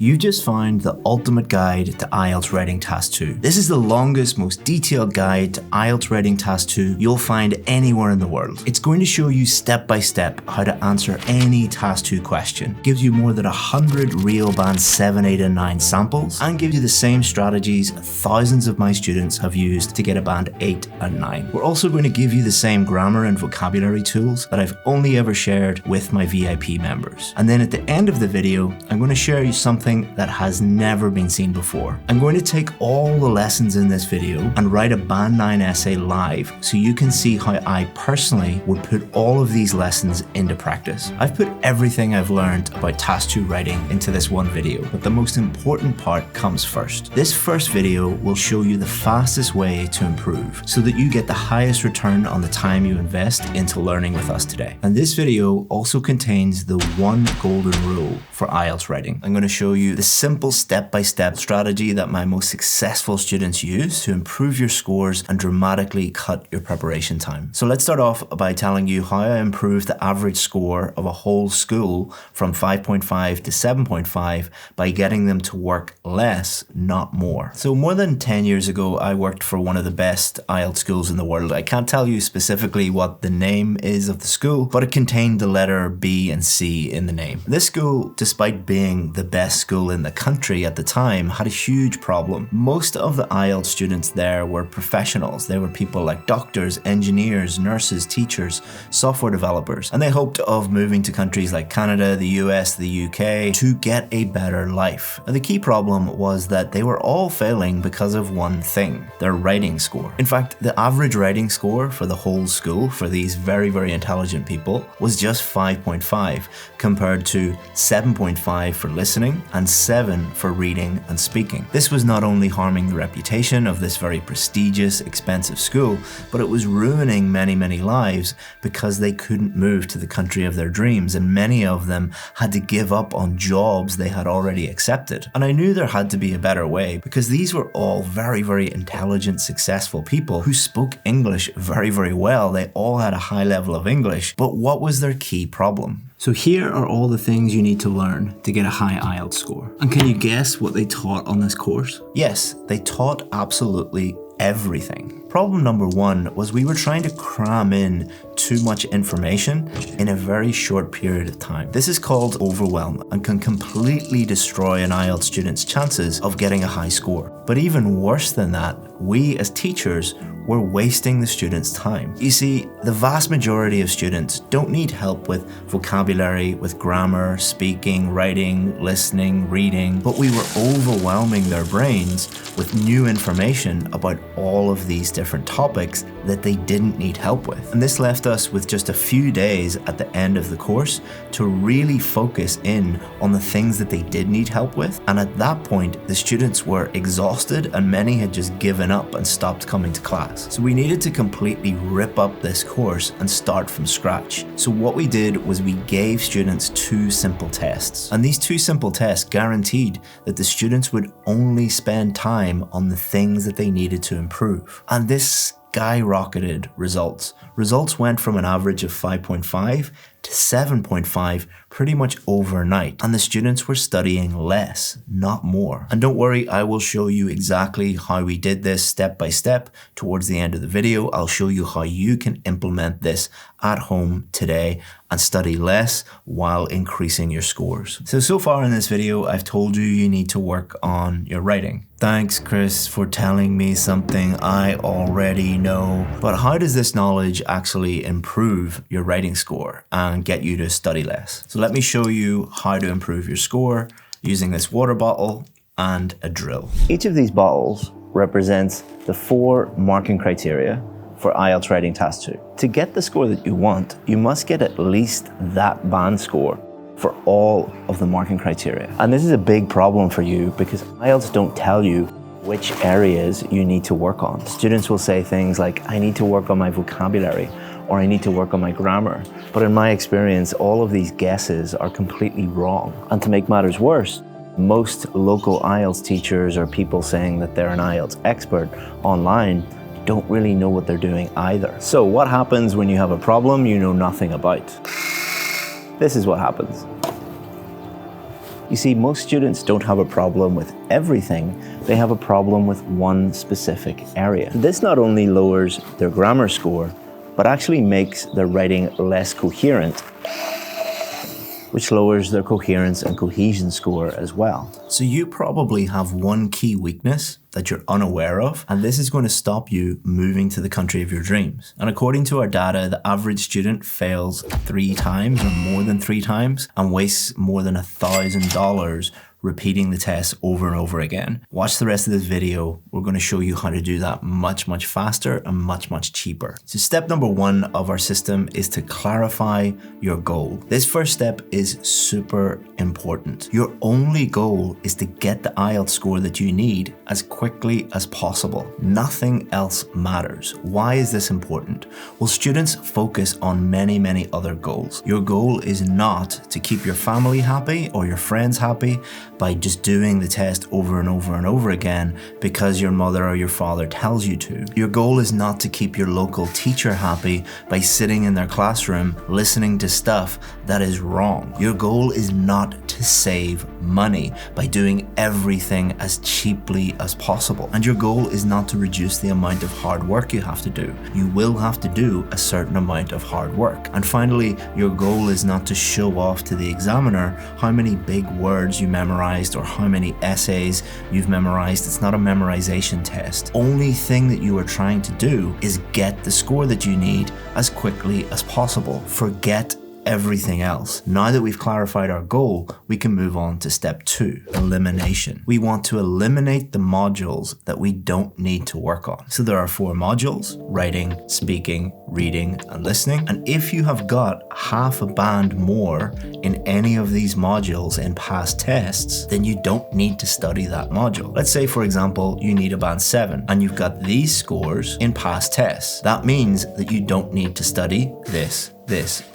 You just found the ultimate guide to IELTS Writing Task 2. This is the longest, most detailed guide to IELTS Writing Task 2 you'll find anywhere in the world. It's going to show you step by step how to answer any Task 2 question. It gives you more than 100 real Band 7, 8 and 9 samples and gives you the same strategies thousands of my students have used to get a Band 8 and 9. We're also going to give you the same grammar and vocabulary tools that I've only ever shared with my VIP members. And then at the end of the video, I'm going to share you something that has never been seen before. I'm going to take all the lessons in this video and write a Band 9 essay live so you can see how I personally would put all of these lessons into practice. I've put everything I've learned about Task 2 writing into this one video, but the most important part comes first. This first video will show you the fastest way to improve so that you get the highest return on the time you invest into learning with us today. And this video also contains the one golden rule for IELTS writing. I'm going to show you the simple step-by-step strategy that my most successful students use to improve your scores and dramatically cut your preparation time. So let's start off by telling you how I improved the average score of a whole school from 5.5 to 7.5 by getting them to work less, not more. So more than 10 years ago, I worked for one of the best IELTS schools in the world. I can't tell you specifically what the name is of the school, but it contained the letter B and C in the name. This school, despite being the best school in the country at the time, had a huge problem. Most of the IELTS students there were professionals. They were people like doctors, engineers, nurses, teachers, software developers, and they hoped of moving to countries like Canada, the US, the UK to get a better life. And the key problem was that they were all failing because of one thing: their writing score. In fact, the average writing score for the whole school for these very, very intelligent people was just 5.5 compared to 7.5 for listening and 7 for reading and speaking. This was not only harming the reputation of this very prestigious, expensive school, but it was ruining many, many lives because they couldn't move to the country of their dreams, and many of them had to give up on jobs they had already accepted. And I knew there had to be a better way because these were all very, very intelligent, successful people who spoke English very, very well. They all had a high level of English, but what was their key problem? So here are all the things you need to learn to get a high IELTS score. And can you guess what they taught on this course? Yes, they taught absolutely everything. Problem number one was we were trying to cram in too much information in a very short period of time. This is called overwhelm and can completely destroy an IELTS student's chances of getting a high score. But even worse than that, we as teachers were wasting the students' time. You see, the vast majority of students don't need help with vocabulary, with grammar, speaking, writing, listening, reading, but we were overwhelming their brains with new information about all of these different topics that they didn't need help with. And this left us with just a few days at the end of the course to really focus in on the things that they did need help with. And at that point, the students were exhausted and many had just given up and stopped coming to class. So we needed to completely rip up this course and start from scratch. So what we did was we gave students 2 simple tests. And these 2 simple tests guaranteed that the students would only spend time on the things that they needed to improve. And this skyrocketed results. Results went from an average of 5.5 to 7.5 pretty much overnight, and the students were studying less, not more. And don't worry, I will show you exactly how we did this step by step towards the end of the video. I'll show you how you can implement this at home today and study less while increasing your scores. So far in this video, I've told you you need to work on your writing. Thanks, Chris, for telling me something I already know. But how does this knowledge actually improve your writing score and get you to study less? So let me show you how to improve your score using this water bottle and a drill. Each of these bottles represents the 4 marking criteria for IELTS Writing Task 2. To get the score that you want, you must get at least that band score for all of the marking criteria. And this is a big problem for you because IELTS don't tell you which areas you need to work on. Students will say things like, I need to work on my vocabulary, or I need to work on my grammar. But in my experience, all of these guesses are completely wrong. And to make matters worse, most local IELTS teachers or people saying that they're an IELTS expert online don't really know what they're doing either. So what happens when you have a problem you know nothing about? This is what happens. You see, most students don't have a problem with everything, they have a problem with one specific area. This not only lowers their grammar score, but actually makes their writing less coherent, which lowers their coherence and cohesion score as well. So you probably have one key weakness that you're unaware of, and this is going to stop you moving to the country of your dreams. And according to our data, the average student fails 3 times or more than 3 times and wastes more than $1,000 repeating the test over and over again. Watch the rest of this video. We're going to show you how to do that much faster and much cheaper. So step number 1 of our system is to clarify your goal. This first step is super important. Your only goal is to get the IELTS score that you need as quickly as possible. Nothing else matters. Why is this important? Well, students focus on many other goals. Your goal is not to keep your family happy or your friends happy by just doing the test over and over again because your mother or your father tells you to. Your goal is not to keep your local teacher happy by sitting in their classroom listening to stuff that is wrong. Your goal is not to save money by doing everything as cheaply as possible. And your goal is not to reduce the amount of hard work you have to do. You will have to do a certain amount of hard work. And finally, your goal is not to show off to the examiner how many big words you memorized or how many essays you've memorized. It's not a memorization test. Only thing that you are trying to do is get the score that you need as quickly as possible. Forget everything else. Now that we've clarified our goal, we can move on to step 2, elimination. We want to eliminate the modules that we don't need to work on. So there are 4 modules: writing, speaking, reading, and listening. And if you have got half a band more in any of these modules in past tests, then you don't need to study that module. Let's say, for example, you need a band 7 and you've got these scores in past tests. That means that you don't need to study this,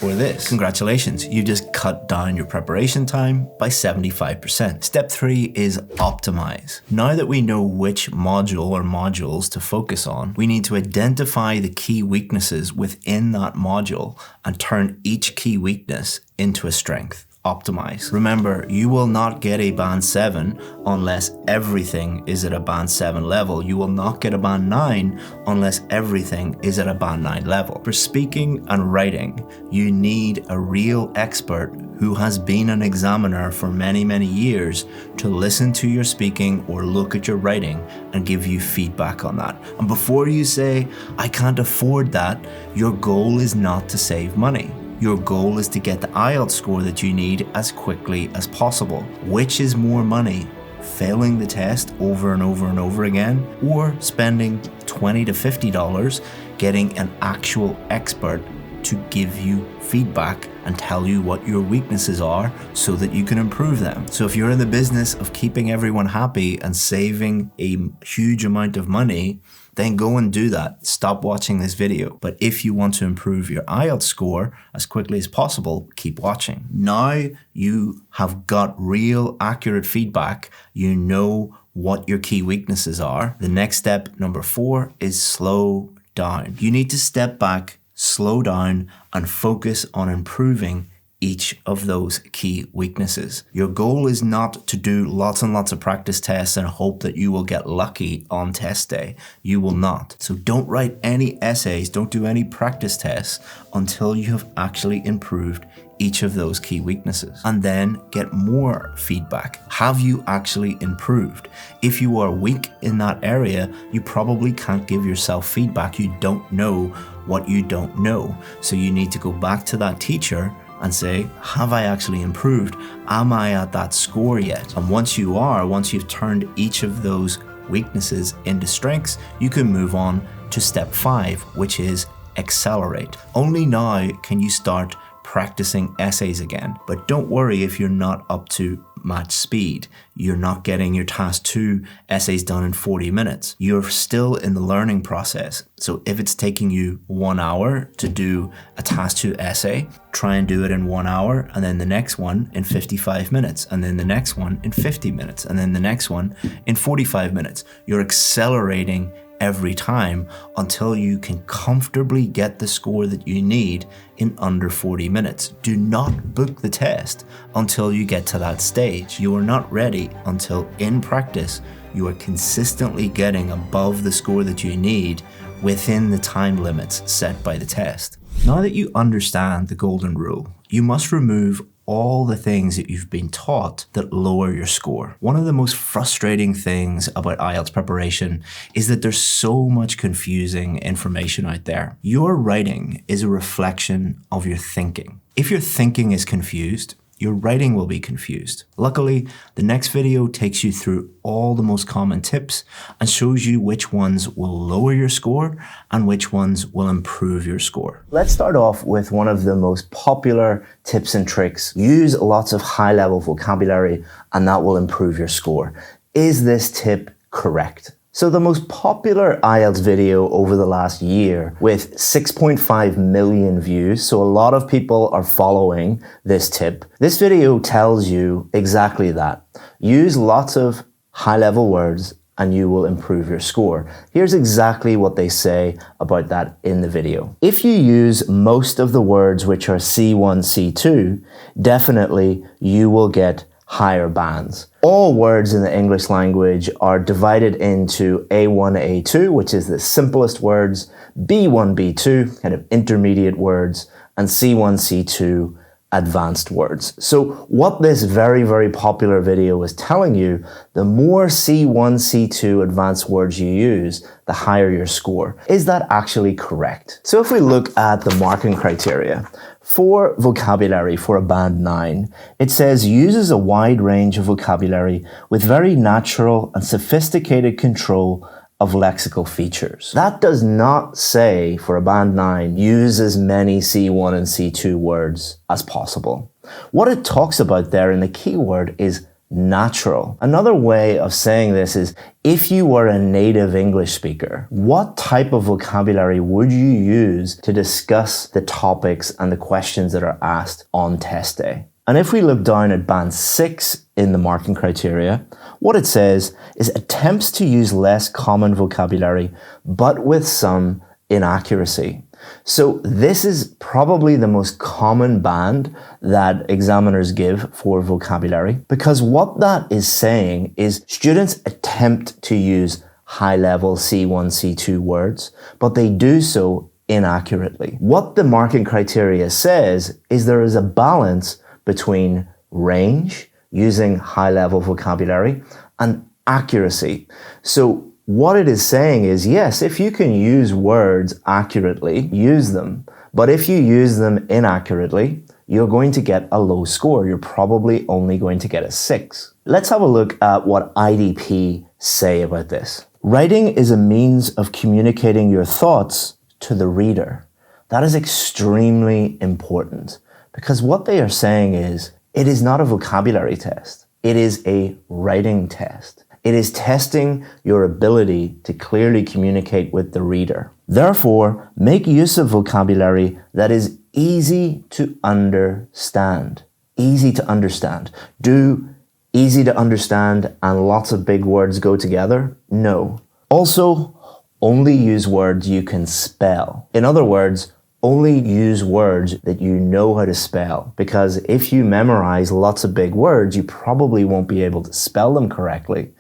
or this. Congratulations, you just cut down your preparation time by 75%. Step 3 is optimize. Now that we know which module or modules to focus on, we need to identify the key weaknesses within that module and turn each key weakness into a strength. Optimize. Remember, you will not get a band 7 unless everything is at a band 7 level. You will not get a band 9 unless everything is at a band 9 level. For speaking and writing, you need a real expert who has been an examiner for many years to listen to your speaking or look at your writing and give you feedback on that. And before you say, I can't afford that, your goal is not to save money. Your goal is to get the IELTS score that you need as quickly as possible. Which is more money? Failing the test over and over again, or spending $20 to $50 getting an actual expert to give you feedback and tell you what your weaknesses are so that you can improve them. So if you're in the business of keeping everyone happy and saving a huge amount of money, then go and do that. Stop watching this video. But if you want to improve your IELTS score as quickly as possible, keep watching. Now you have got real accurate feedback. You know what your key weaknesses are. The next step, number 4, is slow down. You need to step back, slow down, and focus on improving each of those key weaknesses. Your goal is not to do lots and lots of practice tests and hope that you will get lucky on test day. You will not. So don't write any essays, don't do any practice tests until you have actually improved each of those key weaknesses. And then get more feedback. Have you actually improved? If you are weak in that area, you probably can't give yourself feedback. You don't know what you don't know. So you need to go back to that teacher and say, have I actually improved? Am I at that score yet? And once you've turned each of those weaknesses into strengths, you can move on to step 5, which is accelerate. Only now can you start practicing essays again. But don't worry if you're not up to match speed. You're not getting your task 2 essays done in 40 minutes. You're still in the learning process. So if it's taking you 1 hour to do a task 2 essay, try and do it in 1 hour, and then the next one in 55 minutes, and then the next one in 50 minutes, and then the next one in 45 minutes. You're accelerating every time until you can comfortably get the score that you need in under 40 minutes. Do not book the test until you get to that stage. You are not ready until in practice you are consistently getting above the score that you need within the time limits set by the test. Now that you understand the golden rule, you must remove all the things that you've been taught that lower your score. One of the most frustrating things about IELTS preparation is that there's so much confusing information out there. Your writing is a reflection of your thinking. If your thinking is confused, your writing will be confused. Luckily, the next video takes you through all the most common tips and shows you which ones will lower your score and which ones will improve your score. Let's start off with one of the most popular tips and tricks. Use lots of high-level vocabulary and that will improve your score. Is this tip correct? So the most popular IELTS video over the last year with 6.5 million views, so a lot of people are following this tip. This video tells you exactly that. Use lots of high-level words and you will improve your score. Here's exactly what they say about that in the video. If you use most of the words which are C1, C2, definitely you will get higher bands. All words in the English language are divided into A1, A2, which is the simplest words, B1, B2, kind of intermediate words, and C1, C2, advanced words. So what this very, very popular video is telling you, the more C1, C2 advanced words you use, the higher your score. Is that actually correct? So if we look at the marking criteria, for vocabulary for a band 9, it says uses a wide range of vocabulary with very natural and sophisticated control of lexical features. That does not say for a band 9, use as many C1 and C2 words as possible. What it talks about there in the keyword is natural. Another way of saying this is, if you were a native English speaker, what type of vocabulary would you use to discuss the topics and the questions that are asked on test day? And if we look down at band 6 in the marking criteria, what it says is attempts to use less common vocabulary, but with some inaccuracy. So this is probably the most common band that examiners give for vocabulary, because what that is saying is students attempt to use high-level C1, C2 words, but they do so inaccurately. What the marking criteria says is there is a balance between range, using high-level vocabulary, and accuracy. So what it is saying is, yes, if you can use words accurately, use them. But if you use them inaccurately, you're going to get a low score. You're probably only going to get a 6. Let's have a look at what IDP say about this. Writing is a means of communicating your thoughts to the reader. That is extremely important, because what they are saying is, it is not a vocabulary test. It is a writing test. It is testing your ability to clearly communicate with the reader. Therefore, make use of vocabulary that is easy to understand. Easy to understand. Do easy to understand and lots of big words go together? No. Also, only use words you can spell. In other words, only use words that you know how to spell, because if you memorize lots of big words, you probably won't be able to spell them correctly.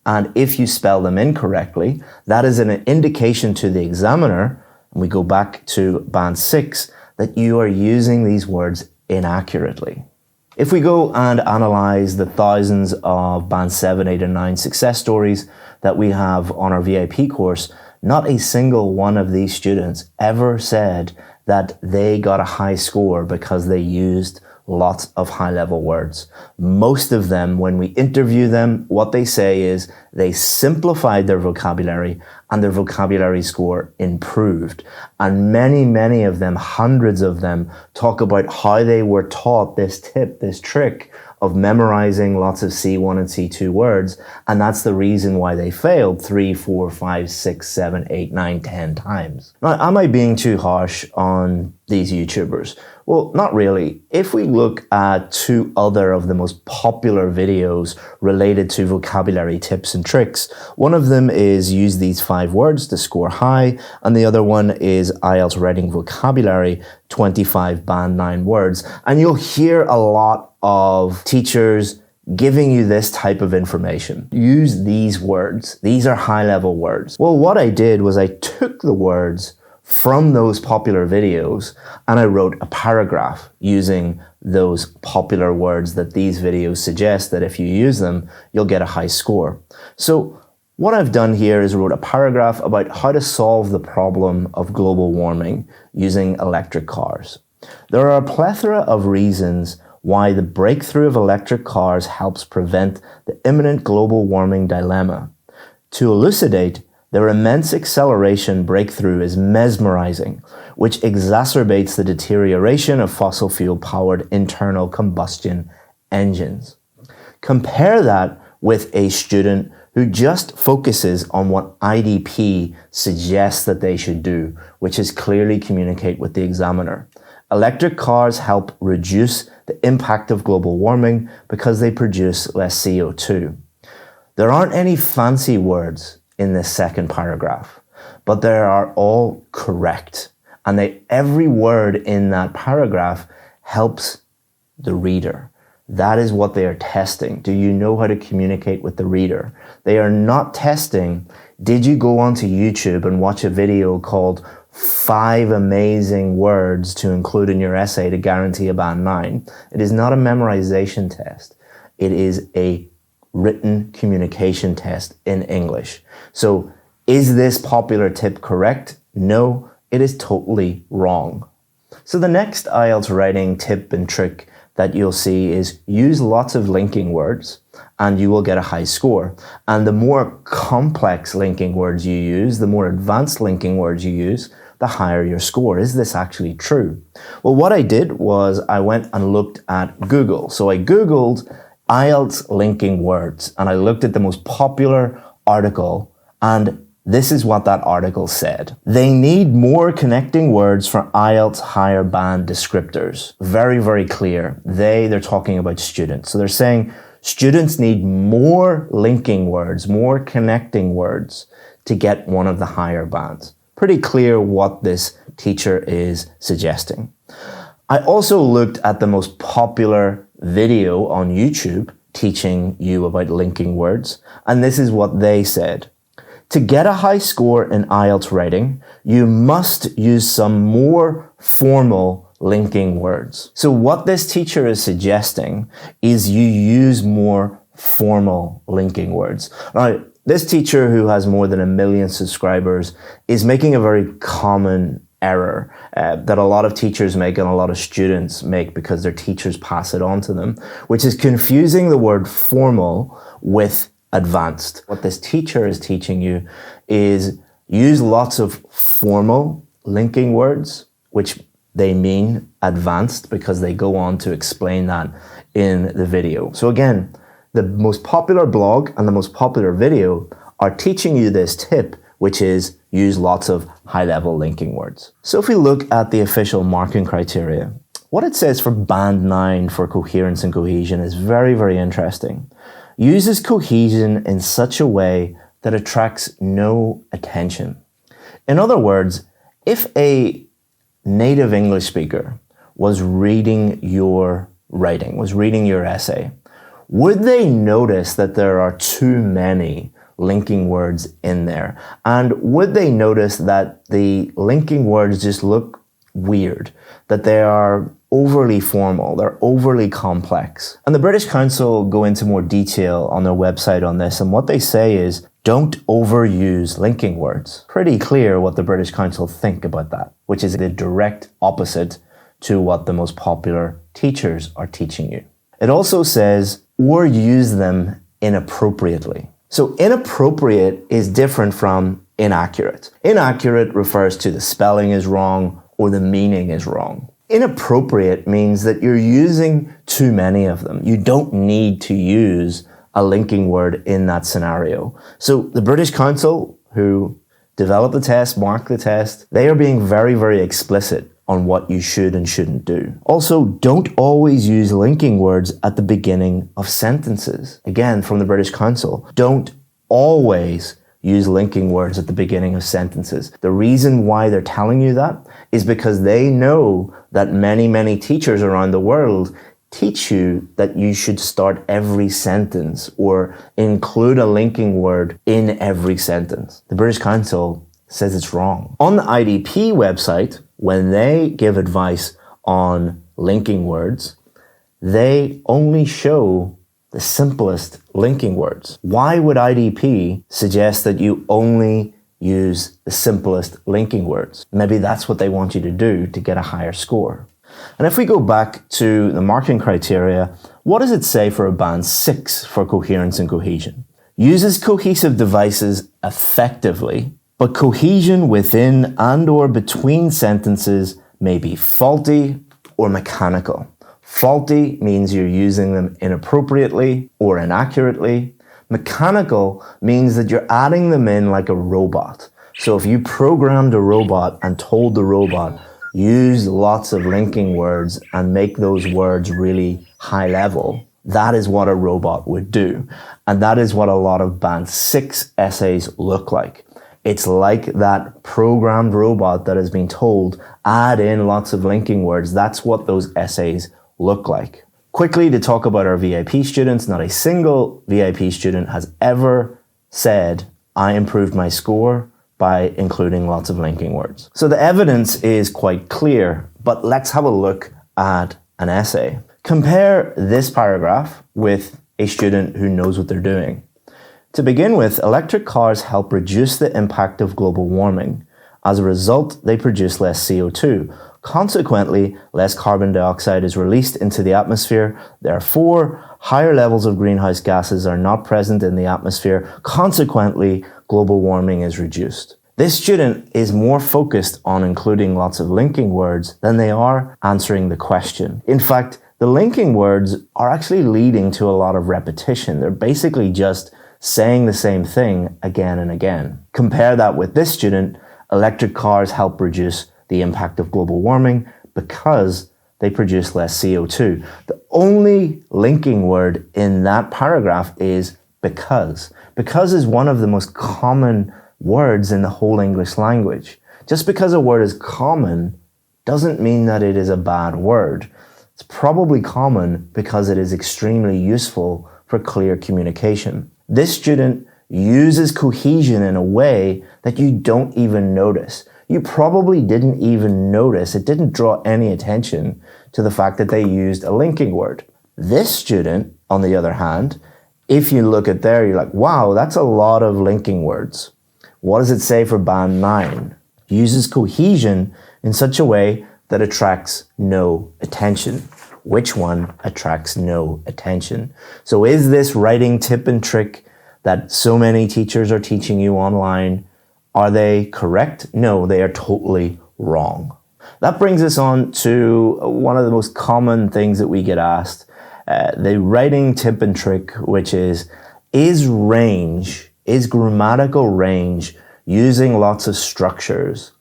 And if you spell them incorrectly, that is an indication to the examiner, and we go back to band 6, that you are using these words inaccurately. If we go and analyze the thousands of band 7, 8, and 9 success stories that we have on our VIP course, not a single one of these students ever said that they got a high score because they used lots of high-level words. Most of them, when we interview them, what they say is they simplified their vocabulary and their vocabulary score improved. And many of them, hundreds of them, talk about how they were taught this tip, this trick of memorizing lots of C1 and C2 words, and that's the reason why they failed 3, 4, 5, 6, 7, 8, 9, 10 times. Now, am I being too harsh on these YouTubers? Well, not really. If we look at two other of the most popular videos related to vocabulary tips and tricks, one of them is use these 5 words to score high, and the other one is IELTS writing vocabulary, 25 band 9 words. And you'll hear a lot of teachers giving you this type of information. Use these words. These are high-level words. Well, what I did was I took the words from those popular videos and I wrote a paragraph using those popular words that these videos suggest that if you use them, you'll get a high score. So what I've done here is wrote a paragraph about how to solve the problem of global warming using electric cars. There are a plethora of reasons why the breakthrough of electric cars helps prevent the imminent global warming dilemma. To elucidate, their immense acceleration breakthrough is mesmerizing, which exacerbates the deterioration of fossil fuel-powered internal combustion engines. Compare that with a student who just focuses on what IDP suggests that they should do, which is clearly communicate with the examiner. Electric cars help reduce the impact of global warming because they produce less CO2. There aren't any fancy words in this second paragraph, but they are all correct. And every word in that paragraph helps the reader. That is what they are testing. Do you know how to communicate with the reader? They are not testing, did you go onto YouTube and watch a video called 5 amazing words to include in your essay to guarantee a band 9? It is not a memorization test. It is a written communication test in English. So is this popular tip correct? No, it is totally wrong. So the next IELTS writing tip and trick that you'll see is use lots of linking words and you will get a high score. And the more complex linking words you use, the more advanced linking words you use, the higher your score. Is this actually true? Well, what I did was I went and looked at Google. So I Googled IELTS linking words and I looked at the most popular article, and this is what that article said. They need more connecting words for IELTS higher band descriptors. Very, very clear. They're talking about students. So they're saying students need more linking words, more connecting words to get one of the higher bands. Pretty clear what this teacher is suggesting. I also looked at the most popular video on YouTube teaching you about linking words, and this is what they said. To get a high score in IELTS writing, you must use some more formal linking words. So what this teacher is suggesting is you use more formal linking words. Now, this teacher, who has more than 1 million subscribers, is making a very common error that a lot of teachers make and a lot of students make because their teachers pass it on to them, which is confusing the word formal with advanced. What this teacher is teaching you is use lots of formal linking words, which they mean advanced because they go on to explain that in the video. So again, the most popular blog and the most popular video are teaching you this tip, which is use lots of high-level linking words. So if we look at the official marking criteria, what it says for band 9 for coherence and cohesion is very, very interesting. Uses cohesion in such a way that attracts no attention. In other words, if a native English speaker was reading your writing, was reading your essay, would they notice that there are too many linking words in there? And would they notice that the linking words just look weird, that they are overly formal, they're overly complex? And the British Council go into more detail on their website on this, and what they say is don't overuse linking words. Pretty clear what the British Council think about that, which is the direct opposite to what the most popular teachers are teaching you. It also says, or use them inappropriately. So inappropriate is different from inaccurate. Inaccurate refers to the spelling is wrong or the meaning is wrong. Inappropriate means that you're using too many of them. You don't need to use a linking word in that scenario. So the British Council, who developed the test, marked the test, they are being very, very explicit on what you should and shouldn't do. Also, don't always use linking words at the beginning of sentences. Again, from the British Council, don't always use linking words at the beginning of sentences. The reason why they're telling you that is because they know that many teachers around the world teach you that you should start every sentence or include a linking word in every sentence. The British Council says it's wrong. On the IDP website, when they give advice on linking words, they only show the simplest linking words. Why would IDP suggest that you only use the simplest linking words? Maybe that's what they want you to do to get a higher score. And if we go back to the marking criteria, what does it say for a band 6 for coherence and cohesion? Uses cohesive devices effectively, but cohesion within and or between sentences may be faulty or mechanical. Faulty means you're using them inappropriately or inaccurately. Mechanical means that you're adding them in like a robot. So if you programmed a robot and told the robot, use lots of linking words and make those words really high level, that is what a robot would do. And that is what a lot of band 6 essays look like. It's like that programmed robot that has been told, add in lots of linking words. That's what those essays look like. Quickly to talk about our VIP students, not a single VIP student has ever said, I improved my score by including lots of linking words. So the evidence is quite clear, but let's have a look at an essay. Compare this paragraph with a student who knows what they're doing. To begin with, electric cars help reduce the impact of global warming. As a result, they produce less CO2. Consequently, less carbon dioxide is released into the atmosphere. Therefore, higher levels of greenhouse gases are not present in the atmosphere. Consequently, global warming is reduced. This student is more focused on including lots of linking words than they are answering the question. In fact, the linking words are actually leading to a lot of repetition. They're basically just saying the same thing again and again. Compare that with this student. Electric cars help reduce the impact of global warming because they produce less CO2. The only linking word in that paragraph is because. Because is one of the most common words in the whole English language. Just because a word is common doesn't mean that it is a bad word. It's probably common because it is extremely useful for clear communication. This student uses cohesion in a way that you don't even notice. You probably didn't even notice, it didn't draw any attention to the fact that they used a linking word. This student, on the other hand, if you look at there, you're like, wow, that's a lot of linking words. What does it say for band 9? Uses cohesion in such a way that attracts no attention. Which one attracts no attention? So is this writing tip and trick that so many teachers are teaching you online, are they correct? No, they are totally wrong. That brings us on to one of the most common things that we get asked, the writing tip and trick, which is grammatical range using lots of structures,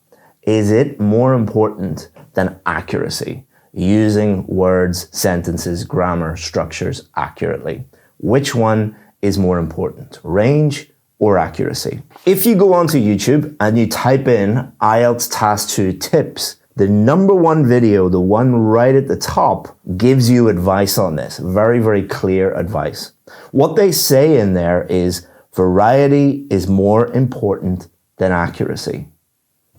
is it more important than accuracy? Using words, sentences, grammar, structures accurately. Which one is more important, range or accuracy? If you go onto YouTube and you type in IELTS Task 2 tips, the #1 video, the one right at the top, gives you advice on this. Very clear advice. What they say in there is variety is more important than accuracy.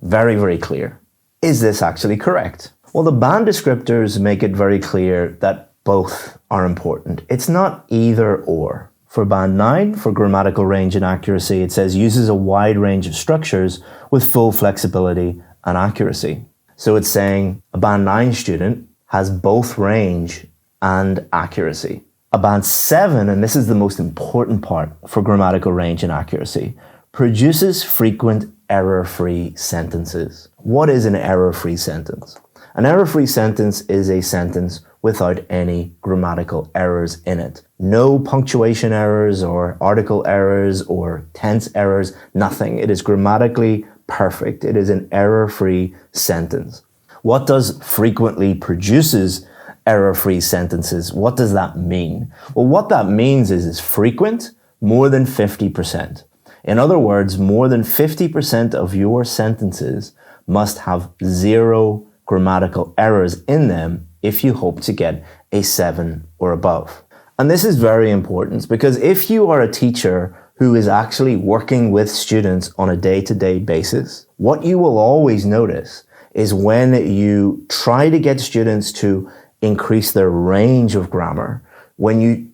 Very clear. Is this actually correct? Well, the band descriptors make it very clear that both are important. It's not either or. For band 9, for grammatical range and accuracy, it says uses a wide range of structures with full flexibility and accuracy. So it's saying a band 9 student has both range and accuracy. A band 7, and this is the most important part for grammatical range and accuracy, produces frequent error-free sentences. What is an error-free sentence? An error-free sentence is a sentence without any grammatical errors in it. No punctuation errors or article errors or tense errors, nothing. It is grammatically perfect. It is an error-free sentence. What does frequently produces error-free sentences? What does that mean? Well, what that means is frequent more than 50%. In other words, more than 50% of your sentences must have 0 grammatical errors in them if you hope to get a 7 or above. And this is very important because if you are a teacher who is actually working with students on a day-to-day basis, what you will always notice is when you try to get students to increase their range of grammar, when you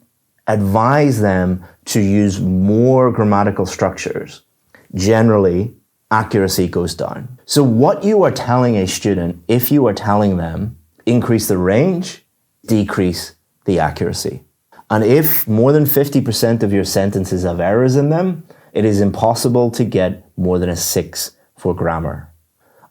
advise them to use more grammatical structures, generally accuracy goes down. So what you are telling a student, if you are telling them increase the range, decrease the accuracy. And if more than 50% of your sentences have errors in them, it is impossible to get more than a 6 for grammar.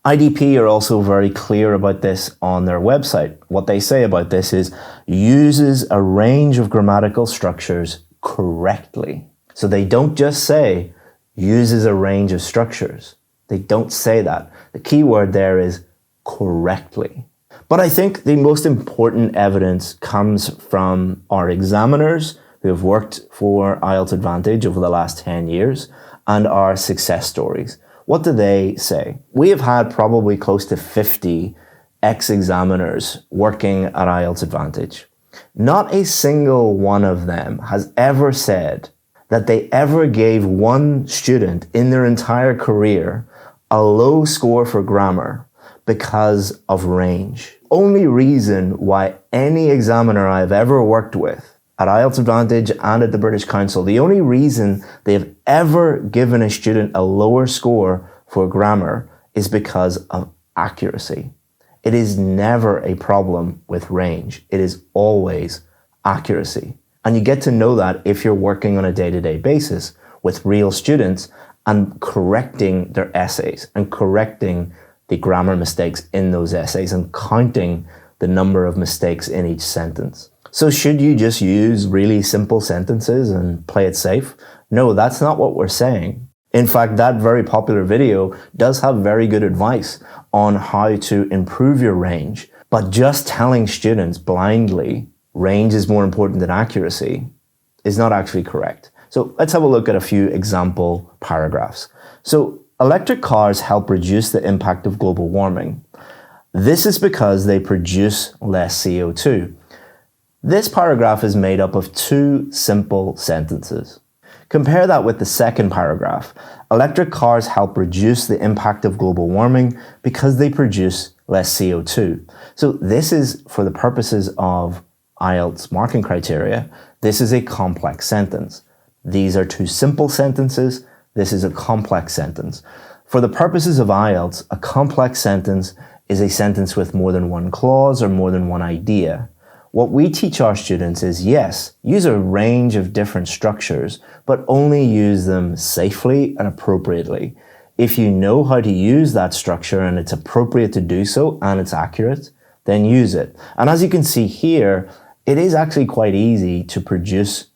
IDP are also very clear about this on their website. What they say about this is uses a range of grammatical structures correctly. So they don't just say uses a range of structures. They don't say that. The key word there is correctly. But I think the most important evidence comes from our examiners who have worked for IELTS Advantage over the last 10 years and our success stories. What do they say? We have had probably close to 50 ex-examiners working at IELTS Advantage. Not a single one of them has ever said that they ever gave one student in their entire career a low score for grammar because of range. Only reason why any examiner I've ever worked with at IELTS Advantage and at the British Council, the only reason they've ever given a student a lower score for grammar is because of accuracy. It is never a problem with range. It is always accuracy. And you get to know that if you're working on a day-to-day basis with real students and correcting their essays and correcting the grammar mistakes in those essays and counting the number of mistakes in each sentence. So should you just use really simple sentences and play it safe? No, that's not what we're saying. In fact, that very popular video does have very good advice on how to improve your range, but just telling students blindly range is more important than accuracy is not actually correct. So let's have a look at a few example paragraphs. So electric cars help reduce the impact of global warming. This is because they produce less CO2. This paragraph is made up of 2 simple sentences. Compare that with the second paragraph. Electric cars help reduce the impact of global warming because they produce less CO2. So this is, for the purposes of IELTS marking criteria, this is a complex sentence. These are 2 simple sentences. This is a complex sentence. For the purposes of IELTS, a complex sentence is a sentence with more than one clause or more than one idea. What we teach our students is, yes, use a range of different structures, but only use them safely and appropriately. If you know how to use that structure and it's appropriate to do so and it's accurate, then use it. And as you can see here, it is actually quite easy to produce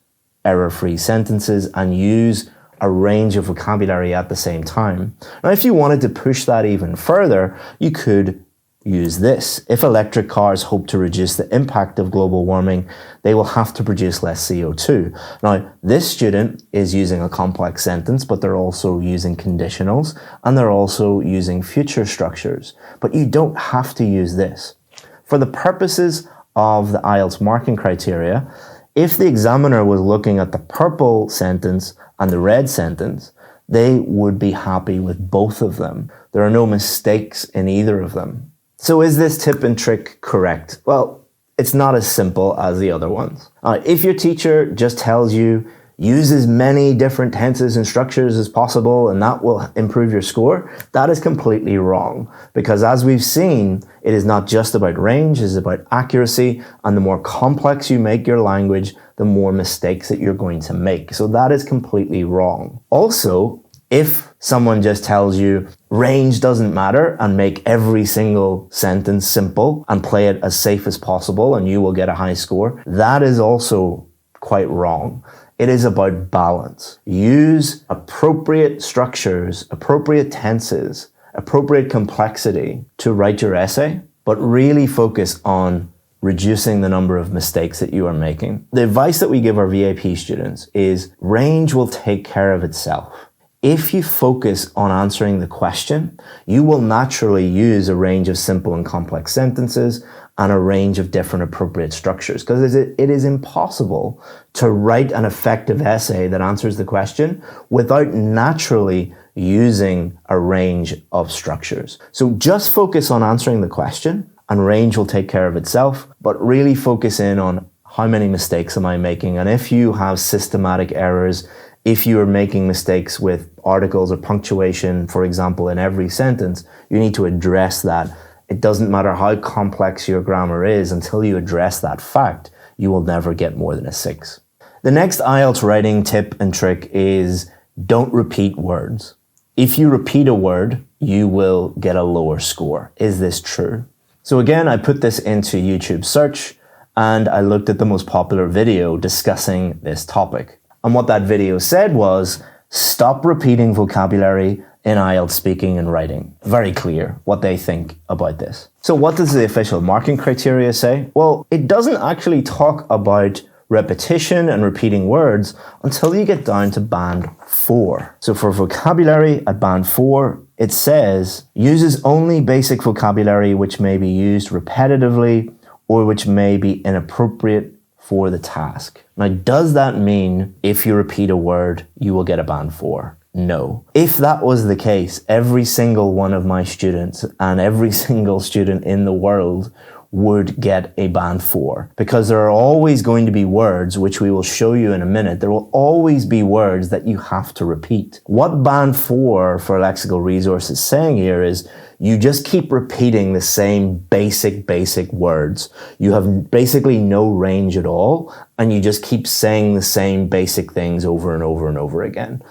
error-free sentences and use a range of vocabulary at the same time. Now, if you wanted to push that even further, you could use this. If electric cars hope to reduce the impact of global warming, they will have to produce less CO2. Now, this student is using a complex sentence, but they're also using conditionals, and they're also using future structures. But you don't have to use this. For the purposes of the IELTS marking criteria, if the examiner was looking at the purple sentence and the red sentence, they would be happy with both of them. There are no mistakes in either of them. So is this tip and trick correct? Well, it's not as simple as the other ones. If your teacher just tells you, use as many different tenses and structures as possible and that will improve your score, that is completely wrong. Because as we've seen, it is not just about range, it's about accuracy, and the more complex you make your language, the more mistakes that you're going to make. So that is completely wrong. Also, if someone just tells you range doesn't matter and make every single sentence simple and play it as safe as possible and you will get a high score, that is also quite wrong. It is about balance. Use appropriate structures, appropriate tenses, appropriate complexity to write your essay, but really focus on reducing the number of mistakes that you are making. The advice that we give our VAP students is range will take care of itself. If you focus on answering the question, you will naturally use a range of simple and complex sentences and a range of different appropriate structures, because it is impossible to write an effective essay that answers the question without naturally using a range of structures. So just focus on answering the question and range will take care of itself, but really focus in on how many mistakes am I making? And if you have systematic errors, if you are making mistakes with articles or punctuation, for example, in every sentence, you need to address that. It doesn't matter how complex your grammar is, until you address that fact, you will never get more than a 6. The next IELTS writing tip and trick is don't repeat words. If you repeat a word, you will get a lower score. Is this true? So again, I put this into YouTube search and I looked at the most popular video discussing this topic. And what that video said was, stop repeating vocabulary in IELTS speaking and writing. Very clear what they think about this. So what does the official marking criteria say? Well, it doesn't actually talk about repetition and repeating words until you get down to band 4. So for vocabulary at band 4, it says, uses only basic vocabulary which may be used repetitively or which may be inappropriate for the task. Now, does that mean if you repeat a word, you will get a band 4? No. If that was the case, every single one of my students and every single student in the world would get a band 4, because there are always going to be words, which we will show you in a minute. There will always be words that you have to repeat. What band 4 for Lexical Resource is saying here is you just keep repeating the same basic words. You have basically no range at all, and you just keep saying the same basic things over and over and over again.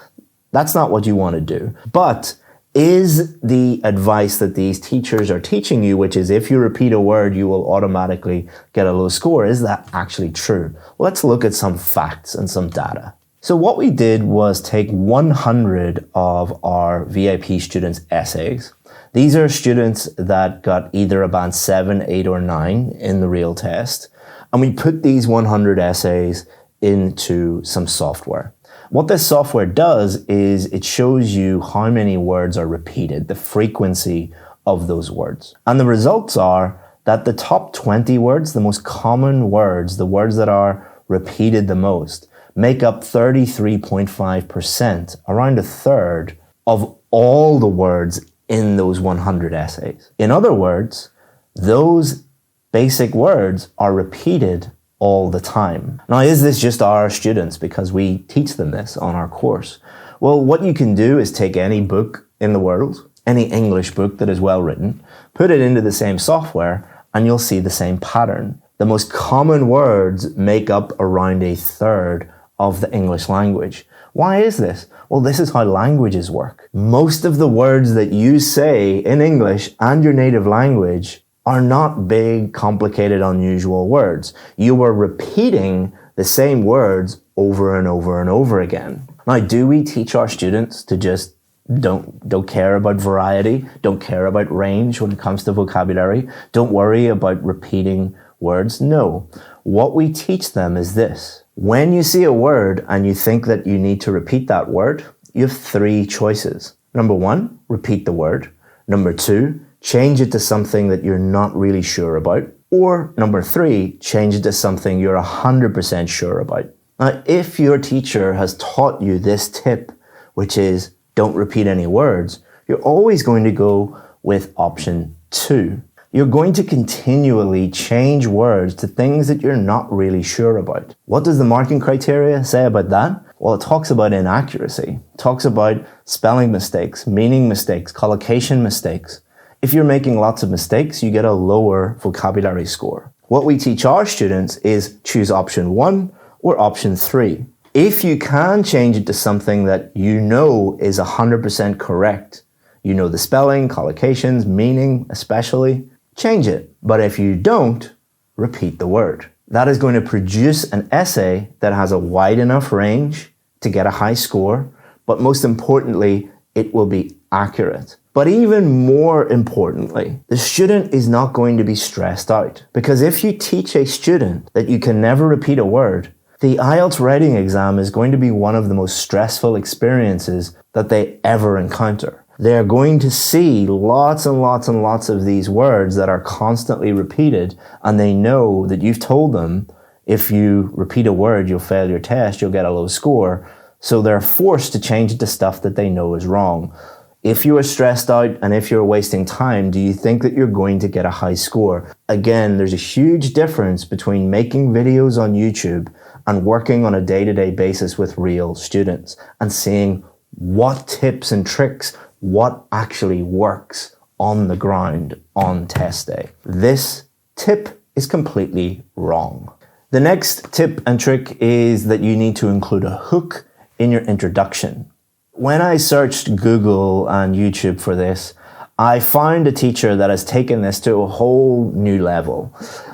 That's not what you want to do. But is the advice that these teachers are teaching you, which is if you repeat a word, you will automatically get a low score, is that actually true? Let's look at some facts and some data. So what we did was take 100 of our VIP students' essays. These are students that got either a band 7, 8, or 9 in the real test. And we put these 100 essays into some software. What this software does is it shows you how many words are repeated, the frequency of those words. And the results are that the top 20 words, the most common words, the words that are repeated the most, make up 33.5%, around a third of all the words in those 100 essays. In other words, those basic words are repeated all the time. Now, is this just our students because we teach them this on our course? Well, what you can do is take any book in the world, any English book that is well written, put it into the same software, and you'll see the same pattern. The most common words make up around a third of the English language. Why is this? Well, this is how languages work. Most of the words that you say in English and your native language are not big, complicated, unusual words. You are repeating the same words over and over and over again. Now, do we teach our students to just don't care about variety, don't care about range when it comes to vocabulary, don't worry about repeating words? No. What we teach them is this. When you see a word and you think that you need to repeat that word, you have 3 choices. Number 1, repeat the word. Number 2, change it to something that you're not really sure about. Or number 3, change it to something you're 100% sure about. Now, if your teacher has taught you this tip, which is don't repeat any words, you're always going to go with option 2. You're going to continually change words to things that you're not really sure about. What does the marking criteria say about that? Well, it talks about inaccuracy. It talks about spelling mistakes, meaning mistakes, collocation mistakes. If you're making lots of mistakes, you get a lower vocabulary score. What we teach our students is choose option 1 or option 3. If you can change it to something that you know is 100% correct, you know the spelling, collocations, meaning especially, change it. But if you don't, repeat the word. That is going to produce an essay that has a wide enough range to get a high score, but most importantly, it will be accurate. But even more importantly, the student is not going to be stressed out. Because if you teach a student that you can never repeat a word, the IELTS writing exam is going to be one of the most stressful experiences that they ever encounter. They're going to see lots and lots and lots of these words that are constantly repeated, and they know that you've told them if you repeat a word, you'll fail your test, you'll get a low score. So they're forced to change it to stuff that they know is wrong. If you are stressed out and if you're wasting time, do you think that you're going to get a high score? Again, there's a huge difference between making videos on YouTube and working on a day-to-day basis with real students and seeing what tips and tricks, what actually works on the ground on test day. This tip is completely wrong. The next tip and trick is that you need to include a hook in your introduction. When I searched Google and YouTube for this, I found a teacher that has taken this to a whole new level.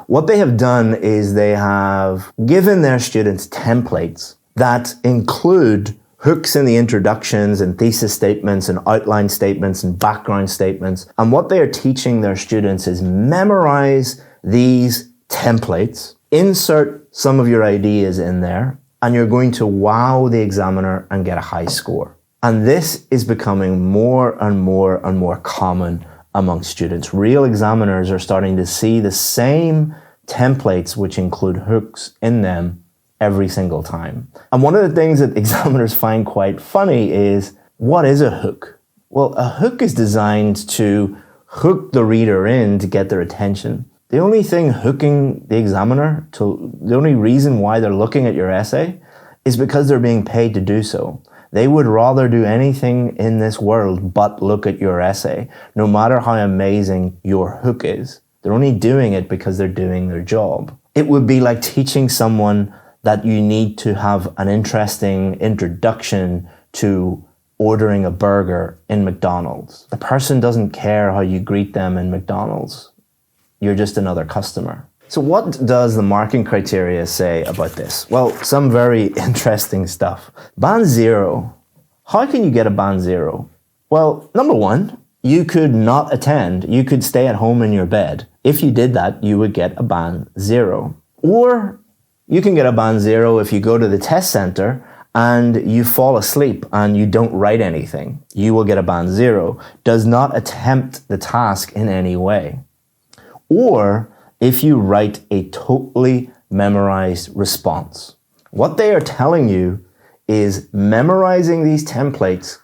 What they have done is they have given their students templates that include hooks in the introductions and thesis statements and outline statements and background statements. And what they are teaching their students is memorize these templates, insert some of your ideas in there, and you're going to wow the examiner and get a high score. And this is becoming more and more and more common among students. Real examiners are starting to see the same templates which include hooks in them every single time. And one of the things that examiners find quite funny is, what is a hook? Well, a hook is designed to hook the reader in to get their attention. The only thing hooking the examiner, the only reason why they're looking at your essay is because they're being paid to do so. They would rather do anything in this world but look at your essay, no matter how amazing your hook is. They're only doing it because they're doing their job. It would be like teaching someone that you need to have an interesting introduction to ordering a burger in McDonald's. The person doesn't care how you greet them in McDonald's. You're just another customer. So what does the marking criteria say about this? Well, some very interesting stuff. Band 0. How can you get a band 0? Well, number one, you could not attend. You could stay at home in your bed. If you did that, you would get a band 0. Or you can get a band 0 if you go to the test center and you fall asleep and you don't write anything. You will get a band 0. Does not attempt the task in any way. Or if you write a totally memorized response. What they are telling you is memorizing these templates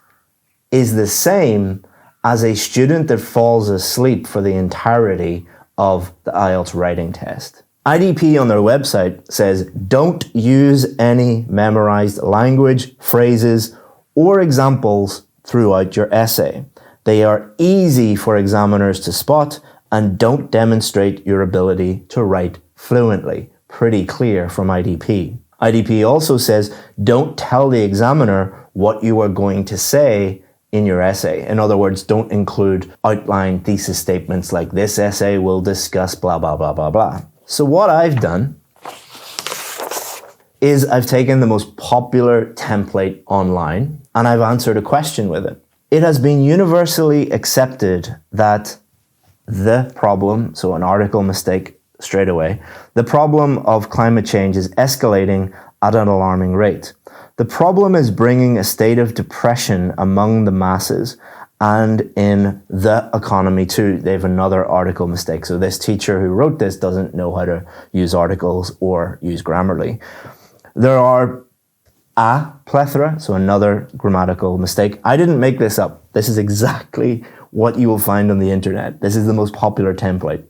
is the same as a student that falls asleep for the entirety of the IELTS writing test. IDP on their website says, don't use any memorized language, phrases, or examples throughout your essay. They are easy for examiners to spot and don't demonstrate your ability to write fluently. Pretty clear from IDP. IDP also says, don't tell the examiner what you are going to say in your essay. In other words, don't include outline thesis statements like this essay will discuss blah, blah, blah, blah, blah. So what I've done is I've taken the most popular template online and I've answered a question with it. It has been universally accepted that the problem, so an article mistake straight away, the problem of climate change is escalating at an alarming rate. The problem is bringing a state of depression among the masses and in the economy too. They have another article mistake. So this teacher who wrote this doesn't know how to use articles or use Grammarly. There are a plethora, so another grammatical mistake. I didn't make this up. This is exactly what you will find on the internet. This is the most popular template.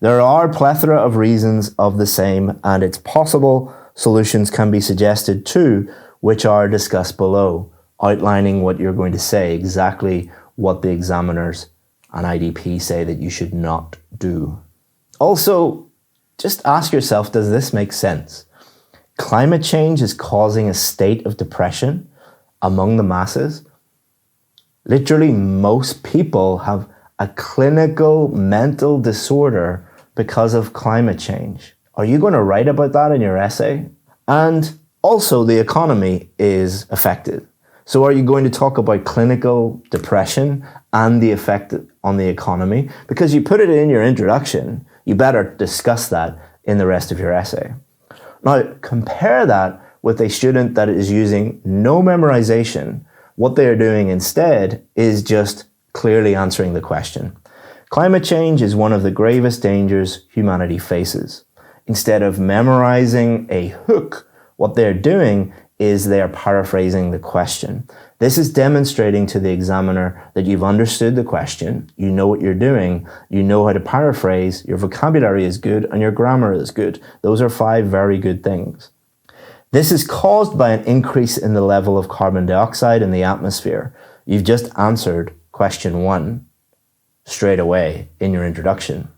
There are a plethora of reasons of the same, and it's possible solutions can be suggested too, which are discussed below, outlining what you're going to say, exactly what the examiners and IDP say that you should not do. Also, just ask yourself, does this make sense? Climate change is causing a state of depression among the masses. Literally, most people have a clinical mental disorder because of climate change. Are you going to write about that in your essay? And also, the economy is affected. So are you going to talk about clinical depression and the effect on the economy? Because you put it in your introduction, you better discuss that in the rest of your essay. Now, compare that with a student that is using no memorization. What they are doing instead is just clearly answering the question. Climate change is one of the gravest dangers humanity faces. Instead of memorizing a hook, what they're doing is they are paraphrasing the question. This is demonstrating to the examiner that you've understood the question, you know what you're doing, you know how to paraphrase, your vocabulary is good, and your grammar is good. Those are 5 very good things. This is caused by an increase in the level of carbon dioxide in the atmosphere. You've just answered question 1 straight away in your introduction.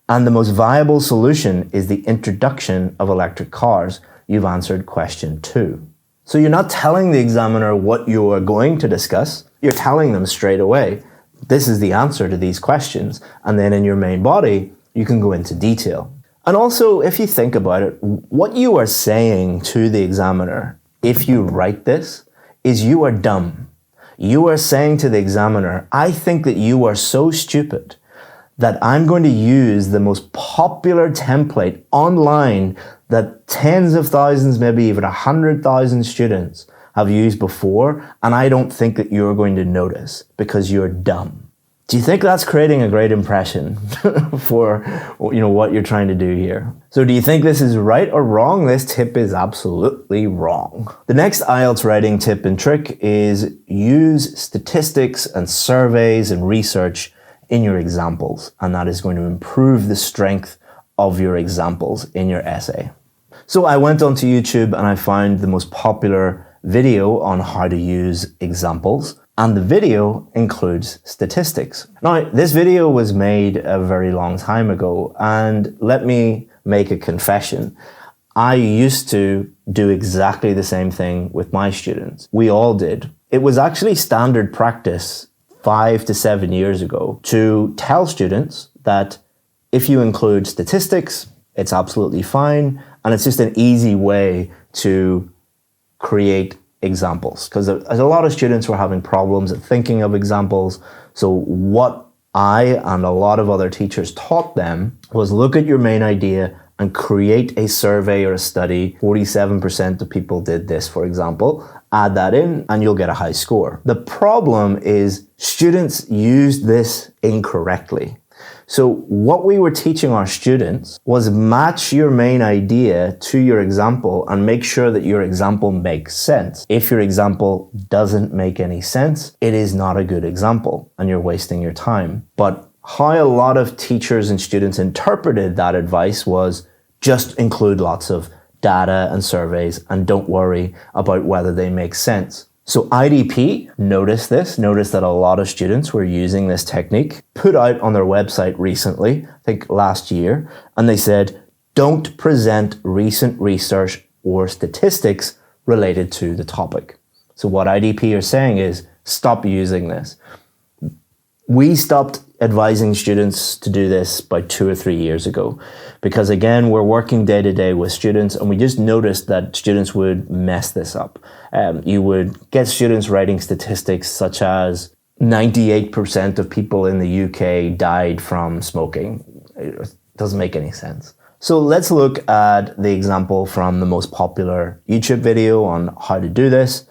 And the most viable solution is the introduction of electric cars. You've answered question 2. So you're not telling the examiner what you are going to discuss, you're telling them straight away, this is the answer to these questions, and then in your main body, you can go into detail. And also, if you think about it, what you are saying to the examiner, if you write this, is you are dumb. You are saying to the examiner, I think that you are so stupid that I'm going to use the most popular template online that tens of thousands, maybe even 100,000 students have used before, and I don't think that you're going to notice because you're dumb. Do you think that's creating a great impression for what you're trying to do here? So do you think this is right or wrong? This tip is absolutely wrong. The next IELTS writing tip and trick is use statistics and surveys and research in your examples, and that is going to improve the strength of your examples in your essay. So I went onto YouTube and I found the most popular video on how to use examples, and the video includes statistics. Now, this video was made a very long time ago, and let me make a confession. I used to do exactly the same thing with my students. We all did. It was actually standard practice 5 to 7 years ago to tell students that if you include statistics, it's absolutely fine, and it's just an easy way to create examples. Because a lot of students were having problems at thinking of examples. So what I and a lot of other teachers taught them was look at your main idea and create a survey or a study. 47% of people did this, for example. Add that in and you'll get a high score. The problem is students used this incorrectly. So what we were teaching our students was match your main idea to your example and make sure that your example makes sense. If your example doesn't make any sense, it is not a good example and you're wasting your time. But how a lot of teachers and students interpreted that advice was just include lots of data and surveys and don't worry about whether they make sense. So IDP noticed that a lot of students were using this technique, put out on their website recently, I think last year, and they said, don't present recent research or statistics related to the topic. So what IDP are saying is, stop using this. We stopped advising students to do this about 2 or 3 years ago because, again, we're working day to day with students and we just noticed that students would mess this up. You would get students writing statistics such as 98% of people in the UK died from smoking. It doesn't make any sense. So let's look at the example from the most popular YouTube video on how to do this.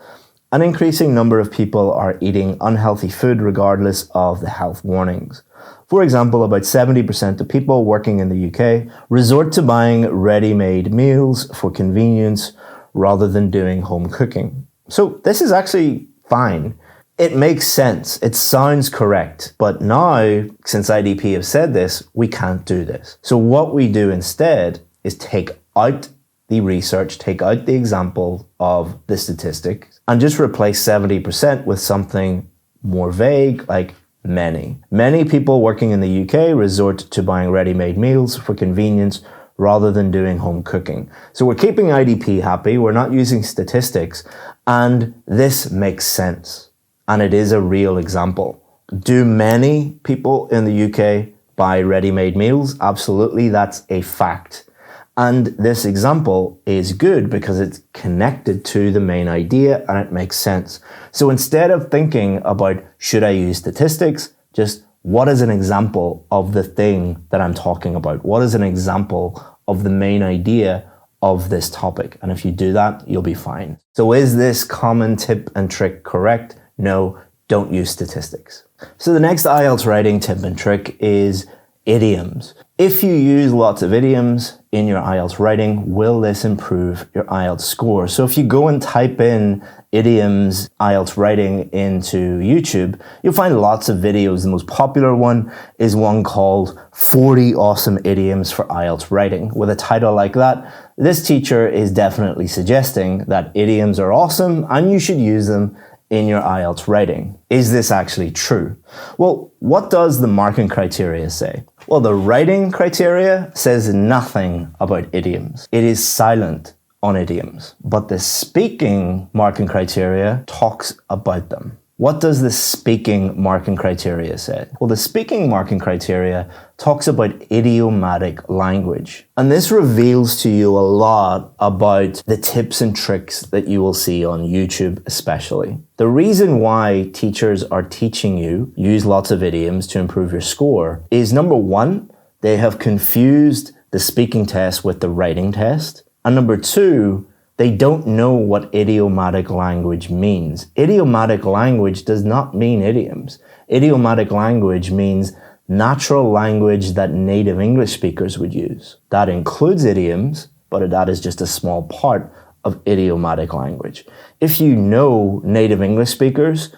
An increasing number of people are eating unhealthy food regardless of the health warnings. For example, about 70% of people working in the UK resort to buying ready-made meals for convenience rather than doing home cooking. So this is actually fine. It makes sense. It sounds correct. But now, since IDP have said this, we can't do this. So what we do instead is take out the research, take out the example of the statistics, and just replace 70% with something more vague, like many. Many people working in the UK resort to buying ready-made meals for convenience rather than doing home cooking. So we're keeping IDP happy, we're not using statistics, and this makes sense. And it is a real example. Do many people in the UK buy ready-made meals? Absolutely, that's a fact. And this example is good because it's connected to the main idea and it makes sense. So instead of thinking about, should I use statistics, just what is an example of the thing that I'm talking about? What is an example of the main idea of this topic? And if you do that, you'll be fine. So is this common tip and trick correct? No, don't use statistics. So the next IELTS writing tip and trick is idioms. If you use lots of idioms in your IELTS writing, will this improve your IELTS score? So if you go and type in idioms IELTS writing into YouTube, you'll find lots of videos. The most popular one is one called 40 Awesome Idioms for IELTS Writing. With a title like that, this teacher is definitely suggesting that idioms are awesome and you should use them in your IELTS writing. Is this actually true? Well, what does the marking criteria say? Well, the writing criteria says nothing about idioms. It is silent on idioms, but the speaking marking criteria talks about them. What does the speaking marking criteria say? Well, the speaking marking criteria talks about idiomatic language. And this reveals to you a lot about the tips and tricks that you will see on YouTube especially. The reason why teachers are teaching you use lots of idioms to improve your score is, number one, they have confused the speaking test with the writing test. And number two, they don't know what idiomatic language means. Idiomatic language does not mean idioms. Idiomatic language means natural language that native English speakers would use. That includes idioms, but that is just a small part of idiomatic language. If you know native English speakers,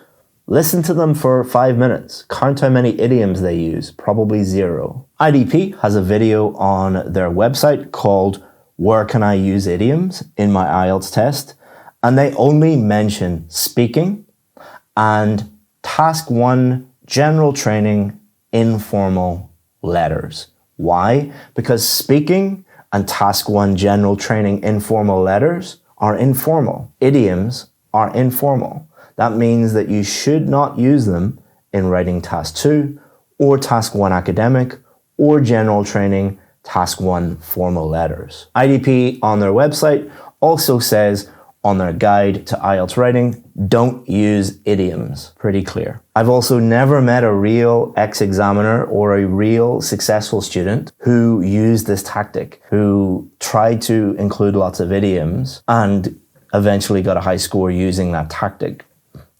listen to them for 5 minutes. Count how many idioms they use, probably 0. IDP has a video on their website called Where Can I Use Idioms in My IELTS Test? And they only mention speaking and task 1 general training informal letters. Why? Because speaking and task 1 general training informal letters are informal. Idioms are informal. That means that you should not use them in writing task 2 or task 1 academic or general training task 1 formal letters. IDP on their website also says on their guide to IELTS writing, don't use idioms. Pretty clear. I've also never met a real ex-examiner or a real successful student who used this tactic, who tried to include lots of idioms and eventually got a high score using that tactic.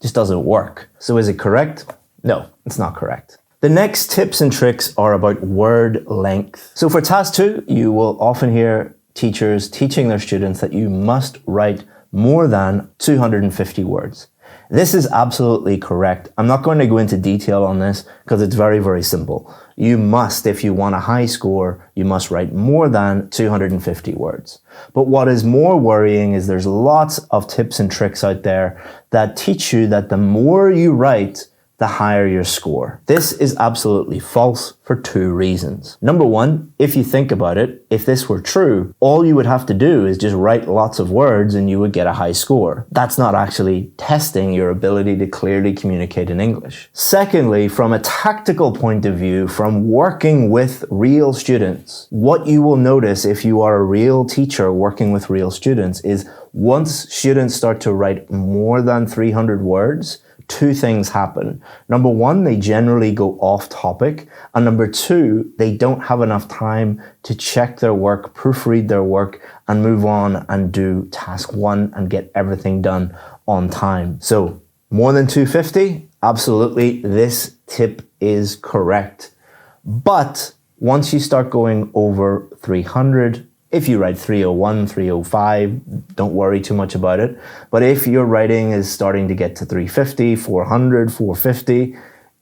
Just doesn't work. So is it correct? No, it's not correct. The next tips and tricks are about word length. So for task 2, you will often hear teachers teaching their students that you must write more than 250 words. This is absolutely correct. I'm not going to go into detail on this because it's very, very simple. You must, if you want a high score, you must write more than 250 words. But what is more worrying is there's lots of tips and tricks out there that teach you that the more you write, the higher your score. This is absolutely false for 2 reasons. Number 1, if you think about it, if this were true, all you would have to do is just write lots of words and you would get a high score. That's not actually testing your ability to clearly communicate in English. Secondly, from a tactical point of view, from working with real students, what you will notice if you are a real teacher working with real students is once students start to write more than 300 words, 2 things happen. Number 1, they generally go off topic. And number 2, they don't have enough time to check their work, proofread their work, and move on and do task 1 and get everything done on time. So more than 250? Absolutely, this tip is correct. But once you start going over 300, if you write 301, 305, don't worry too much about it. But if your writing is starting to get to 350, 400, 450,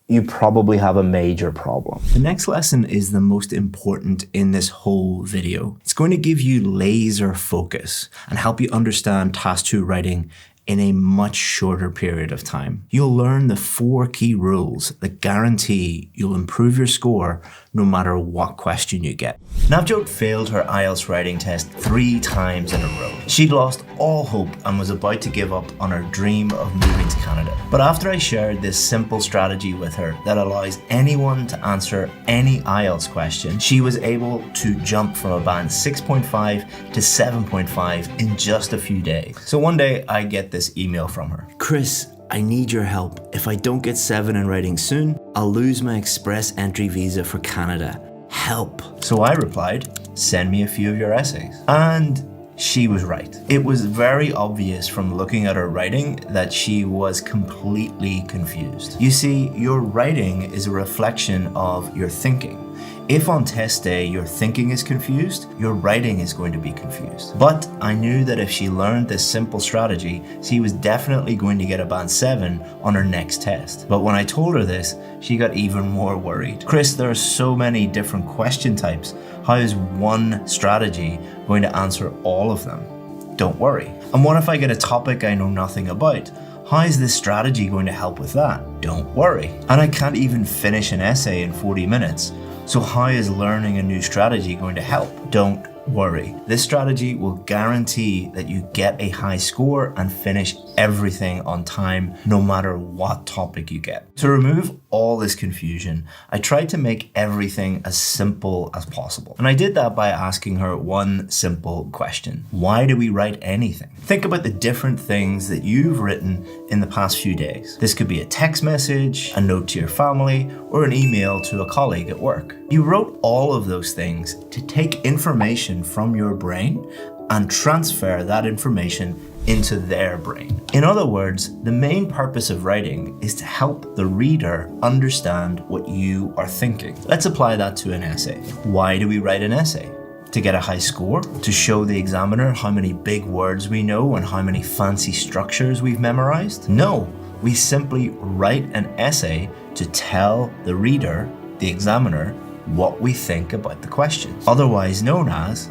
you probably have a major problem. The next lesson is the most important in this whole video. It's going to give you laser focus and help you understand task 2 writing in a much shorter period of time. You'll learn the 4 key rules that guarantee you'll improve your score no matter what question you get. Navjot failed her IELTS writing test 3 times in a row. She'd lost all hope and was about to give up on her dream of moving to Canada. But after I shared this simple strategy with her that allows anyone to answer any IELTS question, she was able to jump from a band 6.5 to 7.5 in just a few days. So one day I get this email from her. Chris, I need your help. If I don't get 7 in writing soon, I'll lose my express entry visa for Canada. Help. So I replied, send me a few of your essays. And she was right. It was very obvious from looking at her writing that she was completely confused. You see, your writing is a reflection of your thinking. If on test day your thinking is confused, your writing is going to be confused. But I knew that if she learned this simple strategy, she was definitely going to get a band 7 on her next test. But when I told her this, she got even more worried. Chris, there are so many different question types. How is one strategy going to answer all of them? Don't worry. And what if I get a topic I know nothing about? How is this strategy going to help with that? Don't worry. And I can't even finish an essay in 40 minutes. So how is learning a new strategy going to help? Don't worry. This strategy will guarantee that you get a high score and finish everything on time, no matter what topic you get. To remove all this confusion, I tried to make everything as simple as possible. And I did that by asking her one simple question. Why do we write anything? Think about the different things that you've written in the past few days. This could be a text message, a note to your family, or an email to a colleague at work. You wrote all of those things to take information from your brain and transfer that information into their brain. In other words, the main purpose of writing is to help the reader understand what you are thinking. Let's apply that to an essay. Why do we write an essay? To get a high score? To show the examiner how many big words we know and how many fancy structures we've memorized? No, we simply write an essay to tell the reader, the examiner, what we think about the question, otherwise known as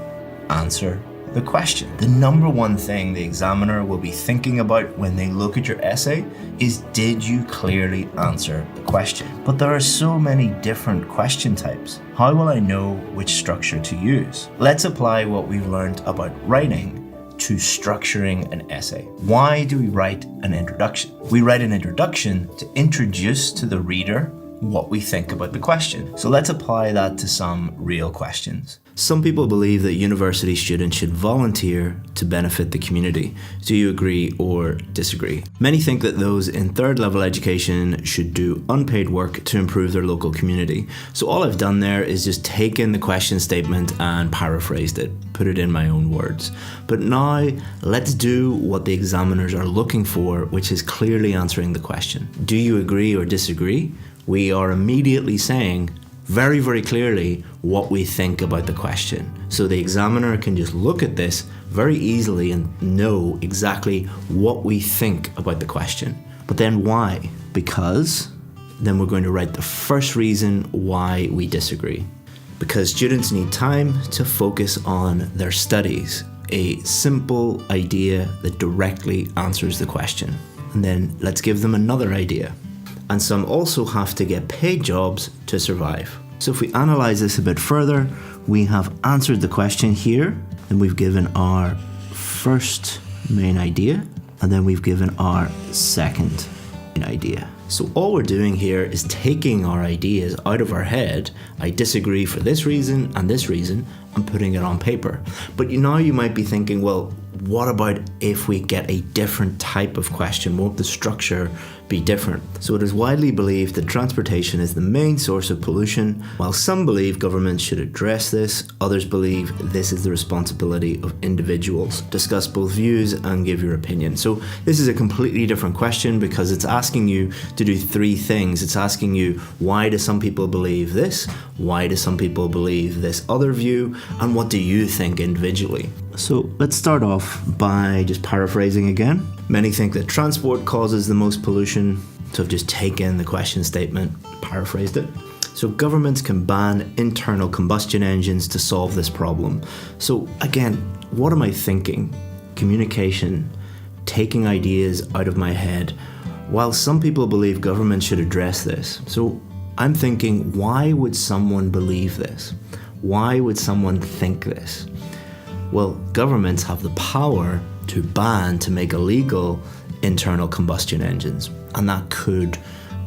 answer the question. The number one thing the examiner will be thinking about when they look at your essay is, did you clearly answer the question? But there are so many different question types. How will I know which structure to use? Let's apply what we've learned about writing to structuring an essay. Why do we write an introduction? We write an introduction to introduce to the reader what we think about the question. So let's apply that to some real questions. Some people believe that university students should volunteer to benefit the community. Do you agree or disagree? Many think that those in third level education should do unpaid work to improve their local community. So all I've done there is just taken the question statement and paraphrased it, put it in my own words. But now let's do what the examiners are looking for, which is clearly answering the question. Do you agree or disagree? We are immediately saying very, very clearly what we think about the question. So the examiner can just look at this very easily and know exactly what we think about the question. But then why? Because then we're going to write the first reason why we disagree. Because students need time to focus on their studies. A simple idea that directly answers the question. And then let's give them another idea. And some also have to get paid jobs to survive. So if we analyze this a bit further, we have answered the question here, and we've given our first main idea, and then we've given our second main idea. So all we're doing here is taking our ideas out of our head. I disagree for this reason, and putting it on paper. But now you might be thinking, well, what about if we get a different type of question? Won't the structure be different? So it is widely believed that transportation is the main source of pollution. While some believe governments should address this, others believe this is the responsibility of individuals. Discuss both views and give your opinion. So this is a completely different question because it's asking you to do three things. It's asking you, why do some people believe this? Why do some people believe this other view? And what do you think individually? So let's start off by just paraphrasing again. Many think that transport causes the most pollution, so I've just taken the question statement, paraphrased it. So governments can ban internal combustion engines to solve this problem. So again, what am I thinking? Communication, taking ideas out of my head. While some people believe governments should address this, so I'm thinking, why would someone believe this? Why would someone think this? Well, governments have the power to ban, to make illegal internal combustion engines, and that could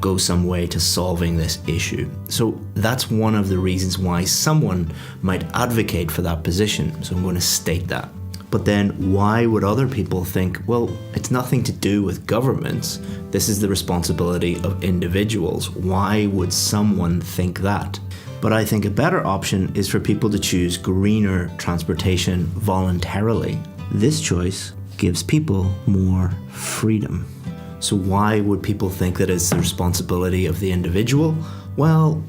go some way to solving this issue. So that's one of the reasons why someone might advocate for that position. So I'm going to state that. But then why would other people think, well, it's nothing to do with governments. This is the responsibility of individuals. Why would someone think that? But I think a better option is for people to choose greener transportation voluntarily. This choice gives people more freedom. So why would people think that it's the responsibility of the individual? Well,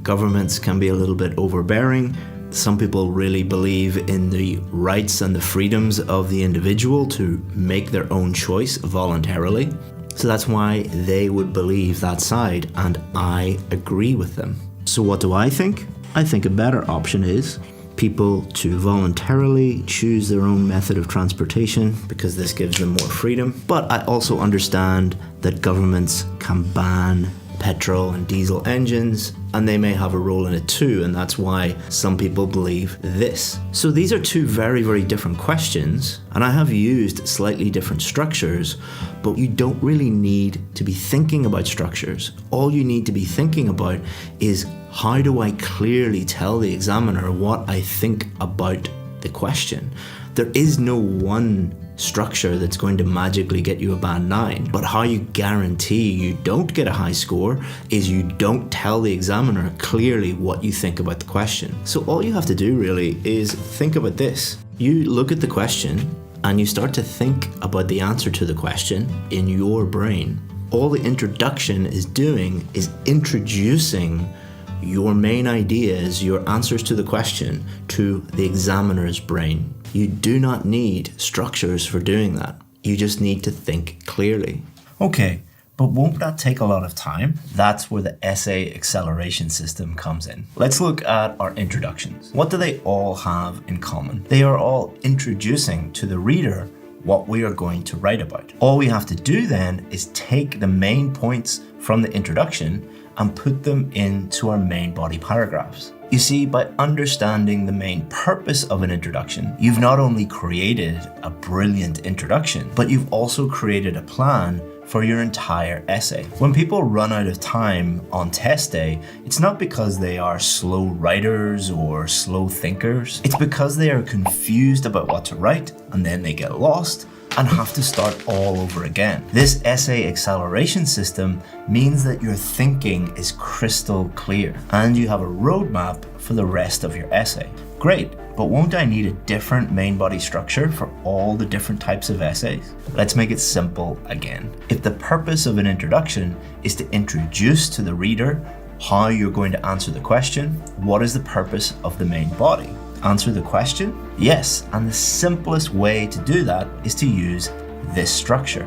governments can be a little bit overbearing. Some people really believe in the rights and the freedoms of the individual to make their own choice voluntarily. So that's why they would believe that side, and I agree with them. So what do I think? I think a better option is people to voluntarily choose their own method of transportation because this gives them more freedom. But I also understand that governments can ban petrol and diesel engines, and they may have a role in it too, and that's why some people believe this. So these are two very, very different questions, and I have used slightly different structures, but you don't really need to be thinking about structures. All you need to be thinking about is, how do I clearly tell the examiner what I think about the question? There is no one structure that's going to magically get you a band 9, but how you guarantee you don't get a high score is you don't tell the examiner clearly what you think about the question. So all you have to do really is think about this. You look at the question and you start to think about the answer to the question in your brain. All the introduction is doing is introducing your main ideas, your answers to the question, to the examiner's brain. You do not need structures for doing that. You just need to think clearly. Okay, but won't that take a lot of time? That's where the essay acceleration system comes in. Let's look at our introductions. What do they all have in common? They are all introducing to the reader what we are going to write about. All we have to do then is take the main points from the introduction and put them into our main body paragraphs. You see, by understanding the main purpose of an introduction, you've not only created a brilliant introduction, but you've also created a plan for your entire essay. When people run out of time on test day, it's not because they are slow writers or slow thinkers. It's because they are confused about what to write, and then they get lost and have to start all over again. This essay acceleration system means that your thinking is crystal clear and you have a roadmap for the rest of your essay. Great, but won't I need a different main body structure for all the different types of essays? Let's make it simple again. If the purpose of an introduction is to introduce to the reader how you're going to answer the question, what is the purpose of the main body? Answer the question? Yes, and the simplest way to do that is to use this structure.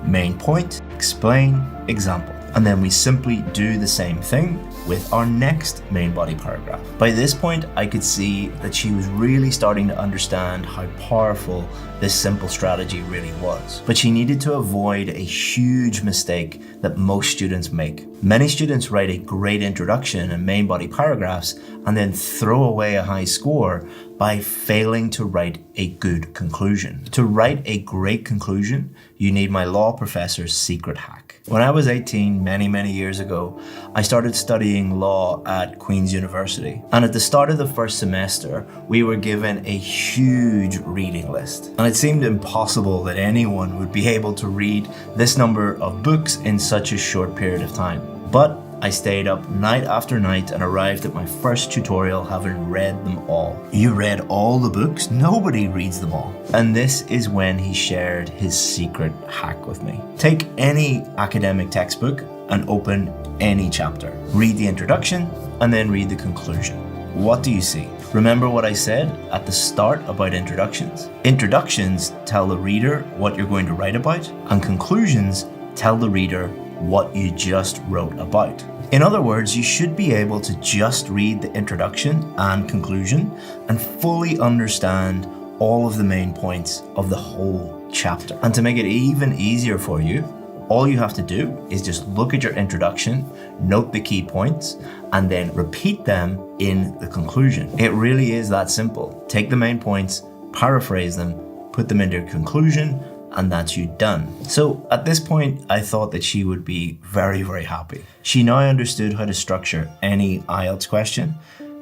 Main point, explain, example. And then we simply do the same thing with our next main body paragraph. By this point, I could see that she was really starting to understand how powerful this simple strategy really was. But she needed to avoid a huge mistake that most students make. Many students write a great introduction and main body paragraphs and then throw away a high score by failing to write a good conclusion. To write a great conclusion, you need my law professor's secret hack. When I was 18, many years ago, I started studying law at Queen's University. And at the start of the first semester, we were given a huge reading list. And it seemed impossible that anyone would be able to read this number of books in such a short period of time. But I stayed up night after night and arrived at my first tutorial having read them all. You read all the books? Nobody reads them all. And this is when he shared his secret hack with me. Take any academic textbook and open any chapter. Read the introduction and then read the conclusion. What do you see? Remember what I said at the start about introductions? Introductions tell the reader what you're going to write about, and conclusions tell the reader what you just wrote about. In other words, you should be able to just read the introduction and conclusion and fully understand all of the main points of the whole chapter. And to make it even easier for you, all you have to do is just look at your introduction, note the key points, and then repeat them in the conclusion. It really is that simple. Take the main points, paraphrase them, put them into your conclusion, and that's you done. So at this point, I thought that she would be very, very happy. She now understood how to structure any IELTS question,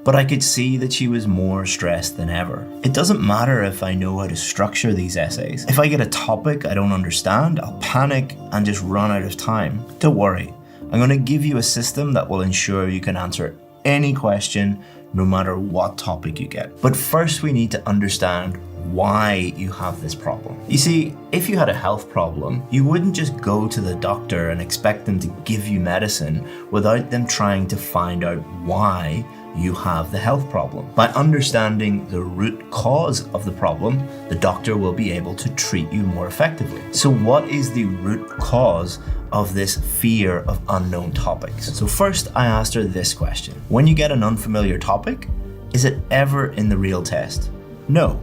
but I could see that she was more stressed than ever. It doesn't matter if I know how to structure these essays. If I get a topic I don't understand, I'll panic and just run out of time. Don't worry, I'm going to give you a system that will ensure you can answer any question, no matter what topic you get. But first we need to understand why you have this problem. You see, if you had a health problem, you wouldn't just go to the doctor and expect them to give you medicine without them trying to find out why you have the health problem. By understanding the root cause of the problem, the doctor will be able to treat you more effectively. So what is the root cause of this fear of unknown topics? So first, I asked her this question. When you get an unfamiliar topic, is it ever in the real test? No.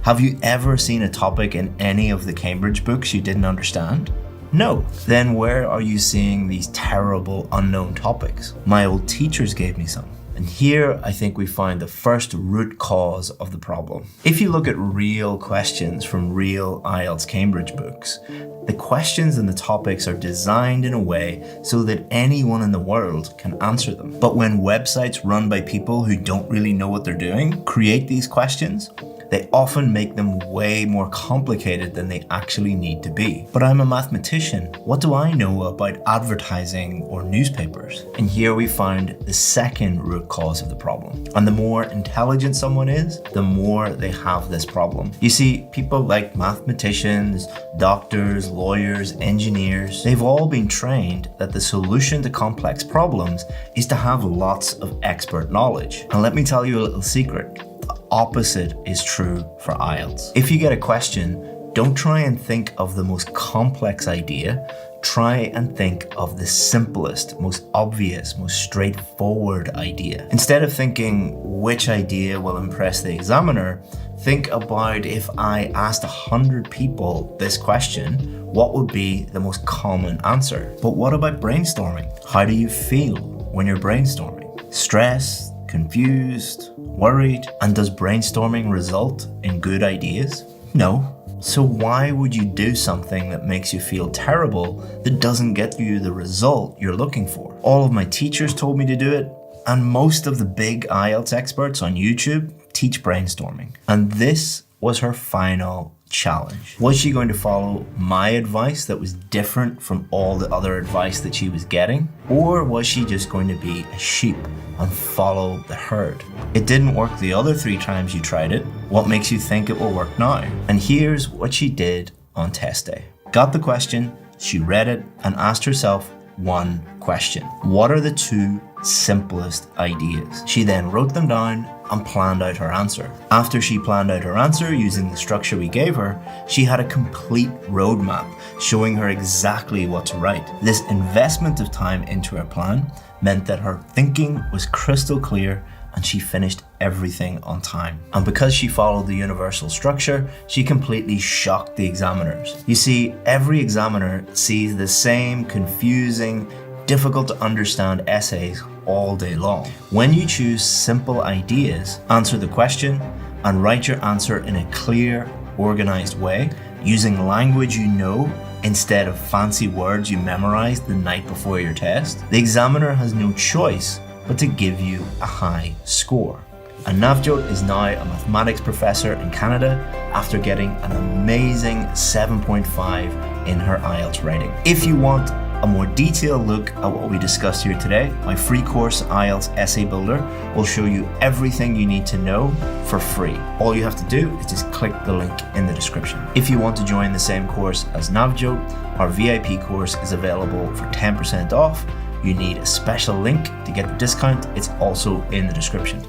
Have you ever seen a topic in any of the Cambridge books you didn't understand? No. Then where are you seeing these terrible unknown topics? My old teachers gave me some. And here, I think we find the first root cause of the problem. If you look at real questions from real IELTS Cambridge books, the questions and the topics are designed in a way so that anyone in the world can answer them. But when websites run by people who don't really know what they're doing create these questions, they often make them way more complicated than they actually need to be. But I'm a mathematician. What do I know about advertising or newspapers? And here we find the second root cause of the problem. And the more intelligent someone is, the more they have this problem. You see, people like mathematicians, doctors, lawyers, engineers, they've all been trained that the solution to complex problems is to have lots of expert knowledge. And let me tell you a little secret. Opposite is true for IELTS. If you get a question, don't try and think of the most complex idea. Try and think of the simplest, most obvious, most straightforward idea. Instead of thinking which idea will impress the examiner, think about if I asked 100 people this question, what would be the most common answer? But what about brainstorming? How do you feel when you're brainstorming? Stressed? Confused, worried, and does brainstorming result in good ideas? No. So why would you do something that makes you feel terrible that doesn't get you the result you're looking for? All of my teachers told me to do it, and most of the big IELTS experts on YouTube teach brainstorming. And this was her final challenge. Was she going to follow my advice that was different from all the other advice that she was getting? Or was she just going to be a sheep and follow the herd? It didn't work the other 3 times you tried it. What makes you think it will work now? And here's what she did on test day. Got the question, she read it, and asked herself one question. What are the 2 simplest ideas? She then wrote them down and planned out her answer. After she planned out her answer using the structure we gave her, she had a complete roadmap showing her exactly what to write. This investment of time into her plan meant that her thinking was crystal clear and she finished everything on time. And because she followed the universal structure, she completely shocked the examiners. You see, every examiner sees the same confusing, difficult to understand essays all day long. When you choose simple ideas, answer the question, and write your answer in a clear, organized way, using language you know instead of fancy words you memorized the night before your test, the examiner has no choice but to give you a high score. And Navjot is now a mathematics professor in Canada after getting an amazing 7.5 in her IELTS writing. If you want a more detailed look at what we discussed here today, my free course IELTS Essay Builder will show you everything you need to know for free. All you have to do is just click the link in the description. If you want to join the same course as Navjot, our VIP course is available for 10% off. You need a special link to get the discount. It's also in the description.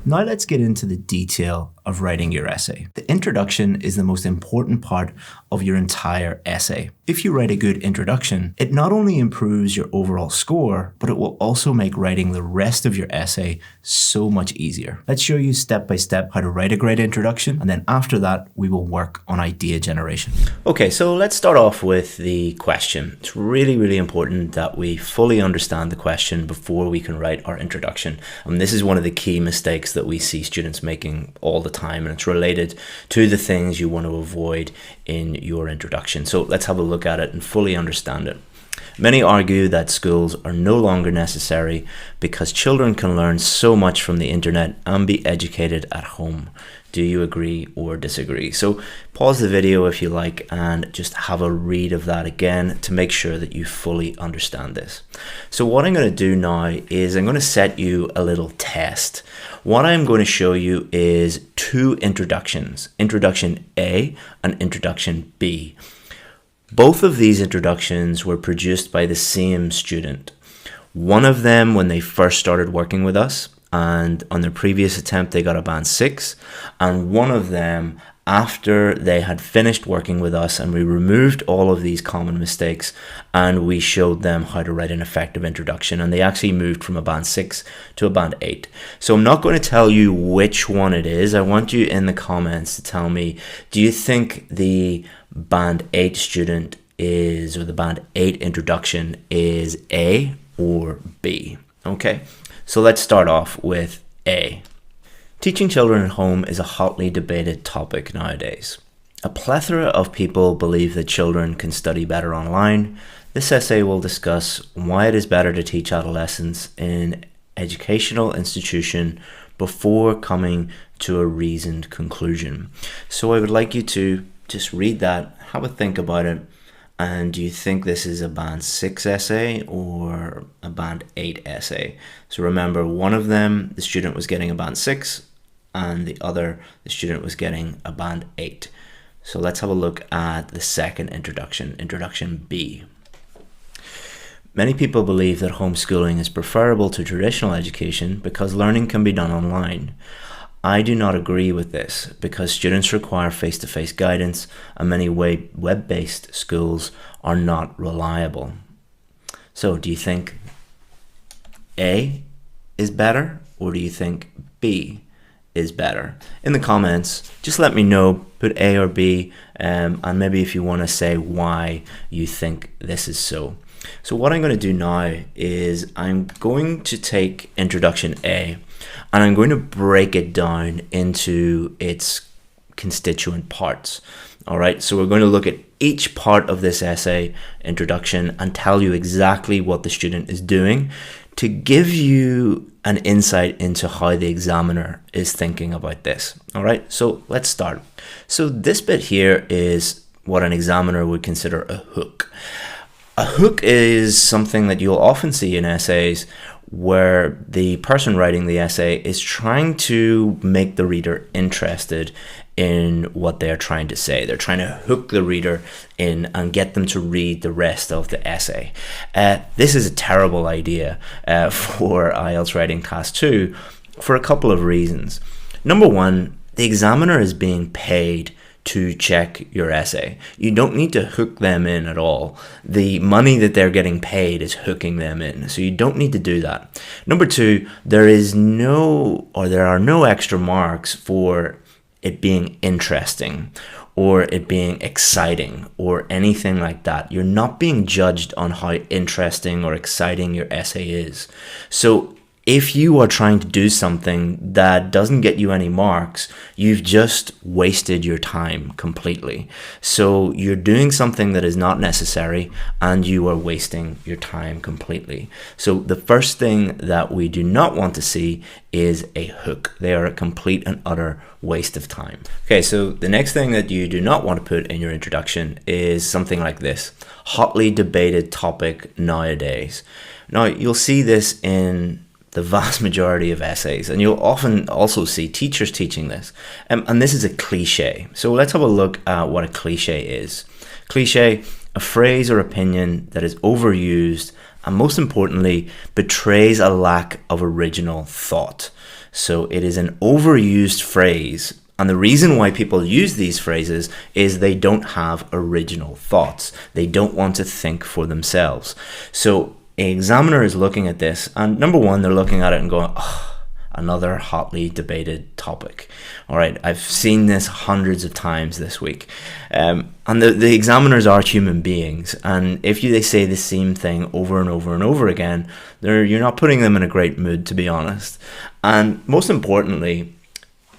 Now let's get into the detail of writing your essay. The introduction is the most important part of your entire essay. If you write a good introduction, it not only improves your overall score, but it will also make writing the rest of your essay so much easier. Let's show you step by step how to write a great introduction, and then after that, we will work on idea generation. Okay, so let's start off with the question. It's really, really important that we fully understand the question before we can write our introduction. And this is one of the key mistakes mistakes that we see students making all the time, and it's related to the things you want to avoid in your introduction. So let's have a look at it and fully understand it. Many argue that schools are no longer necessary because children can learn so much from the internet and be educated at home. Do you agree or disagree? So pause the video if you like and just have a read of that again to make sure that you fully understand this. So what I'm going to do now is I'm going to set you a little test. What I'm going to show you is two introductions, introduction A and introduction B. Both of these introductions were produced by the same student. One of them when they first started working with us, and on their previous attempt they got a band 6, and one of them after they had finished working with us and we removed all of these common mistakes and we showed them how to write an effective introduction, and they actually moved from a band 6 to a band 8. So I'm not going to tell you which one it is. I want you in the comments to tell me, do you think the band 8 student is, or the band 8 introduction is A or B? Okay. So let's start off with A. Teaching children at home is a hotly debated topic nowadays. A plethora of people believe that children can study better online. This essay will discuss why it is better to teach adolescents in an educational institution before coming to a reasoned conclusion. So I would like you to just read that, have a think about it. And do you think this is a band 6 essay or a band 8 essay? So remember, one of them, the student was getting a band 6, and the other, the student was getting a band 8. So let's have a look at the second introduction, introduction B. Many people believe that homeschooling is preferable to traditional education because learning can be done online. I do not agree with this because students require face-to-face guidance and many web-based schools are not reliable. So do you think A is better or do you think B is better? In the comments, just let me know, put A or B, and maybe if you want to say why you think this is so. So what I'm going to do now is I'm going to take introduction A and I'm going to break it down into its constituent parts. All right, so we're going to look at each part of this essay introduction and tell you exactly what the student is doing to give you an insight into how the examiner is thinking about this. All right, so let's start. So this bit here is what an examiner would consider a hook. A hook is something that you'll often see in essays where the person writing the essay is trying to make the reader interested in what they're trying to say. They're trying to hook the reader in and get them to read the rest of the essay. This is a terrible idea for IELTS Writing Task 2 for a couple of reasons. Number one, the examiner is being paid to check your essay. You don't need to hook them in at all. The money that they're getting paid is hooking them in, so you don't need to do that. Number two, there are no extra marks for it being interesting or it being exciting or anything like that. You're not being judged on how interesting or exciting your essay is. So if you are trying to do something that doesn't get you any marks, you've just wasted your time completely. So you're doing something that is not necessary and you are wasting your time completely. So the first thing that we do not want to see is a hook. They are a complete and utter waste of time. Okay, so the next thing that you do not want to put in your introduction is something like this: hotly debated topic nowadays. Now, you'll see this in the vast majority of essays, and you'll often also see teachers teaching this, and this is a cliche. So let's have a look at what a cliche is. Cliche, a phrase or opinion that is overused and most importantly betrays a lack of original thought. So it is an overused phrase, and the reason why people use these phrases is they don't have original thoughts. They don't want to think for themselves. So an examiner is looking at this, and number one, they're looking at it and going, oh, another hotly debated topic. All right, I've seen this hundreds of times this week. And the examiners are human beings, and if they say the same thing over and over and over again, you're not putting them in a great mood, to be honest. And most importantly,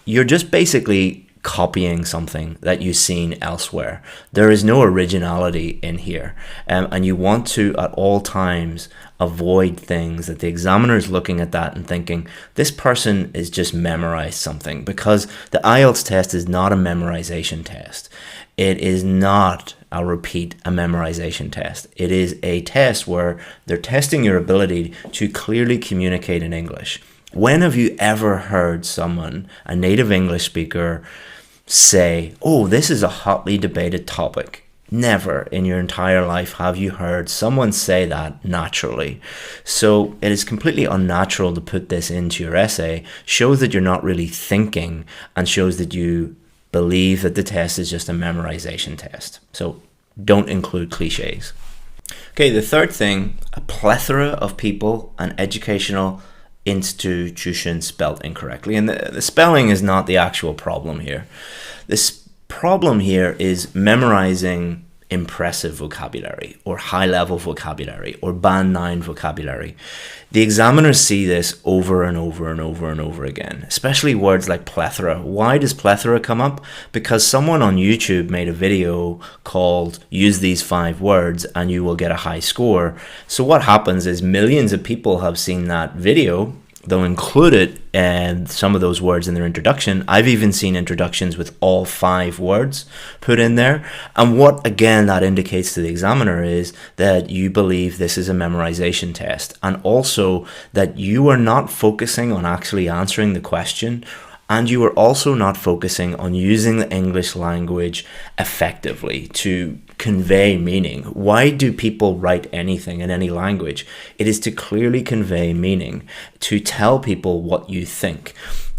you're just basically copying something that you've seen elsewhere. There is no originality in here, and you want to at all times avoid things that the examiner is looking at that and thinking, this person is just memorized something, because the IELTS test is not a memorization test. It is not, I'll repeat, a memorization test. It is a test where they're testing your ability to clearly communicate in English. When have you ever heard someone, a native English speaker, say, oh, this is a hotly debated topic? Never in your entire life have you heard someone say that naturally. So it is completely unnatural to put this into your essay. Shows that you're not really thinking, and shows that you believe that the test is just a memorization test. So don't include cliches. Okay, the third thing, a plethora of people and educational institutions spelled incorrectly. And the spelling is not the actual problem here. This problem here is memorizing impressive vocabulary or high-level vocabulary or band 9 vocabulary. The examiners see this over and over and over and over again, especially words like plethora. Why does plethora come up? Because someone on YouTube made a video called "Use these 5 words and you will get a high score." So what happens is millions of people have seen that video. They'll include it and some of those words in their introduction. I've even seen introductions with all 5 words put in there. And what, again, that indicates to the examiner is that you believe this is a memorization test, and also that you are not focusing on actually answering the question, and you are also not focusing on using the English language effectively to convey meaning. Why do people write anything in any language? It is to clearly convey meaning, to tell people what you think.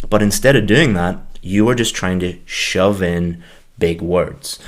But instead of doing that, you are just trying to shove in big words.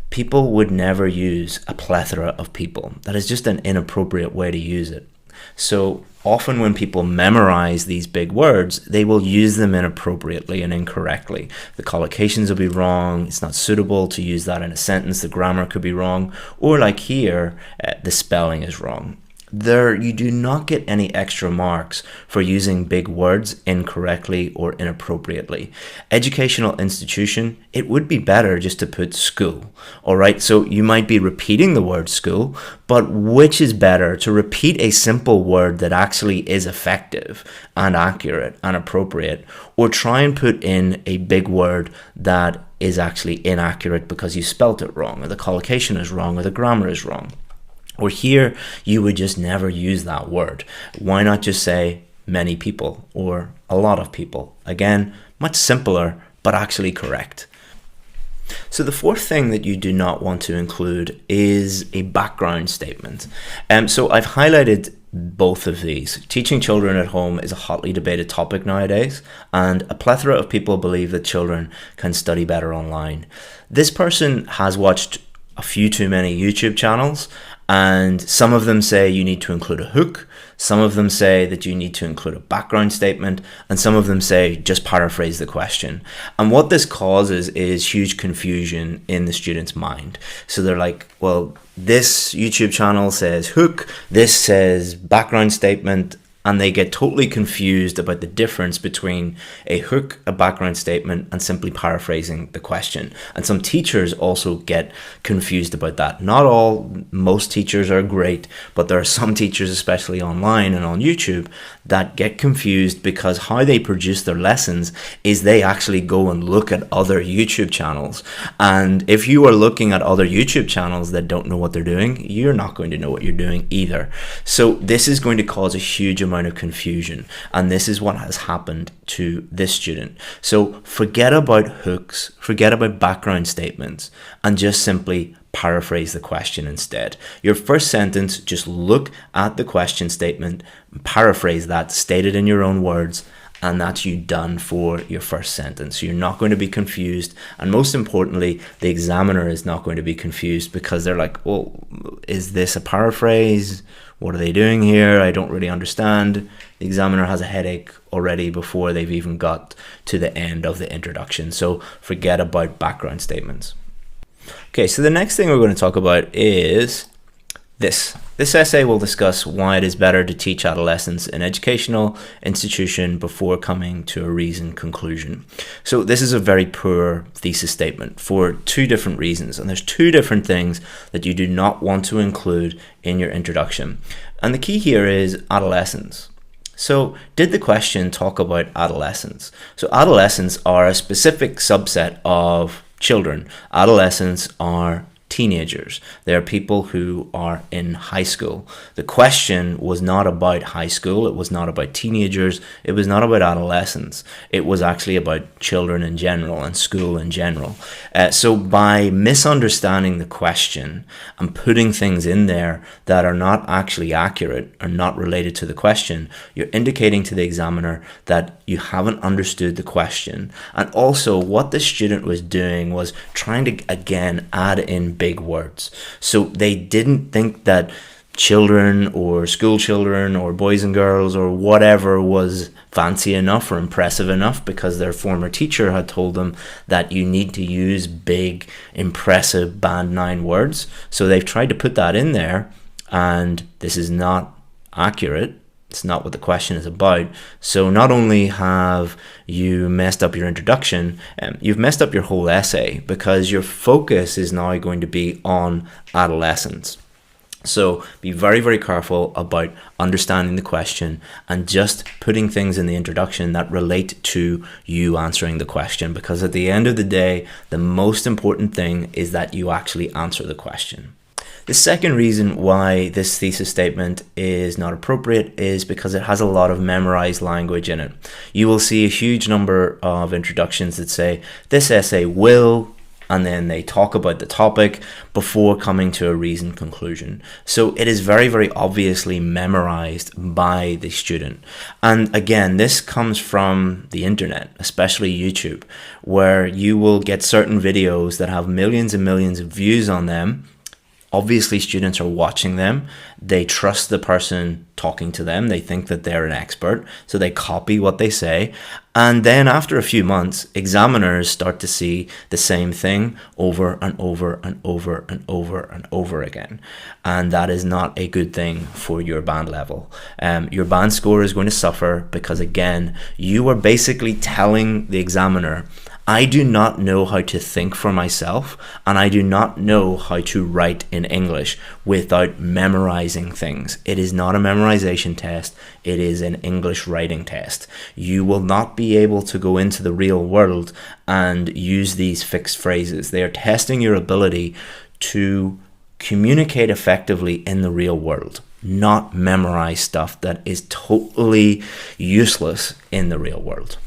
People would never use a plethora of people. That is just an inappropriate way to use it. So often when people memorize these big words, they will use them inappropriately and incorrectly. The collocations will be wrong. It's not suitable to use that in a sentence. The grammar could be wrong. Or like here, the spelling is wrong. There, you do not get any extra marks for using big words incorrectly or inappropriately. Educational institution, it would be better just to put school. All right, so you might be repeating the word school, but which is better, to repeat a simple word that actually is effective and accurate and appropriate, or try and put in a big word that is actually inaccurate because you spelt it wrong, or the collocation is wrong, or the grammar is wrong? Or here, you would just never use that word. Why not just say many people or a lot of people? Again, much simpler, but actually correct. So the fourth thing that you do not want to include is a background statement. So I've highlighted both of these. Teaching children at home is a hotly debated topic nowadays, and a plethora of people believe that children can study better online. This person has watched a few too many YouTube channels, and some of them say you need to include a hook, some of them say that you need to include a background statement, and some of them say just paraphrase the question. And what this causes is huge confusion in the student's mind. So they're like, well, this YouTube channel says hook, this says background statement, and they get totally confused about the difference between a hook, a background statement, and simply paraphrasing the question. And some teachers also get confused about that. Not all, most teachers are great, but there are some teachers, especially online and on YouTube, that get confused because how they produce their lessons is they actually go and look at other YouTube channels. And if you are looking at other YouTube channels that don't know what they're doing, you're not going to know what you're doing either. So this is going to cause a huge amount of confusion, and this is what has happened to this student. So forget about hooks, forget about background statements, and just simply paraphrase the question instead. Your first sentence, just look at the question statement, paraphrase that, state it in your own words, and that's you done for your first sentence. So you're not going to be confused, and most importantly, the examiner is not going to be confused because they're like, oh, is this a paraphrase? what are they doing here? I don't really understand. The examiner has a headache already before they've even got to the end of the introduction. So forget about background statements. Okay, so the next thing we're going to talk about is this. This essay will discuss why it is better to teach adolescents in educational institution before coming to a reasoned conclusion. So this is a very poor thesis statement for two different reasons, and there's two different things that you do not want to include in your introduction. And the key here is adolescents. So did the question talk about adolescents? So adolescents are a specific subset of children. Adolescents are teenagers. They are people who are in high school. The question was not about high school. It was not about teenagers. It was not about adolescents. It was actually about children in general and school in general. So by misunderstanding the question and putting things in there that are not actually accurate or not related to the question, you're indicating to the examiner that you haven't understood the question. And also what the student was doing was trying to, again, add in big words. So they didn't think that children or school children or boys and girls or whatever was fancy enough or impressive enough because their former teacher had told them that you need to use big, impressive band 9 words. So they've tried to put that in there, and this is not accurate. It's not what the question is about. So not only have you messed up your introduction, you've messed up your whole essay, because your focus is now going to be on adolescents. So be very, very careful about understanding the question and just putting things in the introduction that relate to you answering the question, because at the end of the day, the most important thing is that you actually answer the question. The second reason why this thesis statement is not appropriate is because it has a lot of memorized language in it. You will see a huge number of introductions that say, this essay will, and then they talk about the topic before coming to a reasoned conclusion. So it is very, very obviously memorized by the student. And again, this comes from the internet, especially YouTube, where you will get certain videos that have millions and millions of views on them. Obviously, students are watching them. They trust the person talking to them. They think that they're an expert, so they copy what they say. And then after a few months, examiners start to see the same thing over and over and over and over and over again. And that is not a good thing for your band level. Your band score is going to suffer because, again, you are basically telling the examiner, I do not know how to think for myself, and I do not know how to write in English without memorizing things. It is not a memorization test. It is an English writing test. You will not be able to go into the real world and use these fixed phrases. They are testing your ability to communicate effectively in the real world, not memorize stuff that is totally useless in the real world.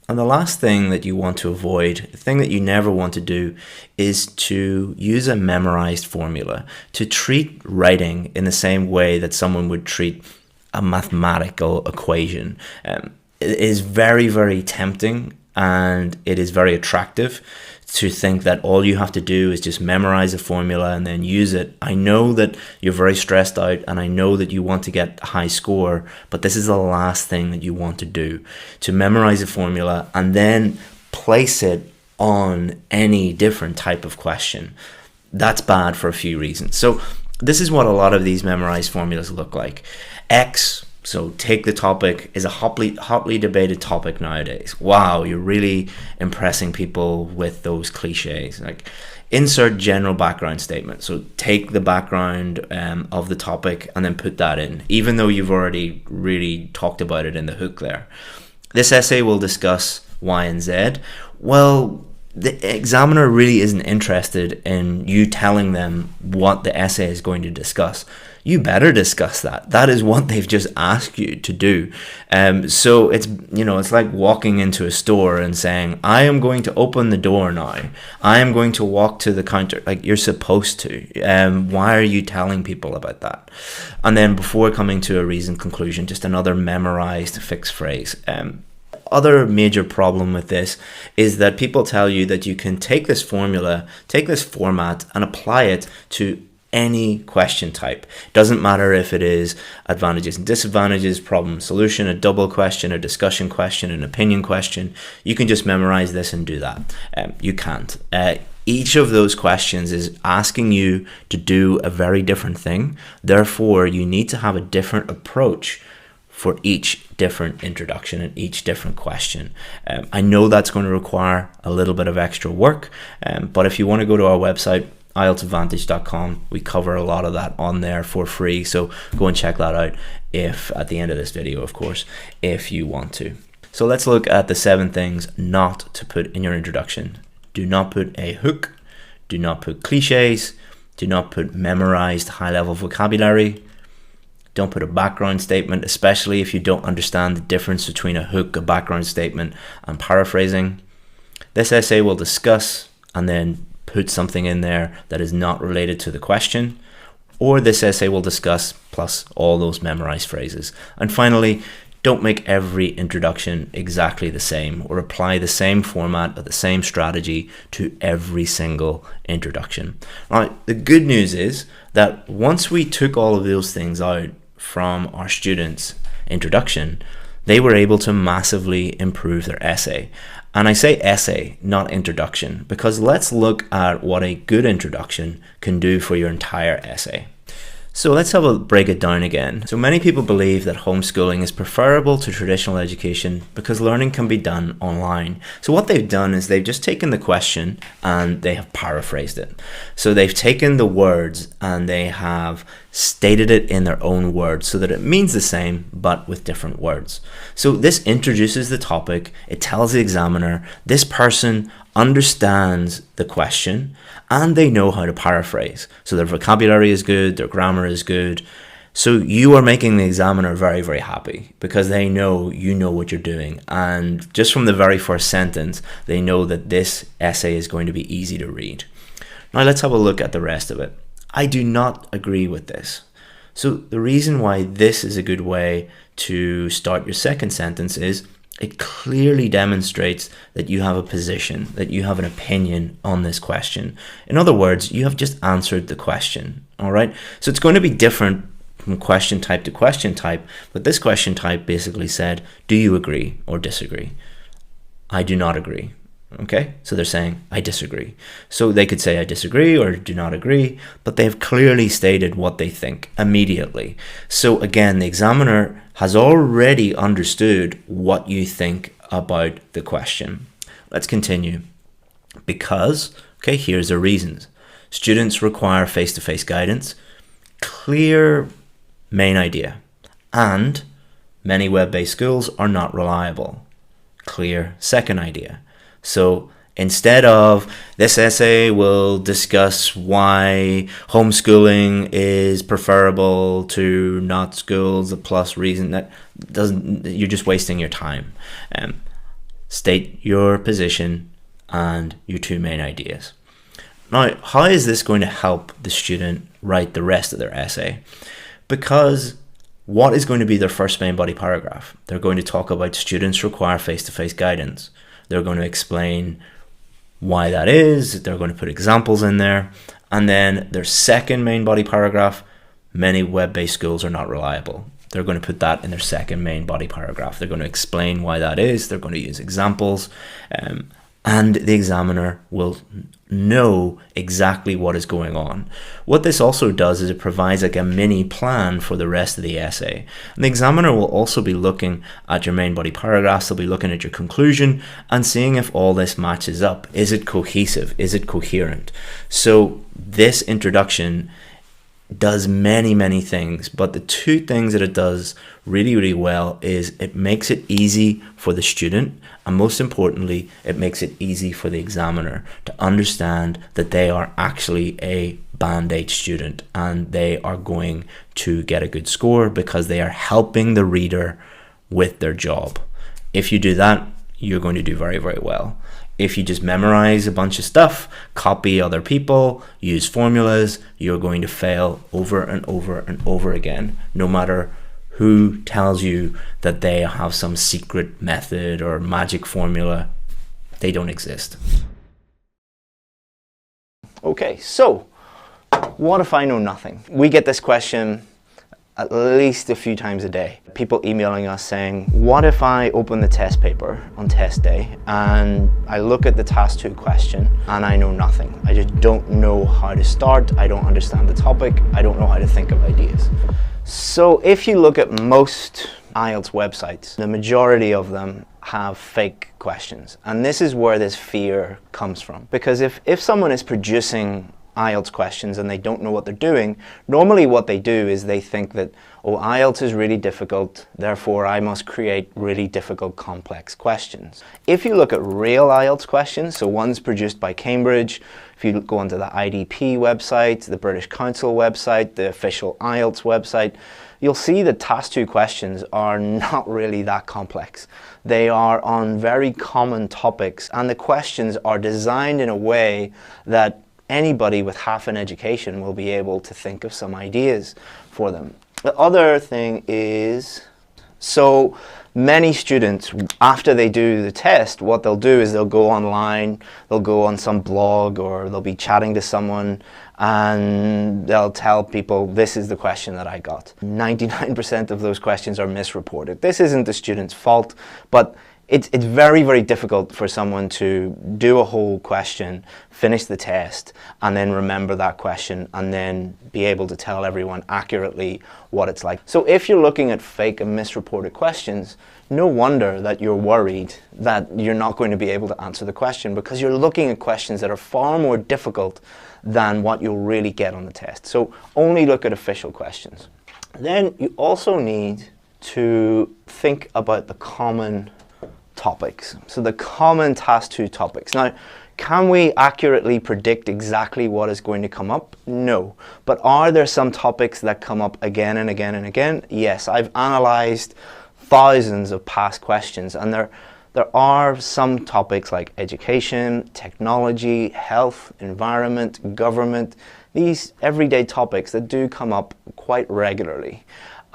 And the last thing that you want to avoid, the thing that you never want to do, is to use a memorized formula, to treat writing in the same way that someone would treat a mathematical equation. It is very, very tempting, and it is very attractive to think that all you have to do is just memorize a formula and then use it. I know that you're very stressed out, and I know that you want to get a high score, but this is the last thing that you want to do, to memorize a formula and then place it on any different type of question. That's bad for a few reasons. So this is what a lot of these memorized formulas look like. X, so take the topic, is a hotly debated topic nowadays. Wow, you're really impressing people with those cliches. Like, insert general background statement. So take the background of the topic and then put that in, even though you've already really talked about it in the hook there. This essay will discuss Y and Z. Well, the examiner really isn't interested in you telling them what the essay is going to discuss. You better discuss that. That is what they've just asked you to do. So it's like walking into a store and saying, I am going to open the door now. I am going to walk to the counter. Like, you're supposed to. Why are you telling people about that? And then before coming to a reasoned conclusion, just another memorized fixed phrase. Other major problem with this is that people tell you that you can take this formula, take this format, and apply it to any question type. Doesn't matter if it is advantages and disadvantages, problem solution, a double question, a discussion question, an opinion question. You can just memorize this and do that. You can't. Each of those questions is asking you to do a very different thing. Therefore, you need to have a different approach for each different introduction and each different question. I know that's going to require a little bit of extra work, but if you want to go to our website, IELTSadvantage.com, we cover a lot of that on there for free. So go and check that out if at the end of this video, of course, if you want to. So let's look at the 7 things not to put in your introduction. Do not put a hook, do not put cliches, do not put memorized high-level vocabulary, don't put a background statement, especially if you don't understand the difference between a hook, a background statement, and paraphrasing. This essay will discuss and then put something in there that is not related to the question, or this essay will discuss plus all those memorized phrases. And finally, don't make every introduction exactly the same or apply the same format or the same strategy to every single introduction. Now, the good news is that once we took all of those things out from our students' introduction, they were able to massively improve their essay. And I say essay, not introduction, because let's look at what a good introduction can do for your entire essay. So let's break it down again. So many people believe that homeschooling is preferable to traditional education because learning can be done online. So what they've done is they've just taken the question and they have paraphrased it. So they've taken the words and they have stated it in their own words so that it means the same but with different words. So this introduces the topic, it tells the examiner this person understands the question and they know how to paraphrase. So their vocabulary is good, their grammar is good. So you are making the examiner very, very happy because they know you know what you're doing. And just from the very first sentence, they know that this essay is going to be easy to read. Now let's have a look at the rest of it. I do not agree with this. So the reason why this is a good way to start your second sentence is it clearly demonstrates that you have a position, that you have an opinion on this question. In other words, you have just answered the question, all right? So it's going to be different from question type to question type, but this question type basically said, do you agree or disagree? I do not agree. Okay, so they're saying, I disagree. So they could say, I disagree or do not agree, but they've clearly stated what they think immediately. So again, the examiner has already understood what you think about the question. Let's continue. Because, okay, here's the reasons. Students require face-to-face guidance, clear main idea, and many web-based schools are not reliable. Clear second idea. So instead of this essay will discuss why homeschooling is preferable to not schools, a plus reason that doesn't, you're just wasting your time. State your position and your 2 main ideas. Now, how is this going to help the student write the rest of their essay? Because what is going to be their first main body paragraph? They're going to talk about students require face-to-face guidance. They're going to explain why that is. They're going to put examples in there. And then their second main body paragraph, many web-based schools are not reliable. They're going to put that in their second main body paragraph. They're going to explain why that is. They're going to use examples. And the examiner will know exactly what is going on. What this also does is it provides like a mini plan for the rest of the essay. And the examiner will also be looking at your main body paragraphs. They'll be looking at your conclusion and seeing if all this matches up. Is it cohesive? Is it coherent? So this introduction does many things, but the 2 things that it does really well is it makes it easy for the student, and most importantly, it makes it easy for the examiner to understand that they are actually a Band 8 student and they are going to get a good score because they are helping the reader with their job. If you do that, you're going to do very well. If you just memorize a bunch of stuff, copy other people, use formulas, you're going to fail over and over again, no matter who tells you that they have some secret method or magic formula. They don't exist. Okay, so What if I know nothing? We get this question at least a few times a day. People emailing us saying, what if I open the test paper on test day and I look at the task 2 question and I know nothing? I just don't know how to start, I don't understand the topic, I don't know how to think of ideas. So if you look at most IELTS websites, the majority of them have fake questions. And this is where this fear comes from. Because if someone is producing IELTS questions and they don't know what they're doing, normally what they do is they think that, oh, IELTS is really difficult, therefore I must create really difficult, complex questions. If you look at real IELTS questions, so ones produced by Cambridge, if you go onto the IDP website, the British Council website, the official IELTS website, you'll see that task 2 questions are not really that complex. They are on very common topics, and the questions are designed in a way that anybody with half an education will be able to think of some ideas for them. The other thing is, so many students, after they do the test, what they'll do is they'll go online, they'll go on some blog, or they'll be chatting to someone, and they'll tell people, this is the question that I got. 99% of those questions are misreported. This isn't the student's fault, but it's very, very difficult for someone to do a whole question, finish the test, and then remember that question, and then be able to tell everyone accurately what it's like. So if you're looking at fake and misreported questions, no wonder that you're worried that you're not going to be able to answer the question, because you're looking at questions that are far more difficult than what you'll really get on the test. So only look at official questions. Then you also need to think about the common topics. So the common task 2 topics. Now, can we accurately predict exactly what is going to come up? No. But are there some topics that come up again and again and again? Yes. I've analyzed thousands of past questions, and there are some topics like education, technology, health, environment, government, these everyday topics that do come up quite regularly.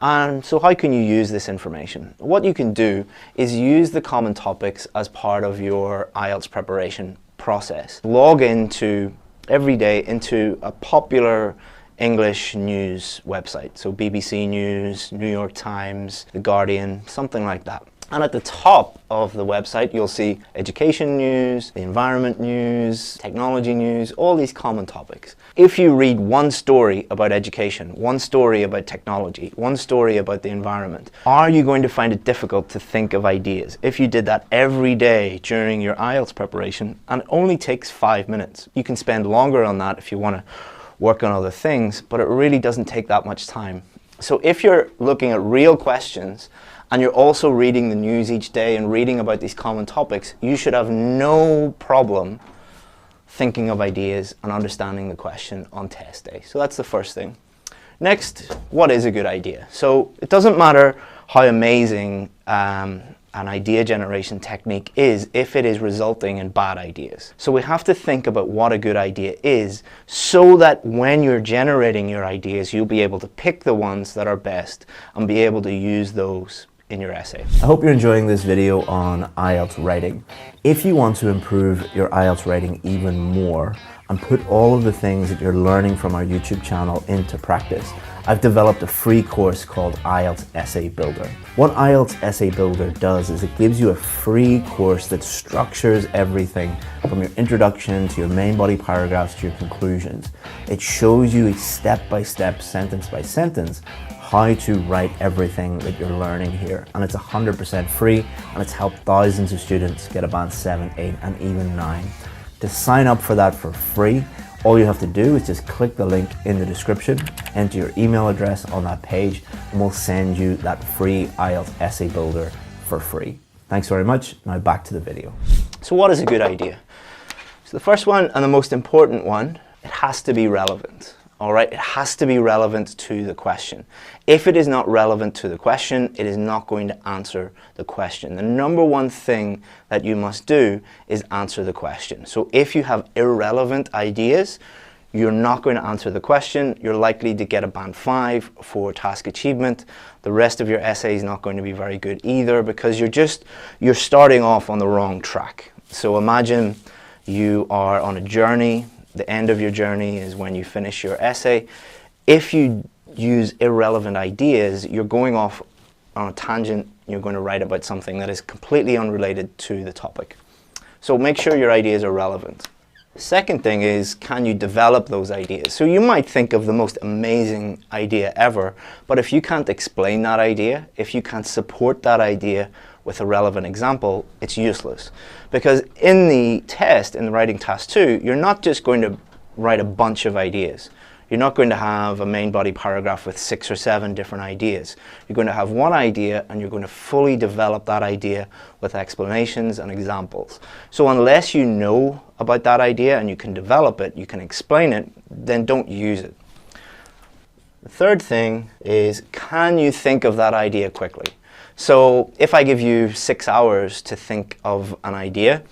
And so how can you use this information? What you can do is use the common topics as part of your IELTS preparation process. Log into every day into a popular English news website. So BBC News, New York Times, The Guardian, something like that. And at the top of the website, you'll see education news, the environment news, technology news, all these common topics. If you read one story about education, one story about technology, one story about the environment, are you going to find it difficult to think of ideas? If you did that every day during your IELTS preparation, and it only takes 5 minutes. You can spend longer on that if you want to work on other things, but it really doesn't take that much time. So if you're looking at real questions, and you're also reading the news each day and reading about these common topics, you should have no problem thinking of ideas and understanding the question on test day. So that's the first thing. Next, what is a good idea? So it doesn't matter how amazing an idea generation technique is if it is resulting in bad ideas. So we have to think about what a good idea is, so that when you're generating your ideas, you'll be able to pick the ones that are best and be able to use those in your essay. I hope you're enjoying this video on IELTS writing. If you want to improve your IELTS writing even more and put all of the things that you're learning from our YouTube channel into practice, I've developed a free course called IELTS Essay Builder. What IELTS Essay Builder does is it gives you a free course that structures everything from your introduction to your main body paragraphs to your conclusions. It shows you step-by-step, sentence-by-sentence, how to write everything that you're learning here. And it's 100% free, and it's helped thousands of students get a band 7, 8, and even 9. To sign up for that for free, all you have to do is just click the link in the description, enter your email address on that page, and we'll send you that free IELTS Essay Builder for free. Thanks very much. Now back to the video. So what is a good idea? So the first one, and the most important one, it has to be relevant. All right, it has to be relevant to the question. If it is not relevant to the question, it is not going to answer the question. The number one thing that you must do is answer the question. So if you have irrelevant ideas, you're not going to answer the question. You're likely to get a band 5 for task achievement. The rest of your essay is not going to be very good either, because you're starting off on the wrong track. So imagine you are on a journey. the end of your journey is when you finish your essay. If you use irrelevant ideas, you're going off on a tangent. You're going to write about something that is completely unrelated to the topic. So make sure your ideas are relevant. Second thing is, can you develop those ideas? So you might think of the most amazing idea ever, but if you can't explain that idea, if you can't support that idea with a relevant example, it's useless. Because in the test, in the writing task 2, you're not just going to write a bunch of ideas. You're not going to have a main body paragraph with 6 or 7 different ideas. You're going to have one idea and you're going to fully develop that idea with explanations and examples. So unless you know about that idea and you can develop it, you can explain it, then don't use it. The third thing is, can you think of that idea quickly? So if I give you 6 hours to think of an idea,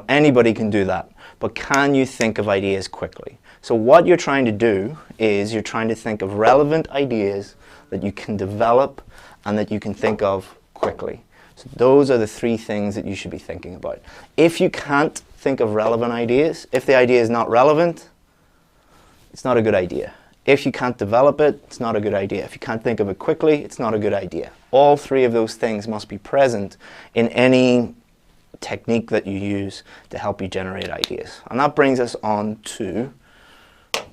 anybody can do that. But can you think of ideas quickly? So what you're trying to do is you're trying to think of relevant ideas that you can develop and that you can think of quickly. So those are the 3 things that you should be thinking about. If you can't think of relevant ideas, if the idea is not relevant, it's not a good idea. If you can't develop it, it's not a good idea. If you can't think of it quickly, it's not a good idea. All 3 of those things must be present in any technique that you use to help you generate ideas. And that brings us on to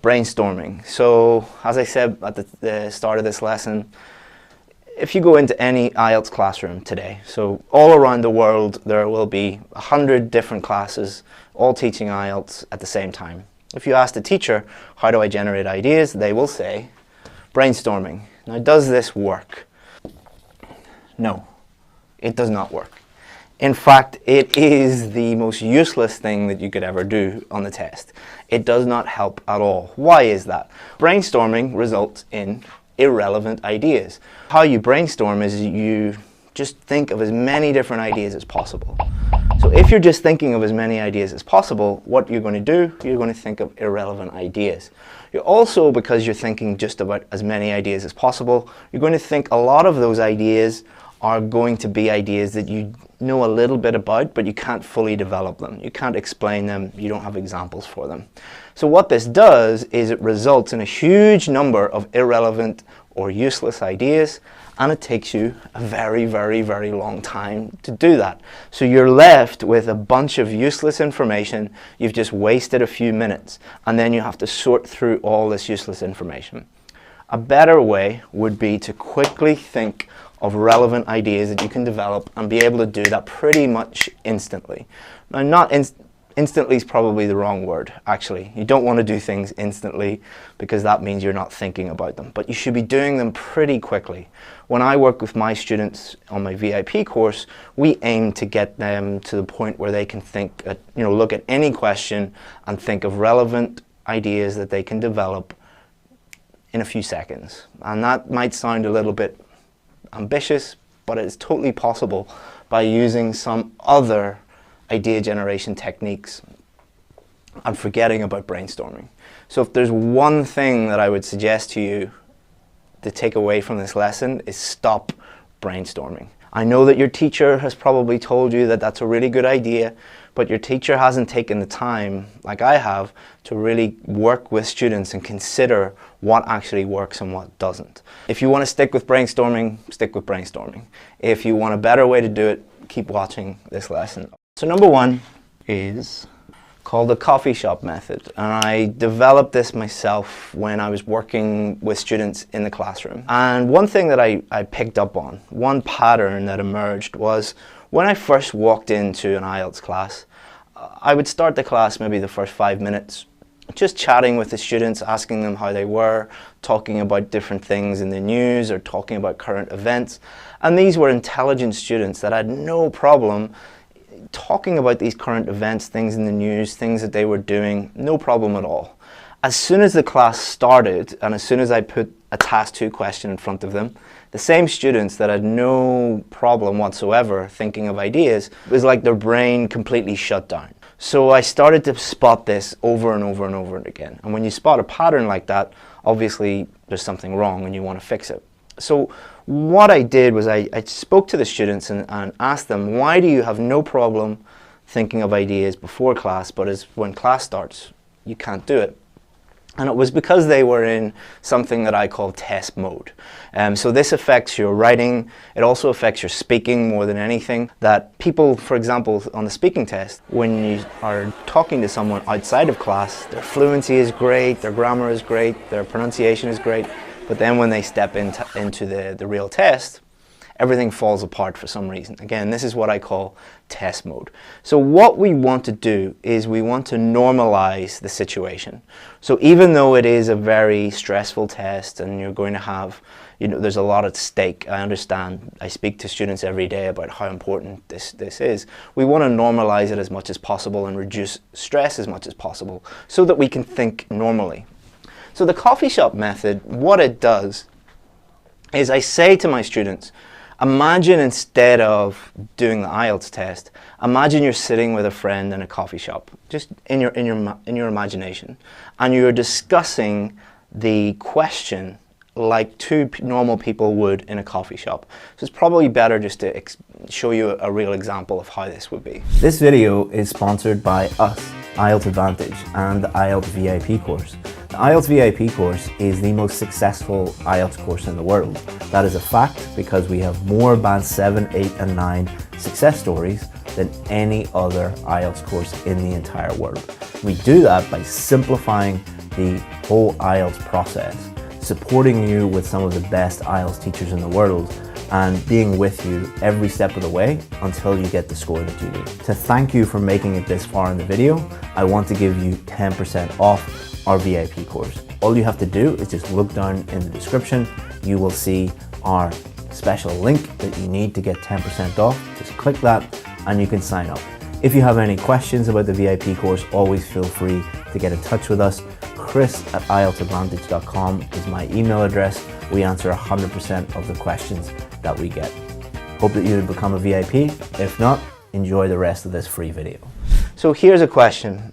brainstorming. So as I said at the start of this lesson, if you go into any IELTS classroom today, so all around the world there will be 100 different classes all teaching IELTS at the same time. If you ask the teacher, how do I generate ideas, they will say brainstorming. Now, does this work? No, it does not work. In fact, it is the most useless thing that you could ever do on the test. It does not help at all. Why is that? Brainstorming results in irrelevant ideas. How you brainstorm is you just think of as many different ideas as possible. So if you're just thinking of as many ideas as possible, what you're going to do, you're going to think of irrelevant ideas. You're also, because you're thinking just about as many ideas as possible, you're going to think a lot of those ideas are going to be ideas that you know a little bit about, but you can't fully develop them. You can't explain them. You don't have examples for them. So what this does is it results in a huge number of irrelevant or useless ideas, and it takes you a very, very, very long time to do that. So you're left with a bunch of useless information. You've just wasted a few minutes, and then you have to sort through all this useless information. A better way would be to quickly think of relevant ideas that you can develop and be able to do that pretty much instantly. Now, not instantly is probably the wrong word, actually. You don't want to do things instantly because that means you're not thinking about them, but you should be doing them pretty quickly. When I work with my students on my VIP course, we aim to get them to the point where they can think, look at any question and think of relevant ideas that they can develop in a few seconds. And that might sound a little bit ambitious, but it's totally possible by using some other idea generation techniques and forgetting about brainstorming. So if there's one thing that I would suggest to you to take away from this lesson, is stop brainstorming. I know that your teacher has probably told you that that's a really good idea, but your teacher hasn't taken the time, like I have, to really work with students and consider what actually works and what doesn't. If you want to stick with brainstorming, stick with brainstorming. If you want a better way to do it, keep watching this lesson. So number 1 is called the coffee shop method, and I developed this myself when I was working with students in the classroom. And one thing that I picked up on, one pattern that emerged, was when I first walked into an IELTS class, I would start the class maybe the first 5 minutes just chatting with the students, asking them how they were, talking about different things in the news or talking about current events. And these were intelligent students that had no problem talking about these current events, things in the news, things that they were doing, no problem at all. As soon as the class started and as soon as I put a task 2 question in front of them, the same students that had no problem whatsoever thinking of ideas, it was like their brain completely shut down. So I started to spot this over and over and over again. And when you spot a pattern like that, obviously there's something wrong and you want to fix it. So what I did was I spoke to the students and asked them, why do you have no problem thinking of ideas before class, but when class starts, you can't do it. And it was because they were in something that I call test mode. So this affects your writing, it also affects your speaking more than anything. That people, for example, on the speaking test, when you are talking to someone outside of class, their fluency is great, their grammar is great, their pronunciation is great, but then when they step into the real test, everything falls apart for some reason. Again, this is what I call test mode. So what we want to do is we want to normalize the situation. So even though it is a very stressful test and you're going to have, there's a lot at stake, I understand. I speak to students every day about how important this is. We want to normalize it as much as possible and reduce stress as much as possible so that we can think normally. So the coffee shop method, what it does is I say to my students, imagine instead of doing the IELTS test, imagine you're sitting with a friend in a coffee shop, just in your imagination, and you're discussing the question like two normal people would in a coffee shop. So it's probably better just to show you a real example of how this would be. This video is sponsored by us, IELTS Advantage, and the IELTS VIP course. The IELTS VIP course is the most successful IELTS course in the world. That is a fact because we have more Band 7, 8 and 9 success stories than any other IELTS course in the entire world. We do that by simplifying the whole IELTS process, supporting you with some of the best IELTS teachers in the world, and being with you every step of the way until you get the score that you need. To thank you for making it this far in the video, I want to give you 10% off our VIP course. All you have to do is just look down in the description. You will see our special link that you need to get 10% off. Just click that and you can sign up. If you have any questions about the VIP course, always feel free to get in touch with us. chris@ieltsadvantage.com is my email address. We answer 100% of the questions that we get. Hope that you become a VIP. If not, enjoy the rest of this free video. So here's a question.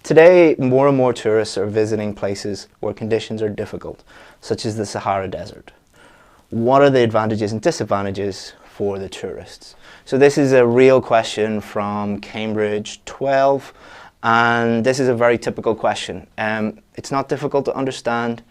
Today, more and more tourists are visiting places where conditions are difficult, such as the Sahara Desert. What are the advantages and disadvantages for the tourists? So this is a real question from Cambridge 12, and this is a very typical question. It's not difficult to understand,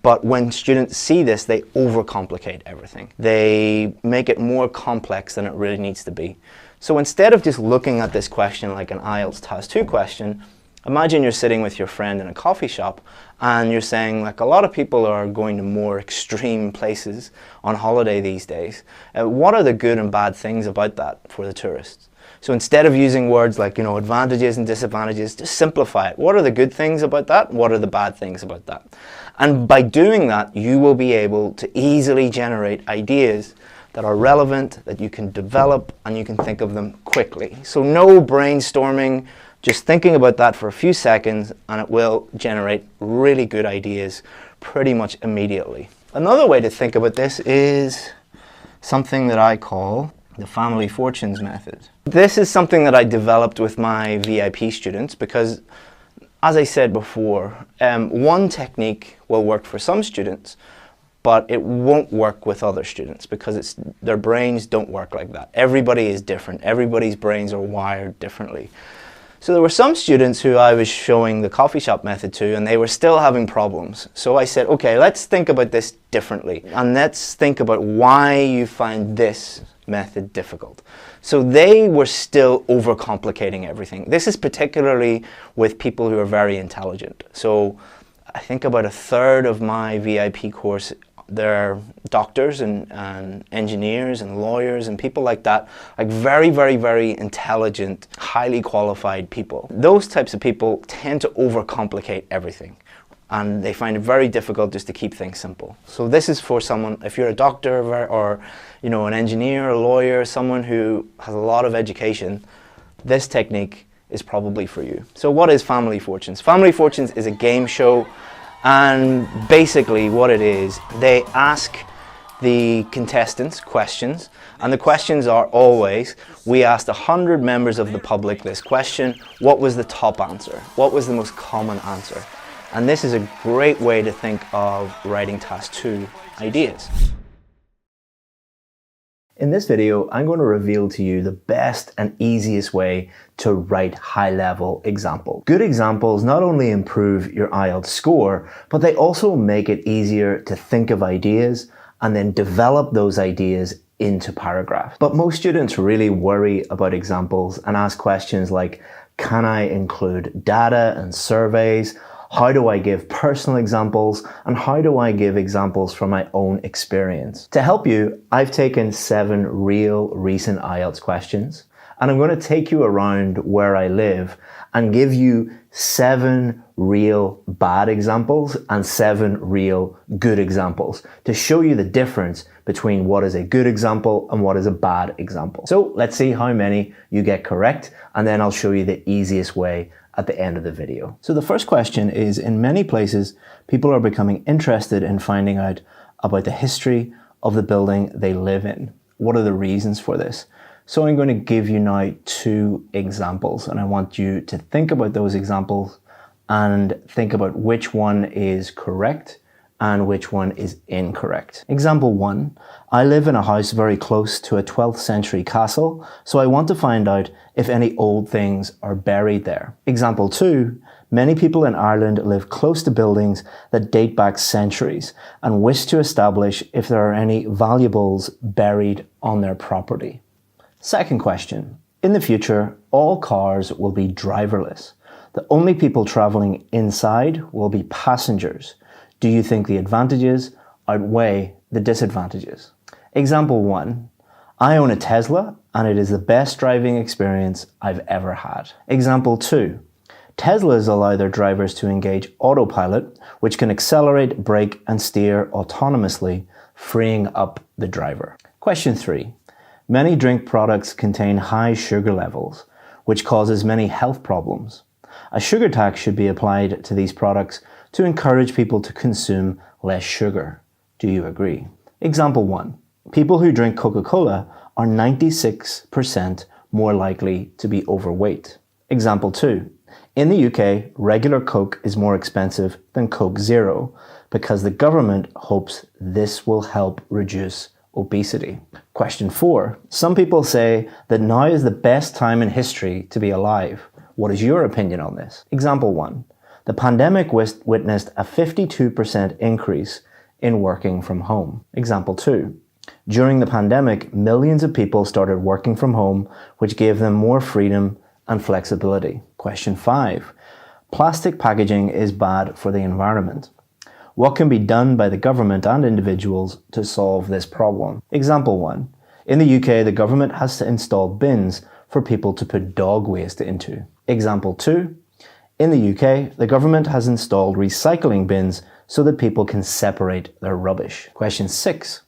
but when students see this, they overcomplicate everything. They make it more complex than it really needs to be. So instead of just looking at this question like an IELTS Task 2 question, imagine you're sitting with your friend in a coffee shop and you're saying, like, a lot of people are going to more extreme places on holiday these days. What are the good and bad things about that for the tourists? So instead of using words like, advantages and disadvantages, just simplify it. What are the good things about that? What are the bad things about that? And by doing that, you will be able to easily generate ideas that are relevant, that you can develop, and you can think of them quickly. So no brainstorming, just thinking about that for a few seconds and it will generate really good ideas pretty much immediately. Another way to think about this is something that I call the family fortunes method. This is something that I developed with my VIP students because, as I said before, one technique will work for some students, but it won't work with other students because their brains don't work like that. Everybody is different. Everybody's brains are wired differently. So there were some students who I was showing the coffee shop method to and they were still having problems. So I said, okay, let's think about this differently and let's think about why you find this method difficult. So they were still overcomplicating everything. This is particularly with people who are very intelligent. So I think about a third of my VIP course, they're doctors and engineers and lawyers and people like that, like very, very, very intelligent, highly qualified people. Those types of people tend to overcomplicate everything and they find it very difficult just to keep things simple. So this is for someone, if you're a doctor or an engineer, a lawyer, someone who has a lot of education, this technique is probably for you. So what is Family Fortunes? Family Fortunes is a game show. And basically what it is, they ask the contestants questions, and the questions are always, we asked 100 members of the public this question, what was the top answer? What was the most common answer? And this is a great way to think of writing Task 2 ideas. In this video, I'm going to reveal to you the best and easiest way to write high-level examples. Good examples not only improve your IELTS score, but they also make it easier to think of ideas and then develop those ideas into paragraphs. But most students really worry about examples and ask questions like, can I include data and surveys? How do I give personal examples? And how do I give examples from my own experience? To help you, I've taken 7 real recent IELTS questions, and I'm going to take you around where I live and give you 7 real bad examples and 7 real good examples to show you the difference between what is a good example and what is a bad example. So let's see how many you get correct, and then I'll show you the easiest way at the end of the video. So the first question is, in many places, people are becoming interested in finding out about the history of the building they live in. What are the reasons for this? So I'm going to give you now 2 examples, and I want you to think about those examples and think about which one is correct and which one is incorrect. Example 1, I live in a house very close to a 12th century castle, so I want to find out if any old things are buried there. Example 2, many people in Ireland live close to buildings that date back centuries and wish to establish if there are any valuables buried on their property. Second question, in the future, all cars will be driverless. The only people traveling inside will be passengers. Do you think the advantages outweigh the disadvantages? Example 1. I own a Tesla and it is the best driving experience I've ever had. Example 2. Teslas allow their drivers to engage autopilot, which can accelerate, brake and steer autonomously, freeing up the driver. Question 3. Many drink products contain high sugar levels, which causes many health problems. A sugar tax should be applied to these products to encourage people to consume less sugar. Do you agree? Example 1. People who drink Coca-Cola are 96% more likely to be overweight. Example 2. In the UK, regular Coke is more expensive than Coke Zero because the government hopes this will help reduce obesity. Question 4. Some people say that now is the best time in history to be alive. What is your opinion on this? Example 1. The pandemic witnessed a 52% increase in working from home. Example 2. During the pandemic, millions of people started working from home, which gave them more freedom and flexibility. Question 5. Plastic packaging is bad for the environment. What can be done by the government and individuals to solve this problem? Example 1. In the UK, the government has installed bins for people to put dog waste into. Example 2. In the UK, the government has installed recycling bins so that people can separate their rubbish. Question 6.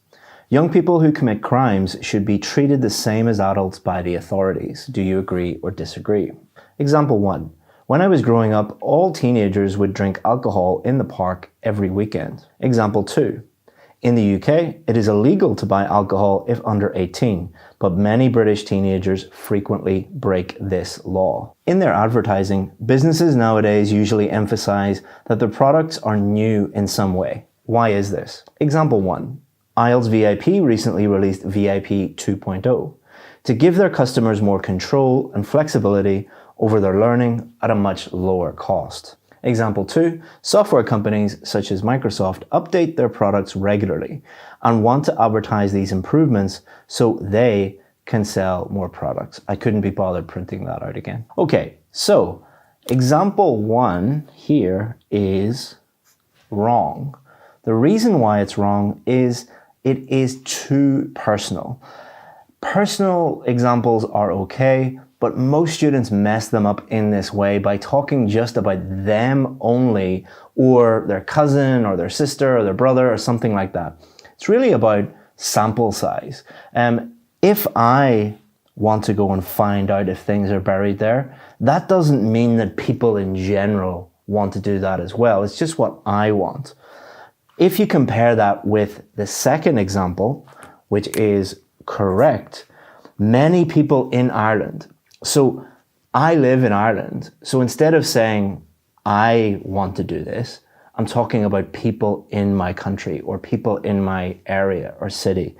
Young people who commit crimes should be treated the same as adults by the authorities. Do you agree or disagree? Example 1. When I was growing up, all teenagers would drink alcohol in the park every weekend. Example 2. In the UK, it is illegal to buy alcohol if under 18, but many British teenagers frequently break this law. In their advertising, businesses nowadays usually emphasize that their products are new in some way. Why is this? Example 1. IELTS VIP recently released VIP 2.0 to give their customers more control and flexibility over their learning at a much lower cost. Example 2, software companies such as Microsoft update their products regularly and want to advertise these improvements so they can sell more products. I couldn't be bothered printing that out again. Okay, so example 1 here is wrong. The reason why it's wrong is it is too personal. Personal examples are okay, but most students mess them up in this way by talking just about them only, or their cousin or their sister or their brother or something like that. It's really about sample size. If I want to go and find out if things are buried there, that doesn't mean that people in general want to do that as well. It's just what I want. If you compare that with the second example, which is correct, many people in Ireland. So I live in Ireland. So instead of saying, I want to do this, I'm talking about people in my country or people in my area or city.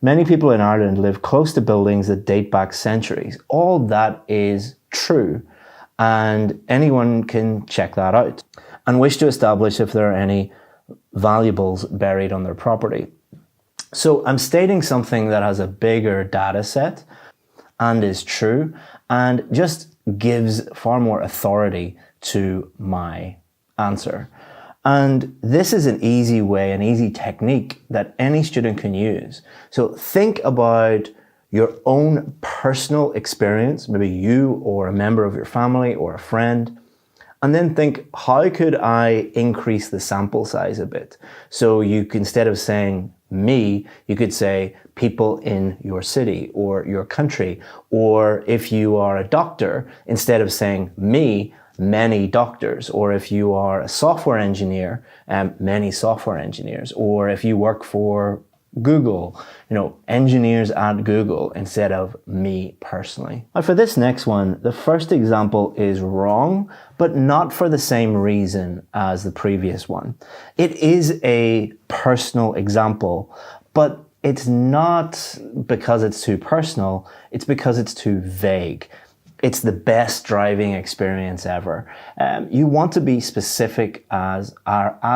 Many people in Ireland live close to buildings that date back centuries. All that is true, and anyone can check that out and wish to establish if there are any valuables buried on their property. So I'm stating something that has a bigger data set and is true and just gives far more authority to my answer. And this is an easy way, an easy technique that any student can use. So think about your own personal experience, maybe you or a member of your family or a friend, and then think, how could I increase the sample size a bit? So you can, instead of saying me, you could say people in your city or your country. Or if you are a doctor, instead of saying me, many doctors. Or if you are a software engineer, many software engineers. Or if you work for Google, engineers at Google instead of me personally. Now for this next one, the first example is wrong, but not for the same reason as the previous one. It is a personal example, but it's not because it's too personal, it's because it's too vague. It's the best driving experience ever. You want to be specific as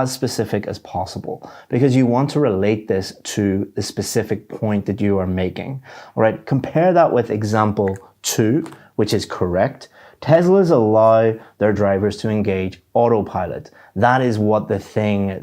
specific as possible because you want to relate this to the specific point that you are making. All right, compare that with example 2, which is correct. Teslas allow their drivers to engage autopilot. That is what the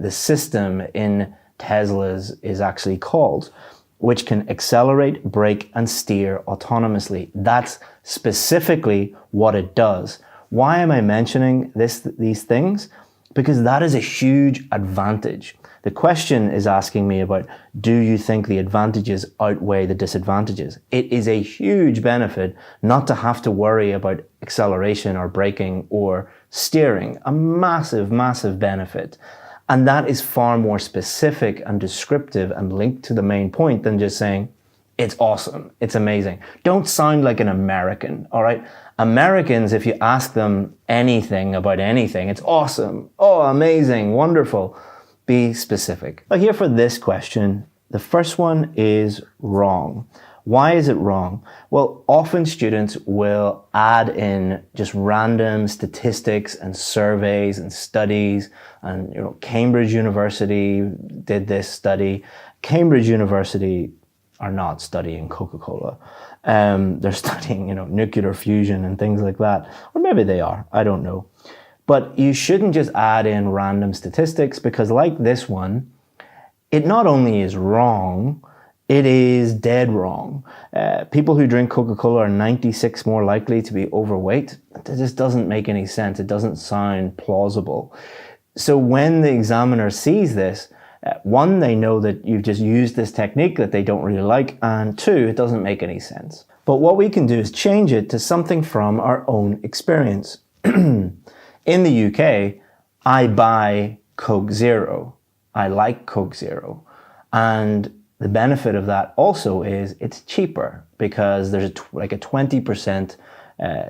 system in Teslas is actually called, which can accelerate, brake, and steer autonomously. That's specifically what it does. Why am I mentioning these things? Because that is a huge advantage. The question is asking me about, do you think the advantages outweigh the disadvantages? It is a huge benefit not to have to worry about acceleration or braking or steering. A massive, massive benefit. And that is far more specific and descriptive and linked to the main point than just saying, it's awesome, it's amazing. Don't sound like an American, all right? Americans, if you ask them anything about anything, it's awesome, oh, amazing, wonderful. Be specific. Now here for this question, the first one is wrong. Why is it wrong? Well, often students will add in just random statistics and surveys and studies, and Cambridge University did this study. Cambridge University are not studying Coca-Cola. They're studying, nuclear fusion and things like that. Or maybe they are, I don't know. But you shouldn't just add in random statistics because like this one, it not only is wrong, it is dead wrong. People who drink Coca-Cola are 96 more likely to be overweight. It just doesn't make any sense. It doesn't sound plausible. So when the examiner sees this, one, they know that you've just used this technique that they don't really like, and two, it doesn't make any sense. But what we can do is change it to something from our own experience. In the UK, I buy Coke Zero. I like Coke Zero. And the benefit of that also is it's cheaper because there's like a 20%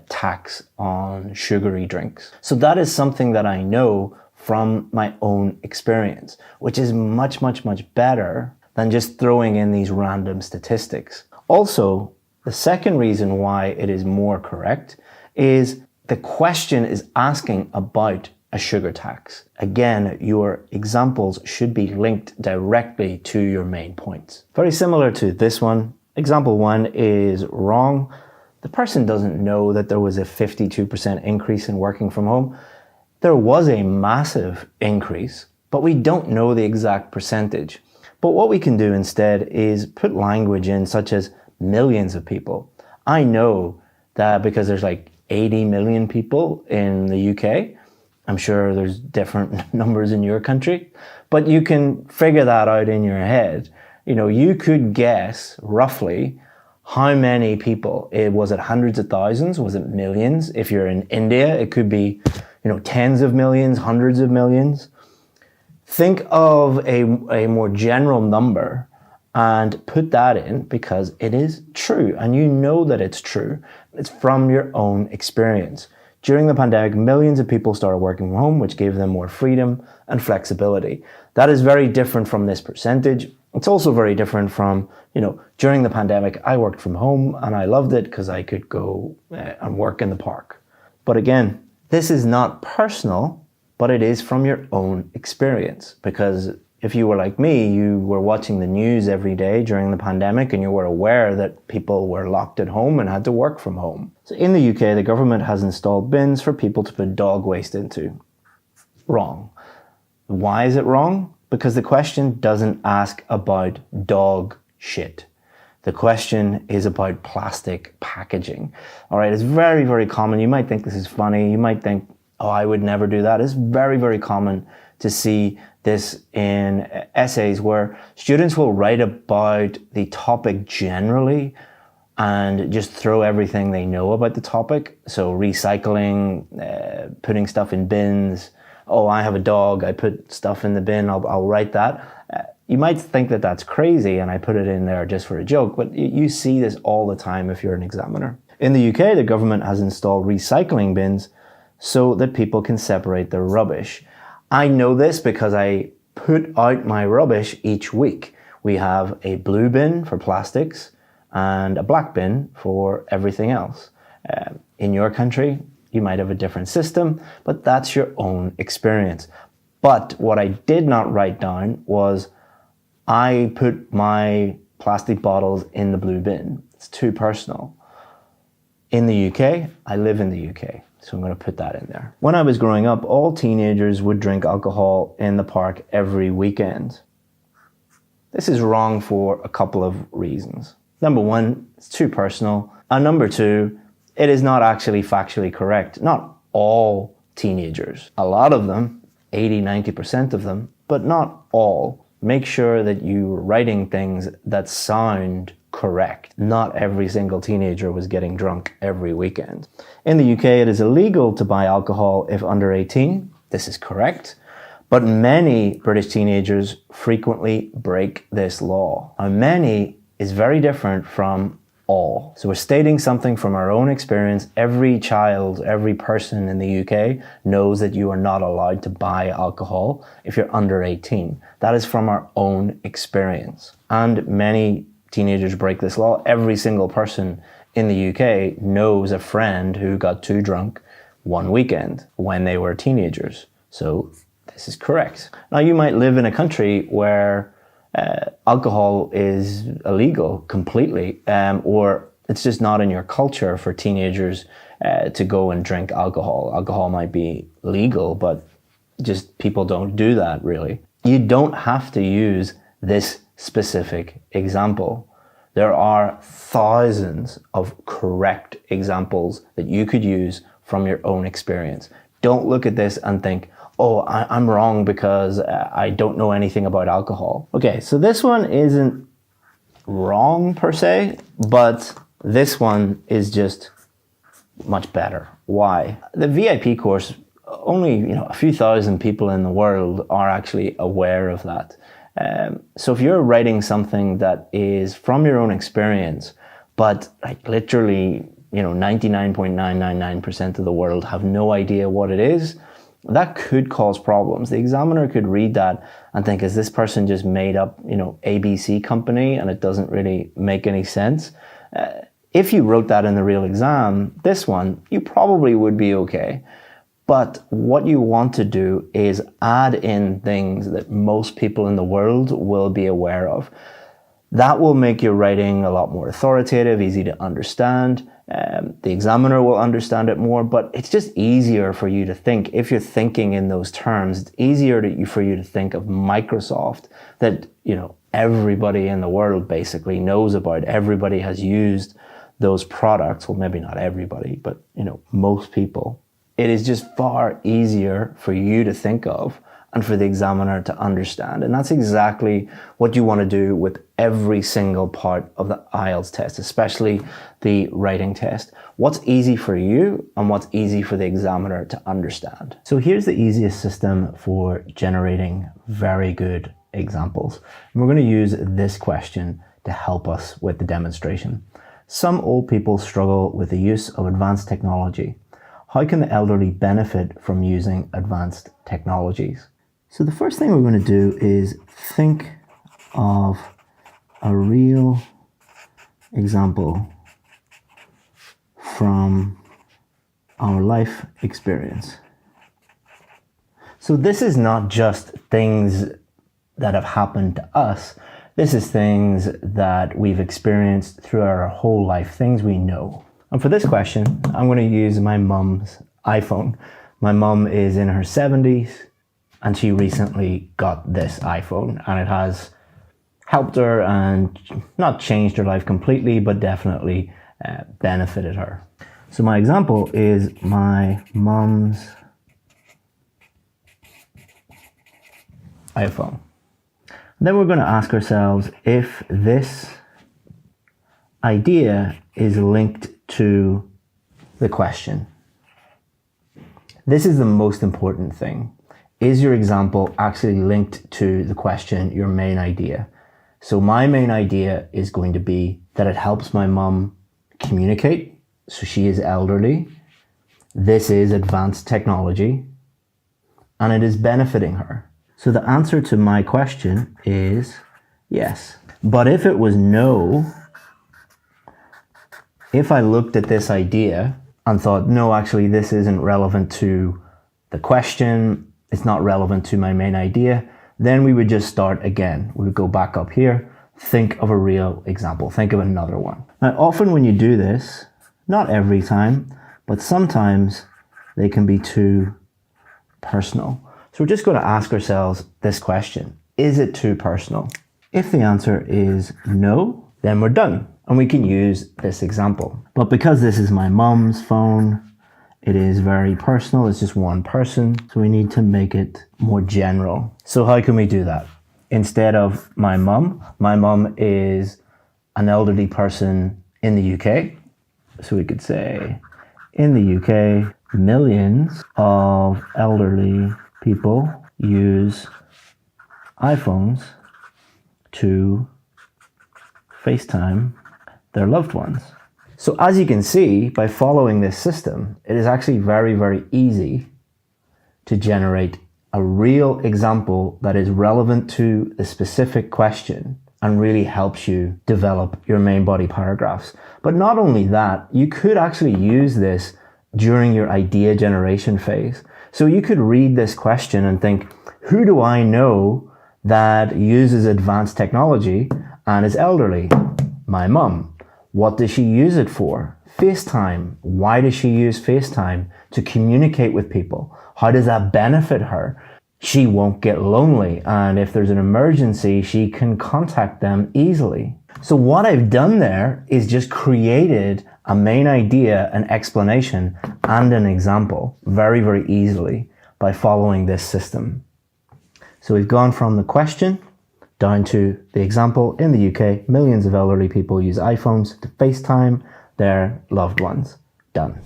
tax on sugary drinks. So that is something that I know from my own experience, which is much, much, much better than just throwing in these random statistics. Also, the second reason why it is more correct is the question is asking about a sugar tax. Again, your examples should be linked directly to your main points. Very similar to this one. Example 1 is wrong. The person doesn't know that there was a 52% increase in working from home. There was a massive increase, but we don't know the exact percentage. But what we can do instead is put language in such as millions of people. I know that because there's like 80 million people in the UK. I'm sure there's different numbers in your country, but you can figure that out in your head. You could guess roughly how many people. Was it hundreds of thousands? Was it millions? If you're in India, it could be, tens of millions, hundreds of millions. Think of a more general number and put that in because it is true and you know that it's true. It's from your own experience. During the pandemic, millions of people started working from home, which gave them more freedom and flexibility. That is very different from this percentage. It's also very different from, during the pandemic, I worked from home and I loved it because I could go and work in the park. But again, this is not personal, but it is from your own experience. Because if you were like me, you were watching the news every day during the pandemic and you were aware that people were locked at home and had to work from home. So in the UK, the government has installed bins for people to put dog waste into. Wrong. Why is it wrong? Because the question doesn't ask about dog shit. The question is about plastic packaging. All right, it's very, very common. You might think this is funny. You might think, oh, I would never do that. It's very, very common to see this in essays where students will write about the topic generally and just throw everything they know about the topic. So recycling, putting stuff in bins. Oh, I have a dog, I put stuff in the bin, I'll write that. You might think that that's crazy and I put it in there just for a joke, but you see this all the time if you're an examiner. In the UK, the government has installed recycling bins so that people can separate their rubbish. I know this because I put out my rubbish each week. We have a blue bin for plastics and a black bin for everything else. In your country, you might have a different system, but that's your own experience. But what I did not write down was I put my plastic bottles in the blue bin. It's too personal. In the UK, I live in the UK, so I'm going to put that in there. When I was growing up, all teenagers would drink alcohol in the park every weekend. This is wrong for a couple of reasons. Number one, it's too personal. And number two, it is not actually factually correct. Not all teenagers. A lot of them, 80-90% of them, but not all. Make sure that you're writing things that sound correct. Not every single teenager was getting drunk every weekend. In the UK, it is illegal to buy alcohol if under 18. This is correct. But many British teenagers frequently break this law. Now, many is very different from all. So we're stating something from our own experience. Every child, every person in the UK knows that you are not allowed to buy alcohol if you're under 18. That is from our own experience. And many teenagers break this law. Every single person in the UK knows a friend who got too drunk one weekend when they were teenagers. So this is correct. Now you might live in a country where alcohol is illegal completely, or it's just not in your culture for teenagers to go and drink alcohol. Alcohol might be legal, but just people don't do that really. You don't have to use this specific example. There are thousands of correct examples that you could use from your own experience. Don't look at this and think, oh, I'm wrong because I don't know anything about alcohol. Okay, so this one isn't wrong per se, but this one is just much better. Why? The VIP course, only a few thousand people in the world are actually aware of that. So if you're writing something that is from your own experience, but like literally 99.999% of the world have no idea what it is, that could cause problems. The examiner could read that and think, is this person just made up, ABC company and it doesn't really make any sense? If you wrote that in the real exam, this one, you probably would be okay. But what you want to do is add in things that most people in the world will be aware of. That will make your writing a lot more authoritative, easy to understand. The examiner will understand it more, but it's just easier for you to think. If you're thinking in those terms, it's easier for you to think of Microsoft that, everybody in the world basically knows about. Everybody has used those products. Well, maybe not everybody, but, most people. It is just far easier for you to think of and for the examiner to understand. And that's exactly what you want to do with every single part of the IELTS test, especially the writing test. What's easy for you and what's easy for the examiner to understand. So here's the easiest system for generating very good examples. And we're going to use this question to help us with the demonstration. Some old people struggle with the use of advanced technology. How can the elderly benefit from using advanced technologies? So the first thing we're going to do is think of a real example from our life experience. So this is not just things that have happened to us. This is things that we've experienced throughout our whole life, things we know. And for this question, I'm going to use my mum's iPhone. My mum is in her 70s and she recently got this iPhone, and it has helped her and not changed her life completely, but definitely benefited her. So my example is my mum's iPhone. Then we're going to ask ourselves if this idea is linked to the question. This is the most important thing. Is your example actually linked to the question, your main idea? So my main idea is going to be that it helps my mum communicate. So she is elderly. This is advanced technology and it is benefiting her. So the answer to my question is yes. But if it was no, if I looked at this idea and thought, no, actually this isn't relevant to the question, it's not relevant to my main idea, then we would just start again. We would go back up here, think of a real example, think of another one. Now, often when you do this, not every time, but sometimes they can be too personal. So we're just going to ask ourselves this question. Is it too personal? If the answer is no, then we're done and we can use this example. But because this is my mum's phone, it is very personal. It's just one person. So we need to make it more general. So how can we do that? Instead of my mum is an elderly person in the UK. So we could say in the UK, millions of elderly people use iPhones to FaceTime their loved ones. So as you can see, by following this system, it is actually very, very easy to generate a real example that is relevant to the specific question and really helps you develop your main body paragraphs. But not only that, you could actually use this during your idea generation phase. So you could read this question and think, who do I know that uses advanced technology and is elderly? My mum. What does she use it for? FaceTime. Why does she use FaceTime? To communicate with people. How does that benefit her? She won't get lonely, and if there's an emergency, she can contact them easily. So what I've done there is just created a main idea, an explanation, and an example very, very easily by following this system. So we've gone from the question down to the example. In the UK, millions of elderly people use iPhones to FaceTime their loved ones. Done.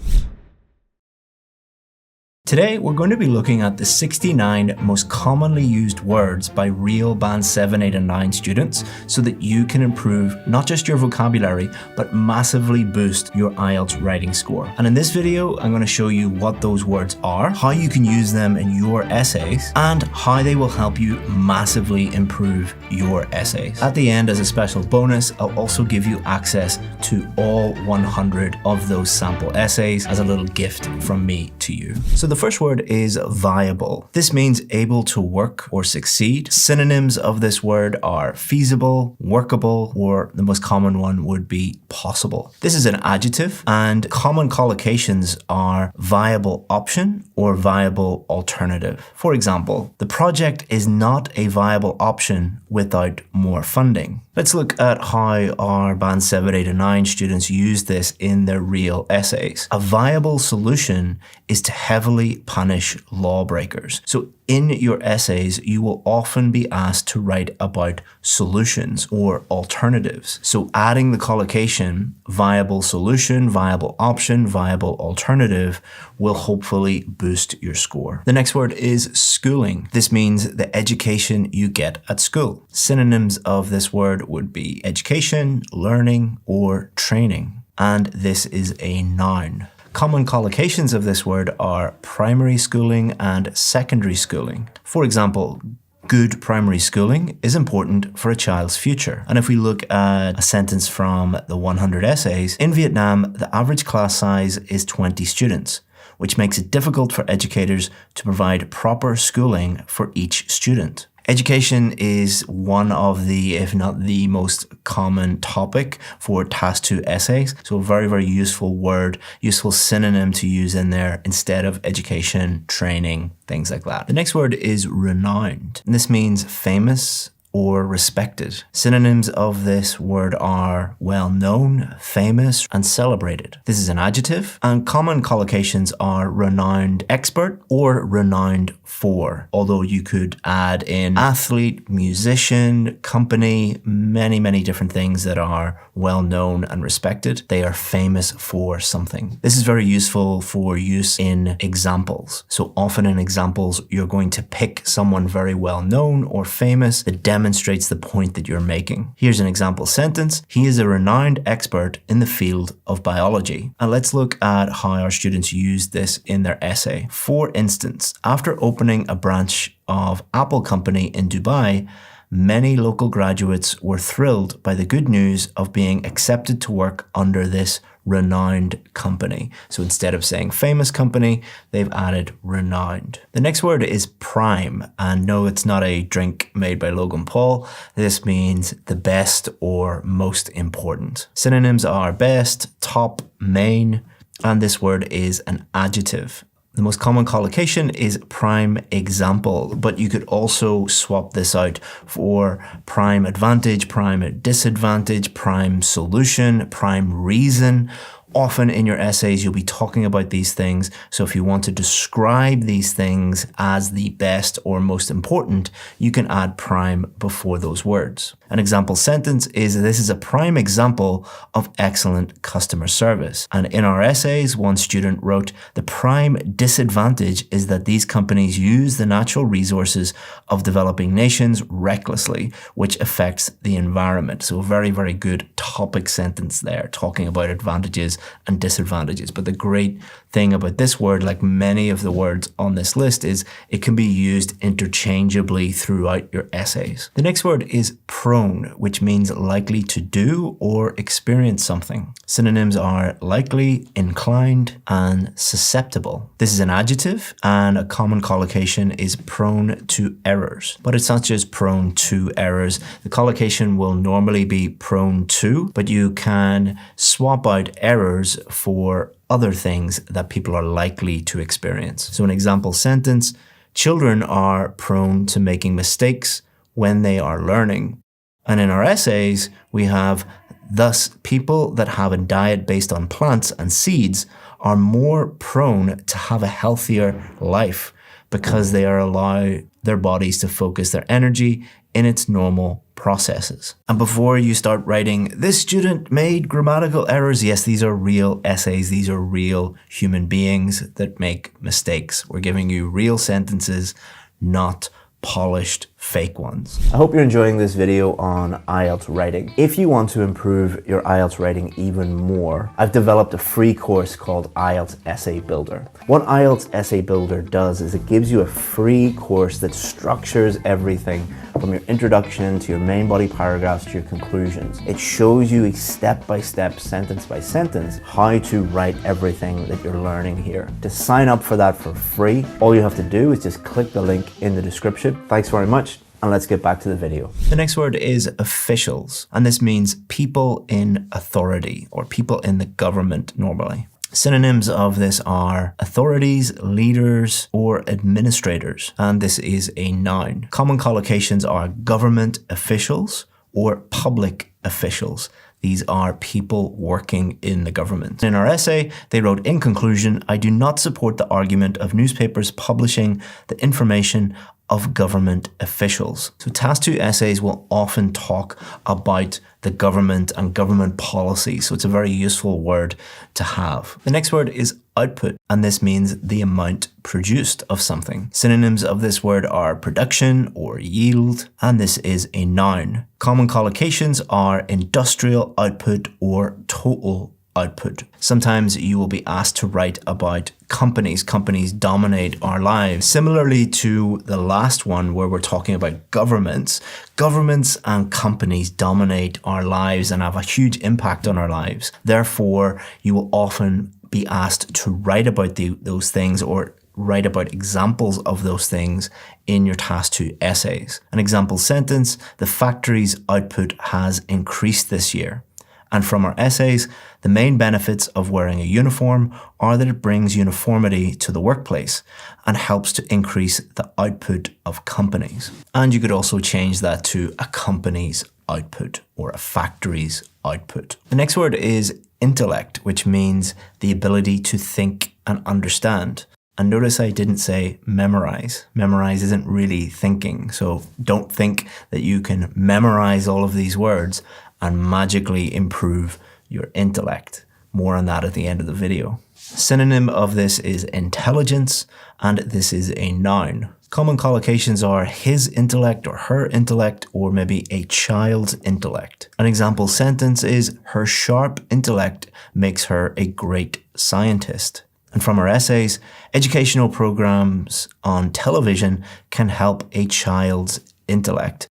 Today, we're going to be looking at the 69 most commonly used words by real Band 7, 8 and 9 students so that you can improve not just your vocabulary, but massively boost your IELTS writing score. And in this video, I'm going to show you what those words are, how you can use them in your essays, and how they will help you massively improve your essays. At the end, as a special bonus, I'll also give you access to all 100 of those sample essays as a little gift from me to you. So the first word is viable. This means able to work or succeed. Synonyms of this word are feasible, workable, or the most common one would be possible. This is an adjective, and common collocations are viable option or viable alternative. For example, the project is not a viable option without more funding. Let's look at how our Band 7, 8 and 9 students use this in their real essays. A viable solution is to heavily punish lawbreakers. So in your essays, you will often be asked to write about solutions or alternatives. So adding the collocation viable solution, viable option, viable alternative will hopefully boost your score. The next word is schooling. This means the education you get at school. Synonyms of this word would be education, learning, or training. And this is a noun. Common collocations of this word are primary schooling and secondary schooling. For example, Good primary schooling is important for a child's future. And if we look at a sentence from the 100 essays, in Vietnam, the average class size is 20 students, which makes it difficult for educators to provide proper schooling for each student. Education is one of the, if not the most common topic for task 2 essays. So a very, very useful word, useful synonym to use in there instead of education, training, things like that. The next word is renowned. And this means famous or respected. Synonyms of this word are well known, famous, and celebrated. This is an adjective, and common collocations are renowned expert or renowned for, although you could add in athlete, musician, company, many different things that are well known and respected. They are famous for something. This is very useful for use in examples. So often in examples, you're going to pick someone very well known or famous that demonstrates the point that you're making. Here's an example sentence. He is a renowned expert in the field of biology. And let's look at how our students used this in their essay. For instance, after opening a branch of Apple company in Dubai, many local graduates were thrilled by the good news of being accepted to work under this renowned company. So instead of saying famous company, they've added renowned. The next word is prime. And no, it's not a drink made by Logan Paul. This means the best or most important. Synonyms are best, top, main, and this word is an adjective. The most common collocation is prime example, but you could also swap this out for prime advantage, prime disadvantage, prime solution, prime reason. Often in your essays, you'll be talking about these things. So if you want to describe these things as the best or most important, you can add prime before those words. An example sentence is, this is a prime example of excellent customer service. And in our essays, one student wrote, the prime disadvantage is that these companies use the natural resources of developing nations recklessly, which affects the environment. So a very, very good topic sentence there, talking about advantages and disadvantages. But the great thing about this word, like many of the words on this list, is it can be used interchangeably throughout your essays. The next word is prone, which means likely to do or experience something. Synonyms are likely, inclined, and susceptible. This is an adjective, and a common collocation is prone to errors. But it's not just prone to errors. The collocation will normally be prone to, but you can swap out errors for other things that people are likely to experience. So an example sentence, children are prone to making mistakes when they are learning. And in our essays, we have, thus, people that have a diet based on plants and seeds are more prone to have a healthier life because they are allow their bodies to focus their energy in its normal processes. And before you start writing, this student made grammatical errors, yes, these are real essays. These are real human beings that make mistakes. We're giving you real sentences, not polished fake ones. I hope you're enjoying this video on IELTS writing. If you want to improve your IELTS writing even more, I've developed a free course called IELTS Essay Builder. What IELTS Essay Builder does is it gives you a free course that structures everything from your introduction to your main body paragraphs to your conclusions. It shows you step-by-step, sentence-by-sentence, how to write everything that you're learning here. To sign up for that for free, all you have to do is just click the link in the description. Thanks very much. And let's get back to the video. The next word is officials, and this means people in authority or people in the government normally. Synonyms of this are authorities, leaders, or administrators, and this is a noun. Common collocations are government officials or public officials. These are people working in the government. In our essay, they wrote, in conclusion, I do not support the argument of newspapers publishing the information of government officials. So task 2 essays will often talk about the government and government policy. So it's a very useful word to have. The next word is output, and this means the amount produced of something. Synonyms of this word are production or yield, and this is a noun. Common collocations are industrial output or total output. Sometimes you will be asked to write about companies. Companies dominate our lives. Similarly to the last one where we're talking about governments, governments and companies dominate our lives and have a huge impact on our lives. Therefore, you will often be asked to write about those things or write about examples of those things in your Task 2 essays. An example sentence: the factory's output has increased this year. And from our essays, the main benefits of wearing a uniform are that it brings uniformity to the workplace and helps to increase the output of companies. And you could also change that to a company's output or a factory's output. The next word is intellect, which means the ability to think and understand. And notice I didn't say memorize. Memorize isn't really thinking. So don't think that you can memorize all of these words and magically improve your intellect. More on that at the end of the video. Synonym of this is intelligence, and this is a noun. Common collocations are his intellect or her intellect, or maybe a child's intellect. An example sentence is her sharp intellect makes her a great scientist. And from our essays, educational programs on television can help a child's intellect.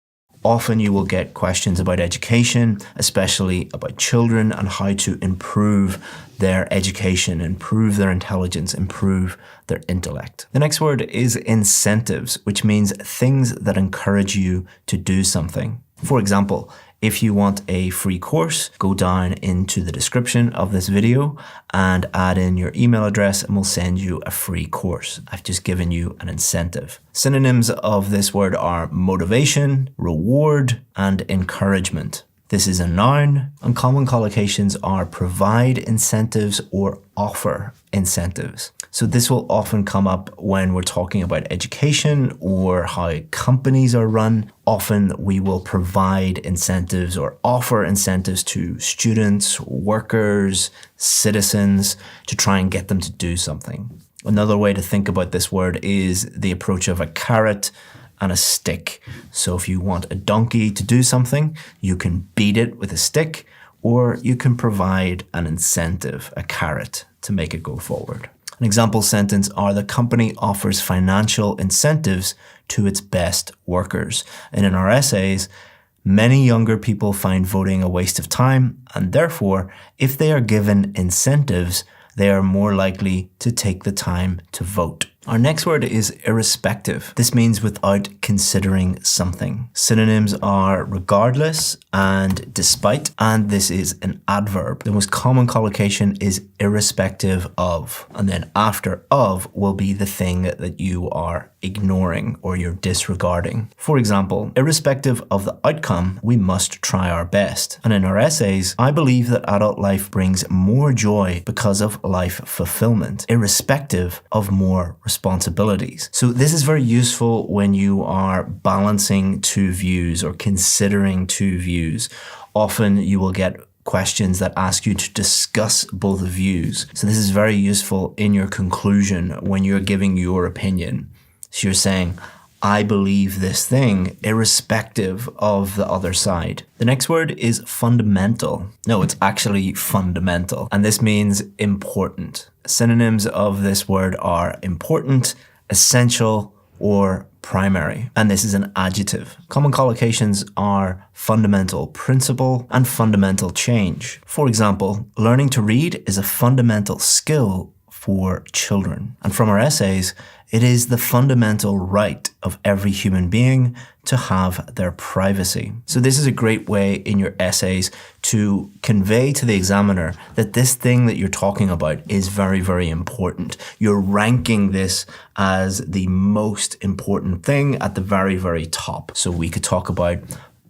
Often you will get questions about education, especially about children and how to improve their education, improve their intelligence, improve their intellect. The next word is incentives, which means things that encourage you to do something. For example, if you want a free course, go down into the description of this video and add in your email address and we'll send you a free course. I've just given you an incentive. Synonyms of this word are motivation, reward, and encouragement. This is a noun, and common collocations are provide incentives or offer incentives. So this will often come up when we're talking about education or how companies are run. Often we will provide incentives or offer incentives to students, workers, citizens to try and get them to do something. Another way to think about this word is the approach of a carrot and a stick. So if you want a donkey to do something, you can beat it with a stick, or you can provide an incentive, a carrot, to make it go forward. An example sentence are the company offers financial incentives to its best workers. And in our essays, many younger people find voting a waste of time, and therefore, if they are given incentives, they are more likely to take the time to vote. Our next word is irrespective. This means without considering something. Synonyms are regardless and despite, and this is an adverb. The most common collocation is irrespective of, and then after of will be the thing that you are ignoring or you're disregarding. For example, irrespective of the outcome, we must try our best. And in our essays, I believe that adult life brings more joy because of life fulfillment, irrespective of more responsibilities. So this is very useful when you are balancing two views or considering two views. Often you will get questions that ask you to discuss both views. So this is very useful in your conclusion when you're giving your opinion. So you're saying, I believe this thing irrespective of the other side. The next word is fundamental. No, it's actually fundamental. And this means important. Synonyms of this word are important, essential, or primary. And this is an adjective. Common collocations are fundamental principle and fundamental change. For example, learning to read is a fundamental skill for children. And from our essays, it is the fundamental right of every human being to have their privacy. So this is a great way in your essays to convey to the examiner that this thing that you're talking about is very, very important. You're ranking this as the most important thing at the very, very top. So we could talk about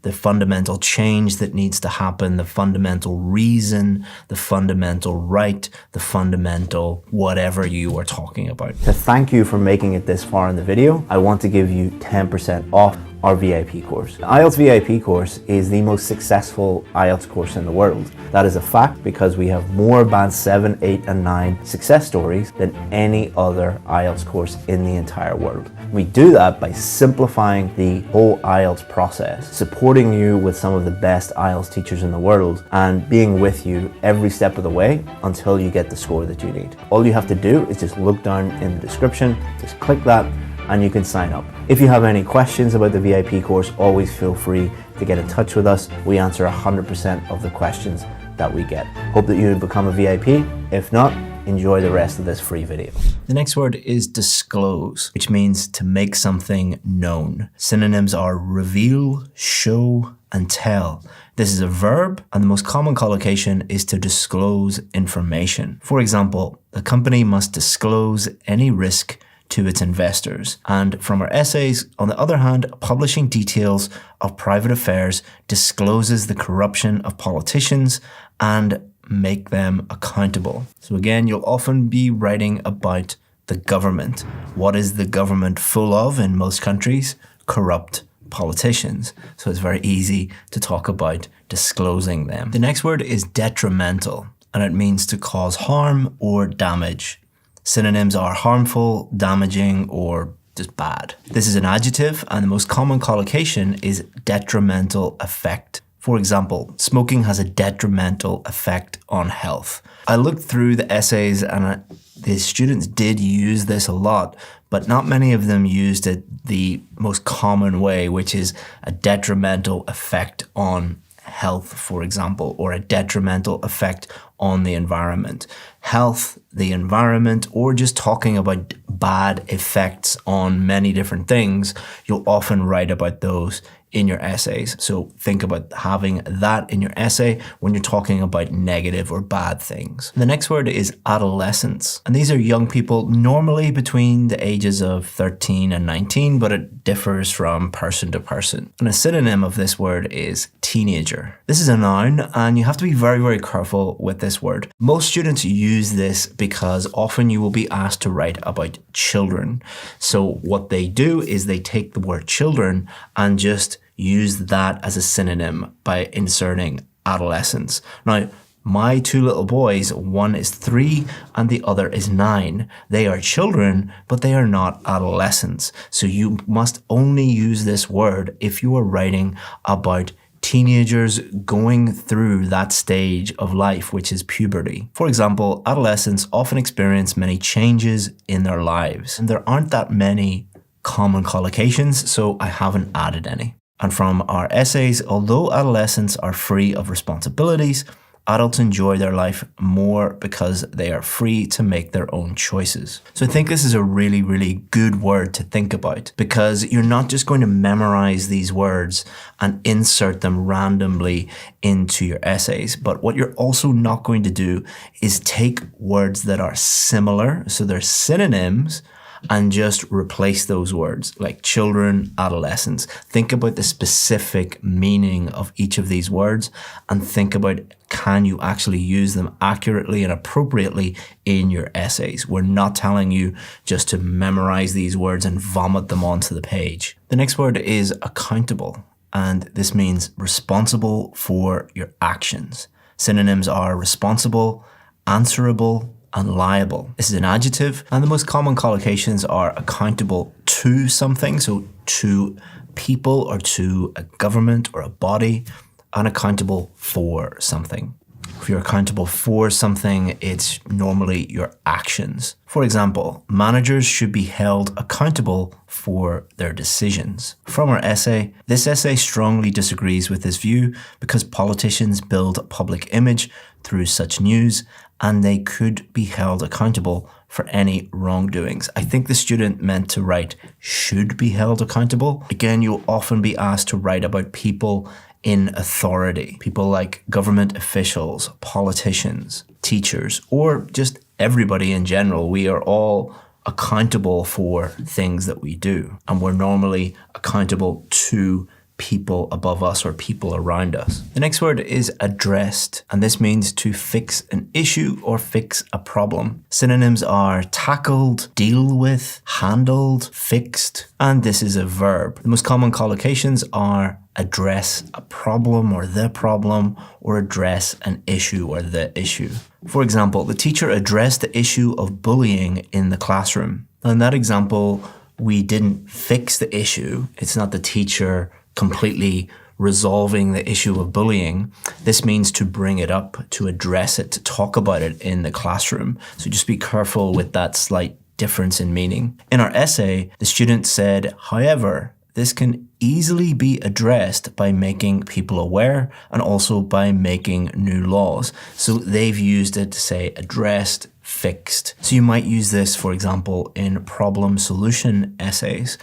the fundamental change that needs to happen, the fundamental reason, the fundamental right, the fundamental whatever you are talking about. To thank you for making it this far in the video, I want to give you 10% off our VIP course. The IELTS VIP course is the most successful IELTS course in the world. That is a fact because we have more Band 7, 8 and 9 success stories than any other IELTS course in the entire world. We do that by simplifying the whole IELTS process, supporting you with some of the best IELTS teachers in the world, and being with you every step of the way until you get the score that you need. All you have to do is just look down in the description, just click that, and you can sign up. If you have any questions about the VIP course, always feel free to get in touch with us. We answer 100% of the questions that we get. Hope that you become a VIP. If not, enjoy the rest of this free video. The next word is disclose, which means to make something known. Synonyms are reveal, show, and tell. This is a verb, and the most common collocation is to disclose information. For example, the company must disclose any risk to its investors. And from our essays, on the other hand, publishing details of private affairs discloses the corruption of politicians and make them accountable. So again, you'll often be writing about the government. What is the government full of in most countries? Corrupt politicians. So it's very easy to talk about disclosing them. The next word is detrimental, and it means to cause harm or damage. Synonyms are harmful, damaging, or just bad. This is an adjective, and the most common collocation is detrimental effect. For example, smoking has a detrimental effect on health. I looked through the essays and the students did use this a lot, but not many of them used it the most common way, which is a detrimental effect on health, for example, or a detrimental effect on the environment. Health, the environment, or just talking about bad effects on many different things, you'll often write about those in your essays. So think about having that in your essay when you're talking about negative or bad things. The next word is adolescence. And these are young people normally between the ages of 13 and 19, but it differs from person to person. And a synonym of this word is teenager. This is a noun, and you have to be very, very careful with this word. Most students use this because often you will be asked to write about children. So what they do is they take the word children and just use that as a synonym by inserting adolescence. Now, my two little boys, one is 3 and the other is 9. They are children, but they are not adolescents. So you must only use this word if you are writing about teenagers going through that stage of life, which is puberty. For example, adolescents often experience many changes in their lives, and there aren't that many common collocations, so I haven't added any. And from our essays, although adolescents are free of responsibilities, adults enjoy their life more because they are free to make their own choices. So I think this is a really, really good word to think about, because you're not just going to memorize these words and insert them randomly into your essays, but what you're also not going to do is take words that are similar, so they're synonyms, and just replace those words like children, adolescents. Think about the specific meaning of each of these words and think about, can you actually use them accurately and appropriately in your essays? We're not telling you just to memorize these words and vomit them onto the page. The next word is accountable, and this means responsible for your actions. Synonyms are responsible, answerable, and liable. This is an adjective, and the most common collocations are accountable to something, so to people or to a government or a body, and accountable for something. If you're accountable for something, it's normally your actions. For example, managers should be held accountable for their decisions. From our essay, this essay strongly disagrees with this view because politicians build a public image through such news, and they could be held accountable for any wrongdoings. I think the student meant to write should be held accountable. Again, you'll often be asked to write about people in authority, people like government officials, politicians, teachers, or just everybody in general. We are all accountable for things that we do, and we're normally accountable to people above us or people around us. The next word is addressed, and this means to fix an issue or fix a problem. Synonyms are tackled, deal with, handled, fixed, and this is a verb. The most common collocations are address a problem or the problem, or address an issue or the issue. For example, the teacher addressed the issue of bullying in the classroom. In that example, we didn't fix the issue. It's not the teacher completely resolving the issue of bullying. This means to bring it up, to address it, to talk about it in the classroom. So just be careful with that slight difference in meaning. In our essay, the student said, however, this can easily be addressed by making people aware and also by making new laws. So they've used it to say addressed, fixed. So you might use this, for example, in problem solution essays,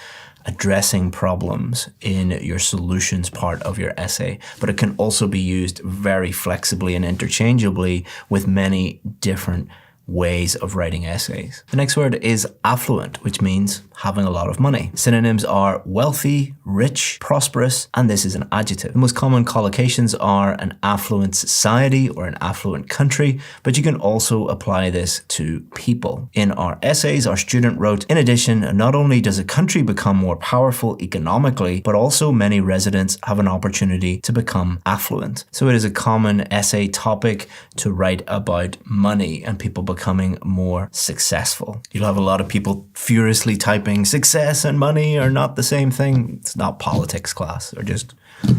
addressing problems in your solutions part of your essay, but it can also be used very flexibly and interchangeably with many different ways of writing essays. The next word is affluent, which means having a lot of money. Synonyms are wealthy, rich, prosperous, and this is an adjective. The most common collocations are an affluent society or an affluent country, but you can also apply this to people. In our essays, our student wrote, in addition, not only does a country become more powerful economically, but also many residents have an opportunity to become affluent. So it is a common essay topic to write about money and people becoming more successful. You'll have a lot of people furiously typing success and money are not the same thing. It's not politics class. They're just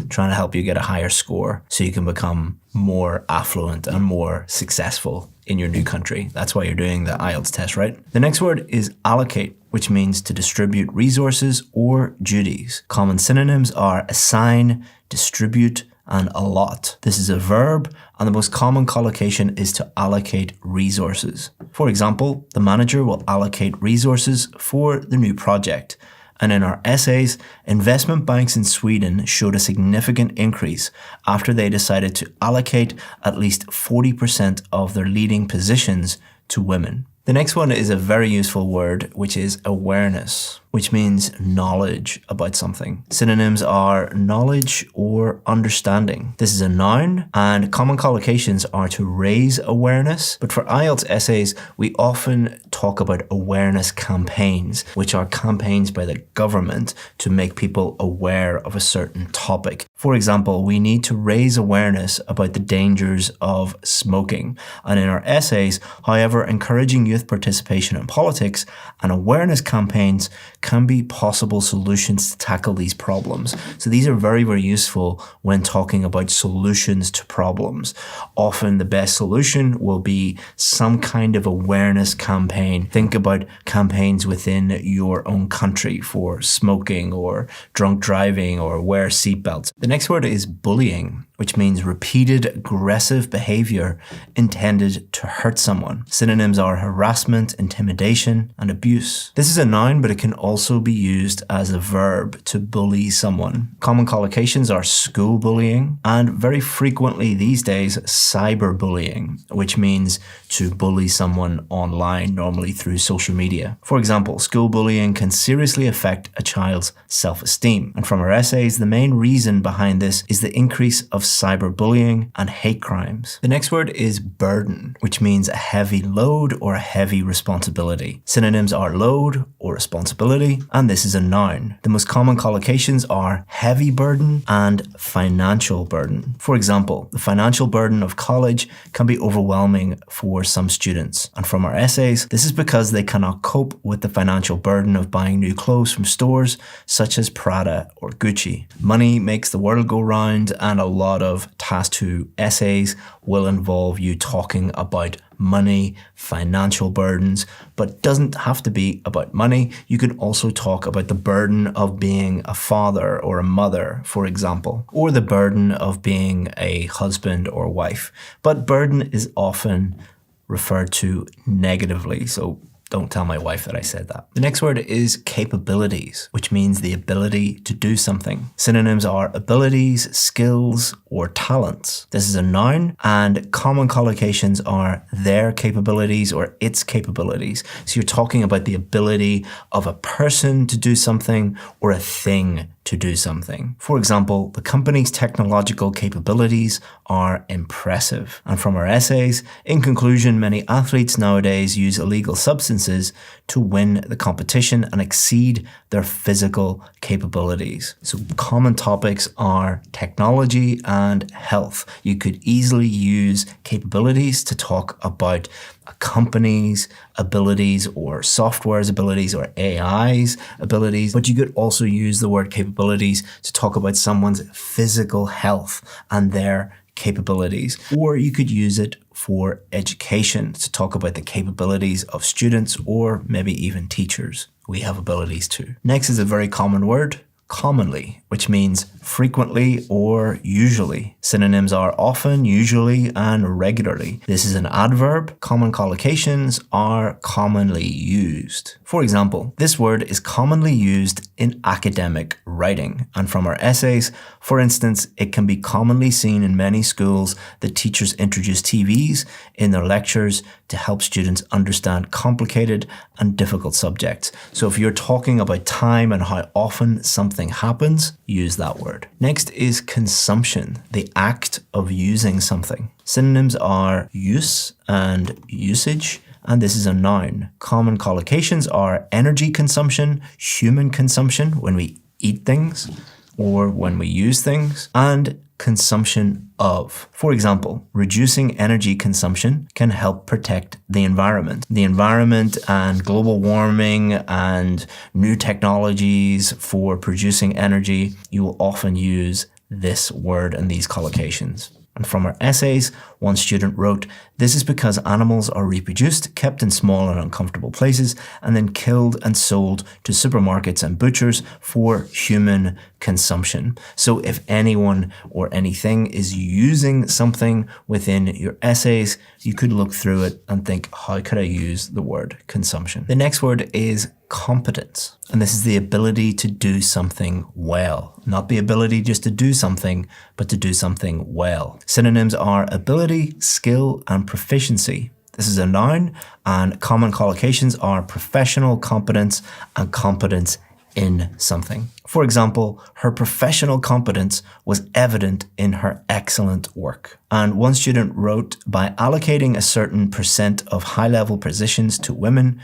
trying to help you get a higher score so you can become more affluent and more successful in your new country. That's why you're doing the IELTS test, right? The next word is allocate, which means to distribute resources or duties. Common synonyms are assign, distribute, and allot. This is a verb, and the most common collocation is to allocate resources. For example, the manager will allocate resources for the new project. And in our essays, investment banks in Sweden showed a significant increase after they decided to allocate at least 40% of their leading positions to women. The next one is a very useful word, which is awareness, which means knowledge about something. Synonyms are knowledge or understanding. This is a noun, and common collocations are to raise awareness. But for IELTS essays, we often talk about awareness campaigns, which are campaigns by the government to make people aware of a certain topic. For example, we need to raise awareness about the dangers of smoking. And in our essays, however, encouraging youth participation in politics and awareness campaigns can be possible solutions to tackle these problems. So these are very, very useful when talking about solutions to problems. Often the best solution will be some kind of awareness campaign. Think about campaigns within your own country for smoking or drunk driving or wear seatbelts. The next word is bullying, which means repeated aggressive behavior intended to hurt someone. Synonyms are harassment, intimidation, and abuse. This is a noun, but it can also be used as a verb to bully someone. Common collocations are school bullying and very frequently these days cyberbullying, which means to bully someone online, normally through social media. For example, school bullying can seriously affect a child's self-esteem. And from our essays, the main reason behind this is the increase of cyberbullying and hate crimes. The next word is burden, which means a heavy load or a heavy responsibility. Synonyms are load or responsibility, and this is a noun. The most common collocations are heavy burden and financial burden. For example, the financial burden of college can be overwhelming for some students. And from our essays, this is because they cannot cope with the financial burden of buying new clothes from stores such as Prada or Gucci. Money makes the world go round, and a lot of Task 2 essays will involve you talking about money, financial burdens, but doesn't have to be about money. You can also talk about the burden of being a father or a mother, for example, or the burden of being a husband or wife. But burden is often referred to negatively, so don't tell my wife that I said that. The next word is capabilities, which means the ability to do something. Synonyms are abilities, skills, or talents. This is a noun, and common collocations are their capabilities or its capabilities. So you're talking about the ability of a person to do something or a thing to do something. For example, the company's technological capabilities are impressive. And from our essays, in conclusion, many athletes nowadays use illegal substances to win the competition and exceed their physical capabilities. So common topics are technology and health. You could easily use capabilities to talk about a company's abilities or software's abilities or AI's abilities, but you could also use the word capabilities to talk about someone's physical health and their capabilities. Or you could use it for education to talk about the capabilities of students or maybe even teachers. We have abilities too. Next is a very common word, commonly, which means frequently or usually. Synonyms are often, usually, and regularly. This is an adverb. Common collocations are commonly used. For example, this word is commonly used in academic writing. And from our essays, for instance, it can be commonly seen in many schools that teachers introduce TVs in their lectures to help students understand complicated and difficult subjects. So if you're talking about time and how often something happens, use that word. Next is consumption, the act of using something. Synonyms are use and usage, and this is a noun. Common collocations are energy consumption, human consumption when we eat things or when we use things, and consumption of. For example, reducing energy consumption can help protect the environment. The environment and global warming and new technologies for producing energy, you will often use this word and these collocations. And from our essays, one student wrote, "This is because animals are reproduced, kept in small and uncomfortable places, and then killed and sold to supermarkets and butchers for human consumption." So if anyone or anything is using something within your essays, you could look through it and think, how could I use the word consumption? The next word is competence. And this is the ability to do something well. Not the ability just to do something, but to do something well. Synonyms are ability, skill, and proficiency. This is a noun, and common collocations are professional competence and competence in something. For example, her professional competence was evident in her excellent work. And one student wrote, by allocating a certain percent of high-level positions to women,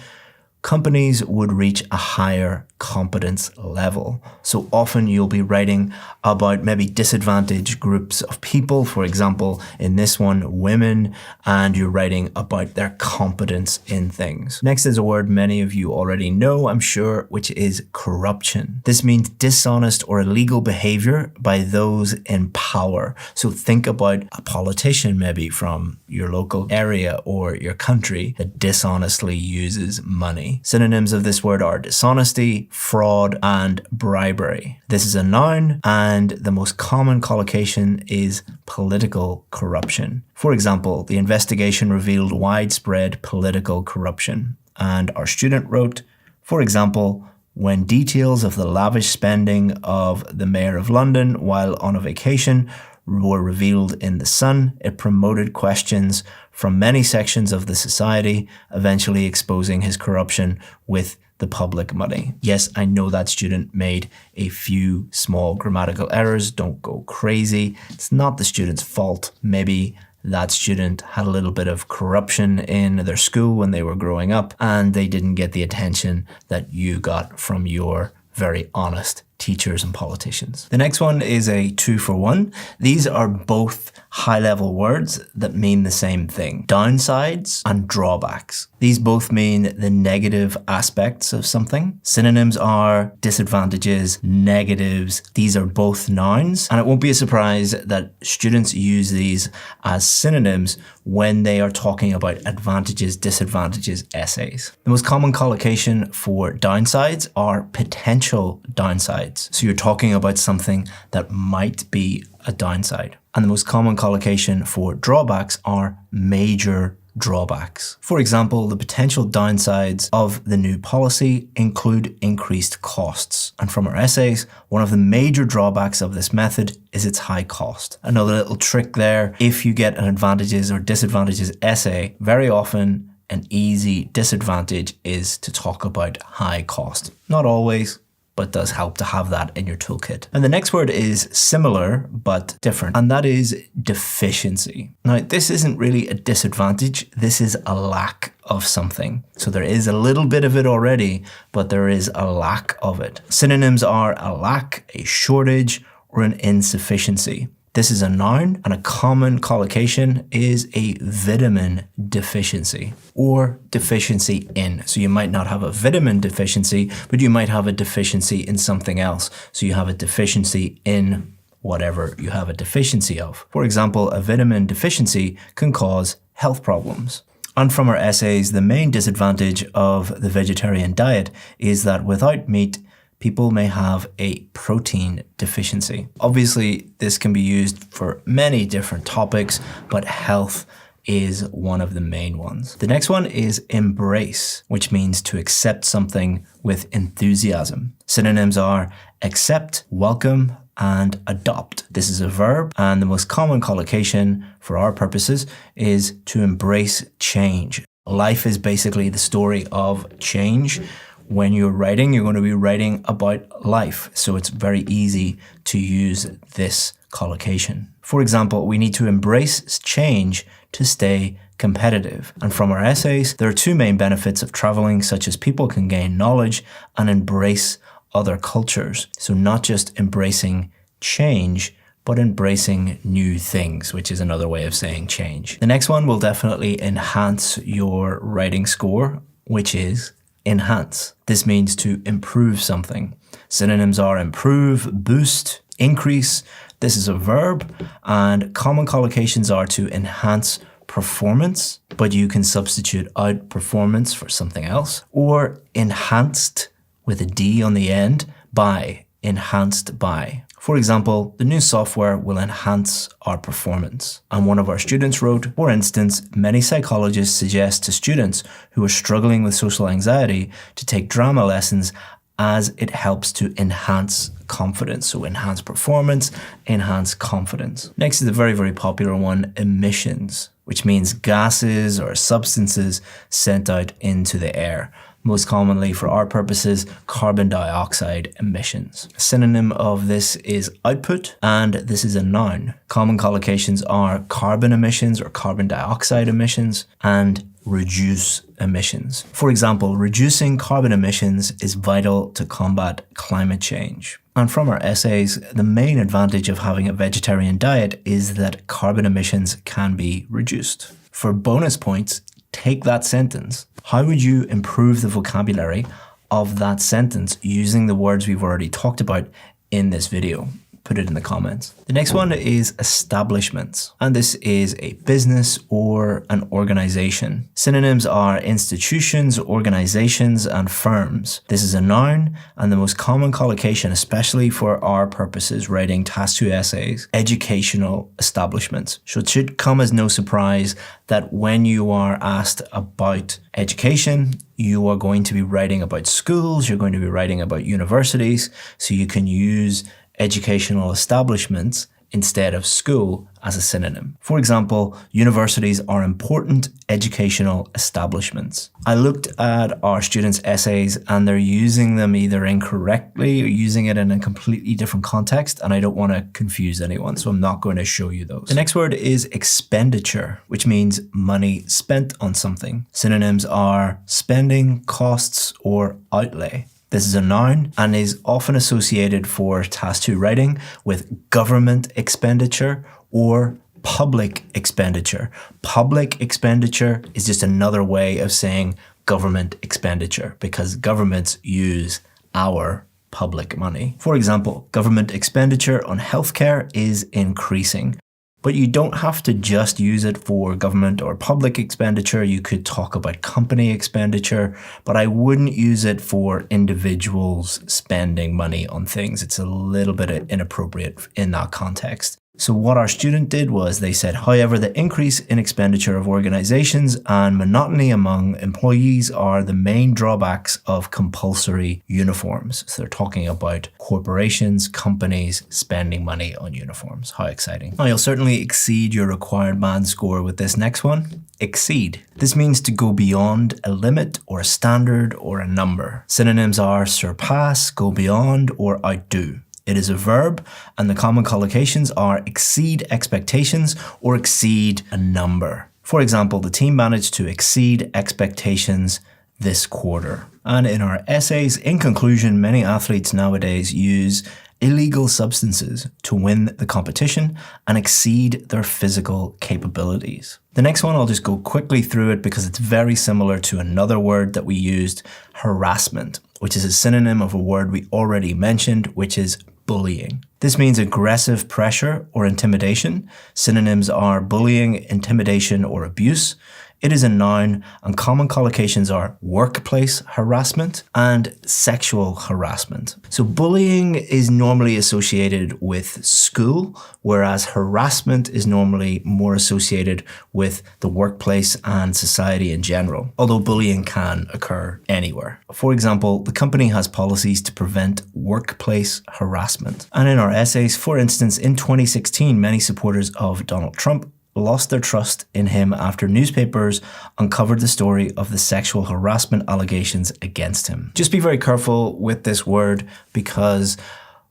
companies would reach a higher competence level. So often you'll be writing about maybe disadvantaged groups of people, for example, in this one, women, and you're writing about their competence in things. Next is a word many of you already know, I'm sure, which is corruption. This means dishonest or illegal behavior by those in power. So think about a politician maybe from your local area or your country that dishonestly uses money. Synonyms of this word are dishonesty, fraud, and bribery. This is a noun, and the most common collocation is political corruption. For example, the investigation revealed widespread political corruption. And our student wrote, for example, when details of the lavish spending of the Mayor of London while on a vacation were revealed in The Sun, it promoted questions from many sections of the society, eventually exposing his corruption with the public money. Yes, I know that student made a few small grammatical errors. Don't go crazy. It's not the student's fault. Maybe that student had a little bit of corruption in their school when they were growing up, and they didn't get the attention that you got from your very honest teachers and politicians. The next one is a 2-for-1. These are both high-level words that mean the same thing. Downsides and drawbacks. These both mean the negative aspects of something. Synonyms are disadvantages, negatives. These are both nouns, and it won't be a surprise that students use these as synonyms when they are talking about advantages, disadvantages essays. The most common collocation for downsides are potential downsides. So you're talking about something that might be a downside. And the most common collocation for drawbacks are major drawbacks. For example, the potential downsides of the new policy include increased costs. And from our essays, one of the major drawbacks of this method is its high cost. Another little trick there, if you get an advantages or disadvantages essay, very often an easy disadvantage is to talk about high cost. Not always, but does help to have that in your toolkit. And the next word is similar, but different, and that is deficiency. Now, this isn't really a disadvantage. This is a lack of something. So there is a little bit of it already, but there is a lack of it. Synonyms are a lack, a shortage, or an insufficiency. This is a noun, and a common collocation is a vitamin deficiency or deficiency in. So you might not have a vitamin deficiency, but you might have a deficiency in something else. So you have a deficiency in whatever you have a deficiency of. For example, a vitamin deficiency can cause health problems. And from our essays, the main disadvantage of the vegetarian diet is that without meat, people may have a protein deficiency. Obviously, this can be used for many different topics, but health is one of the main ones. The next one is embrace, which means to accept something with enthusiasm. Synonyms are accept, welcome, and adopt. This is a verb, and the most common collocation for our purposes is to embrace change. Life is basically the story of change. When you're writing, you're going to be writing about life, so it's very easy to use this collocation. For example, we need to embrace change to stay competitive. And from our essays, there are two main benefits of traveling, such as people can gain knowledge and embrace other cultures. So not just embracing change, but embracing new things, which is another way of saying change. The next one will definitely enhance your writing score, which is enhance. This means to improve something. Synonyms are improve, boost, increase. This is a verb, and common collocations are to enhance performance, but you can substitute out performance for something else, or enhanced with a D on the end by, enhanced by. For example, the new software will enhance our performance. And one of our students wrote, for instance, many psychologists suggest to students who are struggling with social anxiety to take drama lessons as it helps to enhance confidence. So enhance performance, enhance confidence. Next is a very, very popular one, emissions, which means gases or substances sent out into the air. Most commonly, for our purposes, carbon dioxide emissions. A synonym of this is output, and this is a noun. Common collocations are carbon emissions or carbon dioxide emissions and reduce emissions. For example, reducing carbon emissions is vital to combat climate change. And from our essays, the main advantage of having a vegetarian diet is that carbon emissions can be reduced. For bonus points, take that sentence. How would you improve the vocabulary of that sentence using the words we've already talked about in this video? Put it in the comments. The next one is establishments, and this is a business or an organization. Synonyms are institutions, organizations, and firms. This is a noun, and the most common collocation, especially for our purposes writing task 2 essays, educational establishments. So it should come as no surprise that when you are asked about education, you are going to be writing about schools, you're going to be writing about universities, so you can use educational establishments instead of school as a synonym. For example, universities are important educational establishments. I looked at our students' essays and they're using them either incorrectly or using it in a completely different context, and I don't want to confuse anyone, so I'm not going to show you those. The next word is expenditure, which means money spent on something. Synonyms are spending, costs, or outlay. This is a noun and is often associated for task 2 writing with government expenditure or public expenditure. Public expenditure is just another way of saying government expenditure because governments use our public money. For example, government expenditure on healthcare is increasing. But you don't have to just use it for government or public expenditure. You could talk about company expenditure, but I wouldn't use it for individuals spending money on things. It's a little bit inappropriate in that context. So what our student did was they said, however, the increase in expenditure of organizations and monotony among employees are the main drawbacks of compulsory uniforms. So they're talking about corporations, companies spending money on uniforms. How exciting. Now you'll certainly exceed your required band score with this next one. Exceed. This means to go beyond a limit or a standard or a number. Synonyms are surpass, go beyond, or outdo. It is a verb, and the common collocations are exceed expectations or exceed a number. For example, the team managed to exceed expectations this quarter. And in our essays, in conclusion, many athletes nowadays use illegal substances to win the competition and exceed their physical capabilities. The next one, I'll just go quickly through it because it's very similar to another word that we used, harassment, which is a synonym of a word we already mentioned, which is bullying. This means aggressive pressure or intimidation. Synonyms are bullying, intimidation, or abuse. It is a noun, and common collocations are workplace harassment and sexual harassment. So bullying is normally associated with school, whereas harassment is normally more associated with the workplace and society in general, although bullying can occur anywhere. For example, the company has policies to prevent workplace harassment. And in our essays, for instance, in 2016, many supporters of Donald Trump lost their trust in him after newspapers uncovered the story of the sexual harassment allegations against him. Just be very careful with this word because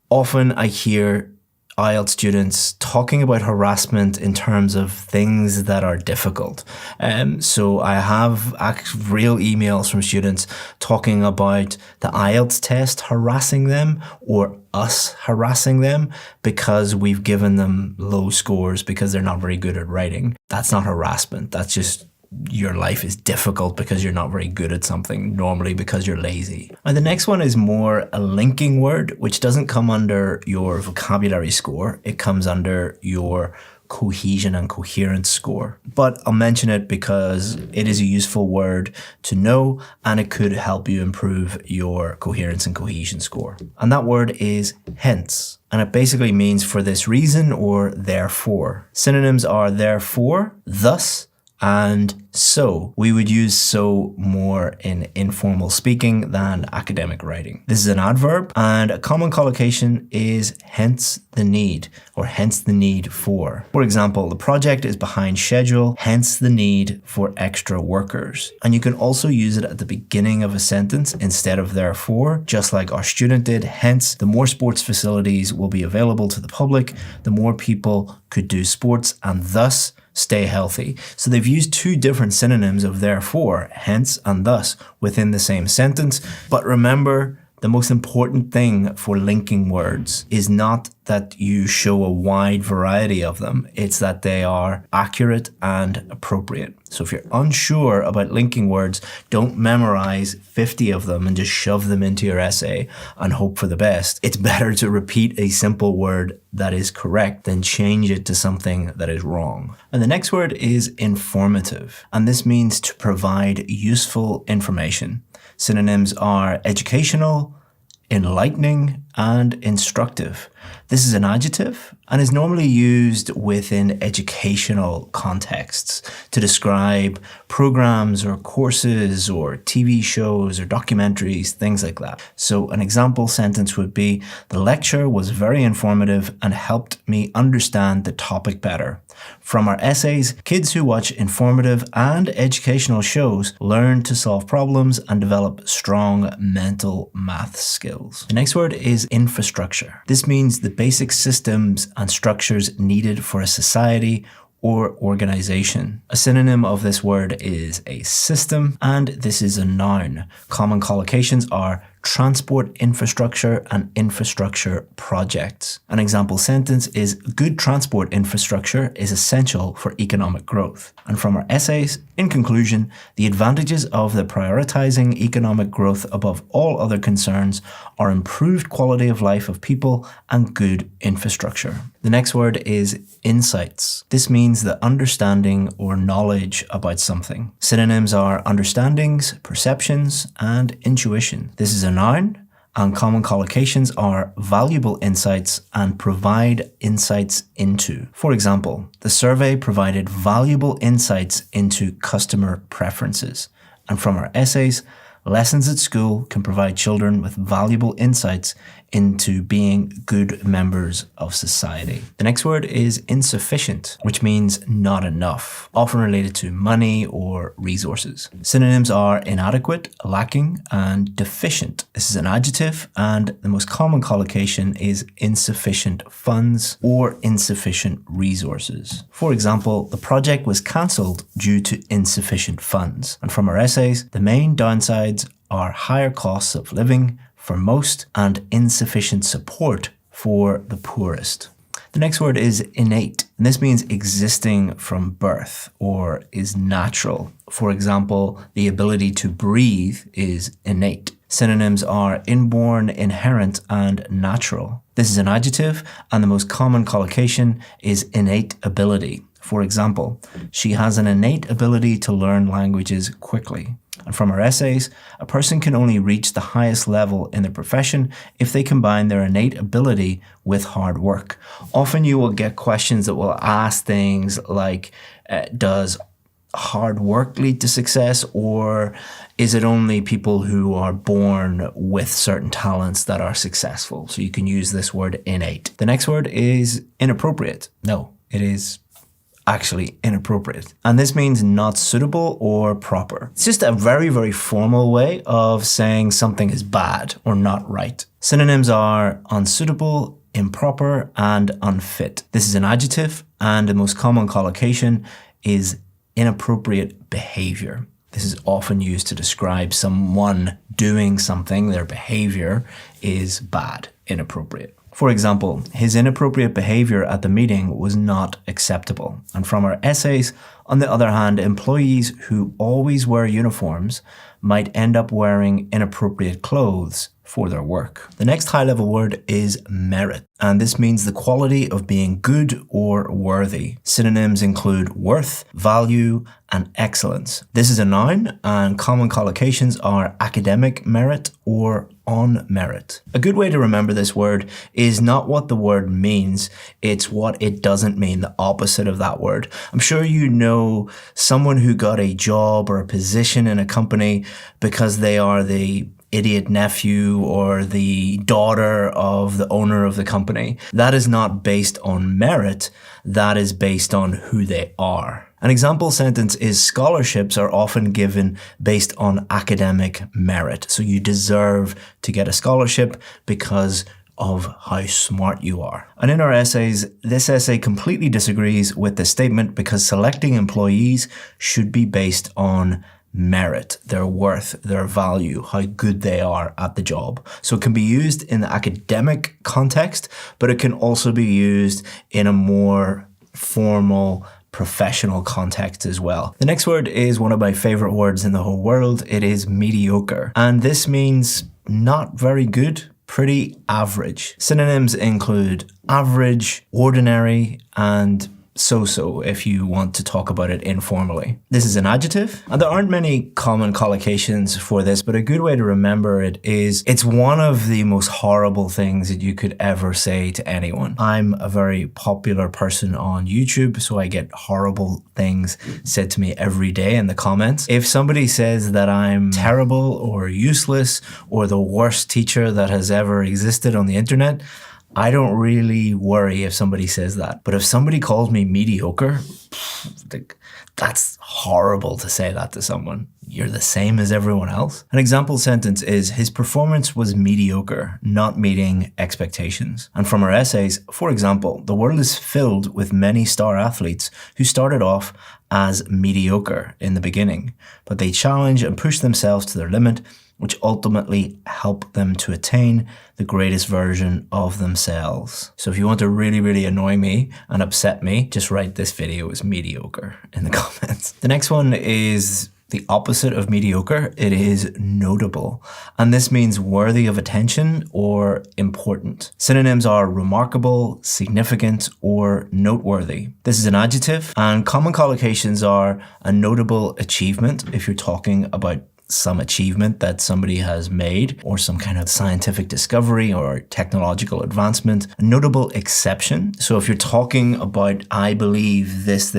often I hear IELTS students talking about harassment in terms of things that are difficult. So I have real emails from students talking about the IELTS test harassing them or us harassing them because we've given them low scores because they're not very good at writing. That's not harassment. That's just your life is difficult because you're not very good at something, normally because you're lazy. And the next one is more a linking word, which doesn't come under your vocabulary score. It comes under your cohesion and coherence score. But I'll mention it because it is a useful word to know and it could help you improve your coherence and cohesion score. And that word is hence. And it basically means for this reason or therefore. Synonyms are therefore, thus, and so. We would use so more in informal speaking than academic writing. This is an adverb, and a common collocation is hence the need, or hence the need for. For example, the project is behind schedule, hence the need for extra workers. And you can also use it at the beginning of a sentence instead of therefore, just like our student did. Hence, the more sports facilities will be available to the public, the more people could do sports, and thus stay healthy. So they've used two different synonyms of therefore, hence and thus, within the same sentence. But remember, the most important thing for linking words is not that you show a wide variety of them. It's that they are accurate and appropriate. So if you're unsure about linking words, don't memorize 50 of them and just shove them into your essay and hope for the best. It's better to repeat a simple word that is correct than change it to something that is wrong. And the next word is informative. And this means to provide useful information. Synonyms are educational, enlightening, and instructive. This is an adjective and is normally used within educational contexts to describe programs or courses or TV shows or documentaries, things like that. So an example sentence would be, the lecture was very informative and helped me understand the topic better. From our essays, kids who watch informative and educational shows learn to solve problems and develop strong mental math skills. The next word is infrastructure. This means the basic systems and structures needed for a society or organization. A synonym of this word is a system, and this is a noun. Common collocations are transport infrastructure and infrastructure projects. An example sentence is, good transport infrastructure is essential for economic growth. And from our essays, in conclusion, the advantages of the prioritizing economic growth above all other concerns are improved quality of life of people and good infrastructure. The next word is insights. This means the understanding or knowledge about something. Synonyms are understandings, perceptions, and intuition. This is a noun, and common collocations are valuable insights and provide insights into. For example, the survey provided valuable insights into customer preferences. And from our essays, lessons at school can provide children with valuable insights into being good members of society. The next word is insufficient, which means not enough, often related to money or resources. Synonyms are inadequate, lacking, and deficient. This is an adjective, and the most common collocation is insufficient funds or insufficient resources. For example, the project was cancelled due to insufficient funds. And from our essays, the main downsides are higher costs of living for most and insufficient support for the poorest. The next word is innate, and this means existing from birth or is natural. For example, the ability to breathe is innate. Synonyms are inborn, inherent, and natural. This is an adjective, and the most common collocation is innate ability. For example, she has an innate ability to learn languages quickly. And from our essays, a person can only reach the highest level in their profession if they combine their innate ability with hard work. Often you will get questions that will ask things like, does hard work lead to success, or is it only people who are born with certain talents that are successful? So you can use this word innate. The next word is inappropriate. No, it is actually inappropriate. And this means not suitable or proper. It's just a very, very formal way of saying something is bad or not right. Synonyms are unsuitable, improper, and unfit. This is an adjective, and the most common collocation is inappropriate behavior. This is often used to describe someone doing something. Their behavior is bad, inappropriate. For example, his inappropriate behavior at the meeting was not acceptable. And from our essays, on the other hand, employees who always wear uniforms might end up wearing inappropriate clothes for their work. The next high-level word is merit, and this means the quality of being good or worthy. Synonyms include worth, value, and excellence. This is a noun, and common collocations are academic merit or on merit. A good way to remember this word is not what the word means, it's what it doesn't mean, the opposite of that word. I'm sure you know someone who got a job or a position in a company because they are the idiot nephew or the daughter of the owner of the company. That is not based on merit, that is based on who they are. An example sentence is scholarships are often given based on academic merit. So you deserve to get a scholarship because of how smart you are. And in our essays, this essay completely disagrees with the statement because selecting employees should be based on merit, their worth, their value, how good they are at the job. So it can be used in the academic context, but it can also be used in a more formal, professional context as well. The next word is one of my favorite words in the whole world. It is mediocre. And this means not very good, pretty average. Synonyms include average, ordinary, and so-so if you want to talk about it informally. This is an adjective, and there aren't many common collocations for this, but a good way to remember it is it's one of the most horrible things that you could ever say to anyone. I'm a very popular person on YouTube, so I get horrible things said to me every day in the comments. If somebody says that I'm terrible or useless or the worst teacher that has ever existed on the internet, I don't really worry if somebody says that. But if somebody calls me mediocre, that's horrible to say that to someone. You're the same as everyone else. An example sentence is, his performance was mediocre, not meeting expectations. And from our essays, for example, the world is filled with many star athletes who started off as mediocre in the beginning, but they challenge and push themselves to their limit, which ultimately help them to attain the greatest version of themselves. So if you want to really, really annoy me and upset me, just write this video is mediocre in the comments. The next one is the opposite of mediocre. It is notable. And this means worthy of attention or important. Synonyms are remarkable, significant, or noteworthy. This is an adjective, and common collocations are a notable achievement if you're talking about some achievement that somebody has made or some kind of scientific discovery or technological advancement. A notable exception. So if you're talking about, I believe this,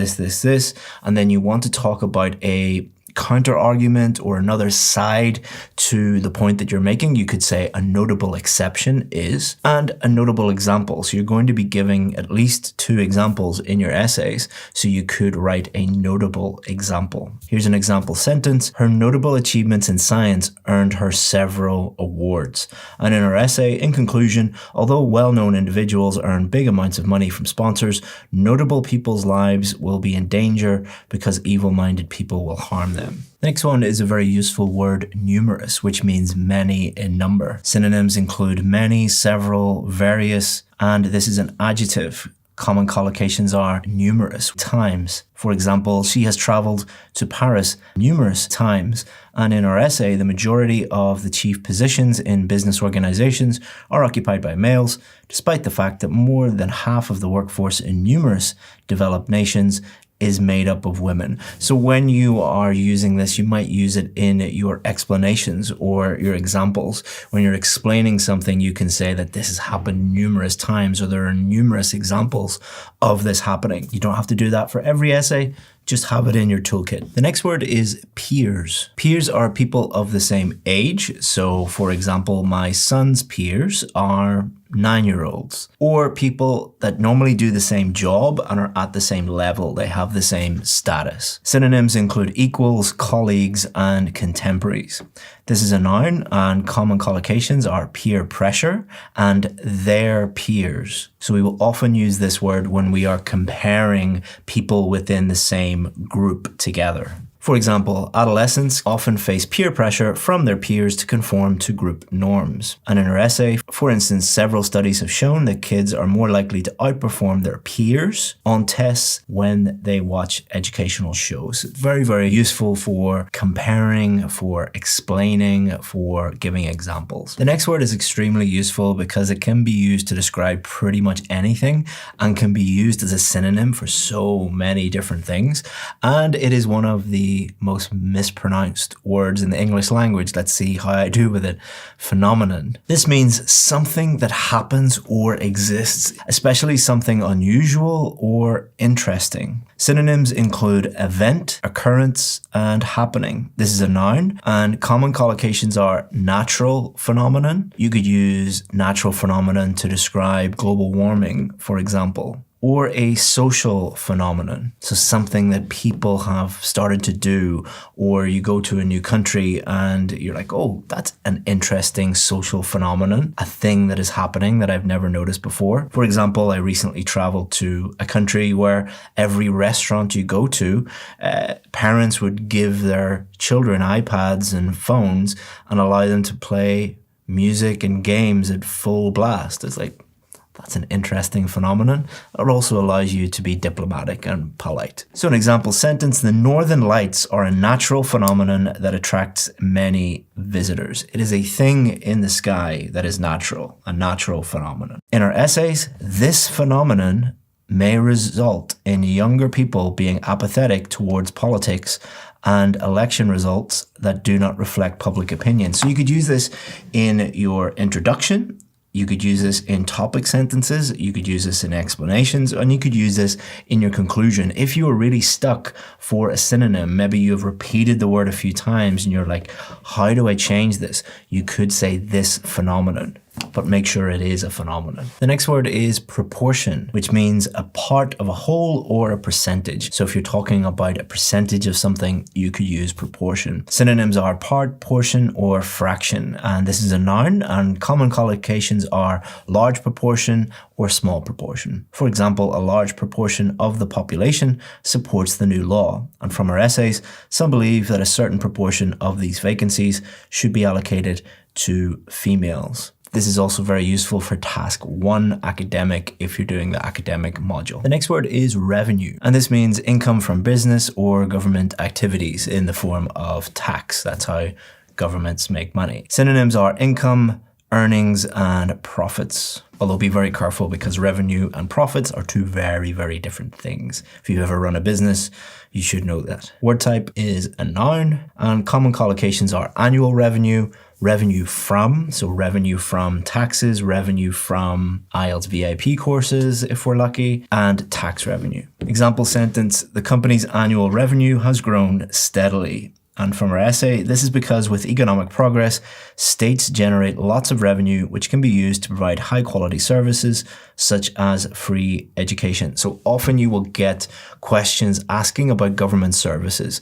and then you want to talk about a counter argument or another side to the point that you're making, you could say a notable exception is, and a notable example. So you're going to be giving at least 2 examples in your essays, so you could write a notable example. Here's an example sentence. Her notable achievements in science earned her several awards. And in our essay, in conclusion, although well-known individuals earn big amounts of money from sponsors, notable people's lives will be in danger because evil-minded people will harm them. synonym. The next one is a very useful word, numerous, which means many in number. Synonyms include many, several, various, and this is an adjective. Common collocations are numerous times. For example, she has traveled to Paris numerous times. And in our essay, the majority of the chief positions in business organizations are occupied by males, despite the fact that more than half of the workforce in numerous developed nations is made up of women. So when you are using this, you might use it in your explanations or your examples. When you're explaining something, you can say that this has happened numerous times, or there are numerous examples of this happening. You don't have to do that for every essay. Just have it in your toolkit. The next word is peers. Peers are people of the same age. So for example, my son's peers are 9-year-olds, or people that normally do the same job and are at the same level. They have the same status. Synonyms include equals, colleagues, and contemporaries. This is a noun, and common collocations are peer pressure and their peers. So we will often use this word when we are comparing people within the same group together. For example, adolescents often face peer pressure from their peers to conform to group norms. And in our essay, for instance, several studies have shown that kids are more likely to outperform their peers on tests when they watch educational shows. Very, very useful for comparing, for explaining, for giving examples. The next word is extremely useful because it can be used to describe pretty much anything and can be used as a synonym for so many different things. And it is one of the most mispronounced words in the English language. Let's see how I do with it. Phenomenon. This means something that happens or exists, especially something unusual or interesting. Synonyms include event, occurrence, and happening. This is a noun, and common collocations are natural phenomenon. You could use natural phenomenon to describe global warming, for example. Or a social phenomenon. So something that people have started to do, or you go to a new country and you're like, oh, that's an interesting social phenomenon, a thing that is happening that I've never noticed before. For example, I recently traveled to a country where every restaurant you go to, parents would give their children iPads and phones and allow them to play music and games at full blast. It's like, that's an interesting phenomenon. It also allows you to be diplomatic and polite. So an example sentence, the northern lights are a natural phenomenon that attracts many visitors. It is a thing in the sky that is natural, a natural phenomenon. In our essays, this phenomenon may result in younger people being apathetic towards politics and election results that do not reflect public opinion. So you could use this in your introduction. You could use this in topic sentences, you could use this in explanations, and you could use this in your conclusion. If you are really stuck for a synonym, maybe you've repeated the word a few times and you're like, how do I change this? You could say this phenomenon, but make sure it is a phenomenon. The next word is proportion, which means a part of a whole or a percentage. So if you're talking about a percentage of something, you could use proportion. Synonyms are part, portion, or fraction. And this is a noun, and common collocations are large proportion or small proportion. For example, a large proportion of the population supports the new law. And from our essays, some believe that a certain proportion of these vacancies should be allocated to females. This is also very useful for task 1 academic if you're doing the academic module. The next word is revenue, and this means income from business or government activities in the form of tax. That's how governments make money. Synonyms are income, earnings, and profits. Although be very careful because revenue and profits are two very, very different things. If you ever run a business, you should know that. Word type is a noun, and common collocations are annual revenue, revenue from, so revenue from taxes, revenue from IELTS VIP courses if we're lucky, and tax revenue. Example sentence, the company's annual revenue has grown steadily. And from our essay, this is because with economic progress, states generate lots of revenue which can be used to provide high quality services such as free education. So often you will get questions asking about government services.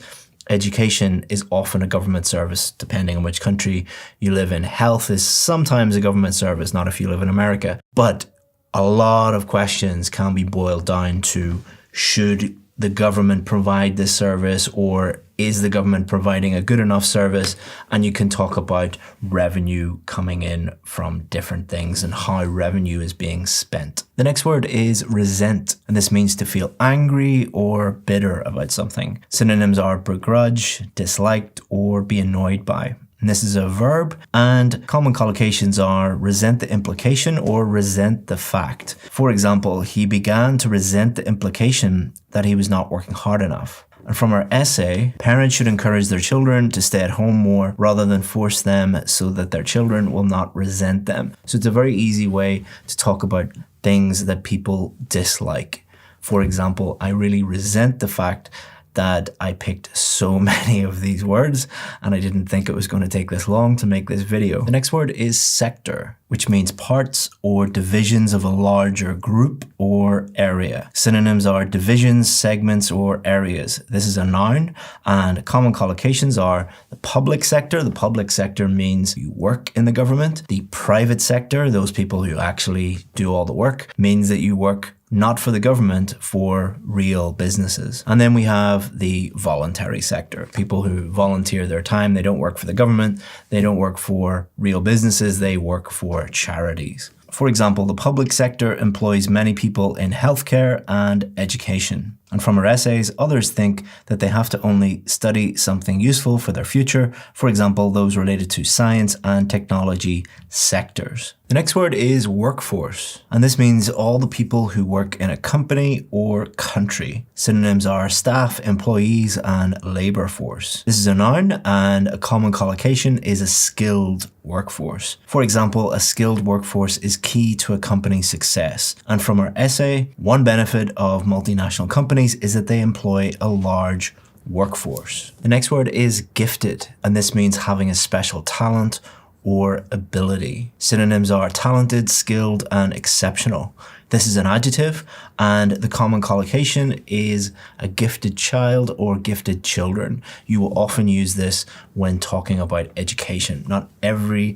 Education is often a government service depending on which country you live in. Health is sometimes a government service, not if you live in America. But a lot of questions can be boiled down to should the government provide this service, or is the government providing a good enough service? And you can talk about revenue coming in from different things and how revenue is being spent. The next word is resent, and this means to feel angry or bitter about something. Synonyms are begrudge, disliked, or be annoyed by. And this is a verb, and common collocations are resent the implication or resent the fact. For example, he began to resent the implication that he was not working hard enough. And from our essay, parents should encourage their children to stay at home more rather than force them so that their children will not resent them. So it's a very easy way to talk about things that people dislike. For example, I really resent the fact that I picked so many of these words, and I didn't think it was going to take this long to make this video. The next word is sector, which means parts or divisions of a larger group or area. Synonyms are divisions, segments, or areas. This is a noun, and common collocations are the public sector. The public sector means you work in the government. The private sector, those people who actually do all the work, means that you work not for the government, for real businesses. And then we have the voluntary sector, people who volunteer their time. They don't work for the government, they don't work for real businesses, they work for charities. For example, the public sector employs many people in healthcare and education. And from our essays, others think that they have to only study something useful for their future, for example, those related to science and technology sectors. The next word is workforce, and this means all the people who work in a company or country. Synonyms are staff, employees, and labor force. This is a noun, and a common collocation is a skilled workforce. For example, a skilled workforce is key to a company's success. And from our essay, one benefit of multinational companies is that they employ a large workforce. The next word is gifted, and this means having a special talent or ability. Synonyms are talented, skilled, and exceptional. This is an adjective, and the common collocation is a gifted child or gifted children. You will often use this when talking about education. Not every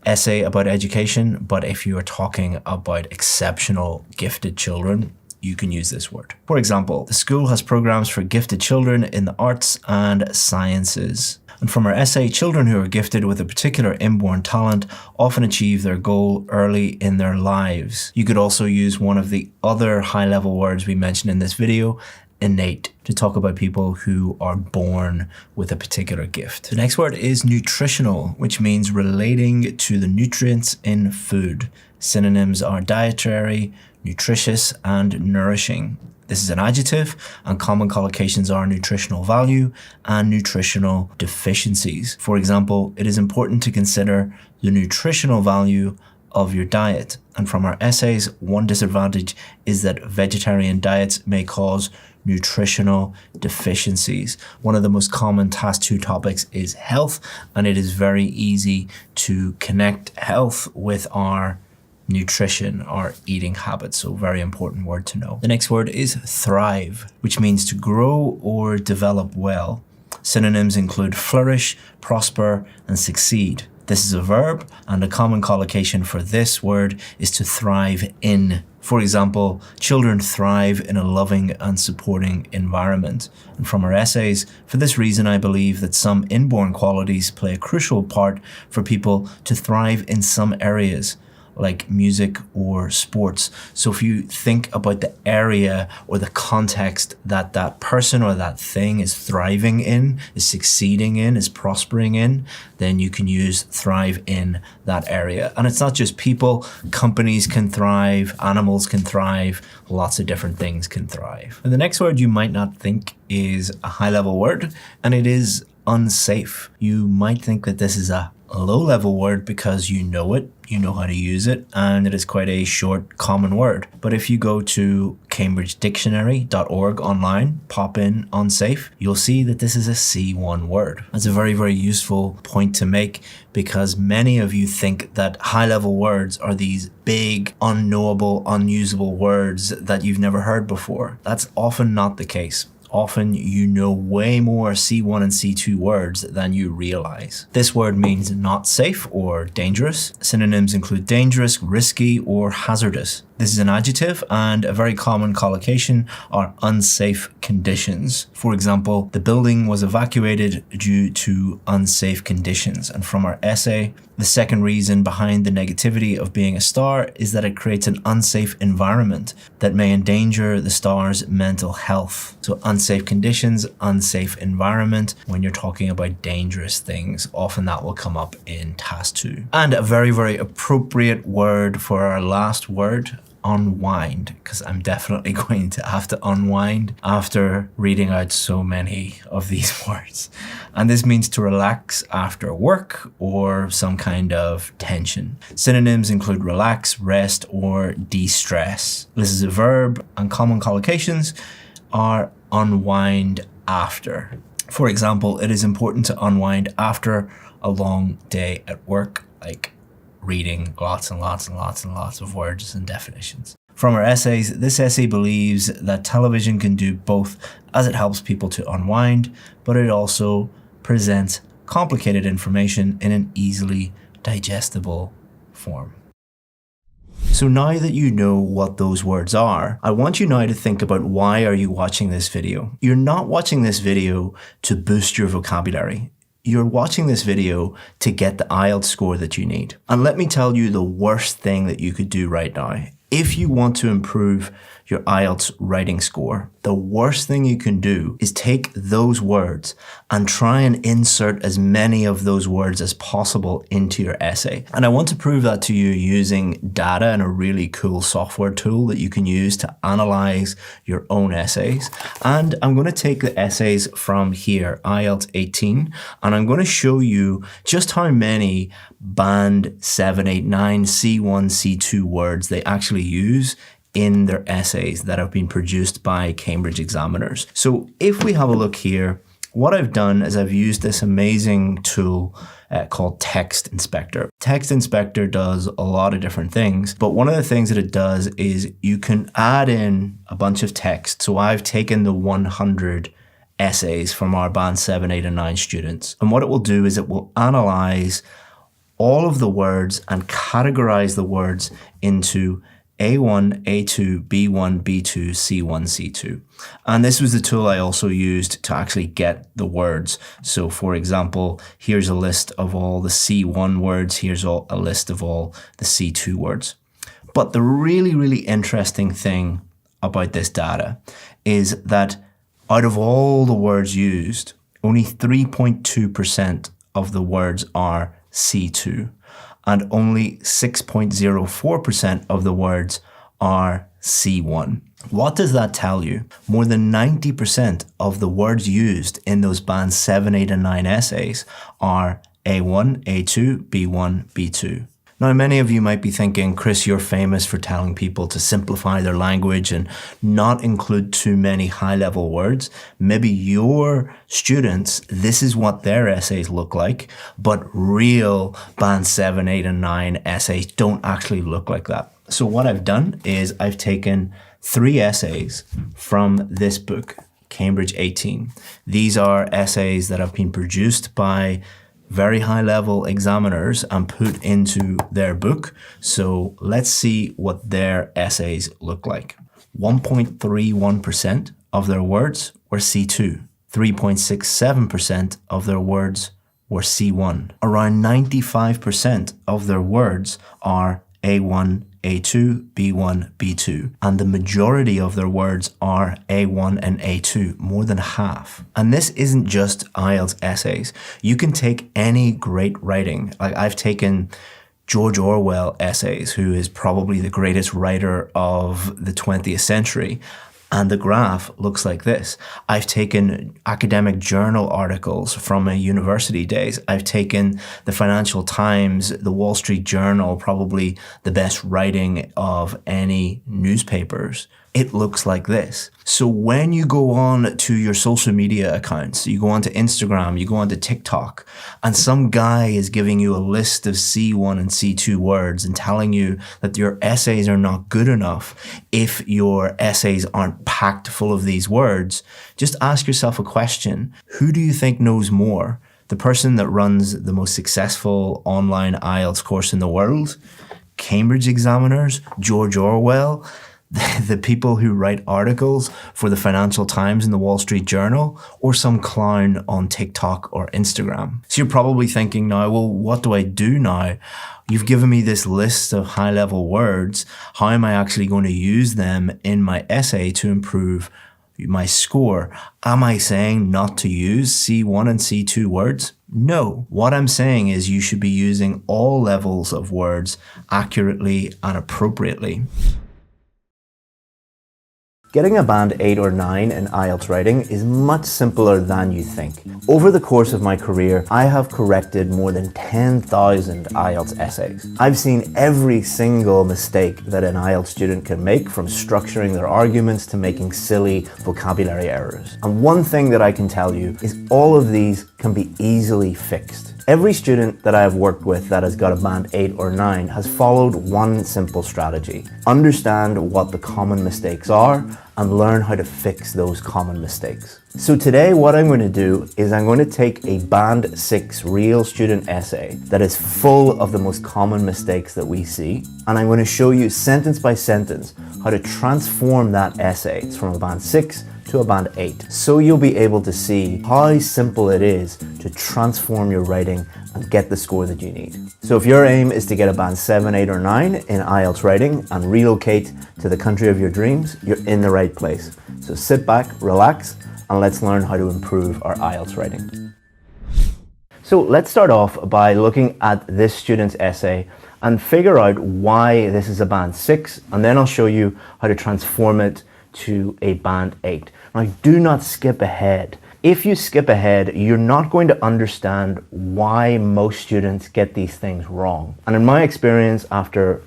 essay about education, but if you are talking about exceptional gifted children, you can use this word. For example, the school has programs for gifted children in the arts and sciences. And from our essay, children who are gifted with a particular inborn talent often achieve their goal early in their lives. You could also use one of the other high-level words we mentioned in this video, innate, to talk about people who are born with a particular gift. The next word is nutritional, which means relating to the nutrients in food. Synonyms are dietary, nutritious, and nourishing. This is an adjective, and common collocations are nutritional value and nutritional deficiencies. For example, it is important to consider the nutritional value of your diet. And from our essays, one disadvantage is that vegetarian diets may cause nutritional deficiencies. One of the most common Task 2 topics is health, and it is very easy to connect health with our nutrition, our eating habits, so very important word to know. The next word is thrive, which means to grow or develop well. Synonyms include flourish, prosper, and succeed. This is a verb, and a common collocation for this word is to thrive in. For example, children thrive in a loving and supporting environment. And from our essays, for this reason, I believe that some inborn qualities play a crucial part for people to thrive in some areas, like music or sports. So if you think about the area or the context that that person or that thing is thriving in, is succeeding in, is prospering in, then you can use thrive in that area. And it's not just people, companies can thrive, animals can thrive, lots of different things can thrive. And the next word you might not think is a high-level word, and it is unsafe. You might think that this is a low-level word because you know it, you know how to use it, and it is quite a short, common word. But if you go to cambridgedictionary.org online, pop in unsafe, you'll see that this is a C1 word. That's a very, very useful point to make because many of you think that high-level words are these big, unknowable, unusable words that you've never heard before. That's often not the case. Often you know way more C1 and C2 words than you realize. This word means not safe or dangerous. Synonyms include dangerous, risky, or hazardous. This is an adjective, and a very common collocation are unsafe conditions. For example, the building was evacuated due to unsafe conditions. And from our essay, the second reason behind the negativity of being a star is that it creates an unsafe environment that may endanger the star's mental health. So unsafe conditions, unsafe environment, when you're talking about dangerous things, often that will come up in task 2. And a very, very appropriate word for our last word, unwind, because I'm definitely going to have to unwind after reading out so many of these words. And this means to relax after work or some kind of tension. Synonyms include relax, rest, or de-stress. This is a verb, and common collocations are unwind after. For example, it is important to unwind after a long day at work, like reading lots and lots and lots and lots of words and definitions. From our essays, this essay believes that television can do both, as it helps people to unwind, but it also presents complicated information in an easily digestible form. So now that you know what those words are, I want you now to think about, why are you watching this video? You're not watching this video to boost your vocabulary. You're watching this video to get the IELTS score that you need. And let me tell you the worst thing that you could do right now. If you want to improve your IELTS writing score, the worst thing you can do is take those words and try and insert as many of those words as possible into your essay. And I want to prove that to you using data and a really cool software tool that you can use to analyze your own essays. And I'm going to take the essays from here, IELTS 18, and I'm going to show you just how many band 7, 8, 9, C1, C2 words they actually use in their essays that have been produced by Cambridge examiners. So if we have a look here, what I've done is I've used this amazing tool called Text Inspector. Text Inspector does a lot of different things, but one of the things that it does is you can add in a bunch of text. So I've taken the 100 essays from our band 7, 8, and 9 students. And what it will do is it will analyze all of the words and categorize the words into A1, A2, B1, B2, C1, C2. And this was the tool I also used to actually get the words. So for example, here's a list of all the C1 words. Here's a list of all the C2 words. But the really, really interesting thing about this data is that out of all the words used, only 3.2% of the words are C2. And only 6.04% of the words are C1. What does that tell you? More than 90% of the words used in those band 7, 8, and 9 essays are A1, A2, B1, B2. Now, many of you might be thinking, Chris, you're famous for telling people to simplify their language and not include too many high-level words. Maybe your students, this is what their essays look like, but real band 7, 8, and 9 essays don't actually look like that. So what I've done is I've taken 3 essays from this book, Cambridge 18. These are essays that have been produced by very high-level examiners and put into their book. So let's see what their essays look like. 1.31% of their words were C2. 3.67% of their words were C1. Around 95% of their words are A1, A2, B1, B2. And the majority of their words are A1 and A2, more than half. And this isn't just IELTS essays. You can take any great writing. Like I've taken George Orwell essays, who is probably the greatest writer of the 20th century. And the graph looks like this. I've taken academic journal articles from my university days. I've taken the Financial Times, the Wall Street Journal, probably the best writing of any newspapers. It looks like this. So when you go on to your social media accounts, you go onto Instagram, you go onto TikTok, and some guy is giving you a list of C1 and C2 words and telling you that your essays are not good enough if your essays aren't packed full of these words, just ask yourself a question. Who do you think knows more? The person that runs the most successful online IELTS course in the world? Cambridge examiners, George Orwell, the people who write articles for the Financial Times and the Wall Street Journal, or some clown on TikTok or Instagram. So you're probably thinking now, well, what do I do now? You've given me this list of high-level words. How am I actually going to use them in my essay to improve my score? Am I saying not to use C1 and C2 words? No. What I'm saying is you should be using all levels of words accurately and appropriately. Getting a band 8 or 9 in IELTS writing is much simpler than you think. Over the course of my career, I have corrected more than 10,000 IELTS essays. I've seen every single mistake that an IELTS student can make, from structuring their arguments to making silly vocabulary errors. And one thing that I can tell you is all of these can be easily fixed. Every student that I have worked with that has got a band 8 or 9 has followed one simple strategy. Understand what the common mistakes are and learn how to fix those common mistakes. So today what I'm going to do is I'm going to take a band 6 real student essay that is full of the most common mistakes that we see, and I'm going to show you sentence by sentence how to transform that essay. It's from a band 6 to a band 8. So you'll be able to see how simple it is to transform your writing and get the score that you need. So if your aim is to get a band 7, 8 or 9 in IELTS writing and relocate to the country of your dreams, you're in the right place. So sit back, relax, and let's learn how to improve our IELTS writing. So let's start off by looking at this student's essay and figure out why this is a band 6, and then I'll show you how to transform it to a band 8. Now, do not skip ahead. If you skip ahead, you're not going to understand why most students get these things wrong. And in my experience, after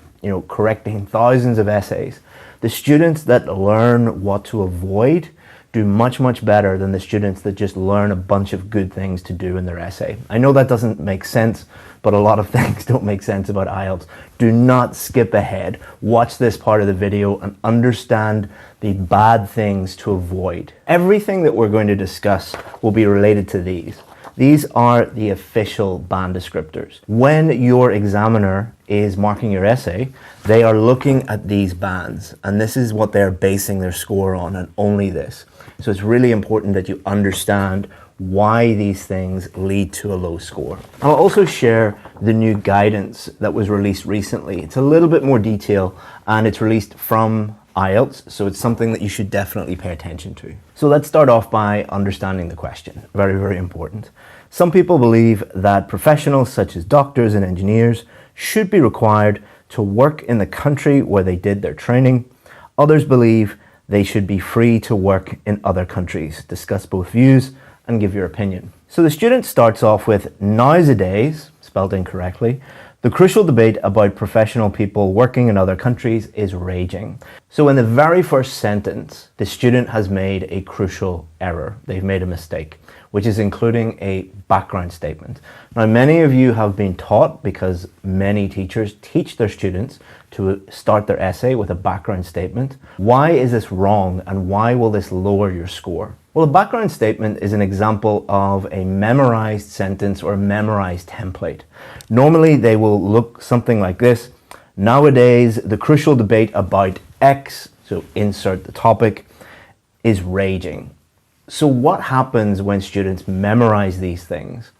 correcting thousands of essays, the students that learn what to avoid do much better than the students that just learn a bunch of good things to do in their essay. I know that doesn't make sense, but a lot of things don't make sense about IELTS. Do not skip ahead. Watch this part of the video and understand the bad things to avoid. Everything that we're going to discuss will be related to these. These are the official band descriptors. When your examiner is marking your essay, they are looking at these bands, and this is what they're basing their score on, and only this. So it's really important that you understand why these things lead to a low score. I'll also share the new guidance that was released recently. It's a little bit more detail, and it's released from IELTS, so it's something that you should definitely pay attention to. So let's start off by understanding the question. Very important. Some people believe that professionals such as doctors and engineers should be required to work in the country where they did their training. Others believe they should be free to work in other countries. Discuss both views and give your opinion. So the student starts off with nowadays, spelled incorrectly. The crucial debate about professional people working in other countries is raging. So in the very first sentence, the student has made a crucial error. They've made a mistake, which is including a background statement. Now, many of you have been taught, because many teachers teach their students to start their essay with a background statement. Why is this wrong, and why will this lower your score? Well, a background statement is an example of a memorized sentence or a memorized template. Normally, they will look something like this. Nowadays, the crucial debate about X, so insert the topic, is raging. So what happens when students memorize these things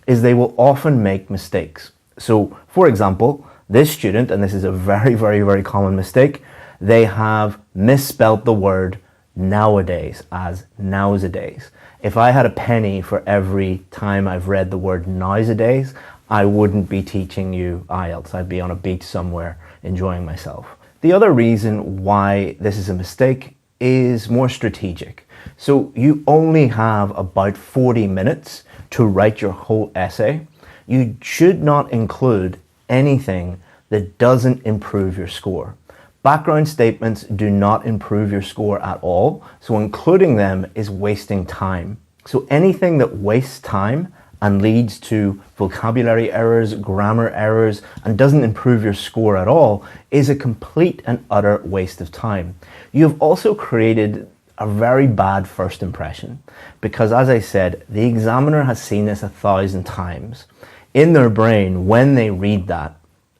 is they will often make mistakes. So, for example, this student, and this is a very common mistake, they have misspelt the word nowadays as nowsadays. If I had a penny for every time I've read the word nowsadays, I wouldn't be teaching you IELTS. I'd be on a beach somewhere enjoying myself. The other reason why this is a mistake is more strategic. So you only have about 40 minutes to write your whole essay. You should not include anything that doesn't improve your score. Background statements do not improve your score at all, so including them is wasting time. So anything that wastes time and leads to vocabulary errors, grammar errors, and doesn't improve your score at all is a complete and utter waste of time. You have also created a very bad first impression, because as I said, the examiner has seen this 1,000 times. In their brain, when they read that,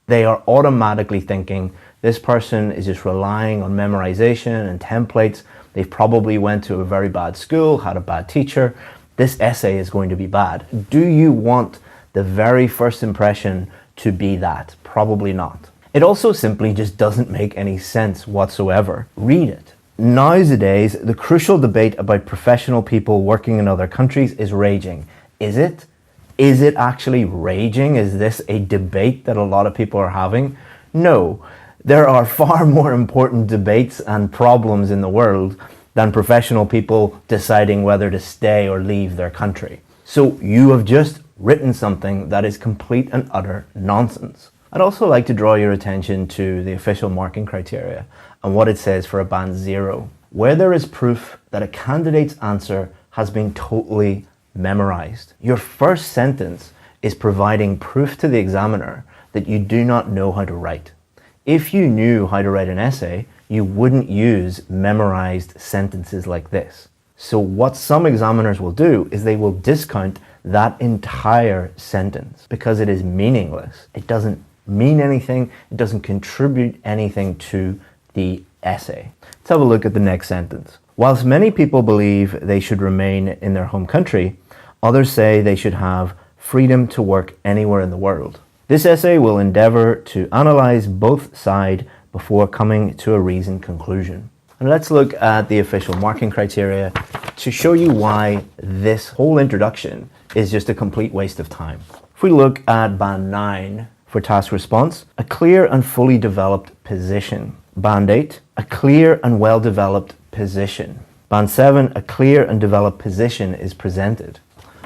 They are automatically thinking this person is just relying on memorization and templates. They've probably went to a very bad school, had a bad teacher. This essay is going to be bad. Do you want the very first impression to be that? Probably not. It also simply just doesn't make any sense whatsoever. Read it. Nowadays, the crucial debate about professional people working in other countries is raging. Is it? Is it actually raging? Is this a debate that a lot of people are having? No. There are far more important debates and problems in the world than professional people deciding whether to stay or leave their country. So you have just written something that is complete and utter nonsense. I'd also like to draw your attention to the official marking criteria and what it says for a band 0. Where there is proof that a candidate's answer has been totally memorized. Your first sentence is providing proof to the examiner that you do not know how to write. If you knew how to write an essay, you wouldn't use memorized sentences like this. So what some examiners will do is they will discount that entire sentence because it is meaningless. It doesn't mean anything. It doesn't contribute anything to the essay. Let's have a look at the next sentence. Whilst many people believe they should remain in their home country, others say they should have freedom to work anywhere in the world. This essay will endeavour to analyse both sides before coming to a reasoned conclusion. And let's look at the official marking criteria to show you why this whole introduction is just a complete waste of time. If we look at band 9 for task response, a clear and fully developed position. Band 8, a clear and well-developed position. Band 7, a clear and developed position is presented.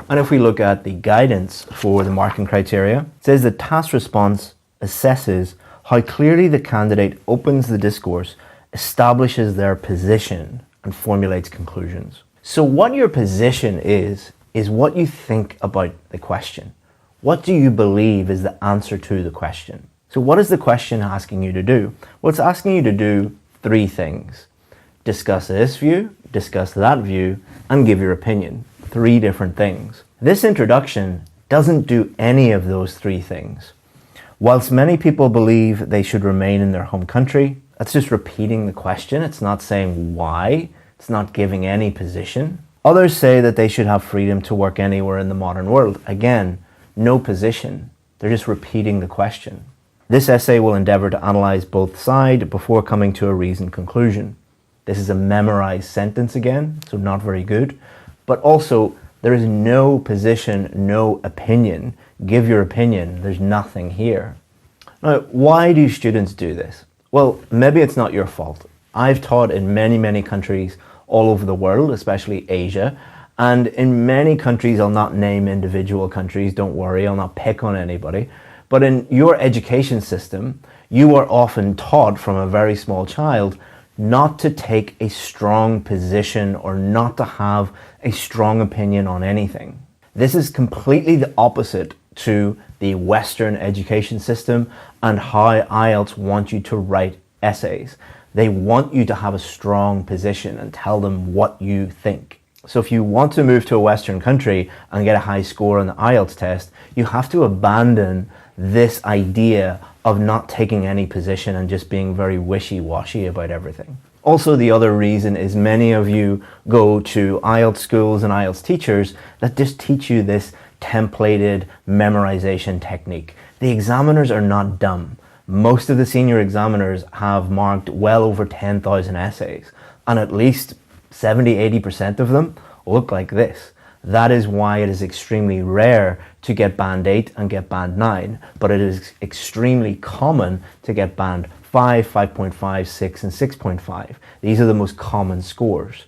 And if we look at the guidance for the marking criteria, it says the task response assesses how clearly the candidate opens the discourse, establishes their position, and formulates conclusions. So what your position is what you think about the question. What do you believe is the answer to the question? So what is the question asking you to do? Well, it's asking you to do 3 things. Discuss this view, discuss that view, and give your opinion. 3 different things. This introduction doesn't do any of those 3 things. Whilst many people believe they should remain in their home country, that's just repeating the question. It's not saying why. It's not giving any position. Others say that they should have freedom to work anywhere in the modern world. Again, no position. They're just repeating the question. This essay will endeavour to analyse both sides before coming to a reasoned conclusion. This is a memorized sentence again, so not very good. But also, there is no position, no opinion. Give your opinion. There's nothing here. Now, why do students do this? Well, maybe it's not your fault. I've taught in many, many countries all over the world, especially Asia. And in many countries, I'll not name individual countries, don't worry, I'll not pick on anybody. But in your education system, you are often taught from a very small child not to take a strong position or not to have a strong opinion on anything. This is completely the opposite to the Western education system and how IELTS want you to write essays. They want you to have a strong position and tell them what you think. So if you want to move to a Western country and get a high score on the IELTS test, you have to abandon this idea of not taking any position and just being very wishy-washy about everything. Also, the other reason is many of you go to IELTS schools and IELTS teachers that just teach you this templated memorization technique. The examiners are not dumb. Most of the senior examiners have marked well over 10,000 essays, and at least 70-80% of them look like this. That is why it is extremely rare to get band 8 and get band 9, but it is extremely common to get band 5, 5.5, 6, and 6.5. These are the most common scores.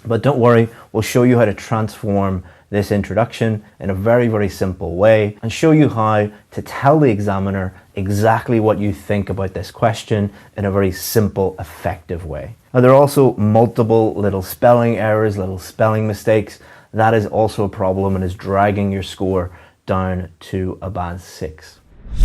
But don't worry, we'll show you how to transform this introduction in a very, very simple way and show you how to tell the examiner exactly what you think about this question in a very simple, effective way. Now, there are also multiple little spelling errors, little spelling mistakes. That is also a problem and is dragging your score down to a band 6.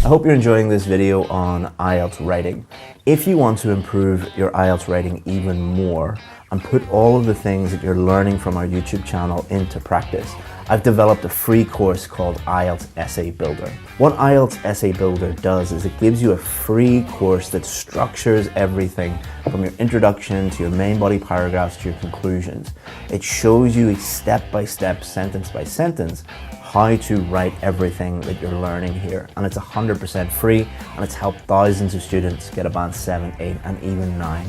I hope you're enjoying this video on IELTS writing. If you want to improve your IELTS writing even more and put all of the things that you're learning from our YouTube channel into practice, I've developed a free course called IELTS Essay Builder. What IELTS Essay Builder does is it gives you a free course that structures everything from your introduction to your main body paragraphs to your conclusions. It shows you step-by-step, sentence-by-sentence, how to write everything that you're learning here. And it's 100% free, and it's helped thousands of students get a band 7, 8, and even 9.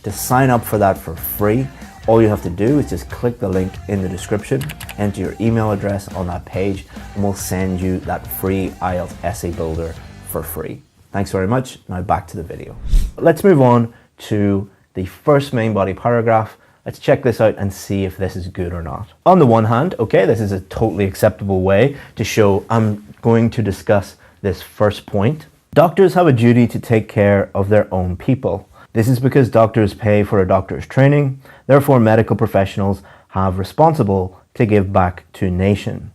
To sign up for that for free, all you have to do is just click the link in the description, enter your email address on that page, and we'll send you that free IELTS Essay Builder for free. Thanks very much. Now back to the video. Let's move on to the first main body paragraph. Let's check this out and see if this is good or not. On the one hand, okay, this is a totally acceptable way to show I'm going to discuss this first point. Doctors have a duty to take care of their own people. This is because doctors pay for a doctor's training. Therefore, medical professionals have responsible to give back to nation.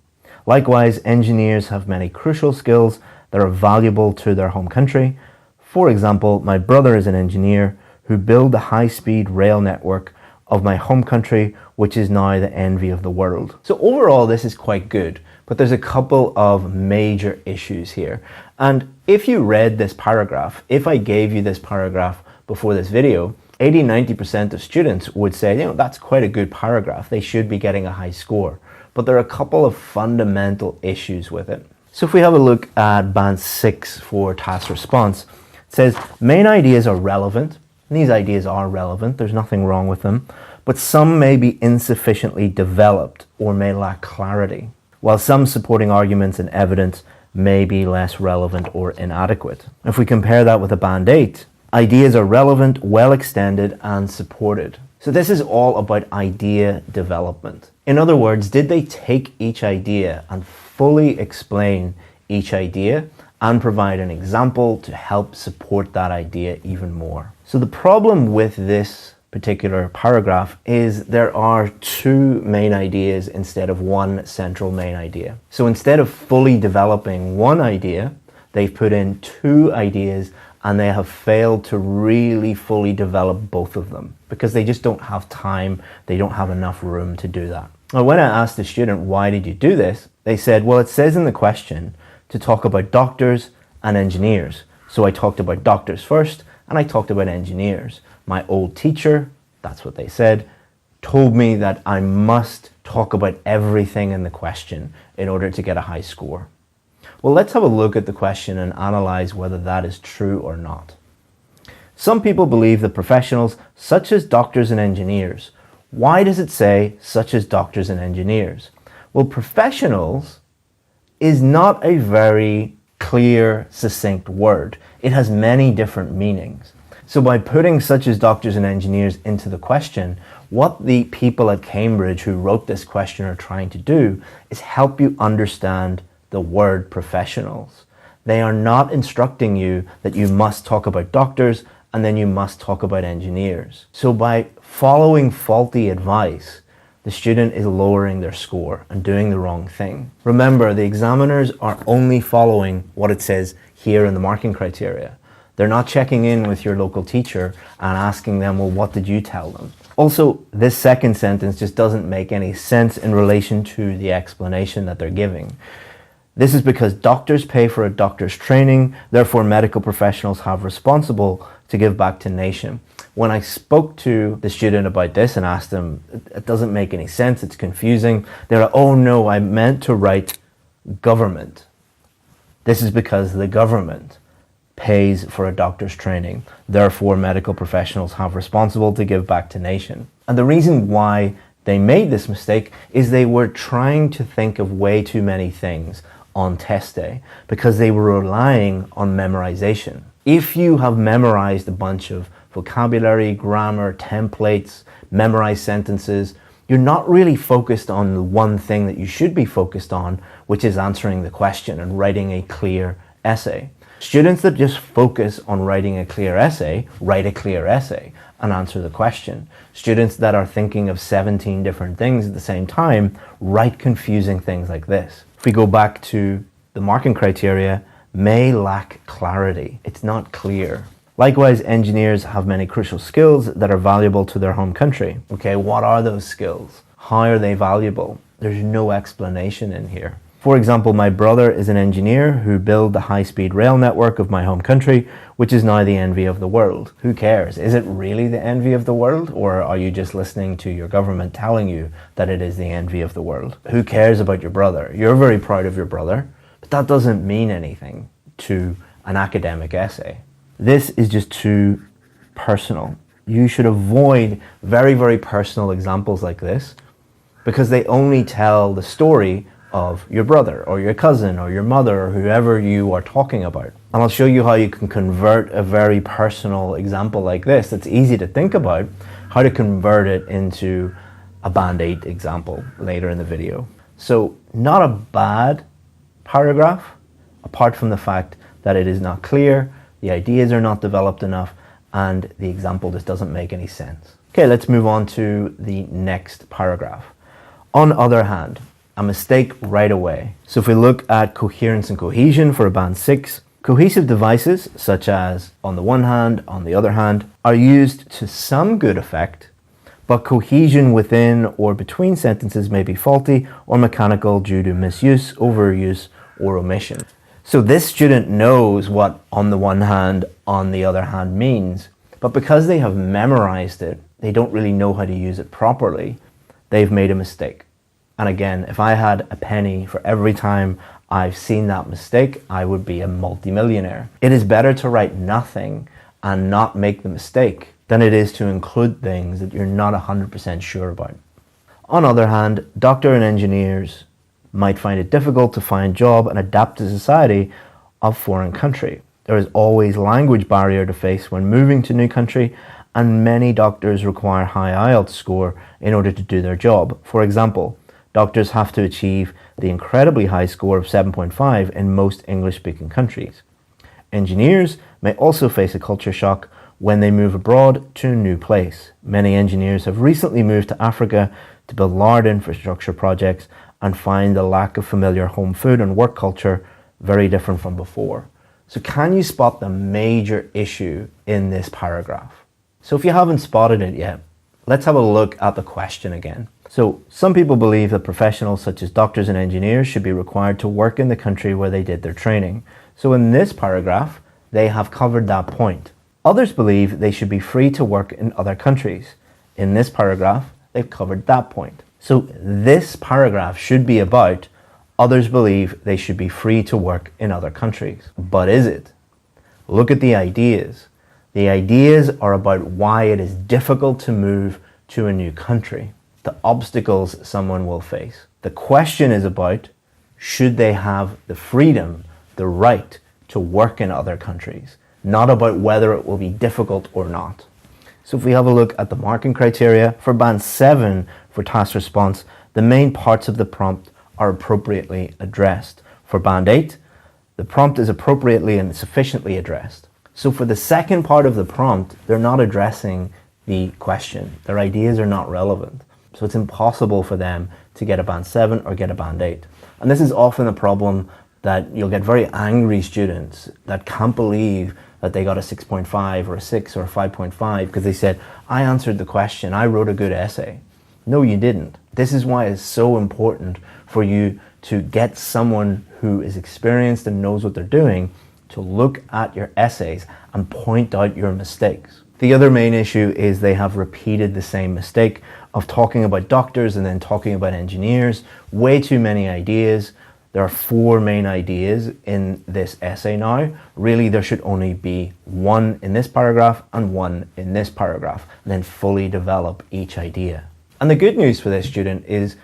Likewise, engineers have many crucial skills that are valuable to their home country. For example, my brother is an engineer who built the high-speed rail network of my home country, which is now the envy of the world. So overall, this is quite good, but there's a couple of major issues here. And if you read this paragraph, if I gave you this paragraph before this video, 80-90% of students would say, you know, that's quite a good paragraph. They should be getting a high score. But there are a couple of fundamental issues with it. So if we have a look at band 6 for task response, it says main ideas are relevant. And these ideas are relevant. There's nothing wrong with them. But some may be insufficiently developed or may lack clarity, while some supporting arguments and evidence may be less relevant or inadequate. If we compare that with a band 8, ideas are relevant, well extended, and supported. So this is all about idea development. In other words, did they take each idea and fully explain each idea and provide an example to help support that idea even more? So the problem with this particular paragraph is there are two main ideas instead of one central main idea. So instead of fully developing one idea, they've put in two ideas and they have failed to really fully develop both of them because they just don't have time, they don't have enough room to do that. Now, when I asked the student, why did you do this? They said, well, it says in the question to talk about doctors and engineers. So I talked about doctors first and I talked about engineers. My old teacher, that's what they said, told me that I must talk about everything in the question in order to get a high score. Well, let's have a look at the question and analyze whether that is true or not. Some people believe that professionals, such as doctors and engineers. Why does it say such as doctors and engineers? Well, professionals is not a very clear, succinct word. It has many different meanings. So by putting such as doctors and engineers into the question, what the people at Cambridge who wrote this question are trying to do is help you understand the word professionals. They are not instructing you that you must talk about doctors and then you must talk about engineers. So by following faulty advice, the student is lowering their score and doing the wrong thing. Remember, the examiners are only following what it says here in the marking criteria. They're not checking in with your local teacher and asking them, well, what did you tell them? Also, this second sentence just doesn't make any sense in relation to the explanation that they're giving. This is because doctors pay for a doctor's training, therefore medical professionals have responsible to give back to nation. When I spoke to the student about this and asked them, it doesn't make any sense, it's confusing, they're like, oh no, I meant to write government. This is because the government pays for a doctor's training, therefore medical professionals have responsible to give back to nation. And the reason why they made this mistake is they were trying to think of way too many things on test day because they were relying on memorization. If you have memorized a bunch of vocabulary, grammar, templates, memorized sentences, you're not really focused on the one thing that you should be focused on, which is answering the question and writing a clear essay. Students that just focus on writing a clear essay, write a clear essay and answer the question. Students that are thinking of 17 different things at the same time, write confusing things like this. If we go back to the marking criteria, may lack clarity. It's not clear. Likewise, engineers have many crucial skills that are valuable to their home country. Okay, what are those skills? How are they valuable? There's no explanation in here. For example, my brother is an engineer who built the high-speed rail network of my home country, which is now the envy of the world. Who cares? Is it really the envy of the world? Or are you just listening to your government telling you that it is the envy of the world? Who cares about your brother? You're very proud of your brother, but that doesn't mean anything to an academic essay. This is just too personal. You should avoid very, very personal examples like this because they only tell the story of your brother or your cousin or your mother or whoever you are talking about. And I'll show you how you can convert a very personal example like this that's easy to think about, how to convert it into a Band 8 example later in the video. So not a bad paragraph, apart from the fact that it is not clear, the ideas are not developed enough, and the example just doesn't make any sense. Okay, let's move on to the next paragraph. On the other hand, a mistake right away. So if we look at coherence and cohesion for a Band 6, cohesive devices such as on the one hand, on the other hand, are used to some good effect, but cohesion within or between sentences may be faulty or mechanical due to misuse, overuse, or omission. So this student knows what on the one hand, on the other hand means, but because they have memorized it, they don't really know how to use it properly. They've made a mistake. And again, if I had a penny for every time I've seen that mistake, I would be a multimillionaire. It is better to write nothing and not make the mistake than it is to include things that you're not 100% sure about. On the other hand, doctors and engineers might find it difficult to find a job and adapt to society of foreign country. There is always language barrier to face when moving to new country, and many doctors require high IELTS score in order to do their job. For example, doctors have to achieve the incredibly high score of 7.5 in most English-speaking countries. Engineers may also face a culture shock when they move abroad to a new place. Many engineers have recently moved to Africa to build large infrastructure projects and find the lack of familiar home food and work culture very different from before. So can you spot the major issue in this paragraph? So if you haven't spotted it yet, let's have a look at the question again. So some people believe that professionals such as doctors and engineers should be required to work in the country where they did their training. So in this paragraph, they have covered that point. Others believe they should be free to work in other countries. In this paragraph, they've covered that point. So this paragraph should be about others believe they should be free to work in other countries. But is it? Look at the ideas. The ideas are about why it is difficult to move to a new country, the obstacles someone will face. The question is about, should they have the freedom, the right to work in other countries, not about whether it will be difficult or not. So if we have a look at the marking criteria, for Band 7 for task response, the main parts of the prompt are appropriately addressed. For Band 8, the prompt is appropriately and sufficiently addressed. So for the second part of the prompt, they're not addressing the question. Their ideas are not relevant. So it's impossible for them to get a Band 7 or get a Band 8. And this is often a problem that you'll get very angry students that can't believe that they got a 6.5 or a 6 or a 5.5 because they said, I answered the question, I wrote a good essay. No, you didn't. This is why it's so important for you to get someone who is experienced and knows what they're doing to look at your essays and point out your mistakes. The other main issue is they have repeated the same mistake of talking about doctors and then talking about engineers. Way too many ideas. There are 4 main ideas in this essay now. Really, there should only be 1 in this paragraph and 1 in this paragraph, and then fully develop each idea. And the good news for this student is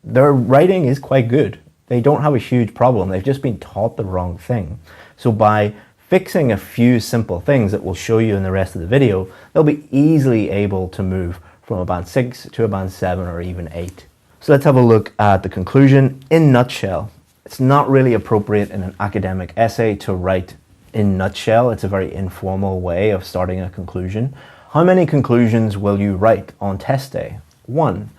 their writing is quite good. They don't have a huge problem. They've just been taught the wrong thing. So by fixing a few simple things that we'll show you in the rest of the video, they'll be easily able to move from a Band 6 to a Band 7 or even 8. So let's have a look at the conclusion. In nutshell, it's not really appropriate in an academic essay to write in nutshell. It's a very informal way of starting a conclusion. How many conclusions will you write on test day? 1.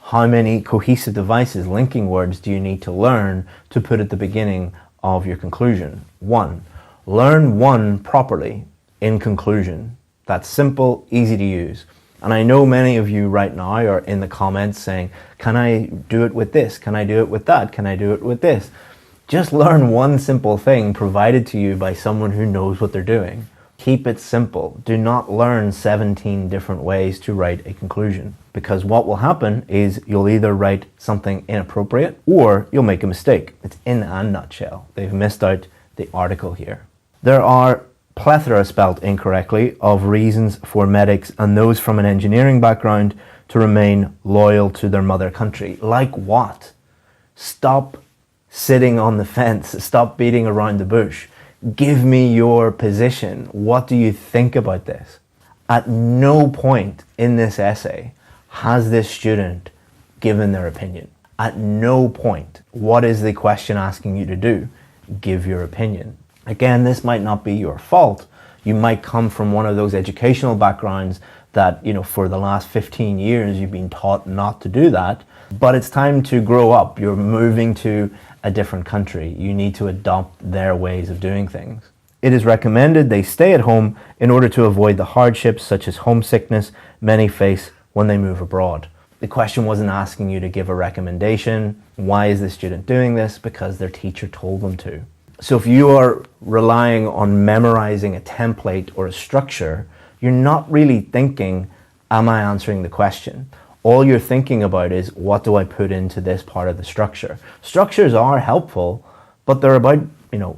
How many cohesive devices, linking words, do you need to learn to put at the beginning of your conclusion? 1. Learn 1 properly in conclusion. That's simple, easy to use. And I know many of you right now are in the comments saying, can I do it with this? Can I do it with that? Can I do it with this? Just learn one simple thing provided to you by someone who knows what they're doing. Keep it simple. Do not learn 17 different ways to write a conclusion, because what will happen is you'll either write something inappropriate or you'll make a mistake. It's in a nutshell. They've missed out the article here. There are plethora, spelled incorrectly, of reasons for medics and those from an engineering background to remain loyal to their mother country. Like what? Stop sitting on the fence. Stop beating around the bush. Give me your position. What do you think about this? At no point in this essay has this student given their opinion. At no point. What is the question asking you to do? Give your opinion. Again, this might not be your fault. You might come from one of those educational backgrounds that, for the last 15 years you've been taught not to do that, but it's time to grow up. You're moving to a different country. You need to adopt their ways of doing things. It is recommended they stay at home in order to avoid the hardships such as homesickness many face when they move abroad. The question wasn't asking you to give a recommendation. Why is the student doing this? Because their teacher told them to. So if you are relying on memorizing a template or a structure, you're not really thinking, am I answering the question? All you're thinking about is, what do I put into this part of the structure? Structures are helpful, but they're about,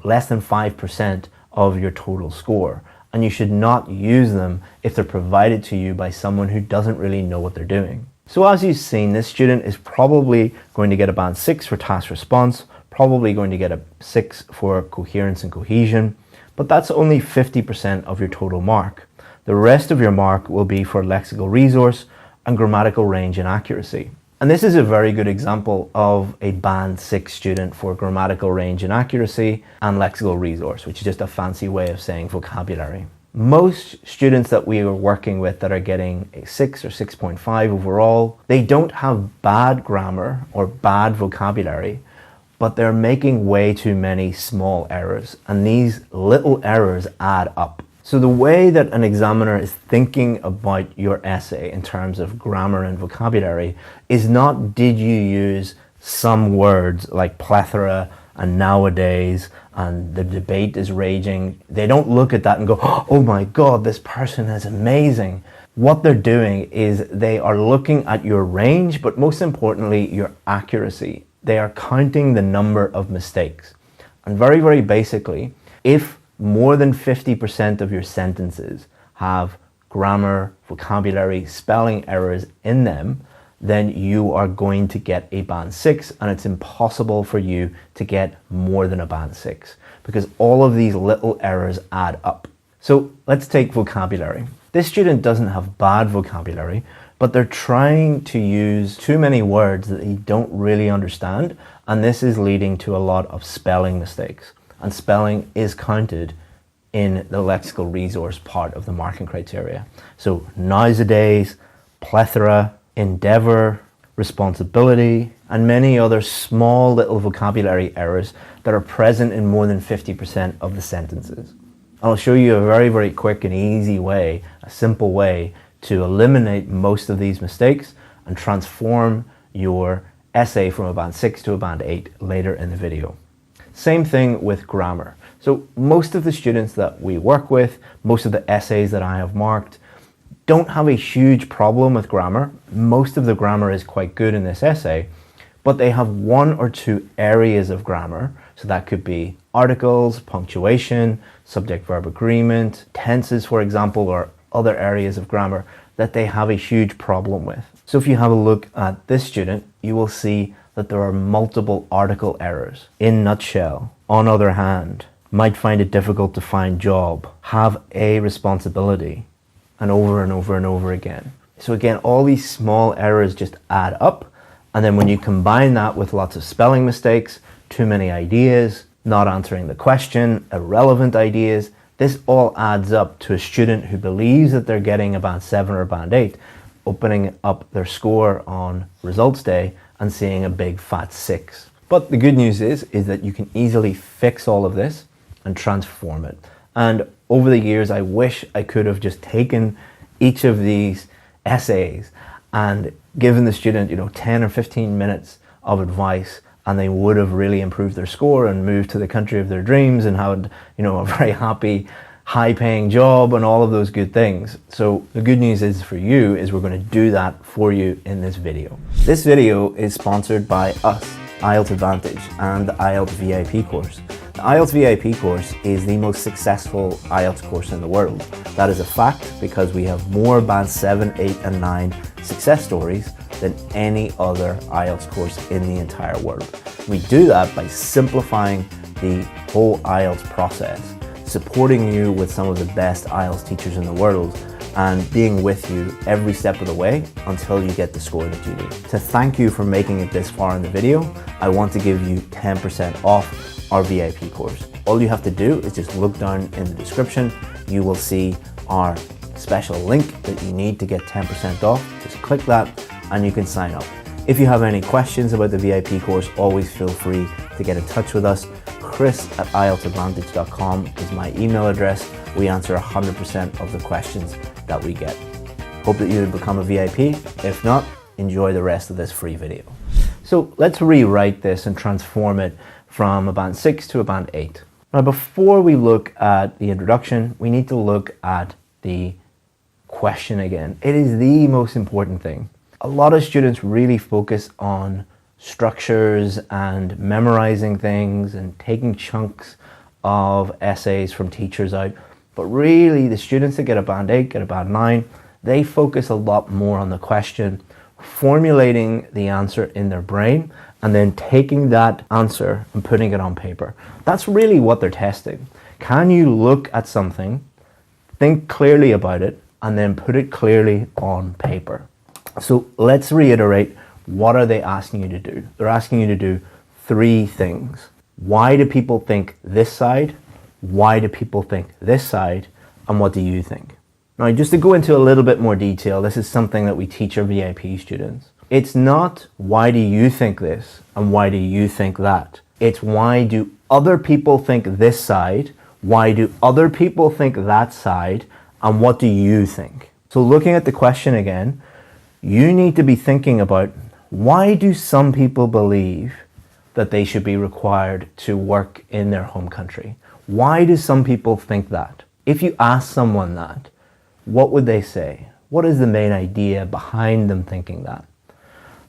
less than 5% of your total score. And you should not use them if they're provided to you by someone who doesn't really know what they're doing. So as you've seen, this student is probably going to get a band 6 for task response, probably going to get a 6 for coherence and cohesion, but that's only 50% of your total mark. The rest of your mark will be for lexical resource and grammatical range and accuracy. And this is a very good example of a band 6 student for grammatical range and accuracy and lexical resource, which is just a fancy way of saying vocabulary. Most students that we are working with that are getting a 6 or 6.5 overall, they don't have bad grammar or bad vocabulary, but they're making way too many small errors, and these little errors add up. So the way that an examiner is thinking about your essay in terms of grammar and vocabulary is not, did you use some words like plethora and nowadays and the debate is raging. They don't look at that and go, oh my God, this person is amazing. What they're doing is they are looking at your range, but most importantly, your accuracy. They are counting the number of mistakes. And very, very basically, if more than 50% of your sentences have grammar, vocabulary, spelling errors in them, then you are going to get a band 6, and it's impossible for you to get more than a band 6 because all of these little errors add up. So let's take vocabulary. This student doesn't have bad vocabulary, but they're trying to use too many words that they don't really understand, and this is leading to a lot of spelling mistakes. And spelling is counted in the lexical resource part of the marking criteria. So nowadays, plethora, endeavor, responsibility, and many other small little vocabulary errors that are present in more than 50% of the sentences. I'll show you a very, very quick and easy way, a simple way to eliminate most of these mistakes and transform your essay from a band 6 to a band 8 later in the video. Same thing with grammar. So most of the students that we work with, most of the essays that I have marked, don't have a huge problem with grammar. Most of the grammar is quite good in this essay, but they have one or two areas of grammar. So that could be articles, punctuation, subject-verb agreement, tenses, for example, or other areas of grammar that they have a huge problem with. So if you have a look at this student, you will see that there are multiple article errors. In nutshell, on other hand, might find it difficult to find job, have a responsibility, and over and over and over again. So again, all these small errors just add up, and then when you combine that with lots of spelling mistakes, too many ideas, not answering the question, irrelevant ideas, this all adds up to a student who believes that they're getting a band 7 or a band 8, opening up their score on results day and seeing a big fat 6. But the good news is that you can easily fix all of this and transform it. And over the years, I wish I could have just taken each of these essays and given the student, 10 or 15 minutes of advice, and they would have really improved their score and moved to the country of their dreams and had, a very happy, high-paying job and all of those good things. So the good news is for you is we're going to do that for you in this video. This video is sponsored by us, IELTS Advantage, and the IELTS VIP course. The IELTS VIP course is the most successful IELTS course in the world. That is a fact because we have more Band 7, 8 and 9 success stories than any other IELTS course in the entire world. We do that by simplifying the whole IELTS process, supporting you with some of the best IELTS teachers in the world, and being with you every step of the way until you get the score that you need. To thank you for making it this far in the video, I want to give you 10% off our VIP course. All you have to do is just look down in the description. You will see our special link that you need to get 10% off. Just click that and you can sign up. If you have any questions about the VIP course, always feel free to get in touch with us. chris@ieltsadvantage.com is my email address. We answer 100% of the questions that we get. Hope that you become a VIP. If not, enjoy the rest of this free video. So let's rewrite this and transform it from a Band 6 to a Band 8. Now before we look at the introduction, we need to look at the question again. It is the most important thing. A lot of students really focus on structures and memorizing things and taking chunks of essays from teachers out. But really the students that get a Band 8, get a Band 9, they focus a lot more on the question, formulating the answer in their brain and then taking that answer and putting it on paper. That's really what they're testing. Can you look at something, think clearly about it, and then put it clearly on paper? So let's reiterate, what are they asking you to do? They're asking you to do 3 things. Why do people think this side? Why do people think this side? And what do you think? Now, just to go into a little bit more detail, this is something that we teach our VIP students. It's not why do you think this and why do you think that. It's why do other people think this side? Why do other people think that side? And what do you think? So looking at the question again, you need to be thinking about, why do some people believe that they should be required to work in their home country? Why do some people think that? If you ask someone that, what would they say? What is the main idea behind them thinking that?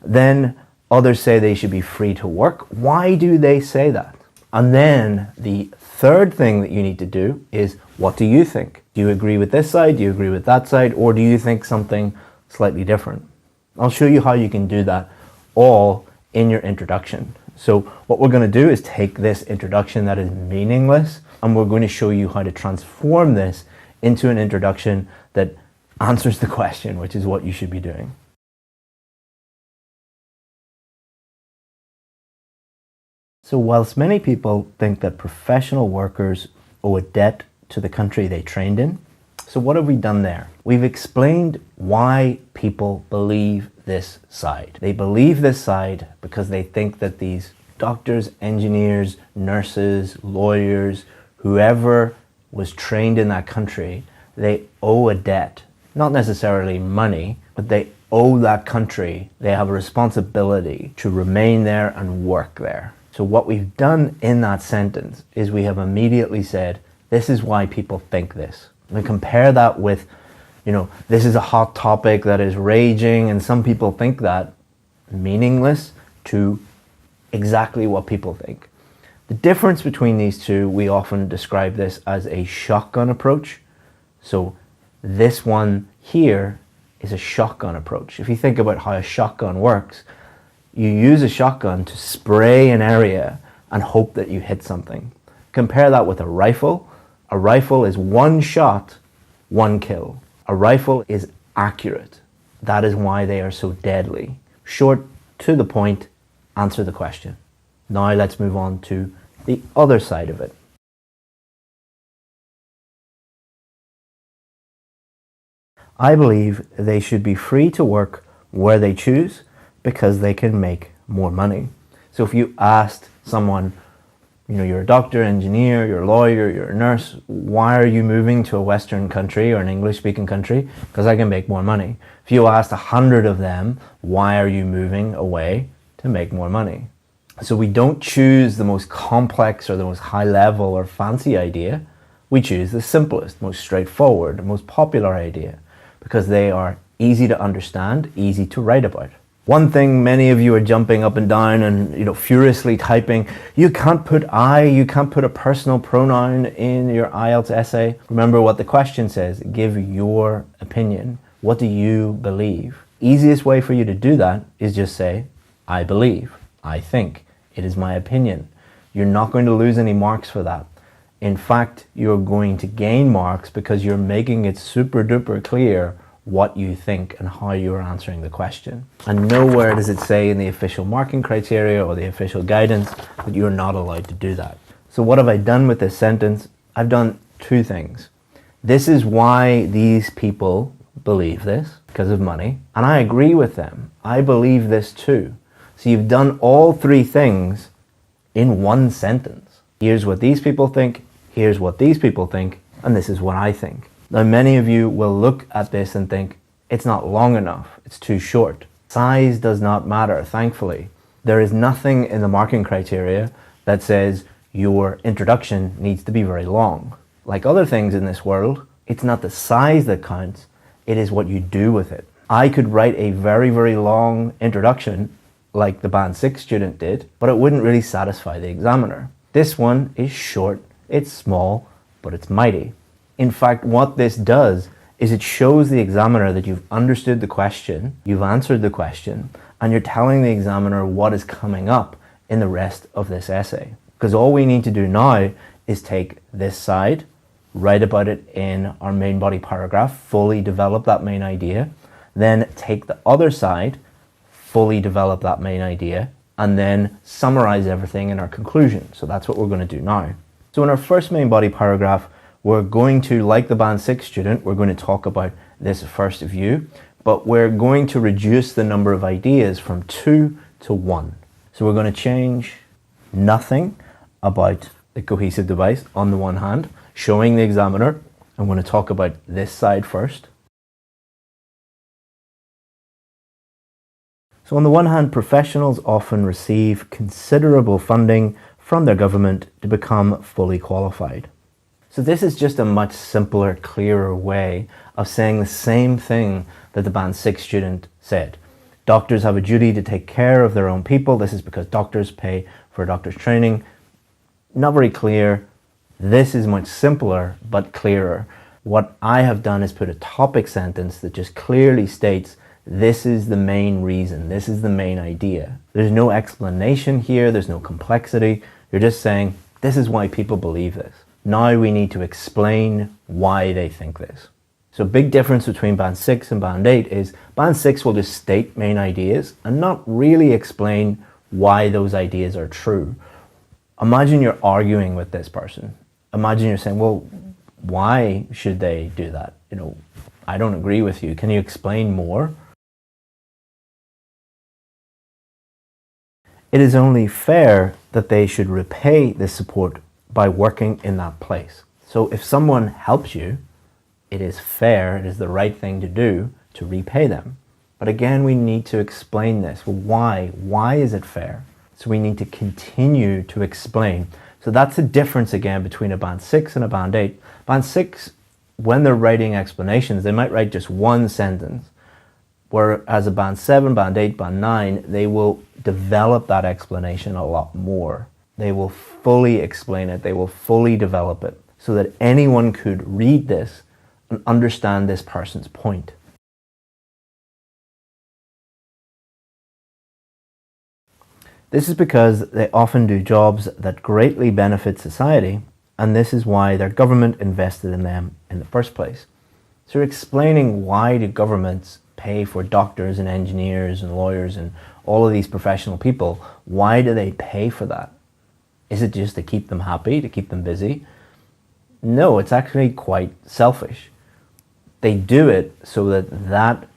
Then others say they should be free to work. Why do they say that? And then the third thing that you need to do is, what do you think? Do you agree with this side? Do you agree with that side? Or do you think something slightly different? I'll show you how you can do that all in your introduction. So what we're going to do is take this introduction that is meaningless, and we're going to show you how to transform this into an introduction that answers the question, which is what you should be doing. So whilst many people think that professional workers owe a debt to the country they trained in, so what have we done there? We've explained why people believe this side. They believe this side because they think that these doctors, engineers, nurses, lawyers, whoever was trained in that country, they owe a debt. Not necessarily money, but they owe that country. They have a responsibility to remain there and work there. So what we've done in that sentence is we have immediately said, this is why people think this. And compare that with, this is a hot topic that is raging and some people think that, meaningless to exactly what people think. The difference between these two, we often describe this as a shotgun approach. So this one here is a shotgun approach. If you think about how a shotgun works, you use a shotgun to spray an area and hope that you hit something. Compare that with a rifle. A rifle is one shot, one kill. A rifle is accurate. That is why they are so deadly. Short, to the point, answer the question. Now let's move on to the other side of it. I believe they should be free to work where they choose because they can make more money. So if you asked someone, You're a doctor, engineer, you're a lawyer, you're a nurse. Why are you moving to a Western country or an English-speaking country? Because I can make more money. If you asked 100 of them, why are you moving away? To make more money. So we don't choose the most complex or the most high level or fancy idea. We choose the simplest, most straightforward, most popular idea because they are easy to understand, easy to write about. One thing many of you are jumping up and down and furiously typing, you can't put I, you can't put a personal pronoun in your IELTS essay. Remember what the question says, give your opinion. What do you believe? Easiest way for you to do that is just say, I believe, I think, it is my opinion. You're not going to lose any marks for that. In fact, you're going to gain marks because you're making it super duper clear what you think and how you're answering the question. And nowhere does it say in the official marking criteria or the official guidance that you're not allowed to do that. So what have I done with this sentence? I've done two things. This is why these people believe this, because of money, and I agree with them. I believe this too. So you've done all three things in one sentence. Here's what these people think, here's what these people think, and this is what I think. Now, many of you will look at this and think, it's not long enough, it's too short. Size does not matter, thankfully. There is nothing in the marking criteria that says your introduction needs to be very long. Like other things in this world, it's not the size that counts, it is what you do with it. I could write a very, very long introduction like the Band 6 student did, but it wouldn't really satisfy the examiner. This one is short, it's small, but it's mighty. In fact, what this does is it shows the examiner that you've understood the question, you've answered the question, and you're telling the examiner what is coming up in the rest of this essay. Because all we need to do now is take this side, write about it in our main body paragraph, fully develop that main idea, then take the other side, fully develop that main idea, and then summarize everything in our conclusion. So that's what we're going to do now. So in our first main body paragraph, we're going to, like the Band 6 student, we're going to talk about this first view, but we're going to reduce the number of ideas from 2 to 1. So we're going to change nothing about the cohesive device on the one hand, showing the examiner. I'm going to talk about this side first. So on the one hand, professionals often receive considerable funding from their government to become fully qualified. So this is just a much simpler, clearer way of saying the same thing that the Band 6 student said. Doctors have a duty to take care of their own people. This is because doctors pay for doctors' training. Not very clear. This is much simpler, but clearer. What I have done is put a topic sentence that just clearly states this is the main reason, this is the main idea. There's no explanation here, there's no complexity. You're just saying, this is why people believe this. Now we need to explain why they think this. So big difference between Band 6 and Band 8 is Band 6 will just state main ideas and not really explain why those ideas are true. Imagine you're arguing with this person. Imagine you're saying, well, why should they do that? I don't agree with you. Can you explain more? It is only fair that they should repay this support by working in that place. So if someone helps you, it is fair, it is the right thing to do to repay them. But again, we need to explain this. Well, why? Why is it fair? So we need to continue to explain. So that's the difference again between a Band 6 and a Band 8. Band 6, when they're writing explanations, they might write just one sentence. Whereas a Band 7, Band 8, Band 9, they will develop that explanation a lot more. They will fully explain it, they will fully develop it, so that anyone could read this and understand this person's point. This is because they often do jobs that greatly benefit society, and this is why their government invested in them in the first place. So you're explaining why do governments pay for doctors and engineers and lawyers and all of these professional people. Why do they pay for that? Is it just to keep them happy, to keep them busy? No, it's actually quite selfish. They do it so that that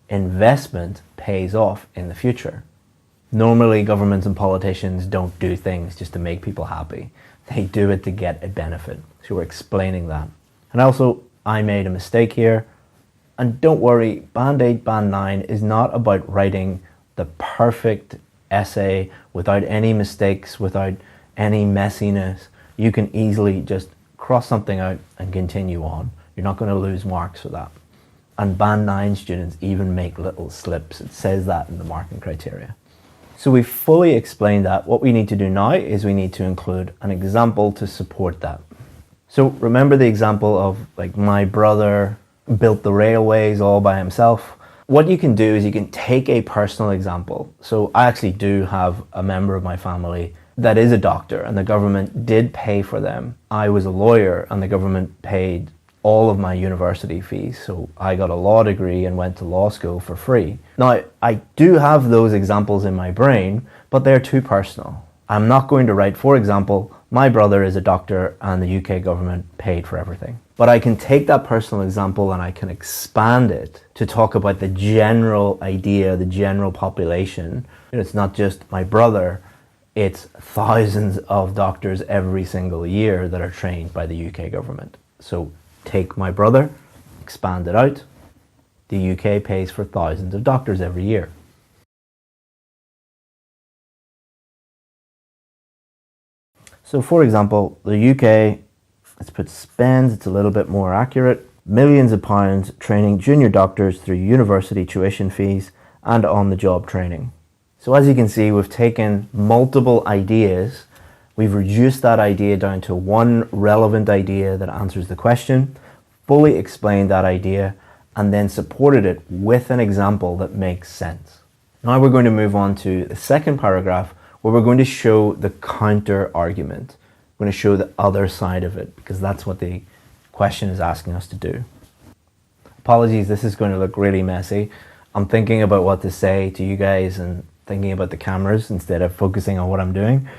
investment pays off in the future. Normally, governments and politicians don't do things just to make people happy. They do it to get a benefit. So we're explaining that. And also, I made a mistake here. And don't worry, Band 8, Band 9 is not about writing the perfect essay without any mistakes, without any messiness. You can easily just cross something out and continue on. You're not going to lose marks for that. And Band 9 students even make little slips. It says that in the marking criteria. So we've fully explained that. What we need to do now is we need to include an example to support that. So remember the example of like my brother built the railways all by himself. What you can do is you can take a personal example. So I actually do have a member of my family that is a doctor and the government did pay for them. I was a lawyer and the government paid all of my university fees. So I got a law degree and went to law school for free. Now, I do have those examples in my brain, but they're too personal. I'm not going to write, for example, my brother is a doctor and the UK government paid for everything. But I can take that personal example and I can expand it to talk about the general idea, the general population. It's not just my brother, it's thousands of doctors every single year that are trained by the UK government. So take my brother, expand it out. The UK pays for thousands of doctors every year. So for example, the UK, let's put spends, it's a little bit more accurate, millions of pounds training junior doctors through university tuition fees and on-the-job training. So as you can see, we've taken multiple ideas, we've reduced that idea down to one relevant idea that answers the question, fully explained that idea, and then supported it with an example that makes sense. Now we're going to move on to the second paragraph where we're going to show the counter argument. We're going to show the other side of it because that's what the question is asking us to do. Apologies, this is going to look really messy. I'm thinking about what to say to you guys and thinking about the cameras instead of focusing on what I'm doing.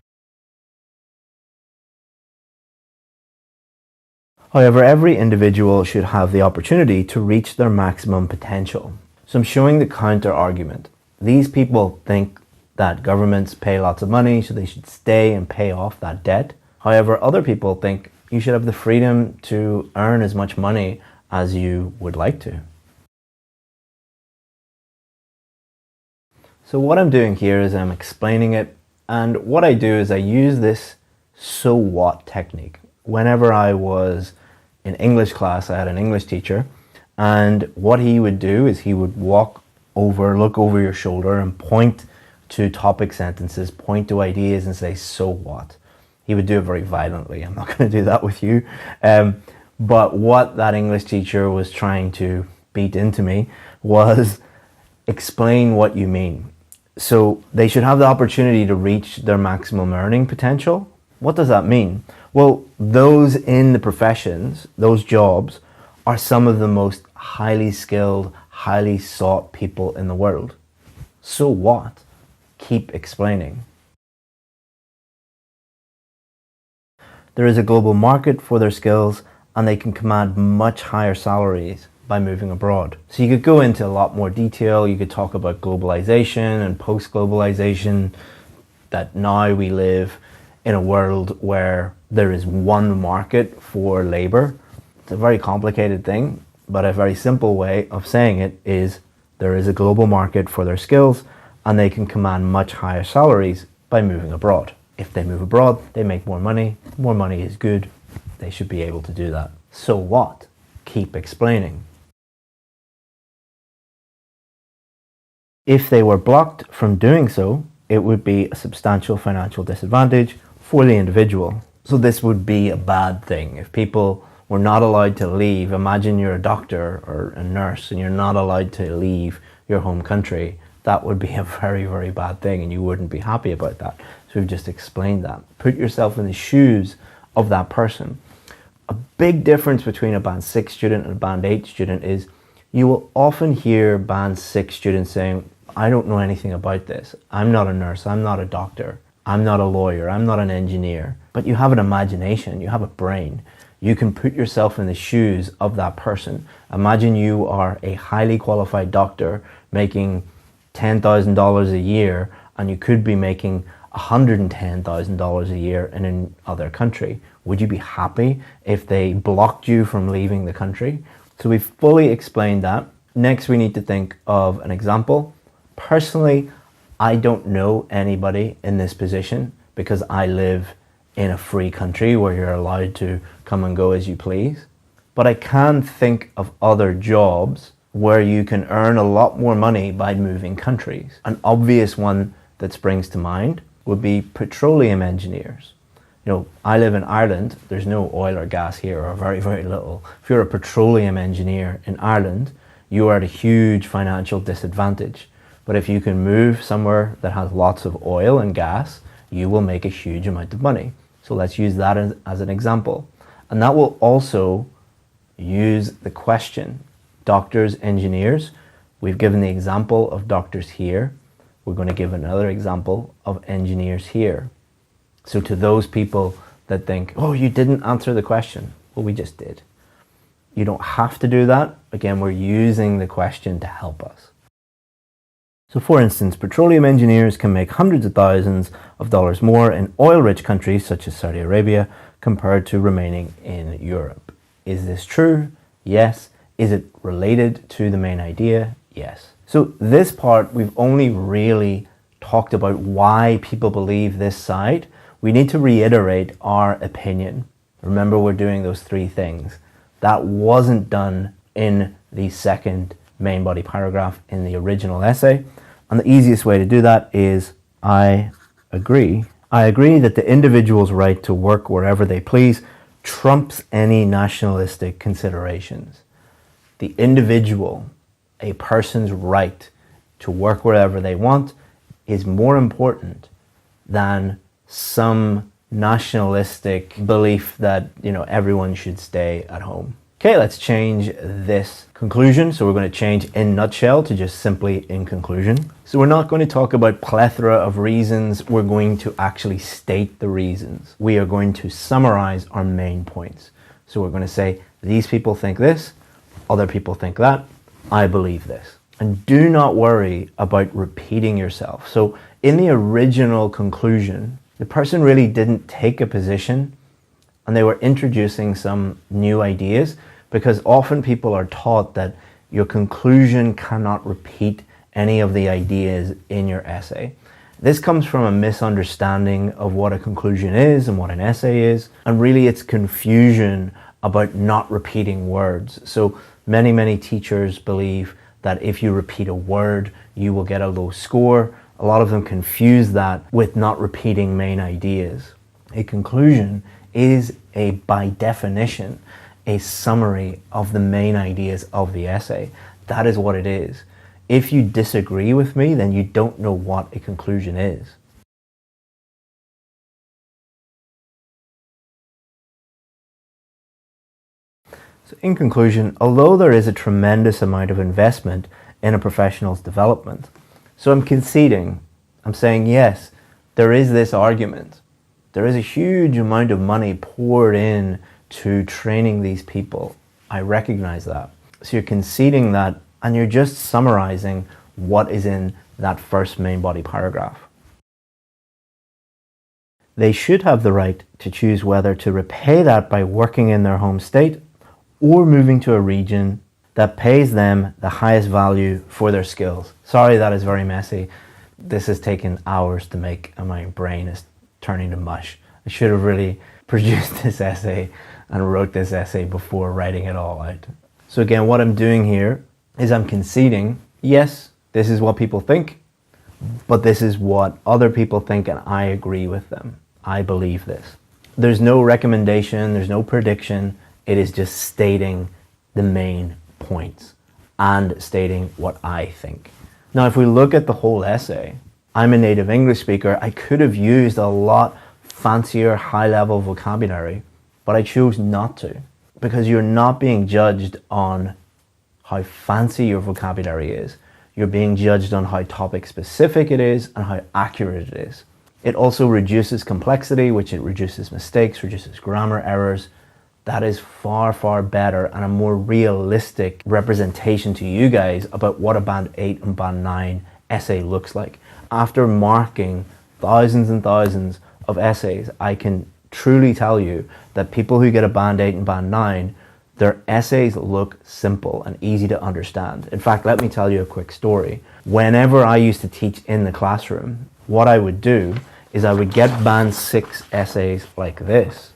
However, every individual should have the opportunity to reach their maximum potential. So I'm showing the counter argument. These people think that governments pay lots of money, so they should stay and pay off that debt. However, other people think you should have the freedom to earn as much money as you would like to. So what I'm doing here is I'm explaining it, and what I do is I use this so what technique. Whenever I was in English class, I had an English teacher, and what he would do is he would look over your shoulder and point to topic sentences, point to ideas and say, so what? He would do it very violently. I'm not going to do that with you. But what that English teacher was trying to beat into me was explain what you mean. So they should have the opportunity to reach their maximum earning potential. What does that mean? Well, those in the professions, those jobs, are some of the most highly skilled, highly sought people in the world. So what? Keep explaining. There is a global market for their skills and they can command much higher salaries by moving abroad. So you could go into a lot more detail. You could talk about globalization and post-globalization, that now we live in a world where there is one market for labor. It's a very complicated thing, but a very simple way of saying it is there is a global market for their skills and they can command much higher salaries by moving abroad. If they move abroad, they make more money. More money is good. They should be able to do that. So what? Keep explaining. If they were blocked from doing so, it would be a substantial financial disadvantage for the individual. So this would be a bad thing. If people were not allowed to leave, imagine you're a doctor or a nurse and you're not allowed to leave your home country, that would be a very, very bad thing and you wouldn't be happy about that. So we've just explained that. Put yourself in the shoes of that person. A big difference between a Band 6 student and a Band 8 student is you will often hear Band 6 students saying, I don't know anything about this. I'm not a nurse, I'm not a doctor, I'm not a lawyer, I'm not an engineer. But you have an imagination, you have a brain. You can put yourself in the shoes of that person. Imagine you are a highly qualified doctor making $10,000 a year and you could be making $110,000 a year in another country. Would you be happy if they blocked you from leaving the country? So we've fully explained that. Next, we need to think of an example. Personally, I don't know anybody in this position because I live in a free country where you're allowed to come and go as you please. But I can think of other jobs where you can earn a lot more money by moving countries. An obvious one that springs to mind would be petroleum engineers. You know, I live in Ireland, there's no oil or gas here, or very, very little. If you're a petroleum engineer in Ireland, you are at a huge financial disadvantage. But if you can move somewhere that has lots of oil and gas, you will make a huge amount of money. So let's use that as an example. And that will also use the question. Doctors, engineers, we've given the example of doctors here. We're going to give another example of engineers here. So to those people that think, oh, you didn't answer the question. Well, we just did. You don't have to do that. Again, we're using the question to help us. So for instance, petroleum engineers can make hundreds of thousands of dollars more in oil-rich countries such as Saudi Arabia compared to remaining in Europe. Is this true? Yes. Is it related to the main idea? Yes. So this part, we've only really talked about why people believe this side. We need to reiterate our opinion. Remember, we're doing those three things. That wasn't done in the second main body paragraph in the original essay. And the easiest way to do that is I agree. I agree that the individual's right to work wherever they please trumps any nationalistic considerations. The individual, a person's right to work wherever they want, is more important than some nationalistic belief that, you know, everyone should stay at home. Okay, let's change this conclusion. So we're going to change in nutshell to just simply in conclusion. So we're not going to talk about plethora of reasons. We're going to actually state the reasons. We are going to summarize our main points. So we're going to say, these people think this, other people think that, I believe this. And do not worry about repeating yourself. So in the original conclusion, the person really didn't take a position and they were introducing some new ideas, because often people are taught that your conclusion cannot repeat any of the ideas in your essay. This comes from a misunderstanding of what a conclusion is and what an essay is, and really it's confusion about not repeating words. So many teachers believe that if you repeat a word, you will get a low score. A lot of them confuse that with not repeating main ideas. A conclusion is by definition, a summary of the main ideas of the essay. That is what it is. If you disagree with me, then you don't know what a conclusion is. So in conclusion, although there is a tremendous amount of investment in a professional's development, so I'm conceding, I'm saying yes, there is this argument. There is a huge amount of money poured in to training these people. I recognize that. So you're conceding that, and you're just summarizing what is in that first main body paragraph. They should have the right to choose whether to repay that by working in their home state or moving to a region that pays them the highest value for their skills. Sorry, that is very messy. This has taken hours to make and my brain is turning to mush. I should have really produced this essay and wrote this essay before writing it all out. So again, what I'm doing here is I'm conceding, yes, this is what people think, but this is what other people think and I agree with them. I believe this. There's no recommendation, there's no prediction. It is just stating the main points and stating what I think. Now, if we look at the whole essay, I'm a native English speaker. I could have used a lot fancier, high-level vocabulary, but I chose not to, because you're not being judged on how fancy your vocabulary is. You're being judged on how topic-specific it is and how accurate it is. It also reduces complexity, which it reduces mistakes, reduces grammar errors. That is far, far better and a more realistic representation to you guys about what a band 8 and band 9 essay looks like. After marking thousands and thousands of essays, I can truly tell you that people who get a band 8 and band 9, their essays look simple and easy to understand. In fact, let me tell you a quick story. Whenever I used to teach in the classroom, what I would do is I would get band 6 essays like this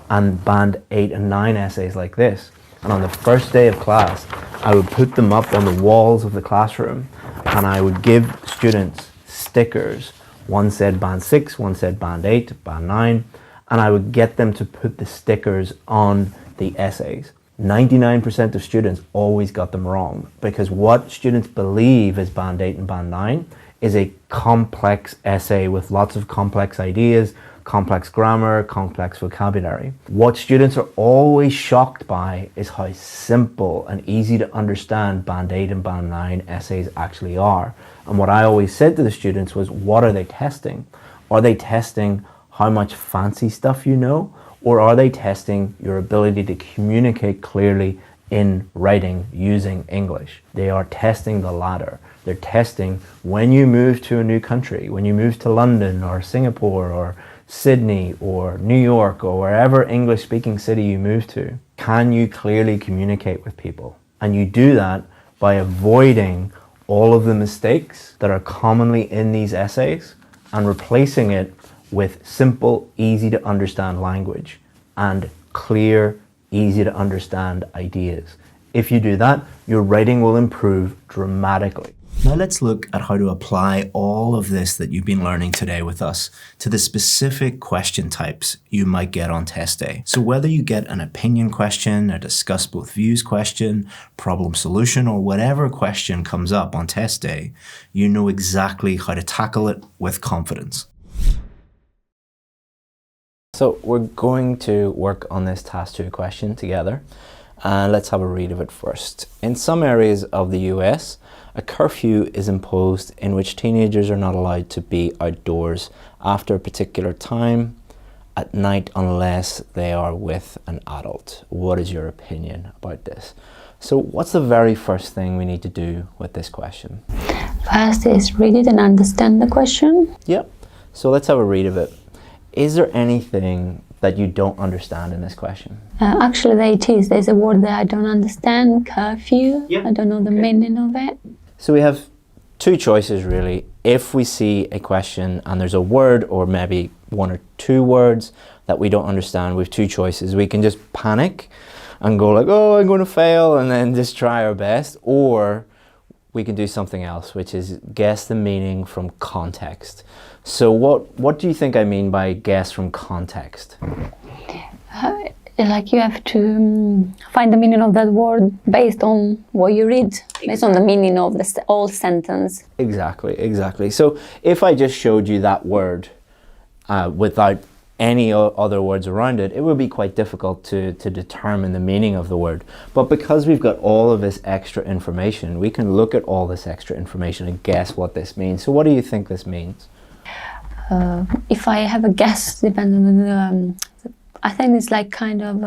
and band 8 and 9 essays like this. And on the first day of class, I would put them up on the walls of the classroom and I would give students stickers. One said band 6, one said band 8, band 9, and I would get them to put the stickers on the essays. 99% of students always got them wrong, because what students believe is band 8 and band 9 is a complex essay with lots of complex ideas, complex grammar, complex vocabulary. What students are always shocked by is how simple and easy to understand band 8 and band 9 essays actually are. And what I always said to the students was, what are they testing? Are they testing how much fancy stuff you know? Or are they testing your ability to communicate clearly in writing using English? They are testing the latter. They're testing when you move to a new country, when you move to London or Singapore or Sydney or New York or wherever English-speaking city you move to, can you clearly communicate with people? And you do that by avoiding all of the mistakes that are commonly in these essays and replacing it with simple, easy to understand language and clear, easy to understand ideas. If you do that, your writing will improve dramatically. Now let's look at how to apply all of this that you've been learning today with us to the specific question types you might get on test day. So whether you get an opinion question, a discuss both views question, problem solution, or whatever question comes up on test day, you know exactly how to tackle it with confidence. So we're going to work on this task 2 question together. Let's have a read of it first. In some areas of the US, a curfew is imposed in which teenagers are not allowed to be outdoors after a particular time at night unless they are with an adult. What is your opinion about this? So what's the very first thing we need to do with this question? First is read it and understand the question. Yep. So let's have a read of it. Is there anything that you don't understand in this question? Actually, there's a word that I don't understand, curfew. Yep. I don't know the meaning of it. So we have 2 choices really. If we see a question and there's a word or maybe 1 or 2 words that we don't understand, we have 2 choices. We can just panic and go like, oh, I'm going to fail, and then just try our best. Or we can do something else, which is guess the meaning from context. So what do you think I mean by guess from context? Like you have to find the meaning of that word based on what you read, based on the meaning of the whole sentence. Exactly. So if I just showed you that word without any other words around it, it would be quite difficult to determine the meaning of the word. But because we've got all of this extra information, we can look at all this extra information and guess what this means. So what do you think this means? If I have a guess, depending on I think it's like kind of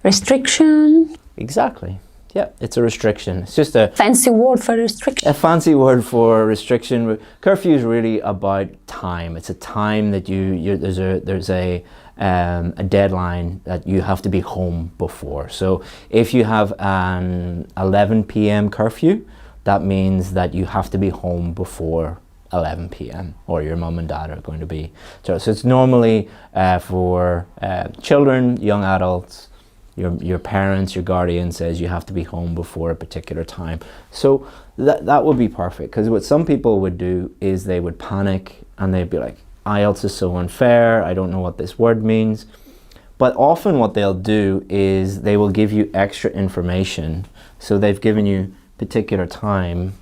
restriction. Exactly. Yeah, it's a restriction. It's just a fancy word for restriction. A fancy word for restriction. Curfew is really about time. It's a time that there's a deadline that you have to be home before. So if you have an 11 p.m. curfew, that means that you have to be home before 11 p.m. or your mum and dad are going to be. So it's normally for children, young adults, your parents, your guardian says you have to be home before a particular time. So that would be perfect, because what some people would do is they would panic and they'd be like, IELTS is so unfair, I don't know what this word means. But often what they'll do is they will give you extra information. So they've given you particular time.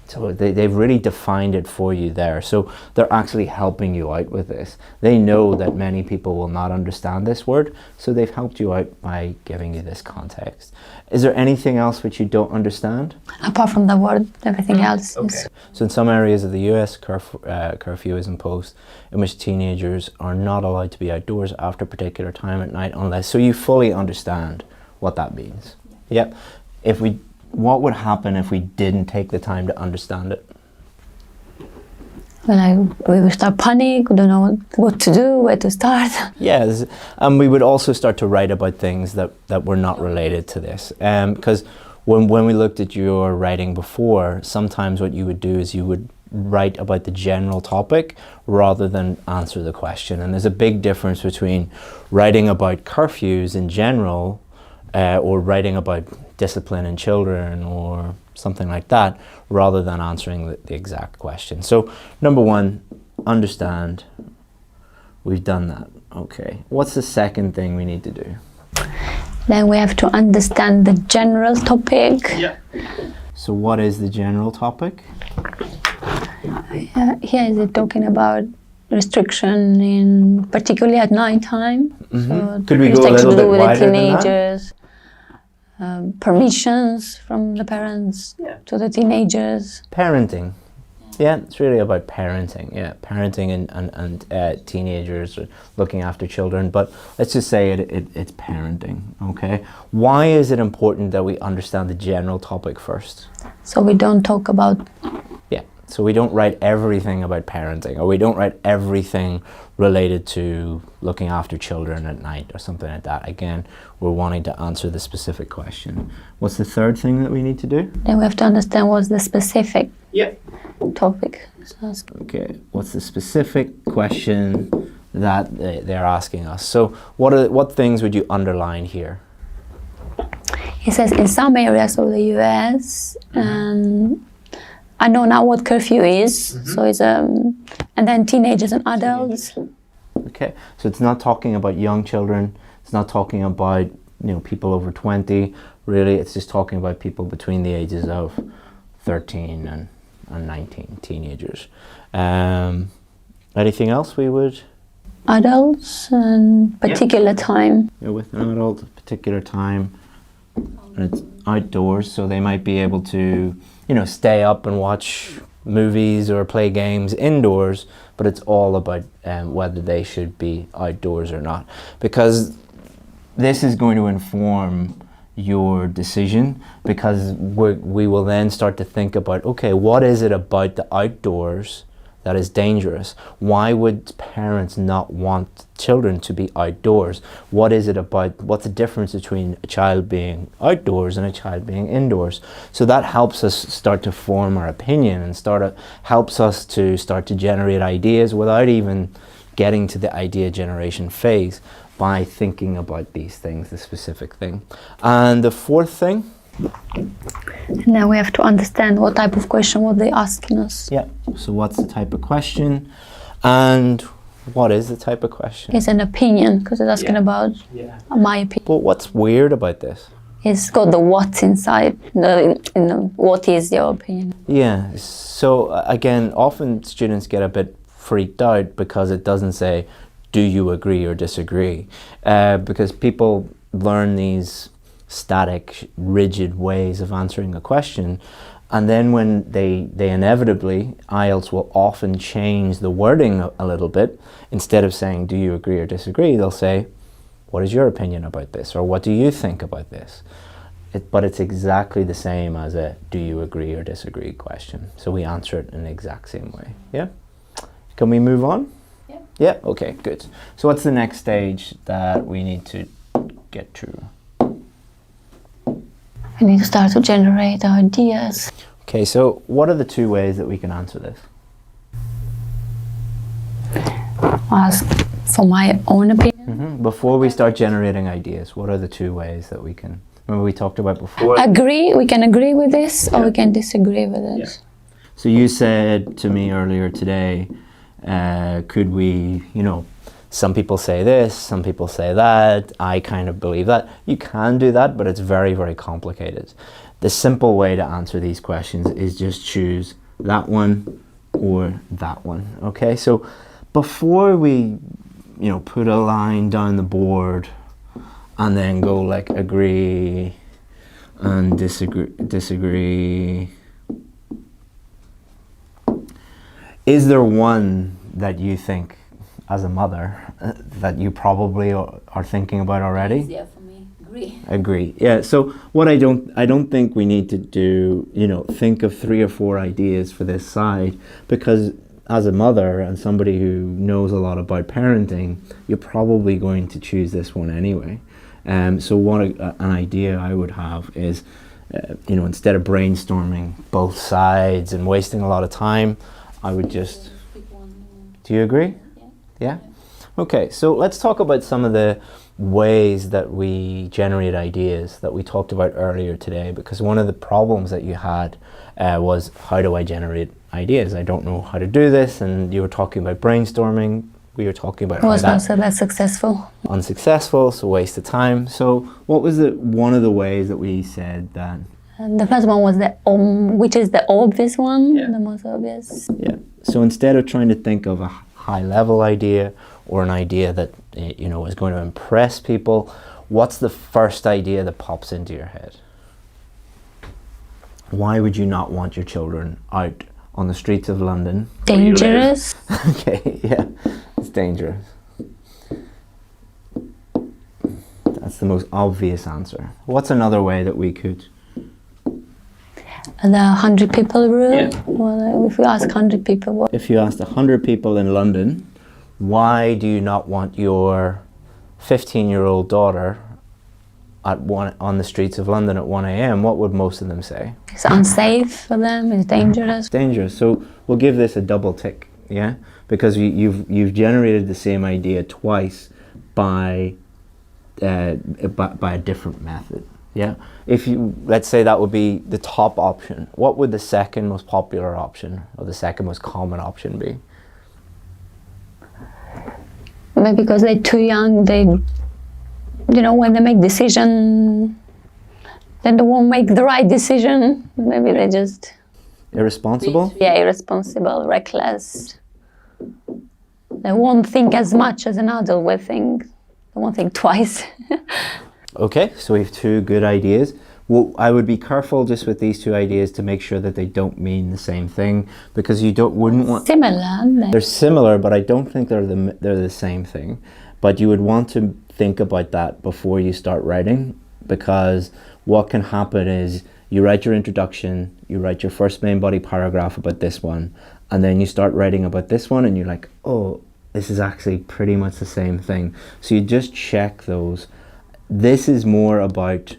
So they've really defined it for you there. So they're actually helping you out with this. They know that many people will not understand this word, so they've helped you out by giving you this context. Is there anything else which you don't understand? Apart from the word, everything else is... So in some areas of the US, curfew is imposed in which teenagers are not allowed to be outdoors after a particular time at night unless... So you fully understand what that means. Yep. If we what would happen if we didn't take the time to understand it? Well, we would start panic, we don't know what to do, where to start. Yes, and we would also start to write about things that were not related to this. Because when we looked at your writing before, sometimes what you would do is you would write about the general topic rather than answer the question. And there's a big difference between writing about curfews in general or writing about discipline in children or something like that, rather than answering the exact question. So number one, understand. We've done that. Okay. What's the second thing we need to do? Then we have to understand the general topic. Yeah. So what is the general topic? Here is it talking about restriction in particularly at night time. Mm-hmm. So could we go a little bit wider than that? Teenagers, permissions from the parents to the teenagers. Parenting. Yeah, it's really about parenting. Yeah, parenting and teenagers looking after children. But let's just say it's parenting. Okay. Why is it important that we understand the general topic first? So we don't talk about. Yeah. So we don't write everything about parenting, or we don't write everything related to looking after children at night or something like that. Again, we're wanting to answer the specific question. What's the third thing that we need to do? Then we have to understand what's the specific topic. Okay, what's the specific question that they're asking us? So what things would you underline here? It says in some areas of the US, I know now what curfew is, so it's and then teenagers and adults. Okay, so it's not talking about young children, it's not talking about people over 20, really it's just talking about people between the ages of 13 and 19, teenagers. Anything else we would? Adults and particular time. With an adult, particular time, and it's outdoors, so they might be able to stay up and watch movies or play games indoors, but it's all about whether they should be outdoors or not, because this is going to inform your decision, because we will then start to think about, okay, what is it about the outdoors that is dangerous? Why would parents not want children to be outdoors? What is it about, what's the difference between a child being outdoors and a child being indoors? So that helps us start to form our opinion and helps us to start to generate ideas without even getting to the idea generation phase, by thinking about these things, the specific thing. And the fourth thing? Now we have to understand what type of question were they asking us. Yeah, so what's the type of question and what is the type of question? It's an opinion, because it's asking about my opinion. But what's weird about this? It's got the what inside, what is your opinion? Yeah, so again, often students get a bit freaked out because it doesn't say, do you agree or disagree? Because people learn these static, rigid ways of answering a question, and then when they inevitably, IELTS will often change the wording a little bit. Instead of saying, do you agree or disagree, they'll say, what is your opinion about this? Or what do you think about this? But it's exactly the same as a do you agree or disagree question. So we answer it in the exact same way. Yeah? Can we move on? Yeah, okay, good. So what's the next stage that we need to get to? We need to start to generate ideas. Okay, so what are the two ways that we can answer this? Ask for my own opinion. Mm-hmm. Before we start generating ideas, what are the two ways that we can, remember we talked about before? We can agree with this, or we can disagree with this. So you said to me earlier today, could we, some people say this, some people say that, I kind of believe that. You can do that, but it's very, very complicated. The simple way to answer these questions is just choose that one or that one, okay? So before we, put a line down the board and then go like agree and disagree, is there one that you think, as a mother, that you probably are thinking about already? Easier for me. Agree. Yeah. So what I don't think we need to do, think of 3 or 4 ideas for this side, because as a mother and somebody who knows a lot about parenting, you're probably going to choose this one anyway. So an idea I would have is, instead of brainstorming both sides and wasting a lot of time, I would just. Do you agree? Yeah. Okay. So let's talk about some of the ways that we generate ideas that we talked about earlier today, because one of the problems that you had was, how do I generate ideas? I don't know how to do this. And you were talking about brainstorming. We were talking about was also that successful. Unsuccessful, so waste of time. So what was one of the ways that we said that? And the first one was which is the obvious one, the most obvious. Yeah. So instead of trying to think of a high-level idea or an idea that is going to impress people, what's the first idea that pops into your head? Why would you not want your children out on the streets of London? Dangerous. Okay, yeah, it's dangerous. That's the most obvious answer. What's another way that we could? The 100 people rule. Yeah. Well, if we ask 100 people, if you asked 100 people in London, why do you not want your 15-year-old daughter on the streets of London at 1 a.m., what would most of them say? It's unsafe for them, it's dangerous. Dangerous. So we'll give this a double tick, yeah? Because you've generated the same idea twice by a different method, yeah? Let's say that would be the top option. What would the second most popular option or the second most common option be? Maybe because they're too young, when they make decision, then they won't make the right decision. Maybe they just... Irresponsible? Yeah, irresponsible, reckless. They won't think as much as an adult will think. They won't think twice. Okay, so we have 2 good ideas. Well, I would be careful just with these 2 ideas to make sure that they don't mean the same thing, because you wouldn't want... Similar. They're similar, but I don't think they're the same thing. But you would want to think about that before you start writing, because what can happen is you write your introduction, you write your first main body paragraph about this one, and then you start writing about this one and you're like, oh, this is actually pretty much the same thing. So you just check those. This is more about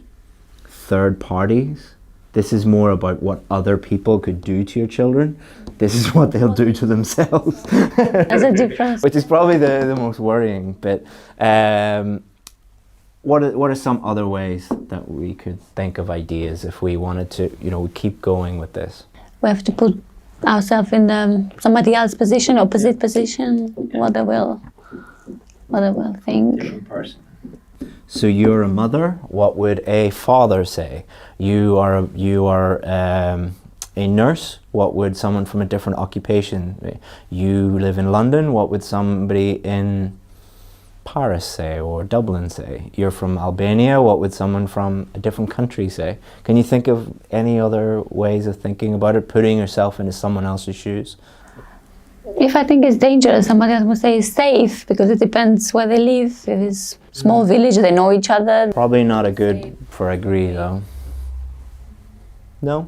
third parties. This is more about what other people could do to your children. This is what they'll do to themselves. There's a difference. Which is probably the most worrying bit. What are some other ways that we could think of ideas if we wanted to, keep going with this? We have to put ourselves in somebody else's position, opposite position, what they will think. Different person. So you're a mother. What would a father say? You are a nurse. What would someone from a different occupation say? You live in London. What would somebody in Paris say, or Dublin say? You're from Albania. What would someone from a different country say? Can you think of any other ways of thinking about it, putting yourself into someone else's shoes? If I think it's dangerous, somebody else will say it's safe, because it depends where they live. If it's small village, they know each other. Probably not a good for agree though. No?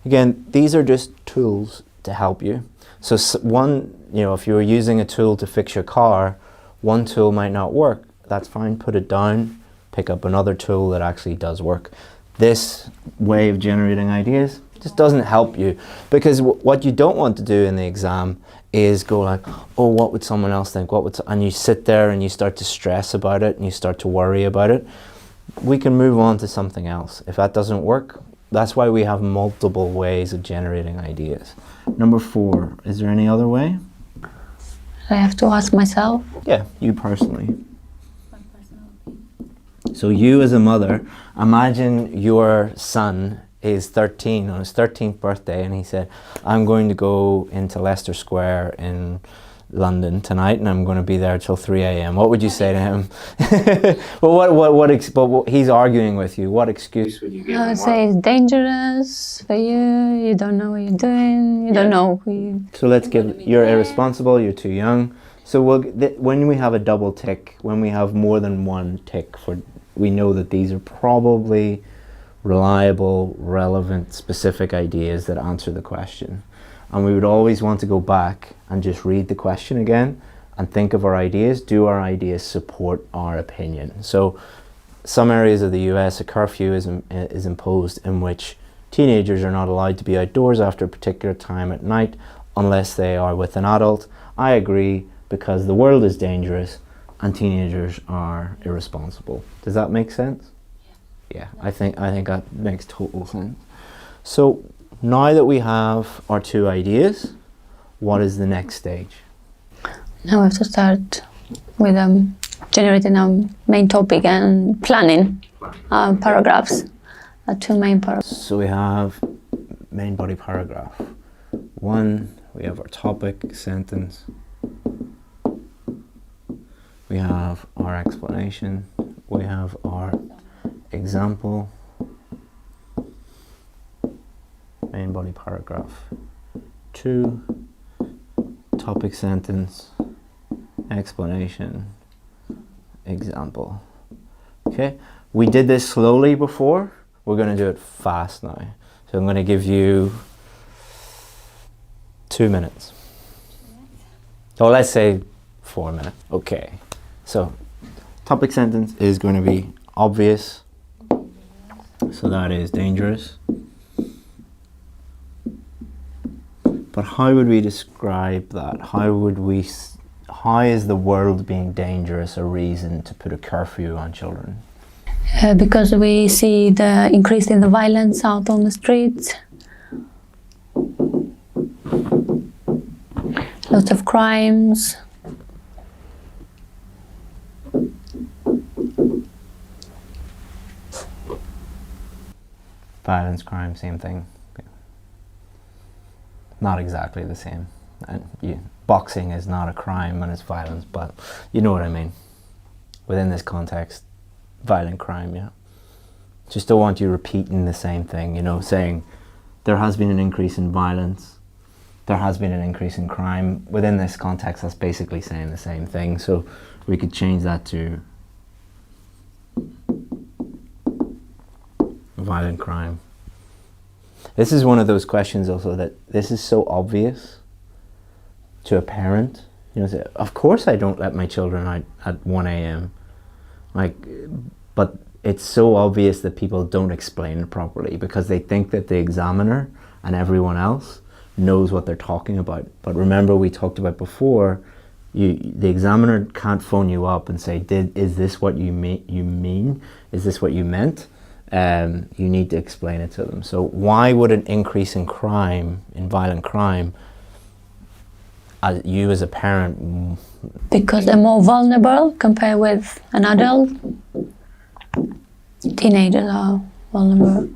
Again, these are just tools to help you. So one, if you were using a tool to fix your car, one tool might not work. That's fine, put it down, pick up another tool that actually does work. This way of generating ideas just doesn't help you, because what you don't want to do in the exam is go like, oh, what would someone else think? And you sit there and you start to stress about it and you start to worry about it. We can move on to something else. If that doesn't work, that's why we have multiple ways of generating ideas. Number 4, is there any other way? I have to ask myself. Yeah, you personally. So you as a mother, imagine your son is 13 on his 13th birthday, and he said, I'm going to go into Leicester Square in London tonight and I'm going to be there till 3 a.m. What would you say to him? But he's arguing with you. What excuse would you give him? I would say it's dangerous for you. You don't know what you're doing. You don't know who you... So let's you're irresponsible, you're too young. So when we have a double tick, when we have more than one tick for we know that these are probably reliable, relevant, specific ideas that answer the question. And we would always want to go back and just read the question again and think of our ideas. Do our ideas support our opinion? So some areas of the US, a curfew is imposed in which teenagers are not allowed to be outdoors after a particular time at night unless they are with an adult. I agree, because the world is dangerous and teenagers are irresponsible. Does that make sense? Yeah, I think that makes total sense. So now that we have our two ideas, what is the next stage? Now we have to start with generating a main topic and planning paragraphs, two main paragraphs. So we have main body paragraph. One, we have our topic sentence. We have our explanation. We have our example. Main body paragraph. 2, topic sentence, explanation, example. Okay, we did this slowly before. We're going to do it fast now. So I'm going to give you 2 minutes. Or let's say 4 minutes. Okay, so topic sentence is going to be obvious. So that is dangerous. But how would we describe that? How is the world being dangerous a reason to put a curfew on children? Because we see the increase in the violence out on the streets. Lots of crimes. Violence, crime, same thing. Not exactly the same. And boxing is not a crime and it's violence, but you know what I mean. Within this context, violent crime, yeah. Just don't want you repeating the same thing, you know, saying there has been an increase in violence, there has been an increase in crime. Within this context, that's basically saying the same thing. So we could change that to violent crime. This is one of those questions also that this is so obvious to a parent. You know, say, of course I don't let my children out at 1 a.m. Like, but it's so obvious that people don't explain it properly because they think that the examiner and everyone else knows what they're talking about. But remember, we talked about before, the examiner can't phone you up and say, is this what you mean? Is this what you meant? You need to explain it to them. So why would an increase in crime, in violent crime, you as a parent? Because they're more vulnerable compared with an adult. Teenagers are vulnerable.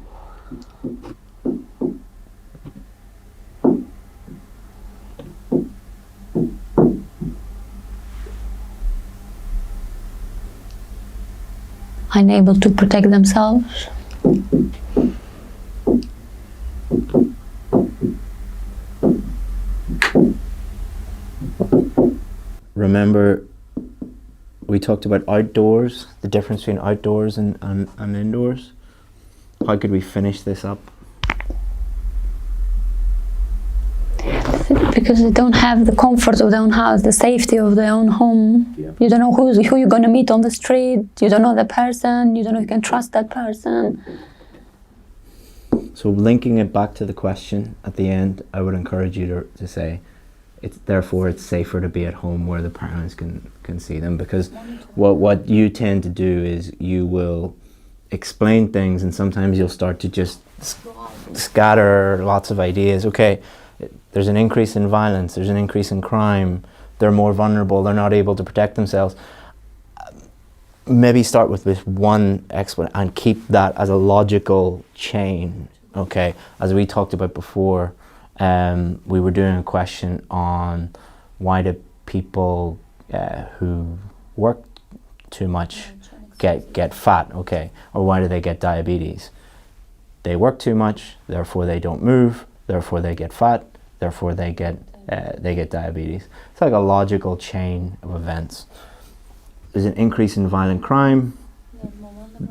Unable to protect themselves. Remember, we talked about outdoors, the difference between outdoors and indoors. How could we finish this up? Because they don't have the comfort of their own house, the safety of their own home. Yeah. You don't know who you're going to meet on the street. You don't know the person. You don't know if you can trust that person. So linking it back to the question at the end, I would encourage you to say, therefore it's safer to be at home where the parents can see them, because what you tend to do is you will explain things and sometimes you'll start to just scatter lots of ideas. Okay, there's an increase in violence, there's an increase in crime, they're more vulnerable, they're not able to protect themselves. Maybe start with this one explanation and keep that as a logical chain. Okay, as we talked about before, we were doing a question on why do people who work too much get fat, okay, or why do they get diabetes? They work too much, therefore they don't move, therefore they get fat, therefore they get diabetes. It's like a logical chain of events. There's an increase in violent crime,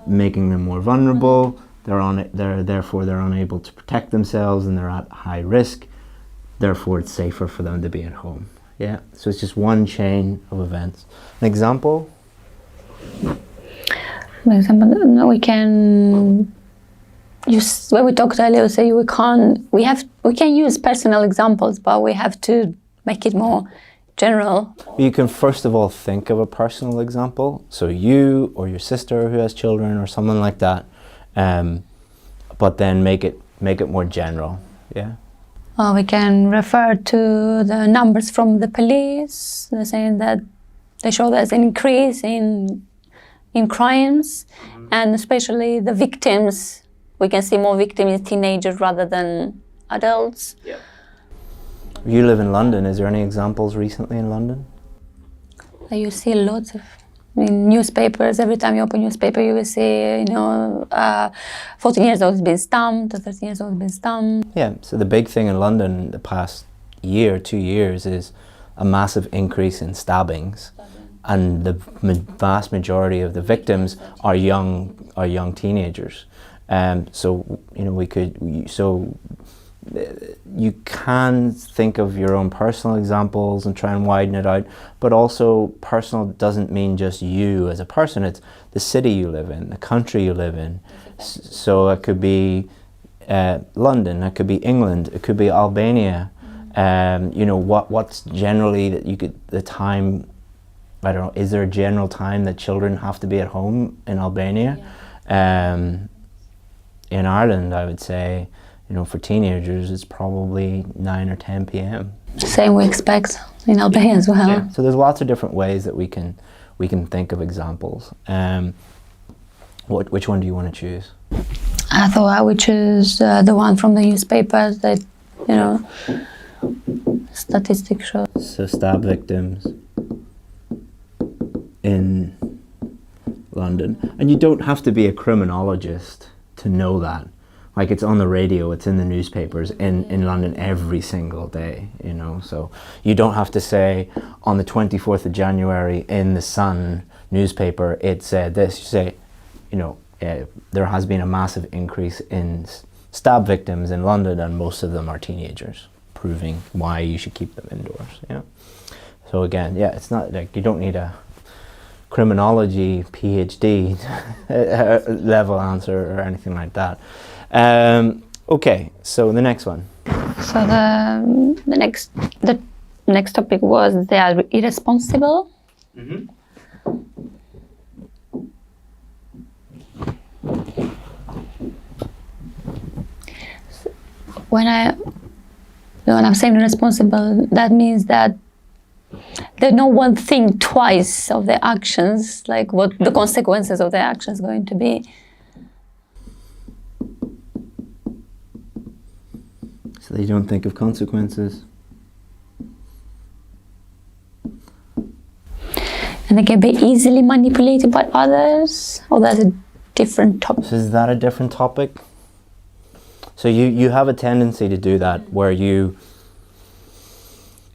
making them more vulnerable. Therefore they're unable to protect themselves and they're at high risk. Therefore, it's safer for them to be at home. Yeah. So it's just one chain of events. An example. For example, we can use, when we talked earlier, say we can use personal examples, but we have to make it more general. You can first of all think of a personal example. So you or your sister who has children or someone like that, but then make it more general. Yeah. We can refer to the numbers from the police. They're saying that they show there's an increase in crimes, and especially the victims. We can see more victims in teenagers rather than adults. Yeah. You live in London. Is there any examples recently in London? You see lots of in newspapers. Every time you open newspaper, you will see, 14 years old has been stumped, or 13 years old has been stumped. Yeah. So the big thing in London the past year, 2 years, is a massive increase in stabbings, and the vast majority of the victims are young teenagers. So you can think of your own personal examples and try and widen it out, but also personal doesn't mean just you as a person. It's the city you live in, the country you live in. So it could be London, it could be England, it could be Albania. What's generally that you could, the time, I don't know, is there a general time that children have to be at home in Albania? In Ireland, I would say, for teenagers, it's probably 9 or 10 p.m. Same we expect in Albania as well. Yeah. So there's lots of different ways that we can think of examples. Which one do you want to choose? I thought I would choose the one from the newspapers that, statistics show. So stab victims in London. And you don't have to be a criminologist to know that. Like, it's on the radio, it's in the newspapers in London every single day, So you don't have to say on the 24th of January in the Sun newspaper, it said this. You say, there has been a massive increase in stab victims in London, and most of them are teenagers, proving why you should keep them indoors. Yeah. So again, it's not like you don't need a criminology PhD level answer or anything like that. Okay, so the next one. So the next topic was they are irresponsible. Mm-hmm. When I'm saying irresponsible, that means that they no one think twice of their actions, like what the consequences of their actions going to be. So they don't think of consequences. And they can be easily manipulated by others, or that's a different topic. So is that a different topic? So you have a tendency to do that, where you,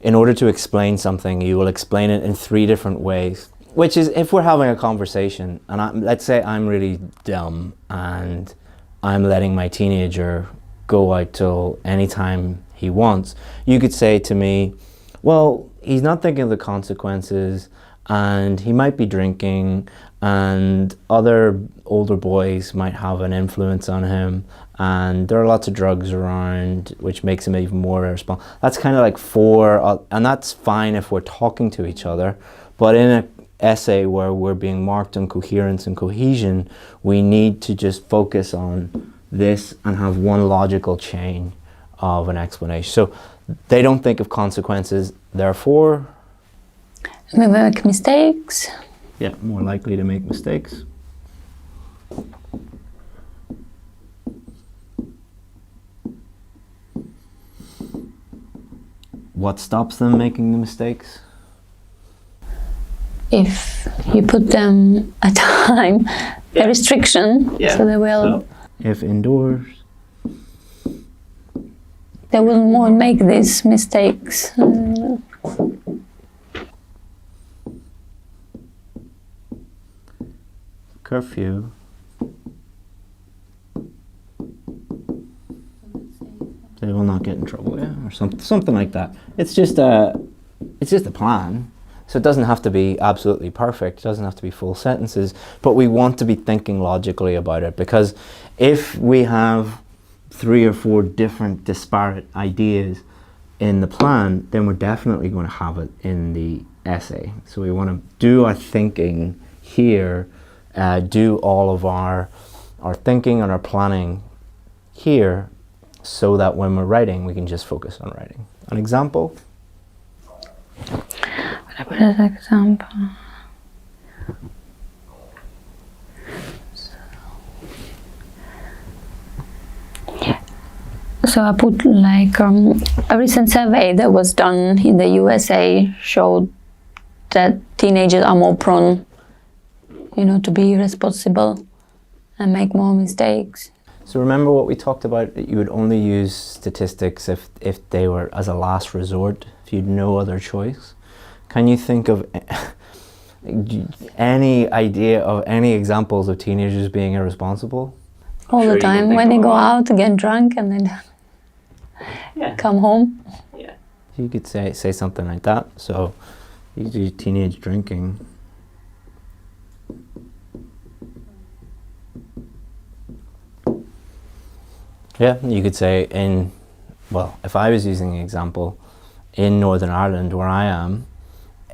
in order to explain something, you will explain it in 3 different ways. Which is, if we're having a conversation, and let's say I'm really dumb, and I'm letting my teenager go out till any time he wants, you could say to me, well, he's not thinking of the consequences, and he might be drinking, and other older boys might have an influence on him, and there are lots of drugs around, which makes him even more irresponsible. That's kind of like 4, and that's fine if we're talking to each other, but in an essay where we're being marked on coherence and cohesion, we need to just focus on this and have one logical chain of an explanation. So they don't think of consequences, therefore We make mistakes. Yeah, more likely to make mistakes. What stops them making the mistakes? If you put them a time, a restriction, so they will. If indoors. They will more make these mistakes. Curfew. They will not get in trouble, yeah, or something like that. It's just a plan. So it doesn't have to be absolutely perfect. It doesn't have to be full sentences, but we want to be thinking logically about it, because if we have 3 or 4 different disparate ideas in the plan, then we're definitely going to have it in the essay. So we want to do our thinking here, do all of our thinking and our planning here, so that when we're writing, we can just focus on writing. An example? What about an example? So I put like a recent survey that was done in the USA showed that teenagers are more prone, to be irresponsible and make more mistakes. So remember what we talked about, that you would only use statistics if they were as a last resort, if you had no other choice. Can you think of any idea of any examples of teenagers being irresponsible? All the time, when they go out, get drunk, and then come home. Yeah. You could say something like that. So you do teenage drinking. Yeah, you could say if I was using an example, in Northern Ireland where I am,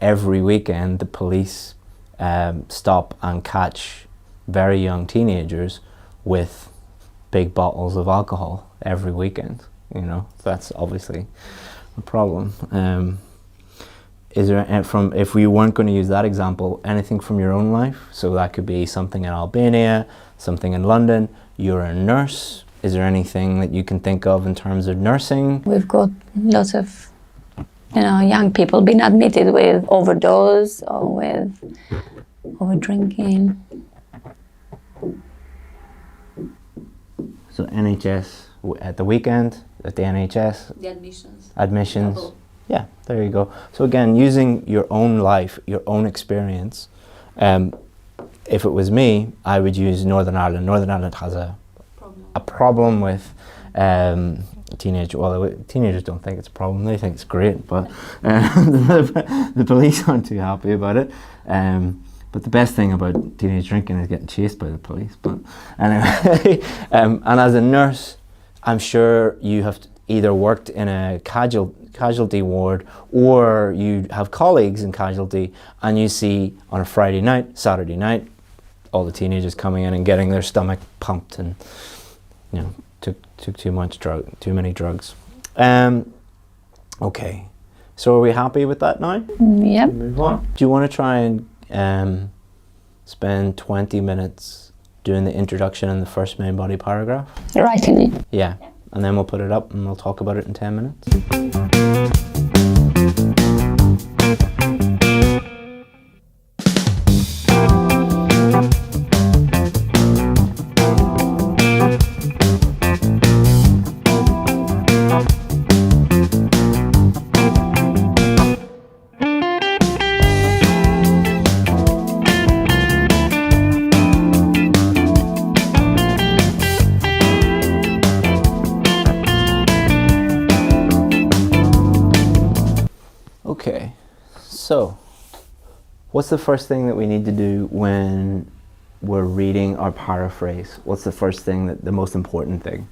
every weekend the police stop and catch very young teenagers with big bottles of alcohol every weekend. That's obviously a problem. Is there, if we weren't going to use that example, anything from your own life? So that could be something in Albania, something in London. You're a nurse. Is there anything that you can think of in terms of nursing? We've got lots of, young people being admitted with overdose or with over drinking. So NHS at the weekend, at the NHS. The admissions. Admissions. Yeah, there you go. So again, using your own life, your own experience. If it was me, I would use Northern Ireland. Northern Ireland has a problem with teenagers don't think it's a problem, they think it's great, but the police aren't too happy about it. But the best thing about teenage drinking is getting chased by the police. But anyway, and as a nurse, I'm sure you have either worked in a casualty ward, or you have colleagues in casualty, and you see on a Friday night, Saturday night, all the teenagers coming in and getting their stomach pumped and took too many drugs. Okay, so are we happy with that now? Yep. Move on. Do you want to try and spend 20 minutes doing the introduction and the first main body paragraph? Writing it. Yeah, and then we'll put it up and we'll talk about it in 10 minutes. Okay, so what's the first thing that we need to do when we're reading our paraphrase? What's the first thing, the most important thing?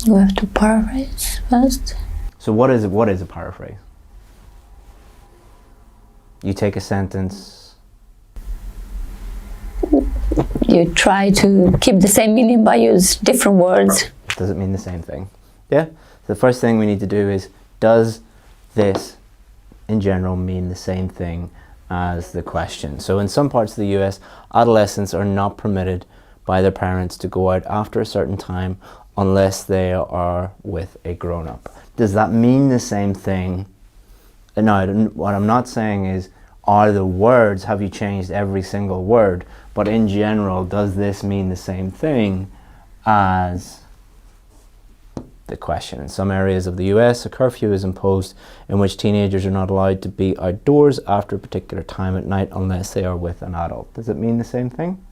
You have to paraphrase first. So what is a paraphrase? You take a sentence. You try to keep the same meaning but use different words. Does it mean the same thing? Yeah? The first thing we need to do is, does this in general mean the same thing as the question? So in some parts of the US, adolescents are not permitted by their parents to go out after a certain time unless they are with a grown-up. Does that mean the same thing? No, what I'm not saying is, are the words, have you changed every single word? But in general, does this mean the same thing as the question? In some areas of the US, a curfew is imposed in which teenagers are not allowed to be outdoors after a particular time at night unless they are with an adult. Does it mean the same thing?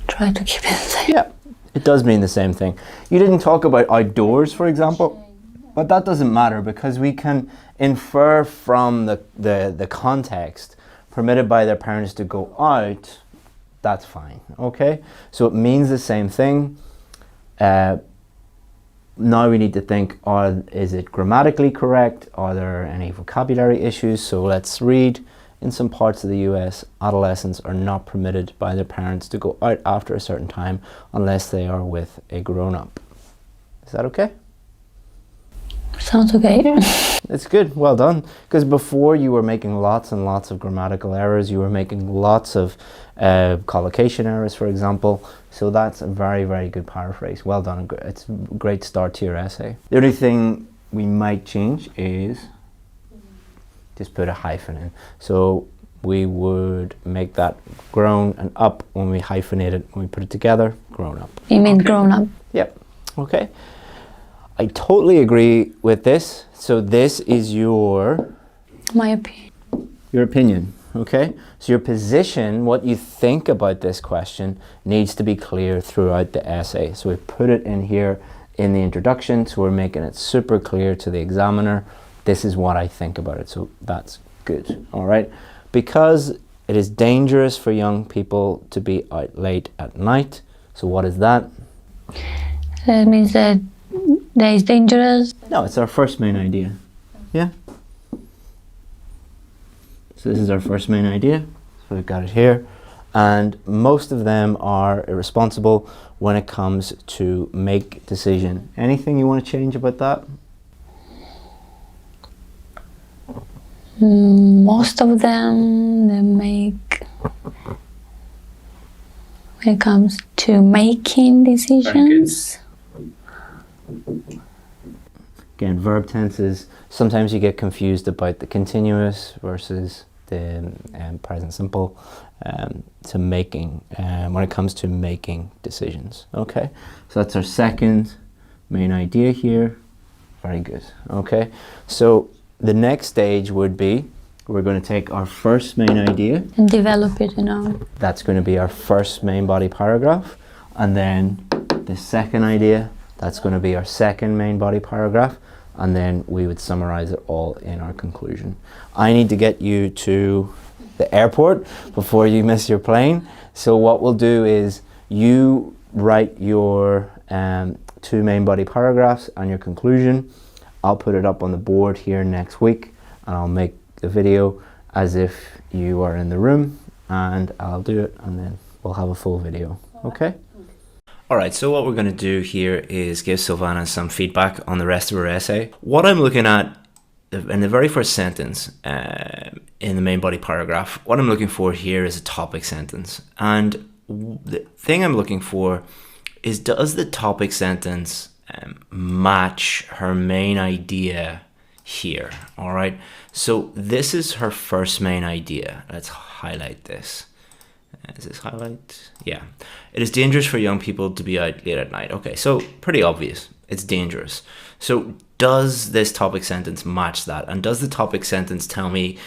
Try to keep it the same. Yeah, it does mean the same thing. You didn't talk about outdoors, for example, but that doesn't matter because we can infer from the context permitted by their parents to go out. That's fine, okay? So it means the same thing. Now we need to think, is it grammatically correct? Are there any vocabulary issues? So let's read. In some parts of the US, adolescents are not permitted by their parents to go out after a certain time unless they are with a grown-up. Is that okay? Sounds okay. It's good, well done. Because before you were making lots and lots of grammatical errors, you were making lots of collocation errors, for example. So that's a very, very good paraphrase. Well done, it's a great start to your essay. The only thing we might change is just put a hyphen in. So we would make that grown and up when we hyphenate it, when we put it together, grown up. You mean grown up? Yep, okay. I totally agree with this. So this is your opinion, okay? So your position, what you think about this question needs to be clear throughout the essay. So we put it in here in the introduction, so we're making it super clear to the examiner. This is what I think about it, so that's good, all right? Because it is dangerous for young people to be out late at night. So what is that? That means that is dangerous. No, it's our first main idea. Yeah. So this is our first main idea. So we've got it here. And most of them are irresponsible when it comes to make decision. Anything you want to change about that? Most of them, they make, when it comes to making decisions. Again, verb tenses, sometimes you get confused about the continuous versus the present simple to making, when it comes to making decisions. Okay, so that's our second main idea here. Very good. Okay, so the next stage would be, we're going to take our first main idea And develop it, you know. That's going to be our first main body paragraph, and then the second idea, that's going to be our second main body paragraph, and then we would summarize it all in our conclusion. I need to get you to the airport before you miss your plane. So what we'll do is you write your two main body paragraphs and your conclusion. I'll put it up on the board here next week, and I'll make the video as if you are in the room, and I'll do it, and then we'll have a full video. Okay? Alright, so what we're going to do here is give Silvana some feedback on the rest of her essay. What I'm looking at in the very first sentence in the main body paragraph, what I'm looking for here is a topic sentence. And the thing I'm looking for is, does the topic sentence match her main idea here? Alright, so this is her first main idea. Let's highlight this. Is this highlight? Yeah. It is dangerous for young people to be out late at night. Okay, so pretty obvious. It's dangerous. So does this topic sentence match that? And does the topic sentence tell me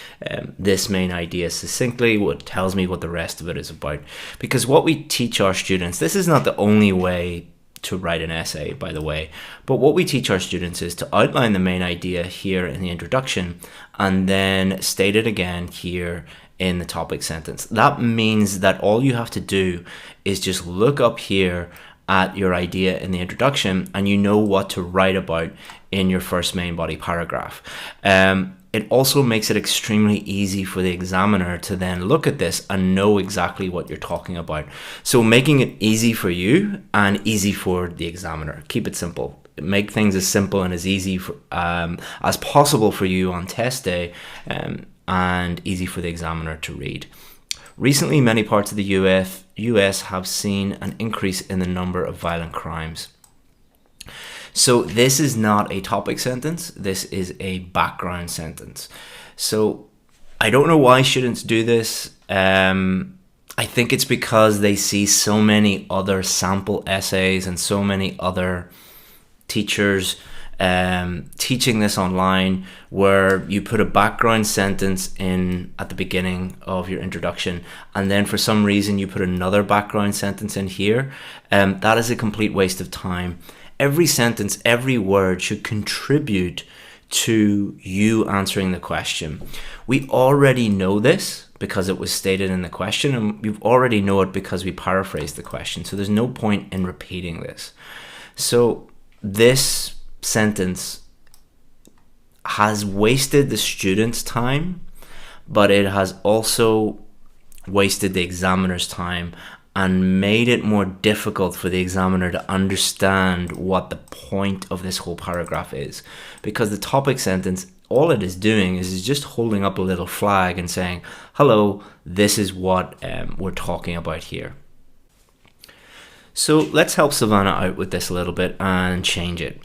this main idea succinctly? What tells me what the rest of it is about? Because what we teach our students, this is not the only way to write an essay, by the way, but what we teach our students is to outline the main idea here in the introduction and then state it again here in the topic sentence. That means that all you have to do is just look up here at your idea in the introduction and you know what to write about in your first main body paragraph. It also makes it extremely easy for the examiner to then look at this and know exactly what you're talking about. So making it easy for you and easy for the examiner. Keep it simple. Make things as simple and as easy for, as possible for you on test day, and easy for the examiner to read. Recently, many parts of the US have seen an increase in the number of violent crimes. So this is not a topic sentence, this is a background sentence. So I don't know why students do this. I think it's because they see so many other sample essays and so many other teachers teaching this online where you put a background sentence in at the beginning of your introduction, and then for some reason you put another background sentence in here. That is a complete waste of time. Every sentence, every word should contribute to you answering the question. We already know this because it was stated in the question, and we already know it because we paraphrased the question. So there's no point in repeating this. So this sentence has wasted the student's time, but it has also wasted the examiner's time and made it more difficult for the examiner to understand what the point of this whole paragraph is. Because the topic sentence, all it is doing is just holding up a little flag and saying, hello, this is what we're talking about here. So let's help Savannah out with this a little bit and change it.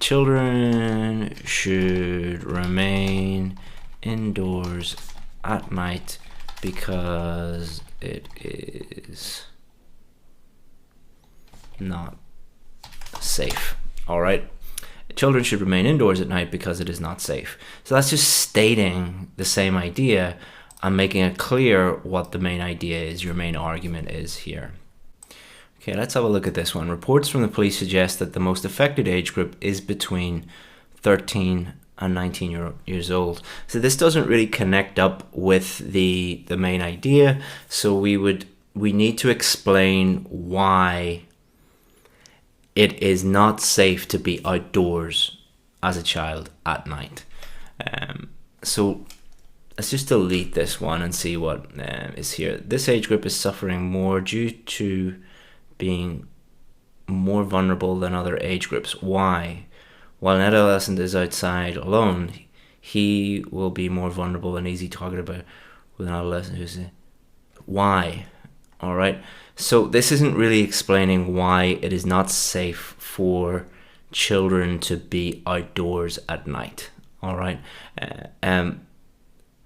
Children should remain indoors at night because it is not safe. All right. Children should remain indoors at night because it is not safe. So that's just stating the same idea and making it clear what the main idea is, your main argument is here. Okay, let's have a look at this one. Reports from the police suggest that the most affected age group is between 13 and 19 years old. So this doesn't really connect up with the main idea. So we need to explain why it is not safe to be outdoors as a child at night. So let's just delete this one and see what is here. This age group is suffering more due to being more vulnerable than other age groups. Why? While an adolescent is outside alone, he will be more vulnerable and easy targeted by with an adolescent who's why? All right. So this isn't really explaining why it is not safe for children to be outdoors at night. All right. And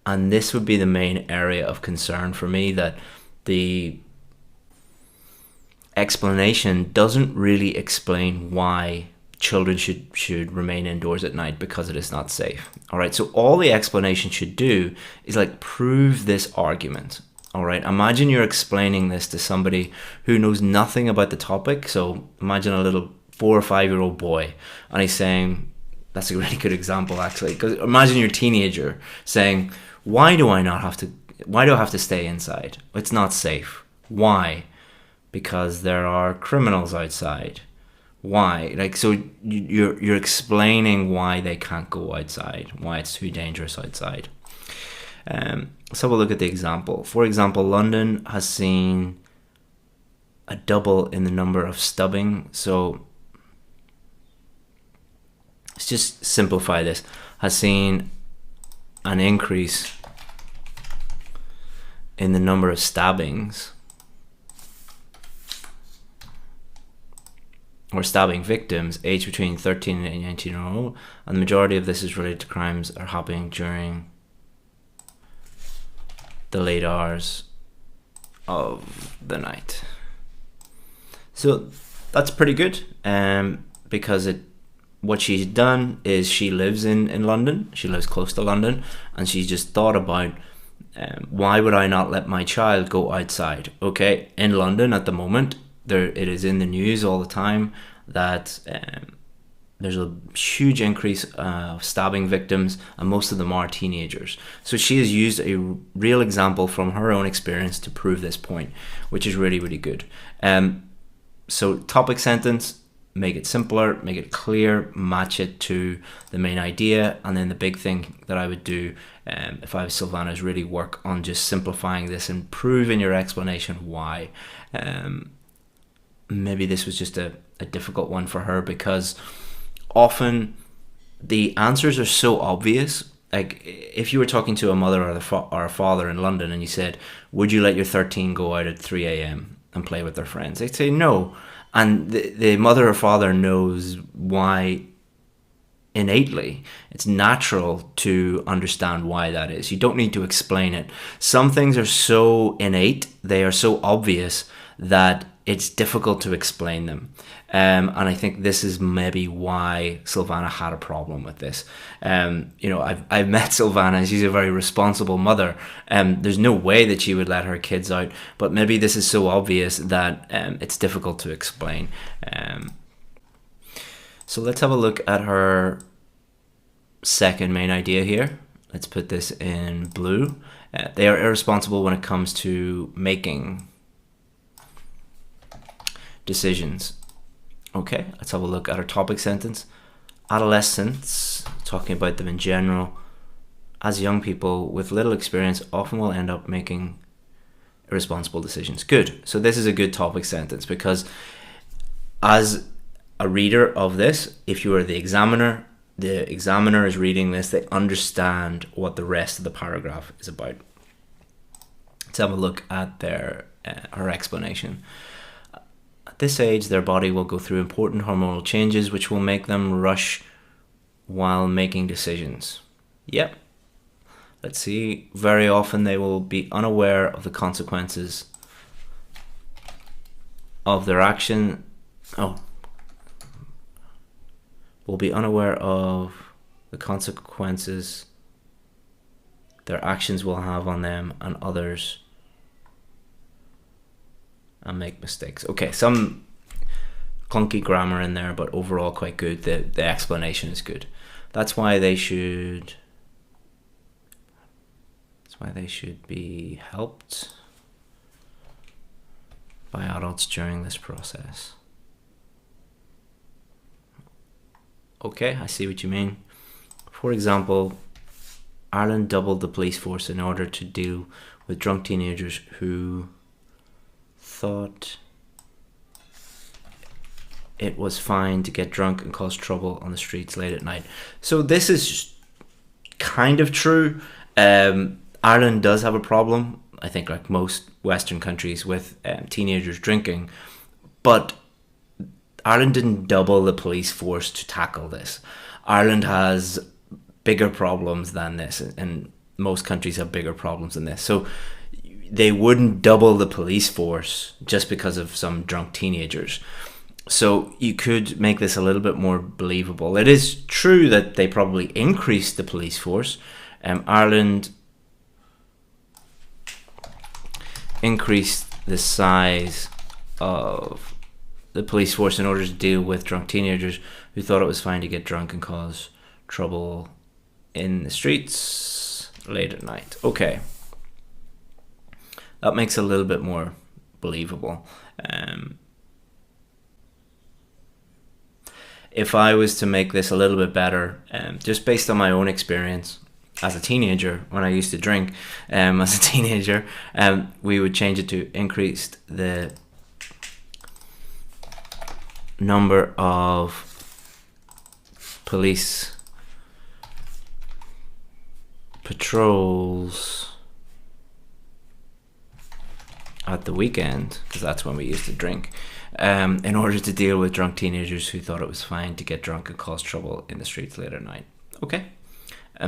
this would be the main area of concern for me, that the explanation doesn't really explain why children should remain indoors at night because it is not safe. All right, so all the explanation should do is like prove this argument. All right, imagine you're explaining this to somebody who knows nothing about the topic. So imagine a little 4 or 5 year old boy, and he's saying, that's a really good example actually, because imagine your teenager saying, why do I have to stay inside? It's not safe. Why? Because there are criminals outside. Why? Like, so you're explaining why they can't go outside, why it's too dangerous outside. Let's have a look at the example. For example, London has seen a double in the number of stubbing. So let's just simplify this. Has seen an increase in the number of stabbings or stabbing victims aged between 13 and 19 years old, and the majority of this is related to crimes that are happening during the late hours of the night. So that's pretty good, because what she's done is she lives in London, she lives close to London, and she's just thought about why would I not let my child go outside? Okay, in London at the moment, it is in the news all the time that there's a huge increase of stabbing victims, and most of them are teenagers. So she has used a real example from her own experience to prove this point, which is really, really good. So topic sentence, make it simpler, make it clear, match it to the main idea. And then the big thing that I would do if I was Savannah is really work on just simplifying this and proving your explanation why. Maybe this was just a difficult one for her, because often the answers are so obvious. Like if you were talking to a mother or a father in London and you said, would you let your 13 go out at 3 a.m. and play with their friends? They'd say no. And the mother or father knows why innately. It's natural to understand why that is. You don't need to explain it. Some things are so innate, they are so obvious that it's difficult to explain them. And I think this is maybe why Silvana had a problem with this. You know, I've met Silvana, and she's a very responsible mother. There's no way that she would let her kids out, but maybe this is so obvious that it's difficult to explain. So let's have a look at her second main idea here. Let's put this in blue. They are irresponsible when it comes to making decisions. Okay, let's have a look at our topic sentence. Adolescents, talking about them in general, as young people with little experience often will end up making irresponsible decisions. Good. So this is a good topic sentence, because as a reader of this, if you are the examiner is reading this, they understand what the rest of the paragraph is about. Let's have a look at her explanation. At this age, their body will go through important hormonal changes which will make them rush while making decisions. Yep. Let's see. Very often they will be unaware of the consequences of their action. Will be unaware of the consequences their actions will have on them and others, and make mistakes. Okay, some clunky grammar in there, but overall quite good. The explanation is good. That's why they should be helped by adults during this process. Okay, I see what you mean. For example, Ireland doubled the police force in order to deal with drunk teenagers who thought it was fine to get drunk and cause trouble on the streets late at night. So this is kind of true. Ireland does have a problem, I think, like most Western countries, with teenagers drinking, but Ireland didn't double the police force to tackle this. Ireland has bigger problems than this, and most countries have bigger problems than this. So they wouldn't double the police force just because of some drunk teenagers. So you could make this a little bit more believable. It is true that they probably increased the police force. Ireland increased the size of the police force in order to deal with drunk teenagers who thought it was fine to get drunk and cause trouble in the streets late at night. Okay. That makes it a little bit more believable. If I was to make this a little bit better, just based on my own experience as a teenager, when I used to drink as a teenager, we would change it to increased the number of police patrols at the weekend, because that's when we used to drink, in order to deal with drunk teenagers who thought it was fine to get drunk and cause trouble in the streets late at night. Okay.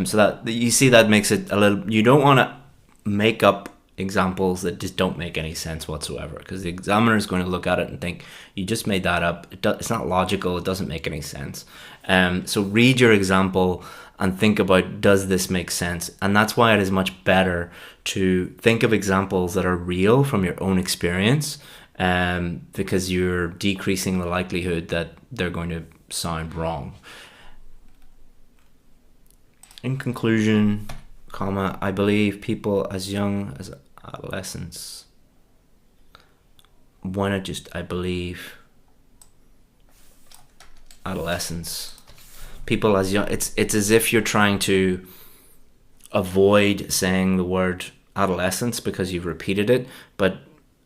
So that you see, that makes it a little. You don't want to make up examples that just don't make any sense whatsoever, because the examiner is going to look at it and think you just made that up. It's not logical. It doesn't make any sense. So read your example and think about, does this make sense? And that's why it is much better to think of examples that are real from your own experience, because you're decreasing the likelihood that they're going to sound wrong. In conclusion, I believe people as young as adolescents. Why not just, I believe adolescents. People as young, it's as if you're trying to avoid saying the word adolescence because you've repeated it, but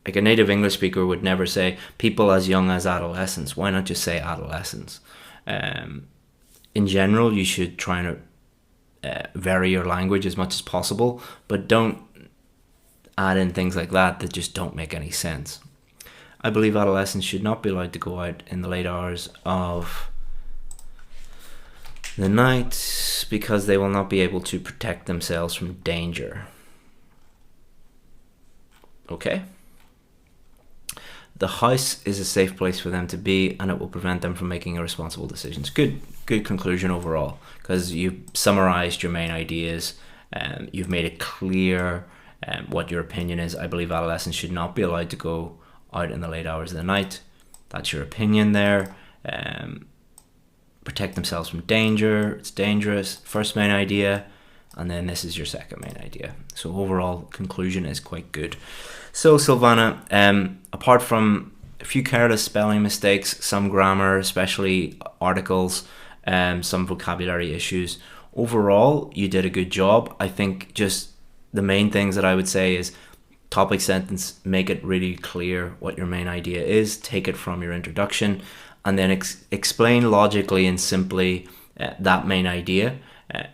like a native English speaker would never say people as young as adolescents. Why not just say adolescents? In general, you should try to vary your language as much as possible, but don't add in things like that just don't make any sense. I believe adolescents should not be allowed to go out in the late hours of the night because they will not be able to protect themselves from danger. Okay. the house is a safe place for them to be, and it will prevent them from making irresponsible decisions. Good conclusion overall, because you've summarized your main ideas, you've made it clear what your opinion is. I believe adolescents should not be allowed to go out in the late hours of the night. That's your opinion there. Protect themselves from danger. It's dangerous. First main idea, and then this is your second main idea. So overall conclusion is quite good. So Silvana, apart from a few careless spelling mistakes, some grammar, especially articles, some vocabulary issues, overall you did a good job. I think just the main things that I would say is topic sentence, make it really clear what your main idea is, take it from your introduction, and then explain logically and simply that main idea,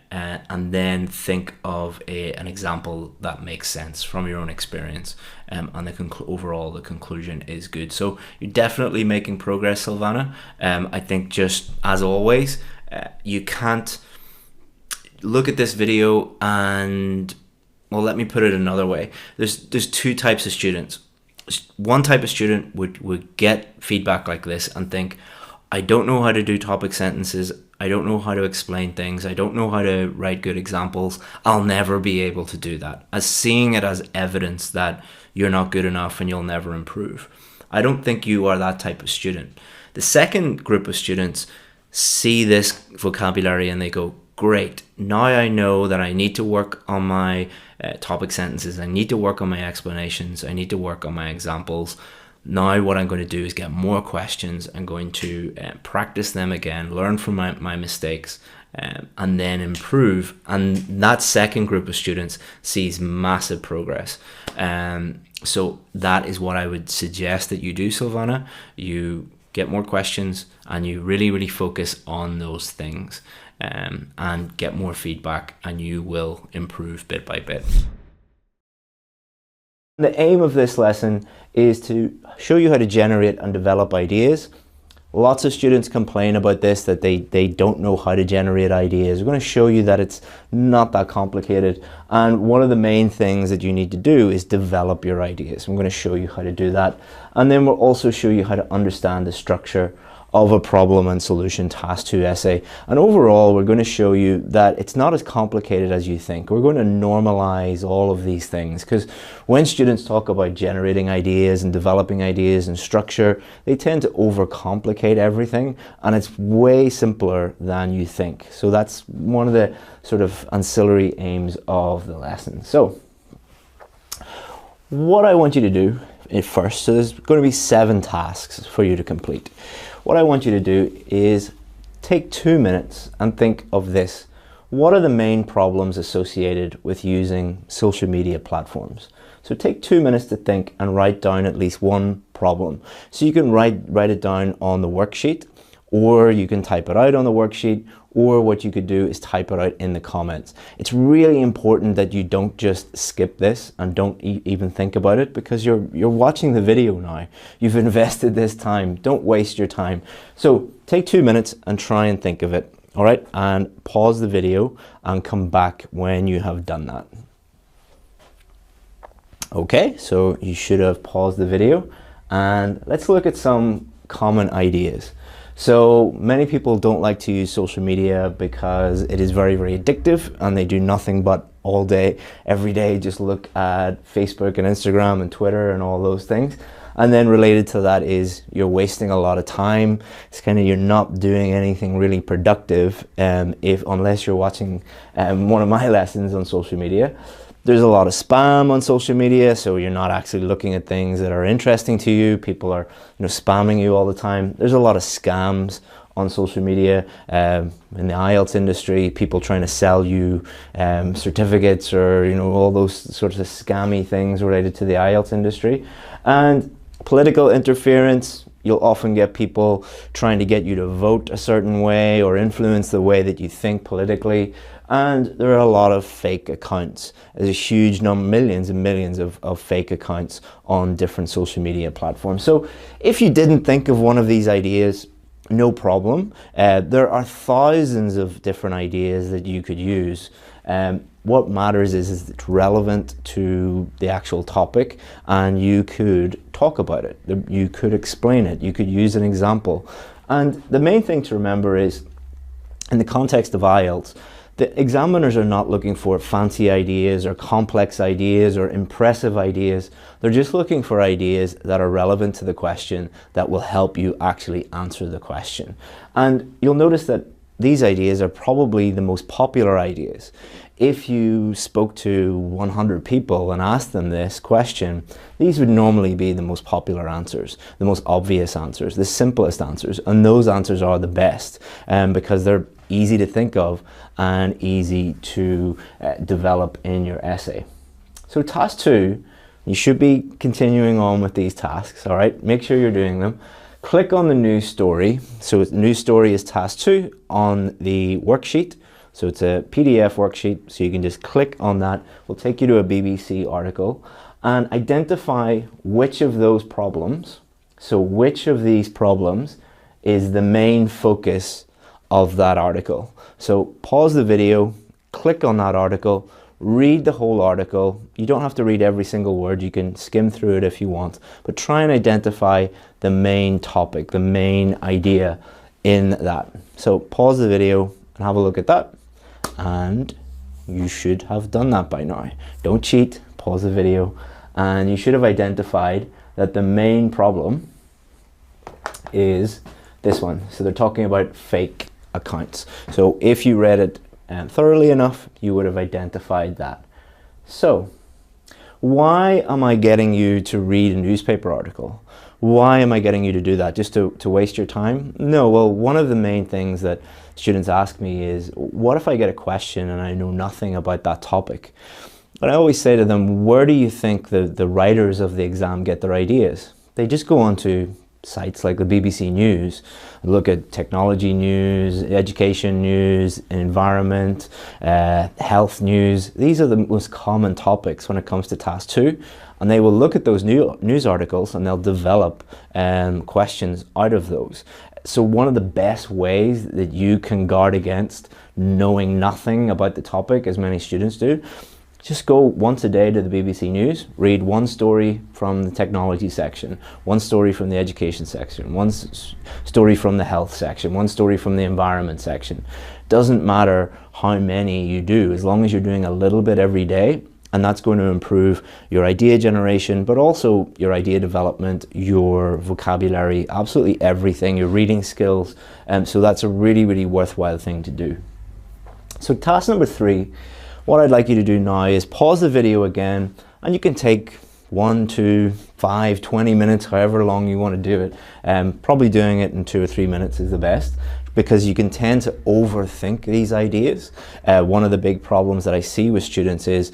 and then think of an example that makes sense from your own experience, and overall the conclusion is good. So you're definitely making progress, Silvana. I think, just as always, you can't look at this video and, well, let me put it another way. There's two types of students. One type of student would get feedback like this and think, I don't know how to do topic sentences, I don't know how to explain things, I don't know how to write good examples, I'll never be able to do that, as seeing it as evidence that you're not good enough and you'll never improve. I don't think you are that type of student. The second group of students see this vocabulary and they go, great, now I know that I need to work on my topic sentences, I need to work on my explanations, I need to work on my examples. Now what I'm going to do is get more questions. I'm going to practice them again, learn from my mistakes, and then improve. And that second group of students sees massive progress. So that is what I would suggest that you do, Silvana. You get more questions and you really, really focus on those things, and get more feedback, and you will improve bit by bit. The aim of this lesson is to show you how to generate and develop ideas. Lots of students complain about this, that they don't know how to generate ideas. We're going to show you that it's not that complicated, and one of the main things that you need to do is develop your ideas. I'm going to show you how to do that, and then we'll also show you how to understand the structure of a problem and solution task 2 essay. And overall, we're going to show you that it's not as complicated as you think. We're going to normalize all of these things, because when students talk about generating ideas and developing ideas and structure, they tend to overcomplicate everything, and it's way simpler than you think. So that's one of the sort of ancillary aims of the lesson. So what I want you to do first, so there's going to be 7 tasks for you to complete. What I want you to do is take 2 minutes and think of this. What are the main problems associated with using social media platforms? So take 2 minutes to think and write down at least one problem. So you can write it down on the worksheet, or you can type it out on the worksheet, or what you could do is type it out in the comments. It's really important that you don't just skip this and don't even think about it, because you're watching the video now. You've invested this time. Don't waste your time. So take 2 minutes and try and think of it. All right, and pause the video and come back when you have done that. Okay, so you should have paused the video, and let's look at some common ideas. So many people don't like to use social media because it is very, very addictive, and they do nothing but all day, every day, just look at Facebook and Instagram and Twitter and all those things. And then related to that is you're wasting a lot of time. It's kind of, you're not doing anything really productive unless you're watching one of my lessons on social media. There's a lot of spam on social media, so you're not actually looking at things that are interesting to you. People are, spamming you all the time. There's a lot of scams on social media. In the IELTS industry, people trying to sell you certificates, or all those sorts of scammy things related to the IELTS industry. And political interference. You'll often get people trying to get you to vote a certain way or influence the way that you think politically. And there are a lot of fake accounts. There's a huge number, millions and millions of fake accounts on different social media platforms. So if you didn't think of one of these ideas, no problem. There are thousands of different ideas that you could use. What matters is it's relevant to the actual topic, and you could talk about it. You could explain it. You could use an example. And the main thing to remember is, in the context of IELTS, the examiners are not looking for fancy ideas or complex ideas or impressive ideas. They're just looking for ideas that are relevant to the question that will help you actually answer the question. And you'll notice that these ideas are probably the most popular ideas. If you spoke to 100 people and asked them this question, these would normally be the most popular answers, the most obvious answers, the simplest answers, and those answers are the best because they're easy to think of and easy to develop in your essay. So task 2, you should be continuing on with these tasks, all right? Make sure you're doing them. Click on the news story. So news story is task 2 on the worksheet. So it's a PDF worksheet, so you can just click on that. We'll take you to a BBC article and identify which of those problems, so which of these problems is the main focus of that article. So pause the video, click on that article, read the whole article. You don't have to read every single word, you can skim through it if you want, but try and identify the main topic, the main idea in that. So pause the video and have a look at that, and you should have done that by now. Don't cheat, pause the video, and you should have identified that the main problem is this one. So they're talking about fake accounts. So if you read it thoroughly enough, you would have identified that. So why am I getting you to read a newspaper article? Why am I getting you to do that? Just to waste your time? No, well, one of the main things that students ask me is, what if I get a question and I know nothing about that topic? But I always say to them, where do you think the writers of the exam get their ideas? They just go onto sites like the BBC News, look at technology news, education news, environment, health news. These are the most common topics when it comes to task 2, and they will look at those news articles and they'll develop questions out of those. So one of the best ways that you can guard against knowing nothing about the topic, as many students do, just go once a day to the BBC News, read one story from the technology section, one story from the education section, one story from the health section, one story from the environment section. Doesn't matter how many you do, as long as you're doing a little bit every day, and that's going to improve your idea generation, but also your idea development, your vocabulary, absolutely everything, your reading skills. So that's a really, really worthwhile thing to do. So task number 3, what I'd like you to do now is pause the video again, and you can take 1, 2, 5, 20 minutes, however long you want to do it. Probably doing it in 2 or 3 minutes is the best, because you can tend to overthink these ideas. One of the big problems that I see with students is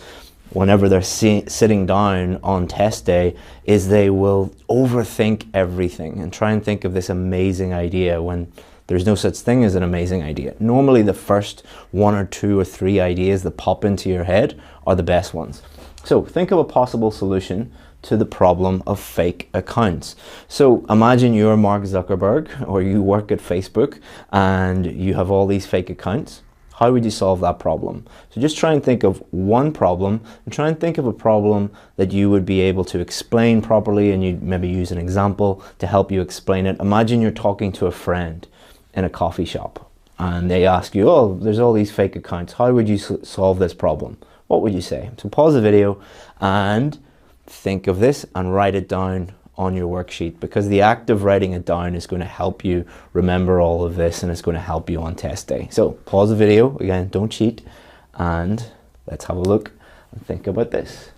whenever they're sitting down on test day is they will overthink everything and try and think of this amazing idea when there's no such thing as an amazing idea. Normally the first 1 or 2 or 3 ideas that pop into your head are the best ones. So think of a possible solution to the problem of fake accounts. So imagine you're Mark Zuckerberg, or you work at Facebook and you have all these fake accounts. How would you solve that problem? So just try and think of one problem, and try and think of a problem that you would be able to explain properly, and you'd maybe use an example to help you explain it. Imagine you're talking to a friend in a coffee shop and they ask you, oh, there's all these fake accounts. How would you solve this problem? What would you say? So pause the video and think of this and write it down on your worksheet, because the act of writing it down is going to help you remember all of this, and it's going to help you on test day. So pause the video, again, don't cheat, and let's have a look and think about this.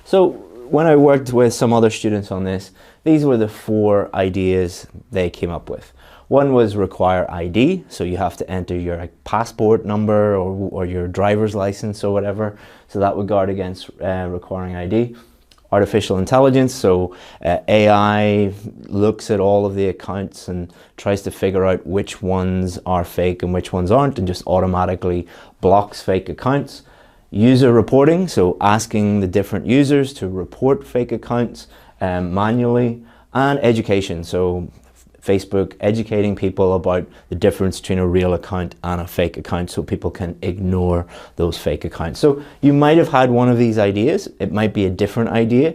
So when I worked with some other students on this, these were the 4 ideas they came up with. One was require ID, so you have to enter your passport number or your driver's license or whatever, so that would guard against requiring ID. Artificial intelligence, so AI looks at all of the accounts and tries to figure out which ones are fake and which ones aren't, and just automatically blocks fake accounts. User reporting, so asking the different users to report fake accounts manually. And education, so Facebook educating people about the difference between a real account and a fake account, so people can ignore those fake accounts. So you might have had one of these ideas. It might be a different idea.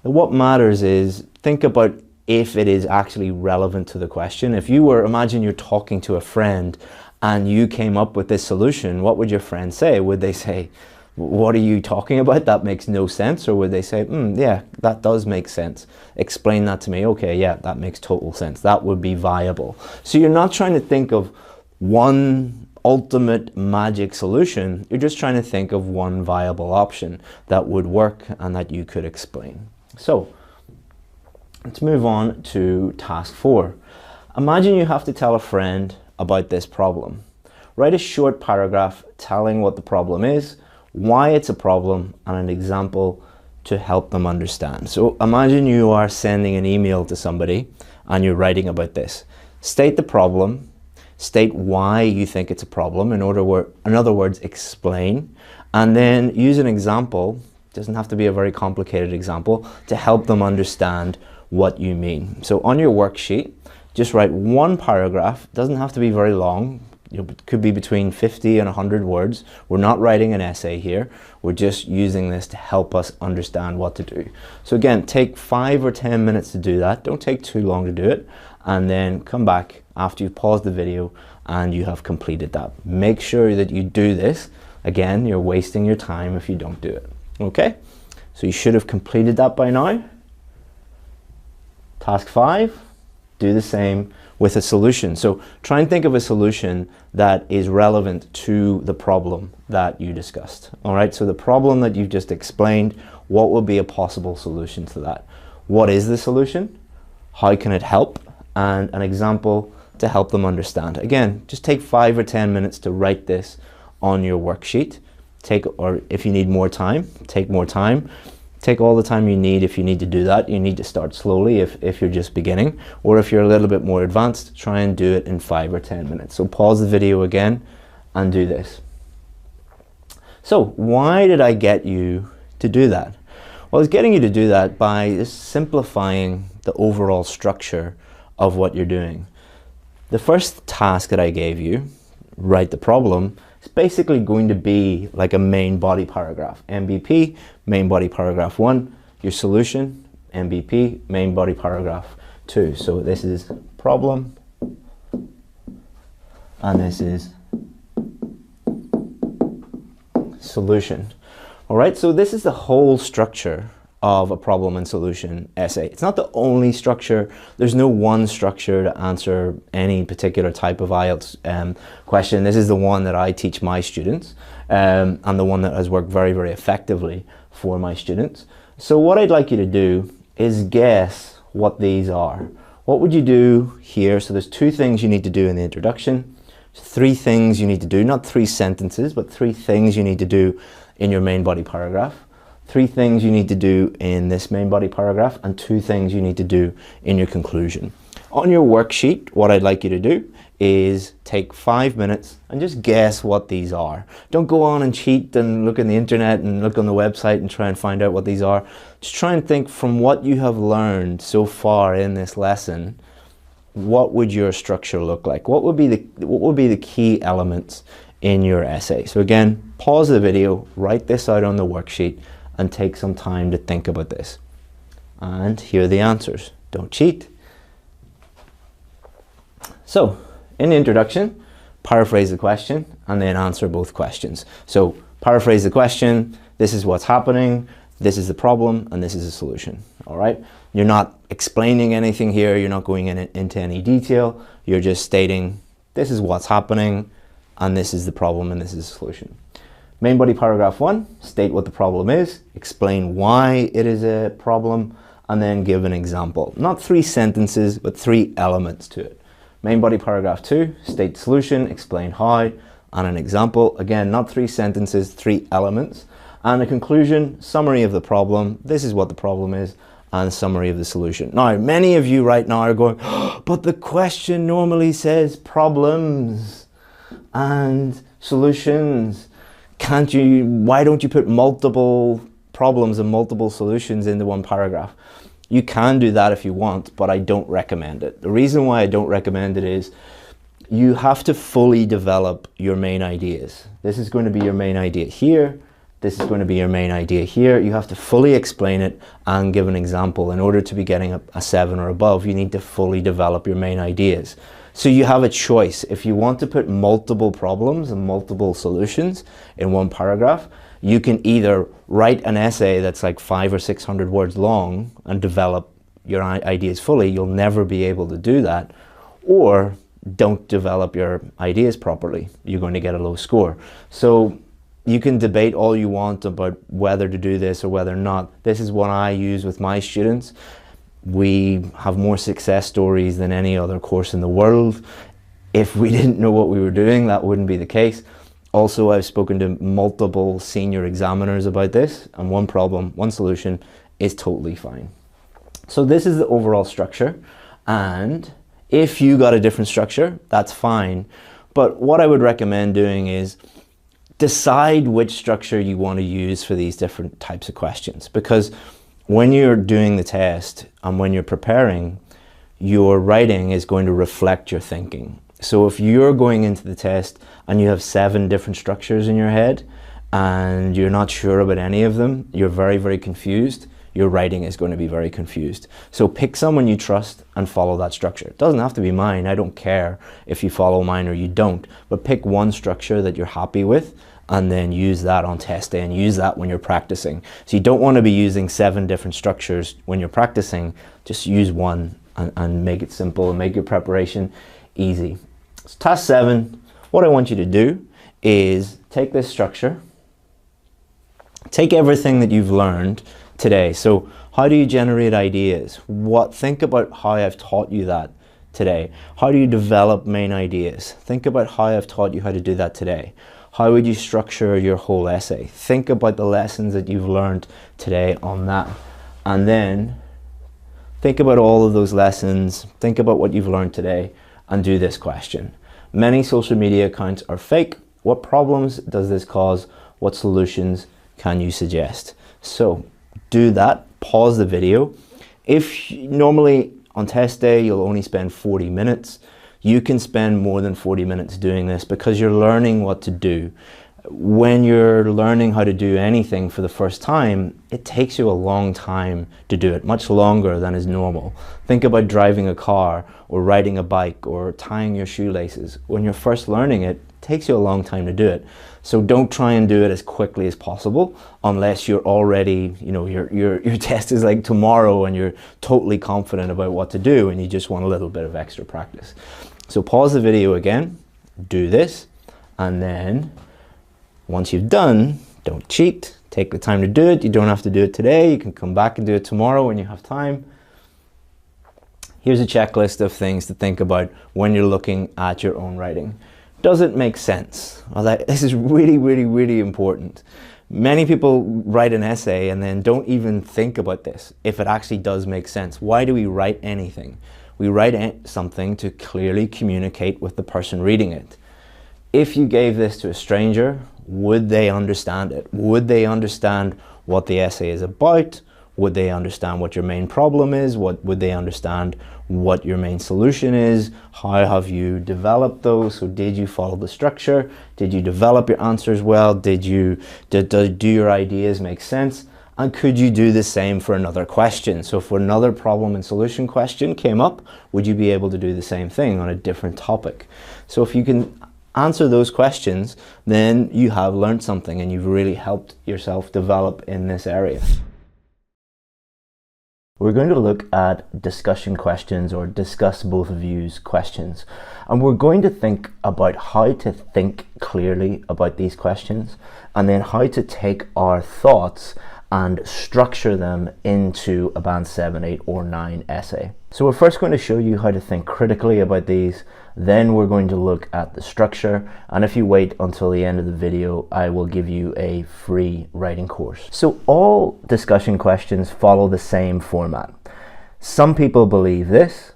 What matters is think about if it is actually relevant to the question. If you were, imagine you're talking to a friend and you came up with this solution, what would your friend say? Would they say, what are you talking about? That makes no sense. Or would they say, yeah, that does make sense. Explain that to me. Okay, yeah, that makes total sense. That would be viable. So you're not trying to think of one ultimate magic solution. You're just trying to think of one viable option that would work and that you could explain. So let's move on to task 4. Imagine you have to tell a friend about this problem. Write a short paragraph telling what the problem is, why it's a problem, and an example to help them understand. So imagine you are sending an email to somebody and you're writing about this. State the problem, state why you think it's a problem, in other words, explain, and then use an example, doesn't have to be a very complicated example, to help them understand what you mean. So on your worksheet, just write one paragraph, doesn't have to be very long, it could be between 50 and 100 words. We're not writing an essay here, we're just using this to help us understand what to do. So again, take 5 or 10 minutes to do that, don't take too long to do it, and then come back after you've paused the video and you have completed that. Make sure that you do this. Again, you're wasting your time if you don't do it. Okay, so you should have completed that by now. Task 5, do the same with a solution. So try and think of a solution that is relevant to the problem that you discussed. All right, so the problem that you've just explained, what would be a possible solution to that? What is the solution? How can it help? And an example to help them understand. Again, just take 5 or 10 minutes to write this on your worksheet. Or if you need more time, take more time. Take all the time you need if you need to do that. You need to start slowly if you're just beginning, or if you're a little bit more advanced, try and do it in 5 or 10 minutes. So pause the video again and do this. So why did I get you to do that? Well, I was getting you to do that by just simplifying the overall structure of what you're doing. The first task that I gave you, write the problem, it's basically going to be like a main body paragraph. MVP, main body paragraph 1, your solution, MVP, main body paragraph 2. So this is problem, and this is solution. All right, so this is the whole structure of a problem and solution essay. It's not the only structure. There's no one structure to answer any particular type of IELTS question. This is the one that I teach my students, and the one that has worked very, very effectively for my students. So what I'd like you to do is guess what these are. What would you do here? So there's 2 things you need to do in the introduction, 3 things you need to do, not 3 sentences, but 3 things you need to do in your main body paragraph. 3 things you need to do in this main body paragraph, and 2 things you need to do in your conclusion. On your worksheet, what I'd like you to do is take 5 minutes and just guess what these are. Don't go on and cheat and look in the internet and look on the website and try and find out what these are. Just try and think from what you have learned so far in this lesson, what would your structure look like? What would be the key elements in your essay? So again, pause the video, write this out on the worksheet, and take some time to think about this. And here are the answers. Don't cheat. So, in the introduction, paraphrase the question and then answer both questions. So, paraphrase the question, this is what's happening, this is the problem, and this is the solution. All right? You're not explaining anything here, you're not going into any detail, you're just stating this is what's happening, and this is the problem, and this is the solution. Main body paragraph 1, state what the problem is, explain why it is a problem, and then give an example. Not 3 sentences, but 3 elements to it. Main body paragraph 2, state solution, explain how, and an example. Again, not 3 sentences, 3 elements. And a conclusion, summary of the problem, this is what the problem is, and summary of the solution. Now, many of you right now are going, oh, but the question normally says problems and solutions. Why don't you put multiple problems and multiple solutions into one paragraph? You can do that if you want, but I don't recommend it. The reason why I don't recommend it is you have to fully develop your main ideas. This is going to be your main idea here, This is going to be your main idea here. You have to fully explain it and give an example. In order to be getting a 7 or above, you need to fully develop your main ideas. So you have a choice. If you want to put multiple problems and multiple solutions in one paragraph, you can either write an essay that's like 500 or 600 words long and develop your ideas fully. You'll never be able to do that. Or don't develop your ideas properly. You're going to get a low score. So you can debate all you want about whether to do this or whether not. This is what I use with my students. We have more success stories than any other course in the world. If we didn't know what we were doing, that wouldn't be the case. Also, I've spoken to multiple senior examiners about this, and one problem, one solution is totally fine. So this is the overall structure, and if you got a different structure, that's fine. But what I would recommend doing is decide which structure you want to use for these different types of questions, because when you're doing the test and when you're preparing, your writing is going to reflect your thinking. So if you're going into the test and you have 7 different structures in your head and you're not sure about any of them, you're very, very confused, your writing is going to be very confused. So pick someone you trust and follow that structure. It doesn't have to be mine. I don't care if you follow mine or you don't, but pick one structure that you're happy with and then use that on test day and use that when you're practicing. So you don't want to be using 7 different structures when you're practicing. Just use one and make it simple and make your preparation easy. So task 7, what I want you to do is take this structure, take everything that you've learned today. So how do you generate ideas? Think about how I've taught you that today. How do you develop main ideas? Think about how I've taught you how to do that today. How would you structure your whole essay? Think about the lessons that you've learned today on that. And then think about all of those lessons, think about what you've learned today, and do this question. Many social media accounts are fake. What problems does this cause? What solutions can you suggest? So do that, pause the video. If normally on test day you'll only spend 40 minutes, you can spend more than 40 minutes doing this because you're learning what to do. When you're learning how to do anything for the first time, it takes you a long time to do it, much longer than is normal. Think about driving a car or riding a bike or tying your shoelaces. When you're first learning it, it takes you a long time to do it. So don't try and do it as quickly as possible unless you're already, your test is like tomorrow and you're totally confident about what to do and you just want a little bit of extra practice. So pause the video again, do this, and then once you've done, don't cheat, take the time to do it. You don't have to do it today. You can come back and do it tomorrow when you have time. Here's a checklist of things to think about when you're looking at your own writing. Does it make sense? Well, this is really, really, really important. Many people write an essay and then don't even think about this, if it actually does make sense. Why do we write anything? We write something to clearly communicate with the person reading it. If you gave this to a stranger, would they understand it? Would they understand what the essay is about? Would they understand what your main problem is? Would they understand what your main solution is? How have you developed those? So did you follow the structure? Did you develop your answers well? Do your ideas make sense? And could you do the same for another question? So if another problem and solution question came up, would you be able to do the same thing on a different topic? So if you can answer those questions, then you have learned something and you've really helped yourself develop in this area. We're going to look at discussion questions, or discuss both views questions. And we're going to think about how to think clearly about these questions, and then how to take our thoughts and structure them into a band 7, 8 or 9 essay. So we're first going to show you how to think critically about these, then we're going to look at the structure, and if you wait until the end of the video, I will give you a free writing course. So all discussion questions follow the same format. Some people believe this,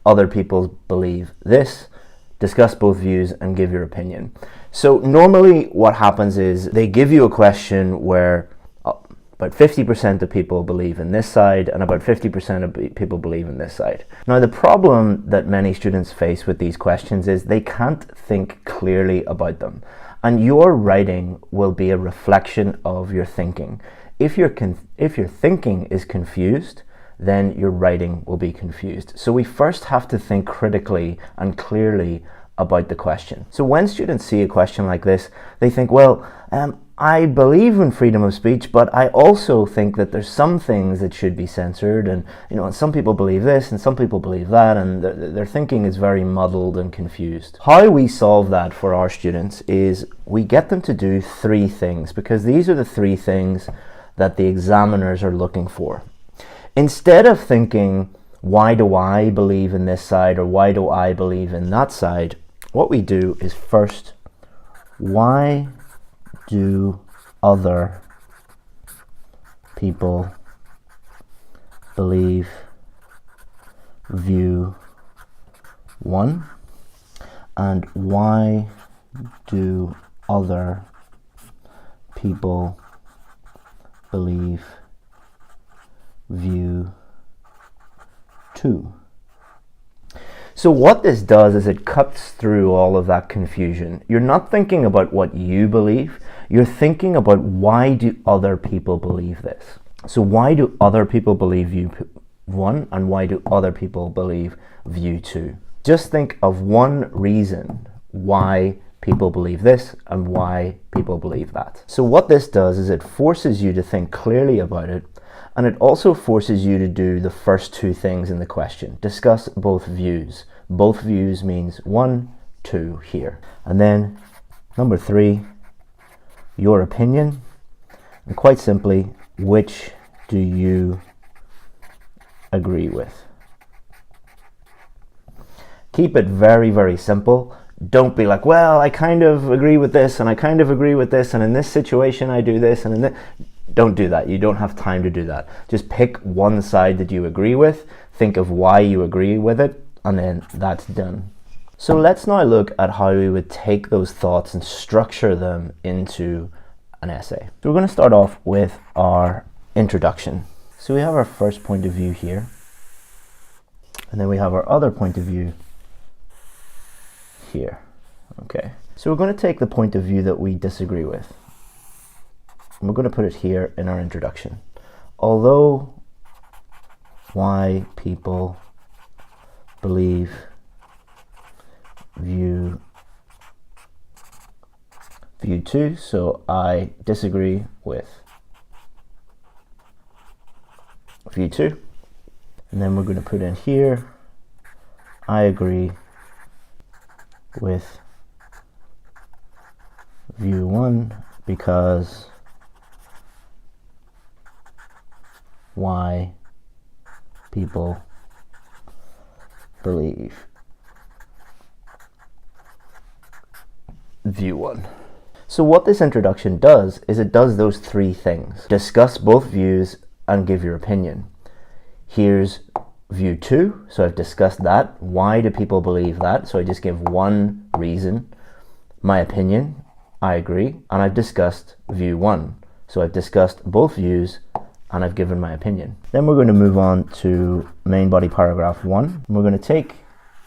other people believe this. Discuss both views and give your opinion. So normally what happens is they give you a question where about 50% of people believe in this side and about 50% of people believe in this side. Now the problem that many students face with these questions is they can't think clearly about them. and your writing will be a reflection of your thinking. If your thinking is confused, then your writing will be confused. So we first have to think critically and clearly about the question. So when students see a question like this, they think, well, I believe in freedom of speech, but I also think that there's some things that should be censored, and some people believe this and some people believe that, and their thinking is very muddled and confused. How we solve that for our students is we get them to do 3 things, because these are the 3 things that the examiners are looking for. Instead of thinking, why do I believe in this side, or why do I believe in that side, what we do is first, why do other people believe view 1, and why do other people believe view 2. So what this does is it cuts through all of that confusion. You're not thinking about what you believe, you're thinking about why do other people believe this. So why do other people believe view 1, and why do other people believe view 2? Just think of one reason why people believe this and why people believe that. So what this does is it forces you to think clearly about it, and it also forces you to do the first 2 things in the question. Discuss both views. Both views means 1, 2 here. And then number 3, your opinion. And quite simply, which do you agree with? Keep it very, very simple. Don't be like, well, I kind of agree with this and I kind of agree with this, and in this situation I do this, and in this. Don't do that. You don't have time to do that. Just pick one side that you agree with, think of why you agree with it, and then that's done. So let's now look at how we would take those thoughts and structure them into an essay. So we're going to start off with our introduction. So we have our first point of view here, and then we have our other point of view here. Okay. So we're going to take the point of view that we disagree with, and we're going to put it here in our introduction. Although why people believe view 2, so I disagree with view 2. And then we're going to put in here, I agree with view 1 because why people believe view 1. So what this introduction does is it does those 3 things. Discuss both views and give your opinion. Here's view 2, so I've discussed that. Why do people believe that? So I just give one reason. My opinion, I agree, and I've discussed view 1. So I've discussed both views and I've given my opinion. Then we're going to move on to main body paragraph 1. And we're going to take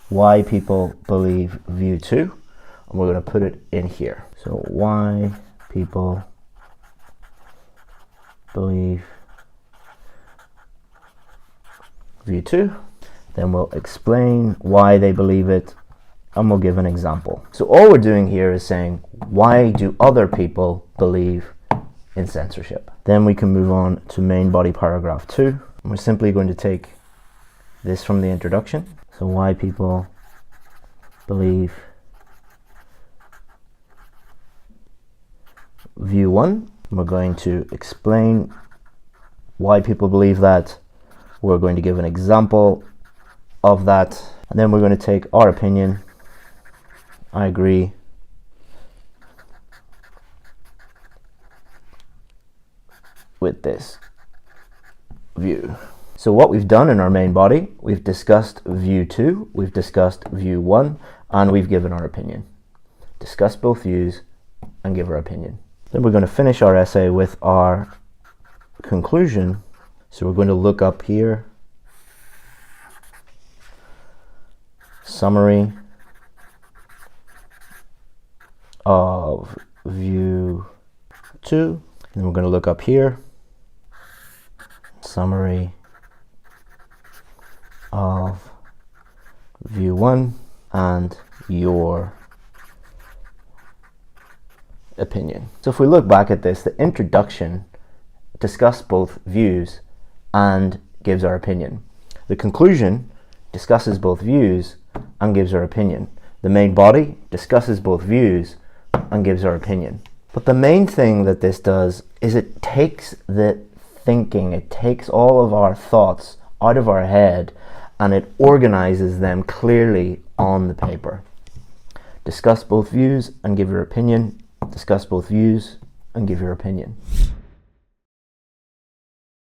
why people believe view 2 and we're going to put it in here. So why people believe view 2. Then we'll explain why they believe it and we'll give an example. So all we're doing here is saying, why do other people believe in censorship? Then we can move on to main body paragraph 2. And we're simply going to take this from the introduction. So why people believe view 1. We're going to explain why people believe that. We're going to give an example of that. And then we're going to take our opinion. I agree with this view. So what we've done in our main body, we've discussed view 2, we've discussed view 1, and we've given our opinion. Discuss both views and give our opinion. Then we're going to finish our essay with our conclusion. So we're going to look up here, summary of view 2. And we're going to look up here, summary of view 1 and your opinion. So if we look back at this, the introduction discusses both views and gives our opinion. The conclusion discusses both views and gives our opinion. The main body discusses both views and gives our opinion. But the main thing that this does is it takes the thinking, it takes all of our thoughts out of our head and it organizes them clearly on the paper. Discuss both views and give your opinion. Discuss both views and give your opinion.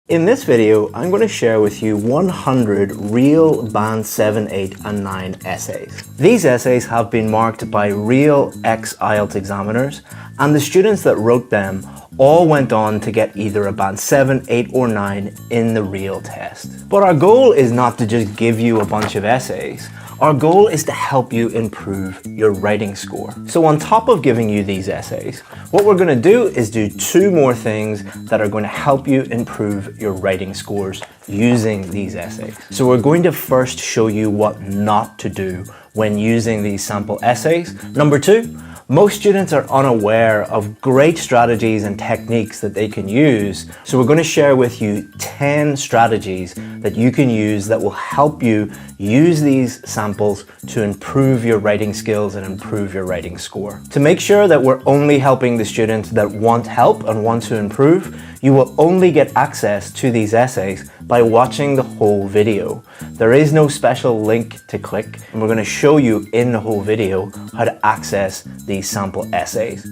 In this video, I'm going to share with you 100 real Band 7, 8 and 9 essays. These essays have been marked by real ex-IELTS examiners, and the students that wrote them all went on to get either a Band 7, 8 or 9 in the real test. But our goal is not to just give you a bunch of essays. Our goal is to help you improve your writing score. So on top of giving you these essays, what we're going to do is do 2 more things that are going to help you improve your writing scores using these essays. So we're going to first show you what not to do when using these sample essays. Number 2, most students are unaware of great strategies and techniques that they can use. So we're going to share with you 10 strategies that you can use that will help you use these samples to improve your writing skills and improve your writing score. To make sure that we're only helping the students that want help and want to improve, you will only get access to these essays by watching the whole video. There is no special link to click, and we're going to show you in the whole video how to access these sample essays.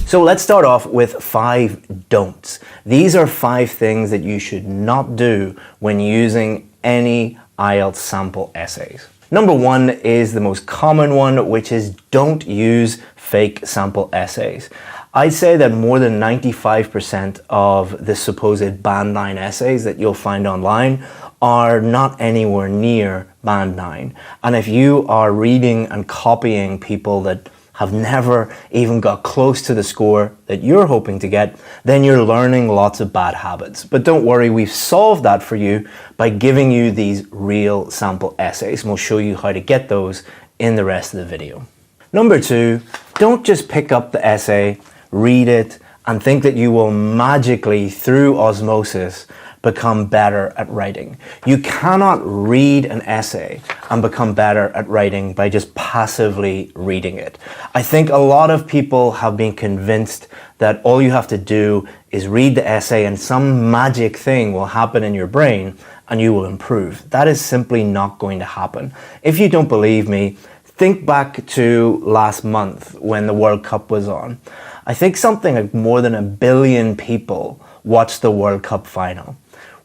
So let's start off with 5 don'ts. These are 5 things that you should not do when using any IELTS sample essays. Number 1 is the most common one, which is don't use fake sample essays. I'd say that more than 95% of the supposed Band 9 essays that you'll find online are not anywhere near Band 9. And if you are reading and copying people that have never even got close to the score that you're hoping to get, then you're learning lots of bad habits. But don't worry, we've solved that for you by giving you these real sample essays, and we'll show you how to get those in the rest of the video. Number 2, don't just pick up the essay, read it, and think that you will magically, through osmosis, become better at writing. You cannot read an essay and become better at writing by just passively reading it. I think a lot of people have been convinced that all you have to do is read the essay and some magic thing will happen in your brain and you will improve. That is simply not going to happen. If you don't believe me, think back to last month when the World Cup was on. I think something like more than 1 billion people watched the World Cup final.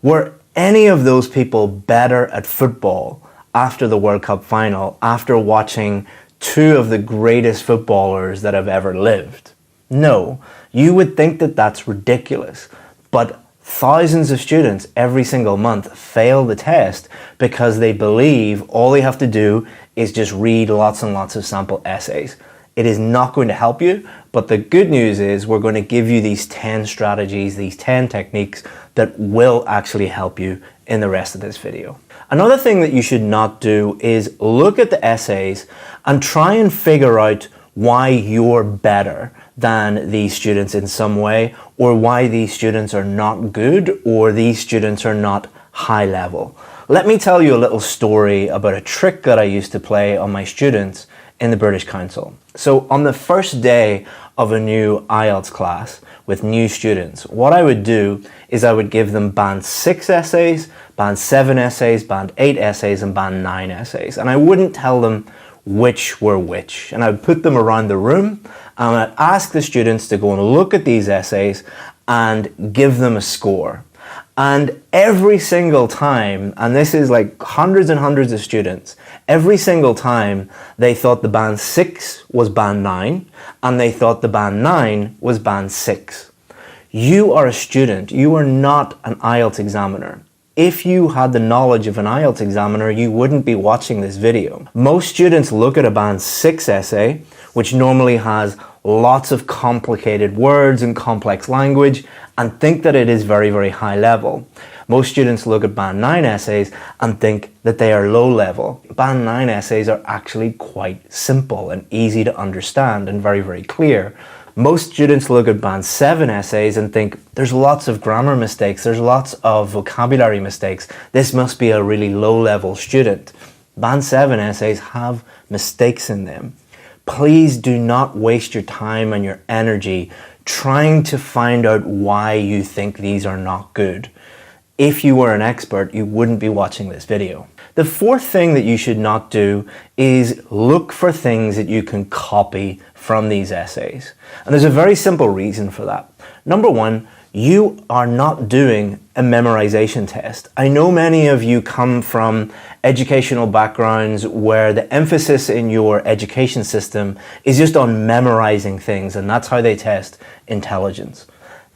Were any of those people better at football after the World Cup final, after watching 2 of the greatest footballers that have ever lived? No. You would think that that's ridiculous, but thousands of students every single month fail the test because they believe all they have to do is just read lots and lots of sample essays. It is not going to help you, but the good news is we're going to give you these 10 strategies, these 10 techniques that will actually help you in the rest of this video. Another thing that you should not do is look at the essays and try and figure out why you're better than these students in some way, or why these students are not good, or these students are not high level. Let me tell you a little story about a trick that I used to play on my students in the British Council. So on the first day of a new IELTS class with new students, what I would do is I would give them Band 6 essays, Band 7 essays, Band 8 essays, and Band 9 essays. And I wouldn't tell them which were which. And I would put them around the room and I'd ask the students to go and look at these essays and give them a score. And every single time, and this is like hundreds and hundreds of students, every single time they thought the Band 6 was Band 9 and they thought the Band 9 was Band 6. You are a student, you are not an IELTS examiner. If you had the knowledge of an IELTS examiner, you wouldn't be watching this video. Most students look at a Band 6 essay which normally has lots of complicated words and complex language, and think that it is very, very high level. Most students look at Band 9 essays and think that they are low level. Band 9 essays are actually quite simple and easy to understand and very, very clear. Most students look at Band 7 essays and think there's lots of grammar mistakes, there's lots of vocabulary mistakes. This must be a really low level student. Band 7 essays have mistakes in them. Please do not waste your time and your energy trying to find out why you think these are not good. If you were an expert, you wouldn't be watching this video. The fourth thing that you should not do is look for things that you can copy from these essays. And there's a very simple reason for that. Number one, you are not doing a memorization test. I know many of you come from educational backgrounds where the emphasis in your education system is just on memorizing things, and that's how they test intelligence.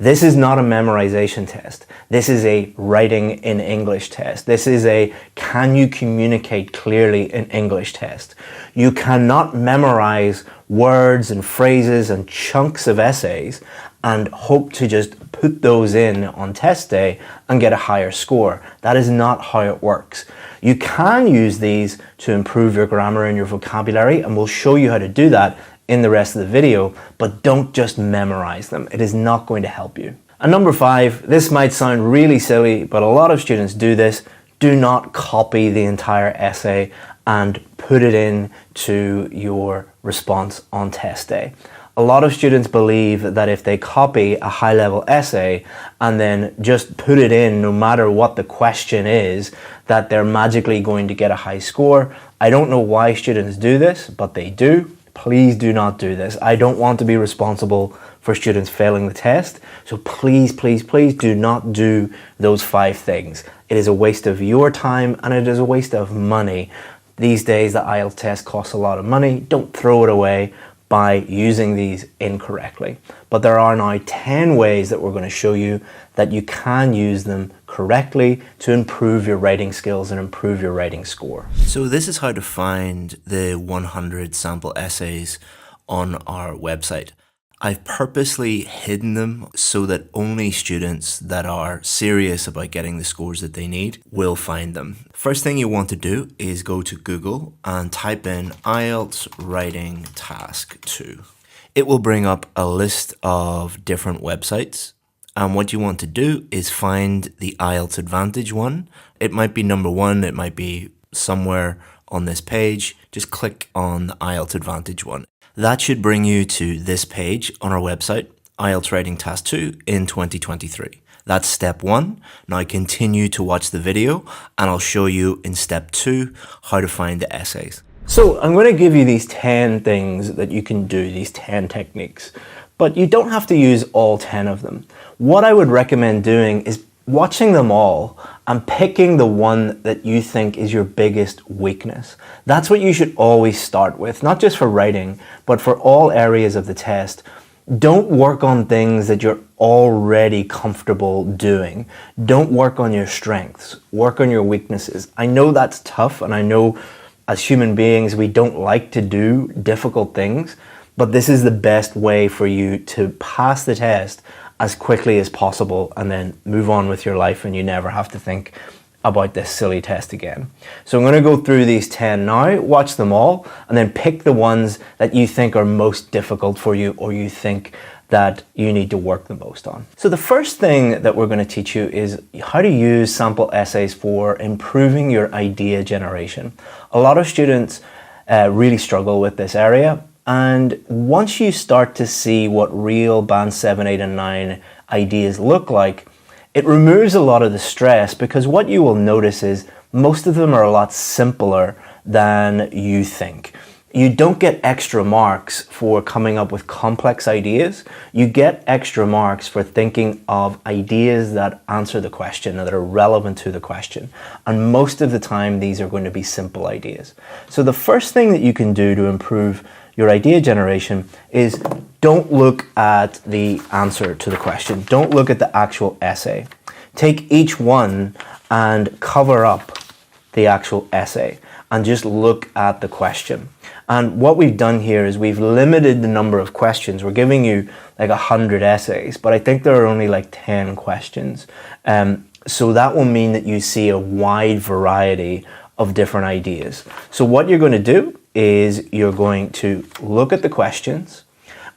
This is not a memorization test. This is a writing in English test. This is a can you communicate clearly in English test. You cannot memorize words and phrases and chunks of essays and hope to just put those in on test day and get a higher score. That is not how it works. You can use these to improve your grammar and your vocabulary, and we'll show you how to do that in the rest of the video, but don't just memorize them. It is not going to help you. And number 5, this might sound really silly, but a lot of students do this. Do not copy the entire essay and put it in to your response on test day. A lot of students believe that if they copy a high-level essay and then just put it in no matter what the question is, that they're magically going to get a high score. I don't know why students do this, but they do. Please do not do this. I don't want to be responsible for students failing the test. So please, please, please do not do those 5 things. It is a waste of your time and it is a waste of money. These days, the IELTS test costs a lot of money. Don't throw it away by using these incorrectly. But there are now 10 ways that we're going to show you that you can use them correctly to improve your writing skills and improve your writing score. So this is how to find the 100 sample essays on our website. I've purposely hidden them so that only students that are serious about getting the scores that they need will find them. First thing you want to do is go to Google and type in IELTS Writing Task 2. It will bring up a list of different websites, and what you want to do is find the IELTS Advantage one. It might be number 1, it might be somewhere on this page. Just click on the IELTS Advantage one. That should bring you to this page on our website, IELTS Writing Task 2 in 2023. That's step 1. Now continue to watch the video and I'll show you in step 2 how to find the essays. So I'm going to give you these 10 things that you can do, these 10 techniques, but you don't have to use all 10 of them. What I would recommend doing is watching them all and picking the one that you think is your biggest weakness. That's what you should always start with, not just for writing, but for all areas of the test. Don't work on things that you're already comfortable doing. Don't work on your strengths, work on your weaknesses. I know that's tough, and I know as human beings we don't like to do difficult things, but this is the best way for you to pass the test as quickly as possible and then move on with your life and you never have to think about this silly test again. So I'm going to go through these 10 now, watch them all, and then pick the ones that you think are most difficult for you or you think that you need to work the most on. So the first thing that we're going to teach you is how to use sample essays for improving your idea generation. A lot of students really struggle with this area. And once you start to see what real Band 7, 8 and 9 ideas look like, it removes a lot of the stress because what you will notice is most of them are a lot simpler than you think. You don't get extra marks for coming up with complex ideas. You get extra marks for thinking of ideas that answer the question, that are relevant to the question. And most of the time, these are going to be simple ideas. So the first thing that you can do to improve your idea generation is don't look at the answer to the question. Don't look at the actual essay. Take each one and cover up the actual essay and just look at the question. And what we've done here is we've limited the number of questions. We're giving you like 100 essays, but I think there are only like 10 questions. So that will mean that you see a wide variety of different ideas. So what you're going to do is you're going to look at the questions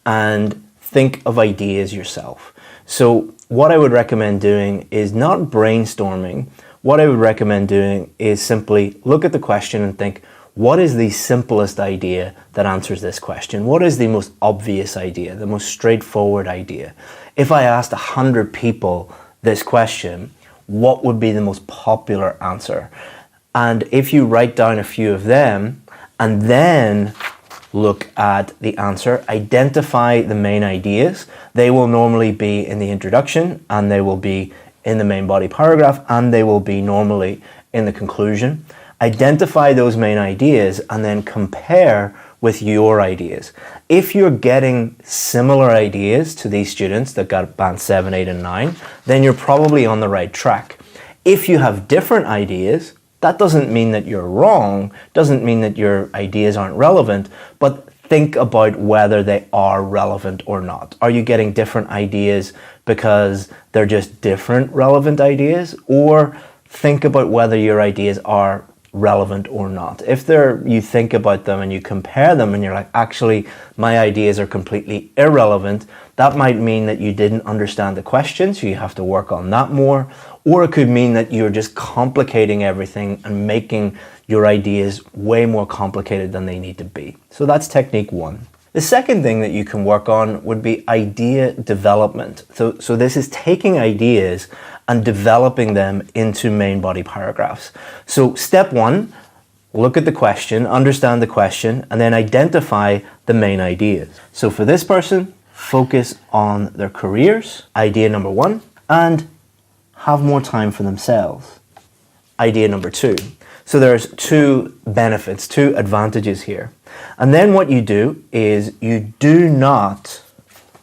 and think of ideas yourself. So what I would recommend doing is not brainstorming. What I would recommend doing is simply look at the question and think, what is the simplest idea that answers this question? What is the most obvious idea, the most straightforward idea? If I asked 100 people this question, what would be the most popular answer? And if you write down a few of them and then look at the answer, identify the main ideas. They will normally be in the introduction, and they will be in the main body paragraph, and they will be normally in the conclusion. Identify those main ideas and then compare with your ideas. If you're getting similar ideas to these students that got band 7, 8, and 9, then you're probably on the right track. If you have different ideas, that doesn't mean that you're wrong, doesn't mean that your ideas aren't relevant, but think about whether they are relevant or not. Are you getting different ideas because they're just different relevant ideas? Or think about whether your ideas are relevant or not. If you think about them and you compare them and you're like, actually, my ideas are completely irrelevant, that might mean that you didn't understand the question, so you have to work on that more. Or it could mean that you're just complicating everything and making your ideas way more complicated than they need to be. So that's technique 1. The second thing that you can work on would be idea development. So this is taking ideas and developing them into main body paragraphs. So step 1, look at the question, understand the question, and then identify the main ideas. So for this person, focus on their careers, idea number 1, and have more time for themselves, idea number 2. So there's 2 benefits, 2 advantages here. And then what you do is you do not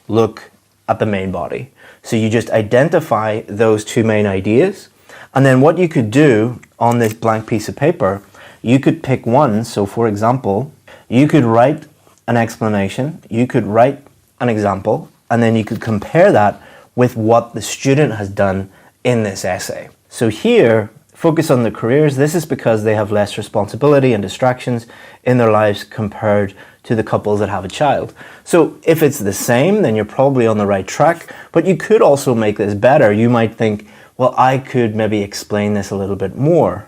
look at the main body. So you just identify those 2 main ideas. And then what you could do on this blank piece of paper, you could pick one. So for example, you could write an explanation, you could write an example, and then you could compare that with what the student has done in this essay. So here, focus on the careers. This is because they have less responsibility and distractions in their lives compared to the couples that have a child. So if it's the same, then you're probably on the right track, but you could also make this better. You might think, well, I could maybe explain this a little bit more.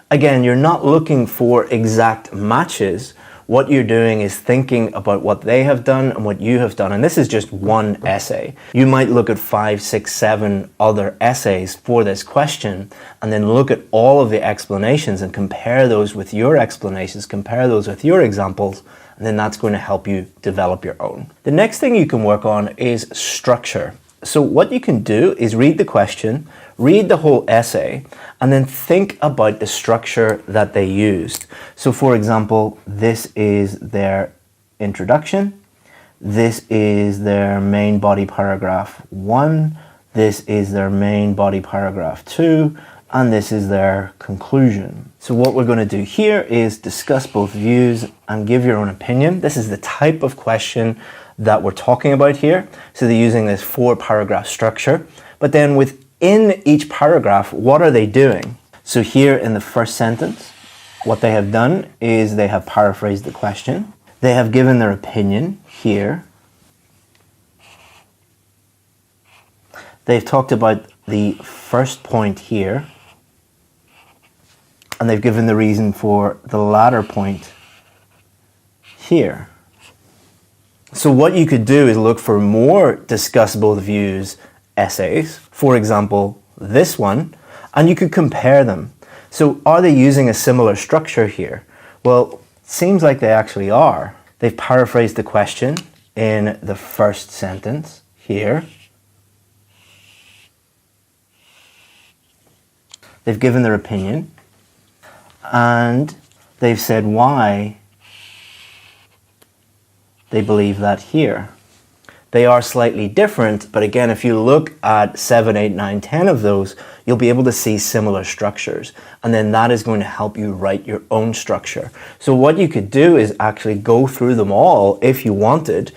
Again, you're not looking for exact matches. What you're doing is thinking about what they have done and what you have done. And this is just one essay. You might look at 5, 6, 7 other essays for this question and then look at all of the explanations and compare those with your explanations, compare those with your examples, and then that's going to help you develop your own. The next thing you can work on is structure. So what you can do is read the question, read the whole essay, and then think about the structure that they used. So for example, this is their introduction, this is their main body paragraph 1, this is their main body paragraph 2, and this is their conclusion. So what we're going to do here is discuss both views and give your own opinion. This is the type of question that we're talking about here. So they're using this 4-paragraph structure. But then within each paragraph, what are they doing? So here in the first sentence, what they have done is they have paraphrased the question. They have given their opinion here. They've talked about the first point here. And they've given the reason for the latter point here. So what you could do is look for more discuss both views essays, for example, this one, and you could compare them. So are they using a similar structure here? Well, it seems like they actually are. They've paraphrased the question in the first sentence here. They've given their opinion, and they've said why they believe that here. They are slightly different, but again, if you look at 7, 8, 9, 10 of those, you'll be able to see similar structures. And then that is going to help you write your own structure. So what you could do is actually go through them all if you wanted,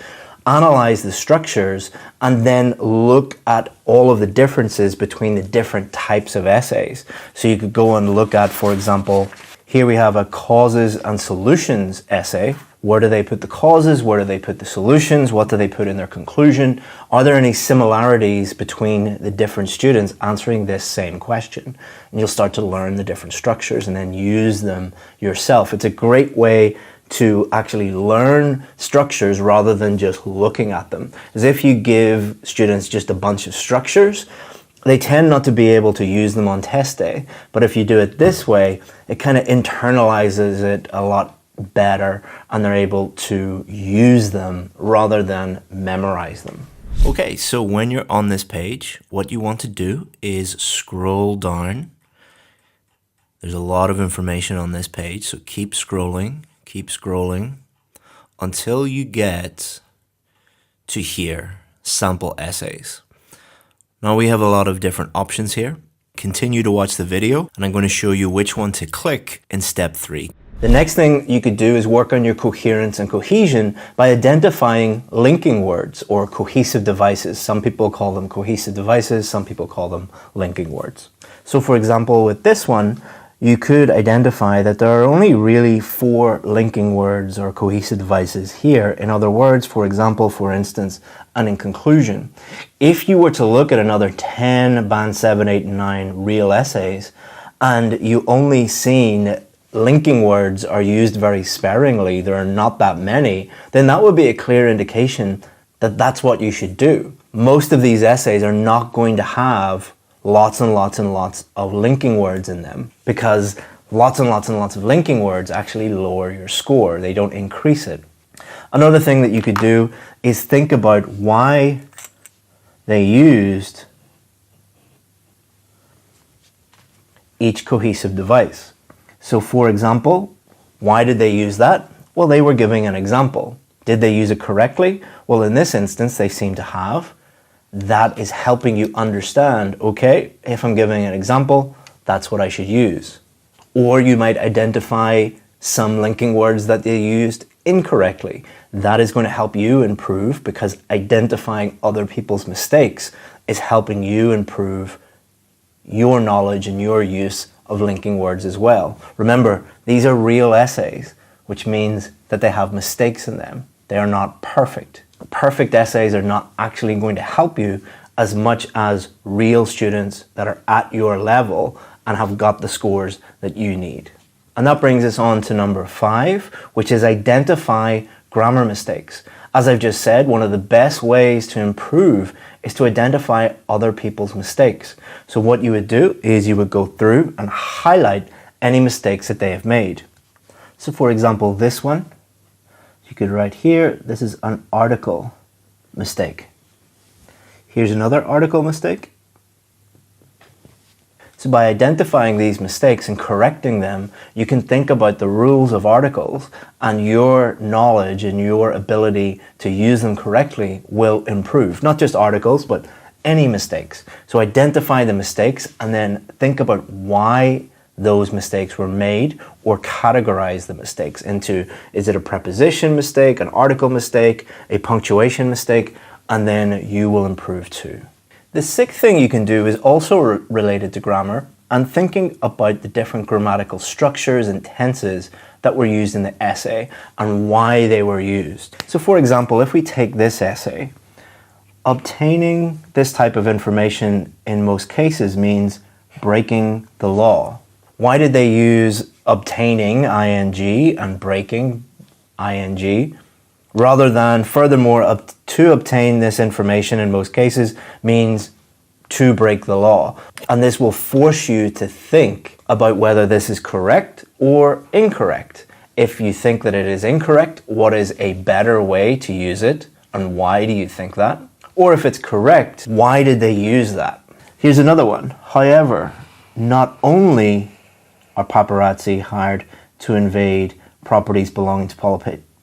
analyze the structures, and then look at all of the differences between the different types of essays. So you could go and look at, for example, here we have a causes and solutions essay. Where do they put the causes? Where do they put the solutions? What do they put in their conclusion? Are there any similarities between the different students answering this same question? And you'll start to learn the different structures and then use them yourself. It's a great way to actually learn structures rather than just looking at them. As if you give students just a bunch of structures, they tend not to be able to use them on test day. But if you do it this way, it kind of internalizes it a lot better and they're able to use them rather than memorize them. Okay, so when you're on this page, what you want to do is scroll down. There's a lot of information on this page, so keep scrolling until you get to here, sample essays. Now we have a lot of different options here. Continue to watch the video and I'm going to show you which one to click in step 3. The next thing you could do is work on your coherence and cohesion by identifying linking words or cohesive devices. Some people call them cohesive devices, some people call them linking words. So for example, with this one, you could identify that there are only really 4 linking words or cohesive devices here. In other words, for example, for instance, and in conclusion. If you were to look at another 10 band 7, 8, and 9 real essays, and you only seen linking words are used very sparingly, there are not that many, then that would be a clear indication that that's what you should do. Most of these essays are not going to have lots and lots and lots of linking words in them because lots and lots and lots of linking words actually lower your score. They don't increase it. Another thing that you could do is think about why they used each cohesive device. So for example, why did they use that? Well, they were giving an example. Did they use it correctly? Well, in this instance, they seem to have. That is helping you understand, okay, if I'm giving an example, that's what I should use. Or you might identify some linking words that they used incorrectly. That is going to help you improve because identifying other people's mistakes is helping you improve your knowledge and your use of linking words as well. Remember, these are real essays, which means that they have mistakes in them. They are not perfect. Perfect essays are not actually going to help you as much as real students that are at your level and have got the scores that you need. And that brings us on to number 5, which is identify grammar mistakes. As I've just said, one of the best ways to improve is to identify other people's mistakes. So what you would do is you would go through and highlight any mistakes that they have made. So for example, this one, you could write here, this is an article mistake. Here's another article mistake. So by identifying these mistakes and correcting them, you can think about the rules of articles and your knowledge and your ability to use them correctly will improve. Not just articles, but any mistakes. So identify the mistakes and then think about why those mistakes were made or categorize the mistakes into, is it a preposition mistake, an article mistake, a punctuation mistake, and then you will improve too. The 6th thing you can do is also related to grammar and thinking about the different grammatical structures and tenses that were used in the essay and why they were used. So for example, if we take this essay, obtaining this type of information in most cases means breaking the law. Why did they use obtaining, ing, and breaking, ing? Rather than, furthermore, to obtain this information in most cases means to break the law. And this will force you to think about whether this is correct or incorrect. If you think that it is incorrect, what is a better way to use it? And why do you think that? Or if it's correct, why did they use that? Here's another one. However, not only are paparazzi hired to invade properties belonging to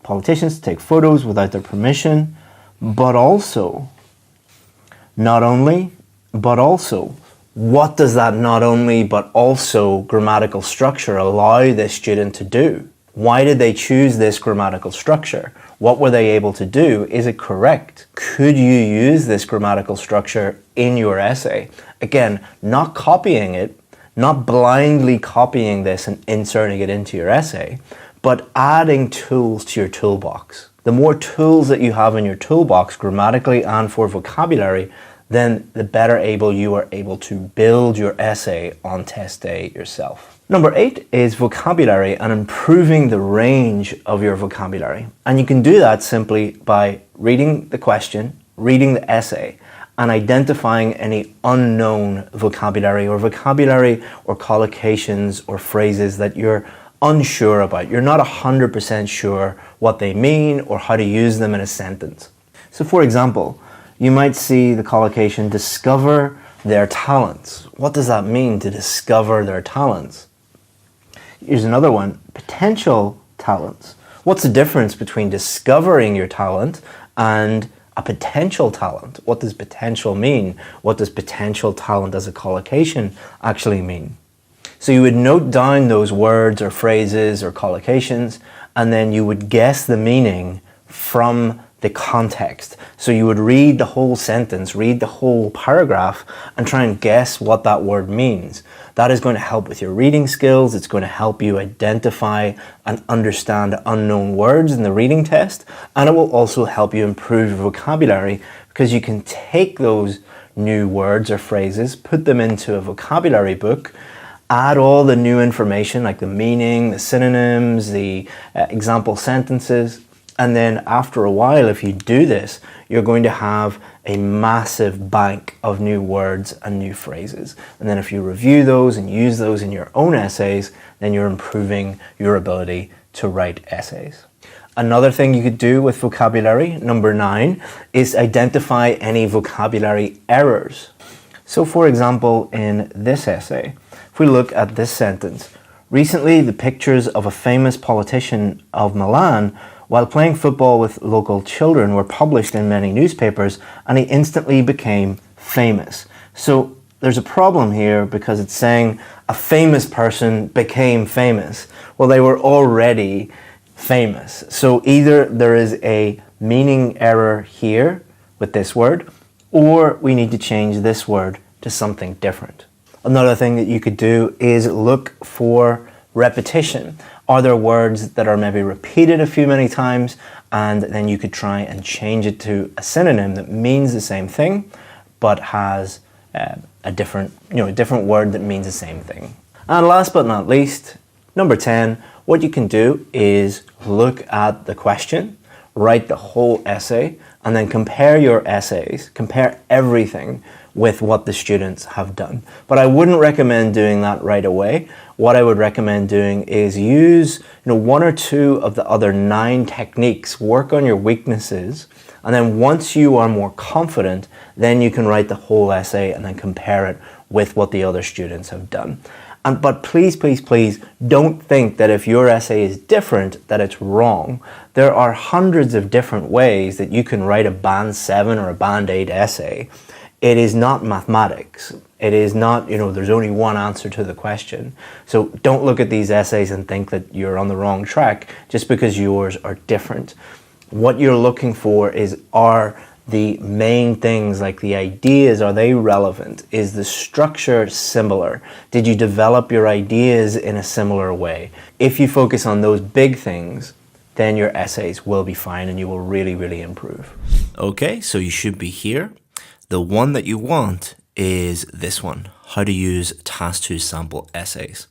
politicians to take photos without their permission, but also. Not only, but also. What does that not only, but also grammatical structure allow this student to do? Why did they choose this grammatical structure? What were they able to do? Is it correct? Could you use this grammatical structure in your essay? Again, not copying it, not blindly copying this and inserting it into your essay, but adding tools to your toolbox. The more tools that you have in your toolbox, grammatically and for vocabulary, then the better able you are able to build your essay on test day yourself. Number 8 is vocabulary and improving the range of your vocabulary. And you can do that simply by reading the question, reading the essay, and identifying any unknown vocabulary or collocations or phrases that you're unsure about. You're not 100% sure what they mean or how to use them in a sentence. So for example, you might see the collocation discover their talents. What does that mean, to discover their talents? Here's another one, potential talents. What's the difference between discovering your talent and a potential talent? What does potential mean? What does potential talent as a collocation actually mean? So you would note down those words or phrases or collocations, and then you would guess the meaning from the context. So you would read the whole sentence, read the whole paragraph, and try and guess what that word means. That is going to help with your reading skills. It's going to help you identify and understand unknown words in the reading test, and it will also help you improve your vocabulary, because you can take those new words or phrases, put them into a vocabulary book, add all the new information like the meaning, the synonyms, the example sentences, and then after a while, if you do this, you're going to have a massive bank of new words and new phrases. And then if you review those and use those in your own essays, then you're improving your ability to write essays. Another thing you could do with vocabulary, number 9, is identify any vocabulary errors. So for example, in this essay, if we look at this sentence, recently the pictures of a famous politician of Milan while playing football with local children were published in many newspapers, and he instantly became famous. So there's a problem here because it's saying a famous person became famous. Well, they were already famous. So either there is a meaning error here with this word, or we need to change this word to something different. Another thing that you could do is look for repetition. Are there words that are maybe repeated many times, and then you could try and change it to a synonym that means the same thing but has a different word that means the same thing. And last but not least, number 10, what you can do is look at the question, write the whole essay, and then compare your essays, compare everything with what the students have done. But I wouldn't recommend doing that right away. What I would recommend doing is use 1 or 2 of the other 9 techniques, work on your weaknesses, and then once you are more confident, then you can write the whole essay and then compare it with what the other students have done. But please, please, please don't think that if your essay is different, that it's wrong. There are hundreds of different ways that you can write a Band 7 or a Band 8 essay. It is not mathematics. It is not, there's only one answer to the question. So don't look at these essays and think that you're on the wrong track just because yours are different. What you're looking for are the main things, like the ideas, are they relevant? Is the structure similar? Did you develop your ideas in a similar way? If you focus on those big things, then your essays will be fine and you will really, really improve. Okay, so you should be here. The one that you want is this one, how to use Task 2 sample essays.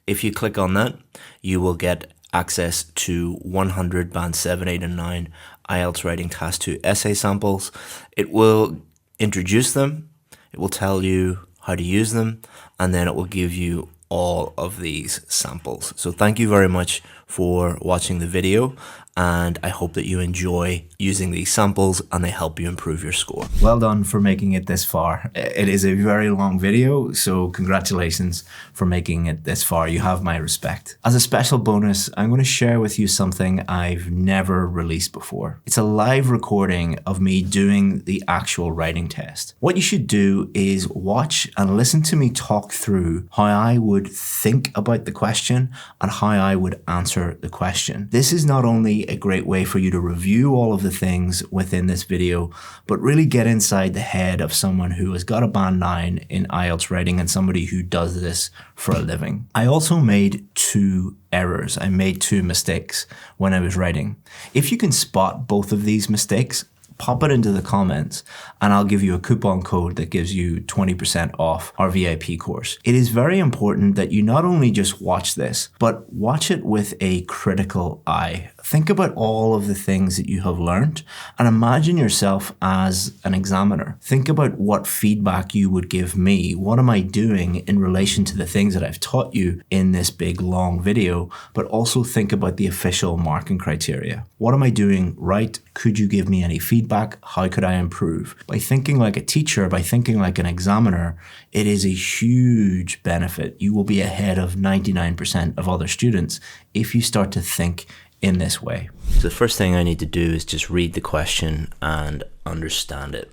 If you click on that, you will get access to 100 Band 7, 8 and 9 IELTS Writing Task 2 essay samples. It will introduce them, it will tell you how to use them, and then it will give you all of these samples. So thank you very much for watching the video, and I hope that you enjoy using these samples and they help you improve your score. Well done for making it this far. It is a very long video, so congratulations for making it this far. You have my respect. As a special bonus, I'm going to share with you something I've never released before. It's a live recording of me doing the actual writing test. What you should do is watch and listen to me talk through how I would think about the question and how I would answer the question. This is not only a great way for you to review all of the things within this video, but really get inside the head of someone who has got a band 9 in IELTS writing and somebody who does this for a living. I also made 2 errors. I made 2 mistakes when I was writing. If you can spot both of these mistakes, pop it into the comments and I'll give you a coupon code that gives you 20% off our VIP course. It is very important that you not only just watch this, but watch it with a critical eye. Think about all of the things that you have learned and imagine yourself as an examiner. Think about what feedback you would give me. What am I doing in relation to the things that I've taught you in this big long video, but also think about the official marking criteria. What am I doing right? Could you give me any feedback? How could I improve? By thinking like a teacher, by thinking like an examiner, it is a huge benefit. You will be ahead of 99% of other students if you start to think in this way. So the first thing I need to do is just read the question and understand it.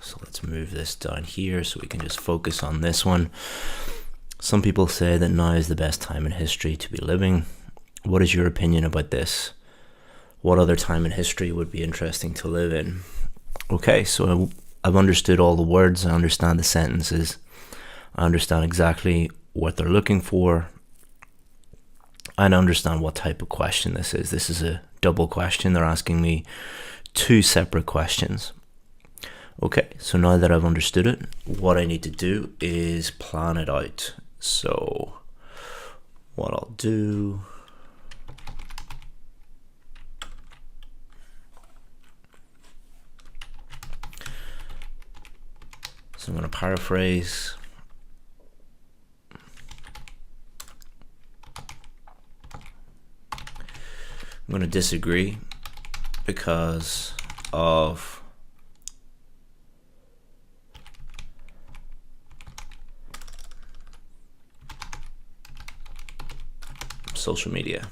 So let's move this down here so we can just focus on this one. Some people say that now is the best time in history to be living. What is your opinion about this? What other time in history would be interesting to live in? Okay, so I've understood all the words, I understand the sentences, I understand exactly what they're looking for, and I understand what type of question this is. This is a double question. They're asking me 2 separate questions. Okay, so now that I've understood it, what I need to do is plan it out. So what I'll do, so I'm going to paraphrase. I'm going to disagree because of social media.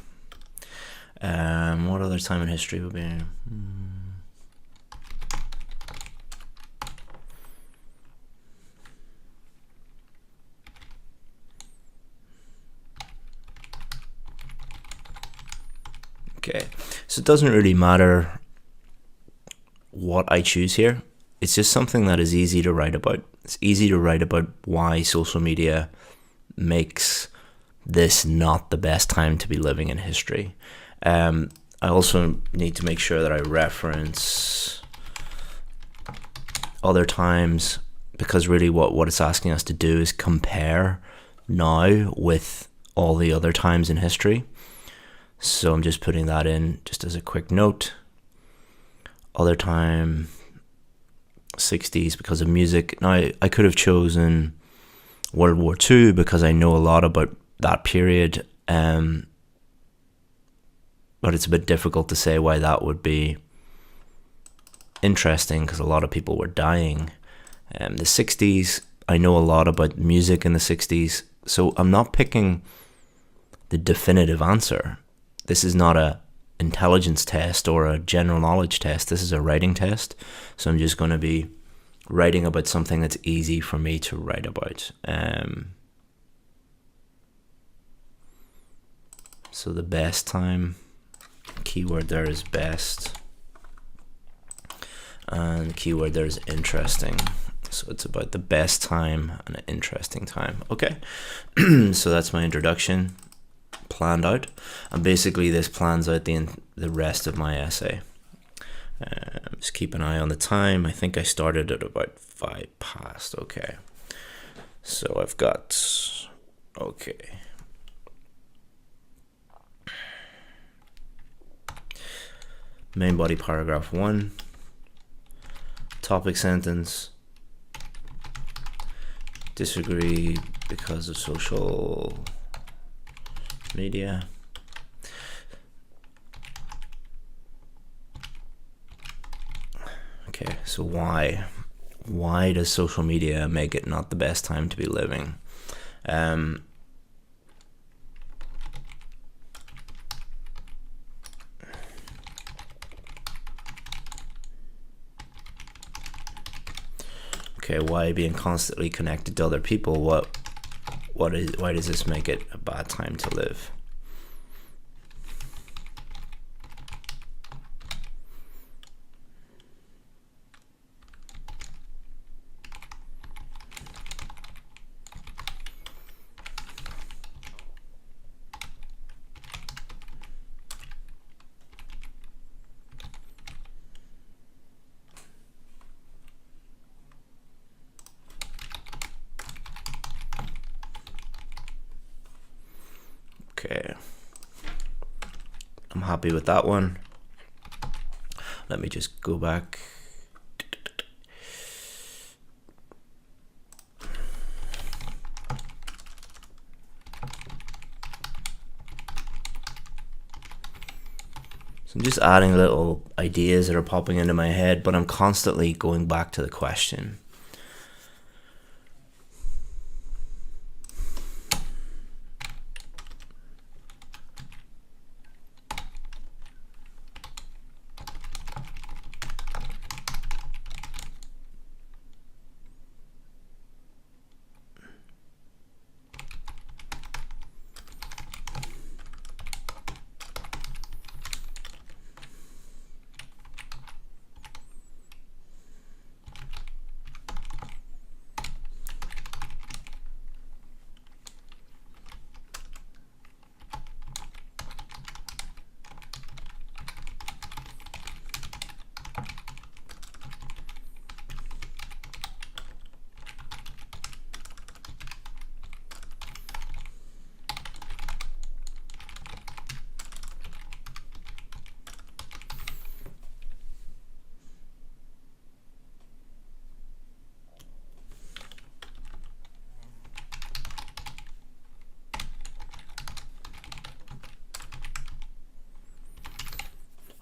What other time in history would be? Okay, so it doesn't really matter what I choose here. It's just something that is easy to write about. It's easy to write about why social media makes this not the best time to be living in history. I also need to make sure that I reference other times, because really what it's asking us to do is compare now with all the other times in history. So I'm just putting that in just as a quick note. Other time, 60s because of music. Now I could have chosen World War II because I know a lot about that period, but it's a bit difficult to say why that would be interesting because a lot of people were dying. The 60s, I know a lot about music in the 60s, so I'm not picking the definitive answer. This is not a intelligence test or a general knowledge test. This is a writing test. So I'm just going to be writing about something that's easy for me to write about. So the best time, keyword there is best, and keyword there is interesting. So it's about the best time and an interesting time. Okay, so that's my introduction planned out, and basically this plans out the rest of my essay. Just keep an eye on the time. I think I started at about 5 past. Okay, so I've got, okay, main body paragraph 1, topic sentence, disagree because of social media, Okay, so why? Why does social media make it not the best time to be living? Okay, why being constantly connected to other people? Why does this make it a bad time to live? Okay, I'm happy with that one. Let me just go back. So I'm just adding little ideas that are popping into my head, but I'm constantly going back to the question.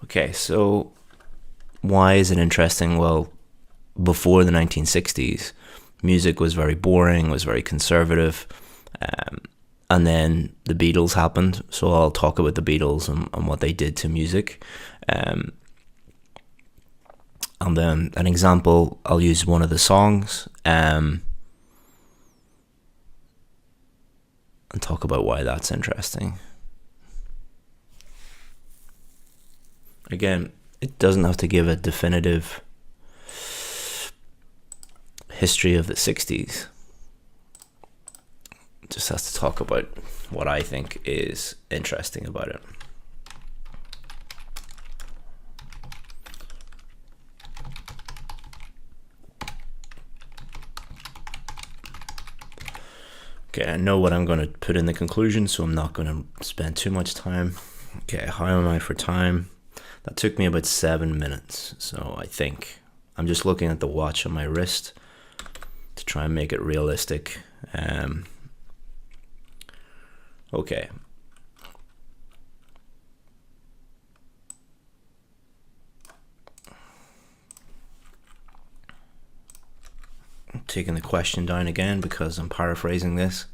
Okay, so why is it interesting? Well, before the 1960s, music was very boring, was very conservative, and then the Beatles happened. So I'll talk about the Beatles and what they did to music. And then an example, I'll use one of the songs and talk about why that's interesting. Again, it doesn't have to give a definitive history of the 60s. It just has to talk about what I think is interesting about it. Okay, I know what I'm going to put in the conclusion, so I'm not going to spend too much time. Okay, how am I for time? That took me about 7 minutes, so I think I'm just looking at the watch on my wrist to try and make it realistic. Okay. I'm taking the question down again because I'm paraphrasing this.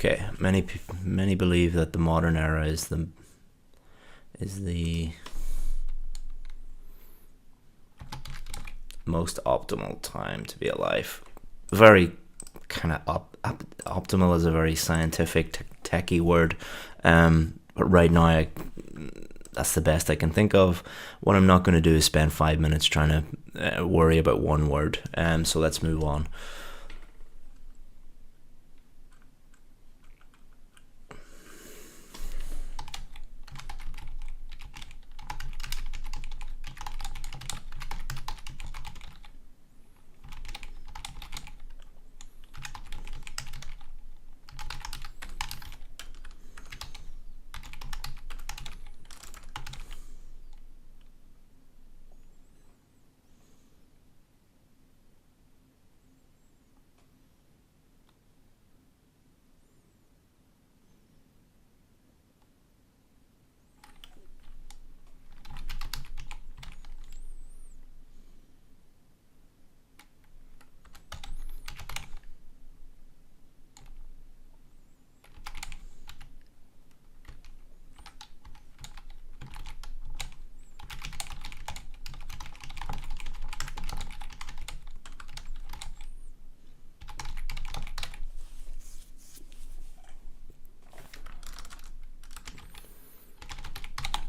Okay, many believe that the modern era is the most optimal time to be alive. Very kind of optimal is a very scientific, techie word, but right now that's the best I can think of. What I'm not going to do is spend 5 minutes trying to worry about one word. So let's move on.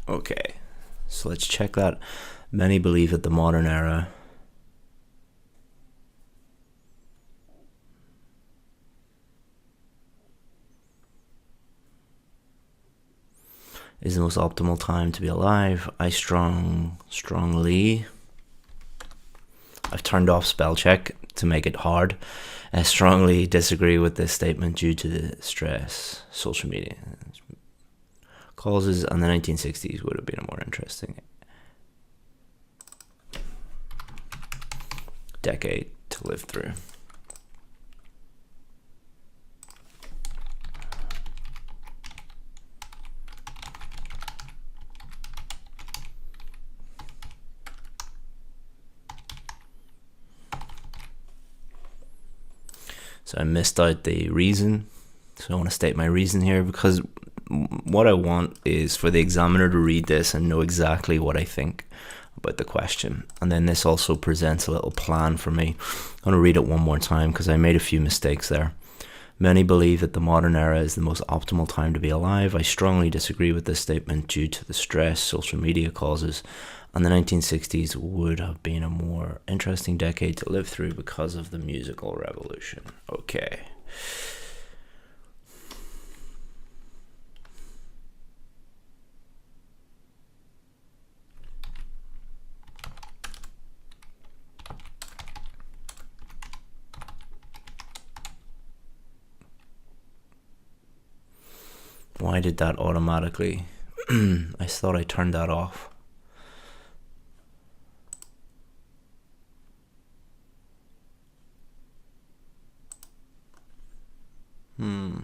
Okay, so let's check that. Many believe that the modern era is the most optimal time to be alive. I strongly. I've turned off spell check to make it hard. I strongly disagree with this statement due to the stress, social media causes, and the 1960s would have been a more interesting decade to live through. So I missed out the reason. So I want to state my reason here, because what I want is for the examiner to read this and know exactly what I think about the question. And then this also presents a little plan for me. I'm going to read it one more time because I made a few mistakes there. Many believe that the modern era is the most optimal time to be alive. I strongly disagree with this statement due to the stress social media causes, and the 1960s would have been a more interesting decade to live through because of the musical revolution. Okay. Why did that automatically? I thought I turned that off. I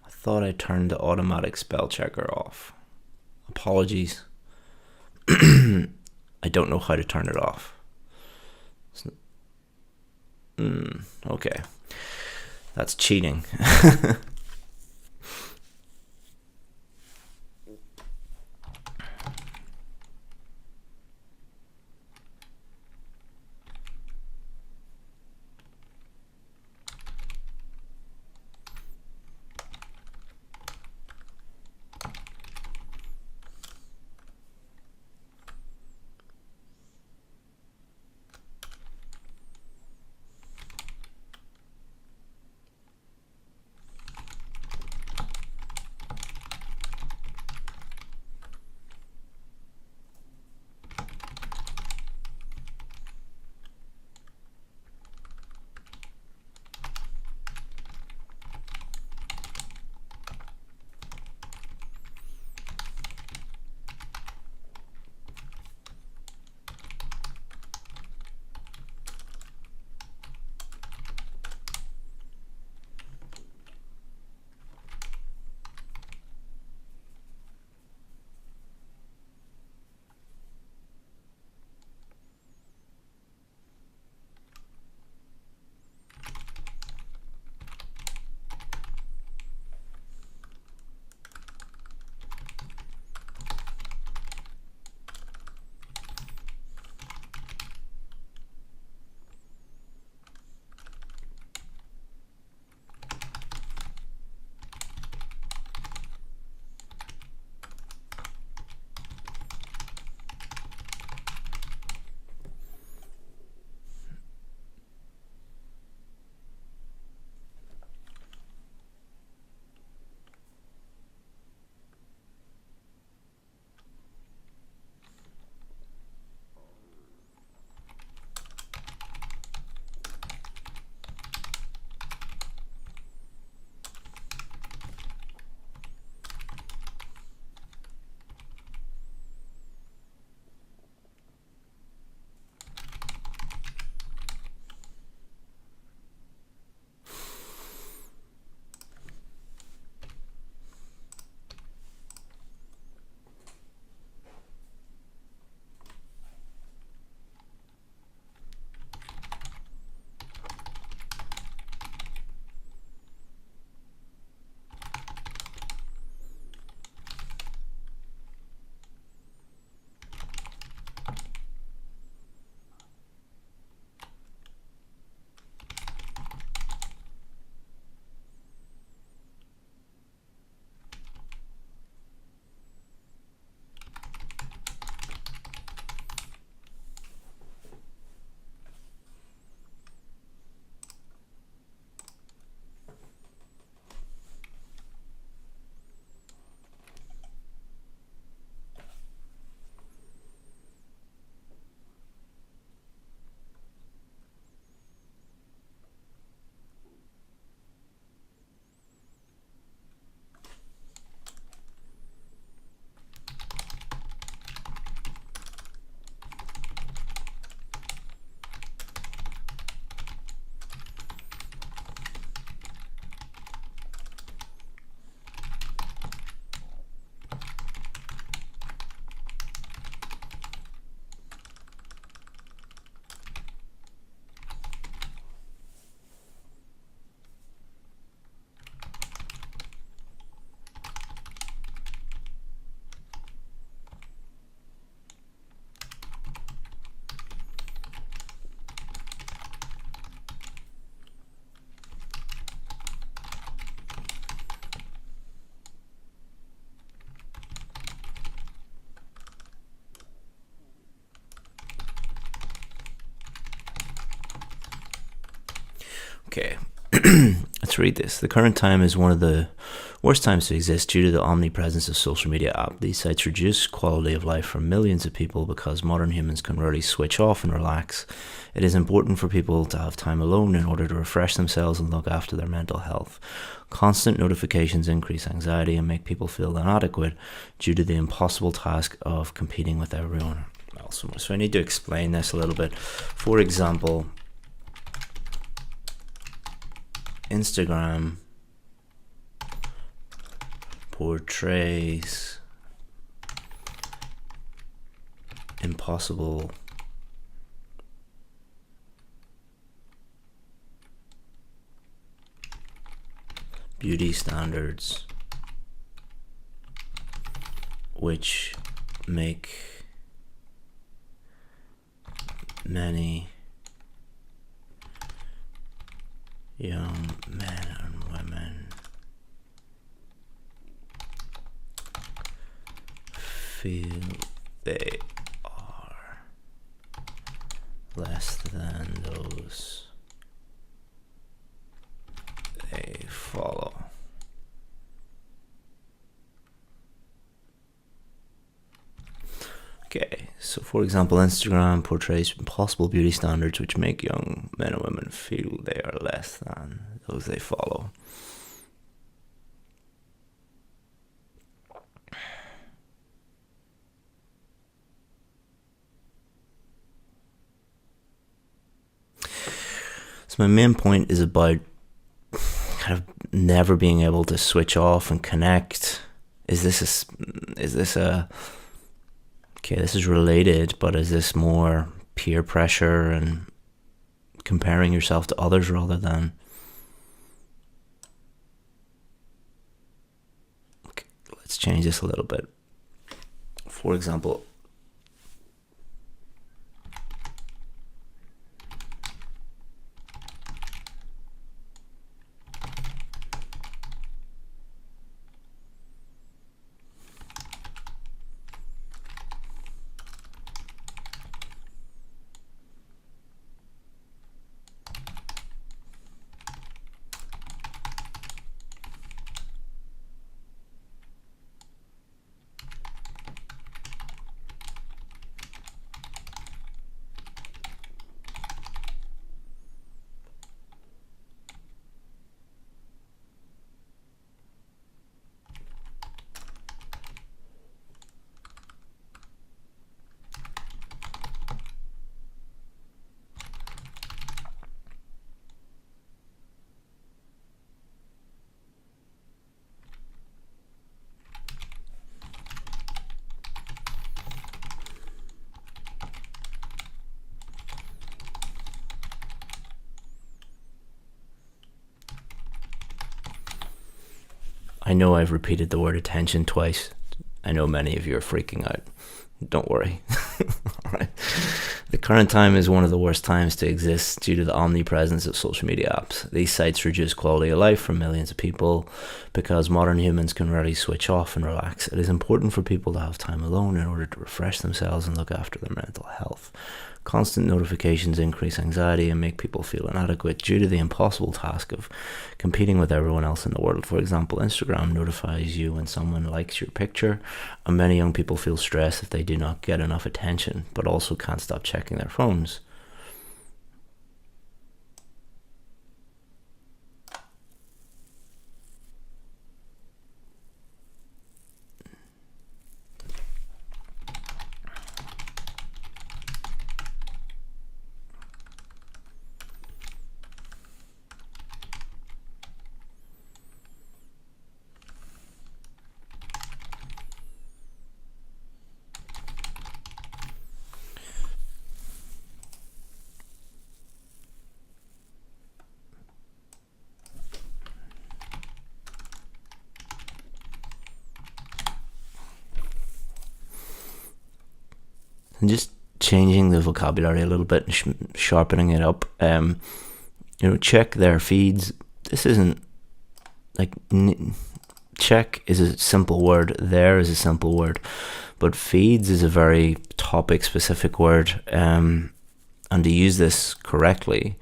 thought I turned the automatic spell checker off. Apologies. I don't know how to turn it off. Okay. That's cheating. Okay, let's read this. The current time is one of the worst times to exist due to the omnipresence of social media apps. These sites reduce quality of life for millions of people because modern humans can rarely switch off and relax. It is important for people to have time alone in order to refresh themselves and look after their mental health. Constant notifications increase anxiety and make people feel inadequate due to the impossible task of competing with everyone else. So I need to explain this a little bit. For example, Instagram portrays impossible beauty standards which make many young men and women feel they are less than those they follow. Okay, so for example, Instagram portrays impossible beauty standards which make young men and women feel they are less than those they follow. So my main point is about kind of never being able to switch off and connect. Is this a okay, this is related, but is this more peer pressure and comparing yourself to others rather than... Okay, let's change this a little bit. For example, I know I've repeated the word attention twice. I know many of you are freaking out. Don't worry. All right. The current time is one of the worst times to exist due to the omnipresence of social media apps. These sites reduce quality of life for millions of people because modern humans can rarely switch off and relax. It is important for people to have time alone in order to refresh themselves and look after their mental health. Constant notifications increase anxiety and make people feel inadequate due to the impossible task of competing with everyone else in the world. For example, Instagram notifies you when someone likes your picture, and many young people feel stressed if they do not get enough attention, but also can't stop checking their phones. And just changing the vocabulary a little bit and sharpening it up. Check their feeds. This isn't like check is a simple word. There is a simple word, but feeds is a very topic specific word. And to use this correctly,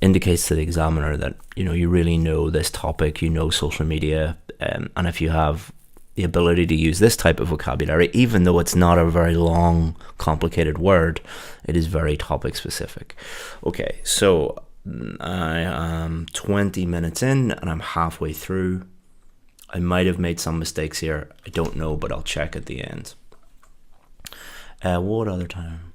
indicates to the examiner that, you know, you really know this topic, you know social media, and if you have the ability to use this type of vocabulary, even though it's not a very long, complicated word, it is very topic specific. Okay, so I am 20 minutes in and I'm halfway through. I might have made some mistakes here. I don't know, but I'll check at the end. What other time?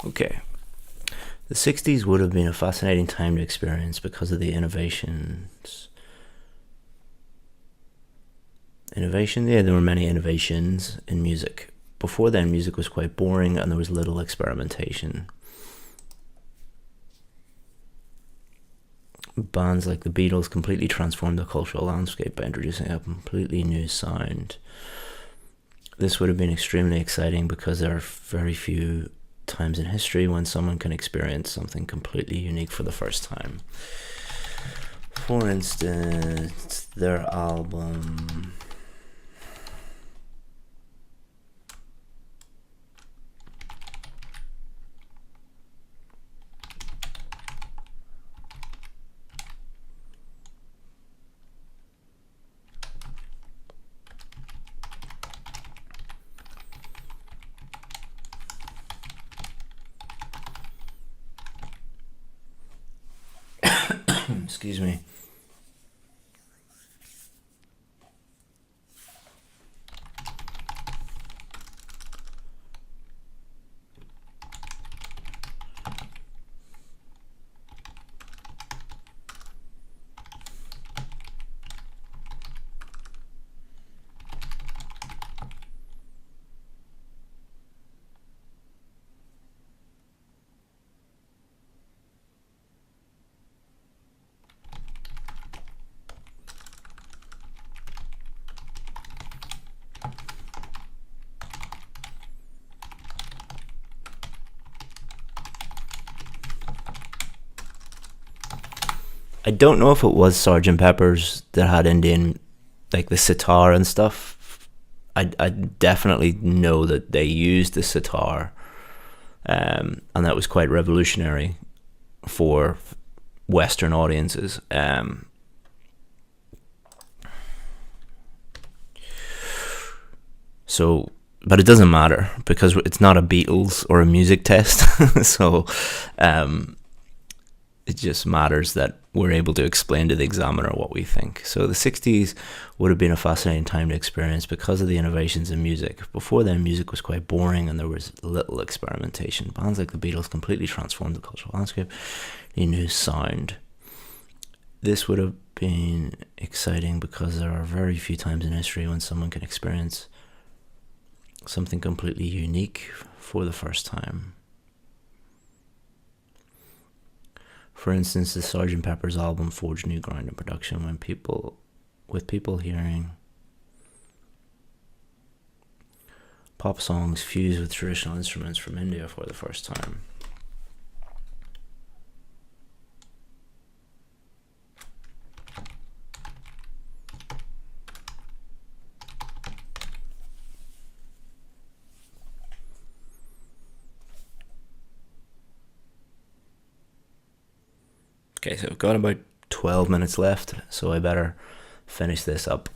Okay. The 60s would have been a fascinating time to experience because of the innovations. Yeah, there were many innovations in music. Before then, music was quite boring and there was little experimentation. Bands like the Beatles completely transformed the cultural landscape by introducing a completely new sound. This would have been extremely exciting because there are very few times in history when someone can experience something completely unique for the first time. For instance, their album excuse me. I don't know if it was Sgt. Pepper's that had Indian, like the sitar and stuff. I definitely know that they used the sitar, and that was quite revolutionary for Western audiences. So, but it doesn't matter because it's not a Beatles or a music test. So, It just matters that we're able to explain to the examiner what we think. So the 60s would have been a fascinating time to experience because of the innovations in music. Before then, music was quite boring and there was little experimentation. Bands like the Beatles completely transformed the cultural landscape. A new sound. This would have been exciting because there are very few times in history when someone can experience something completely unique for the first time. For instance, the Sgt. Pepper's album forged new ground in production with people hearing pop songs fused with traditional instruments from India for the first time. Okay, so I've got about 12 minutes left, so I better finish this up.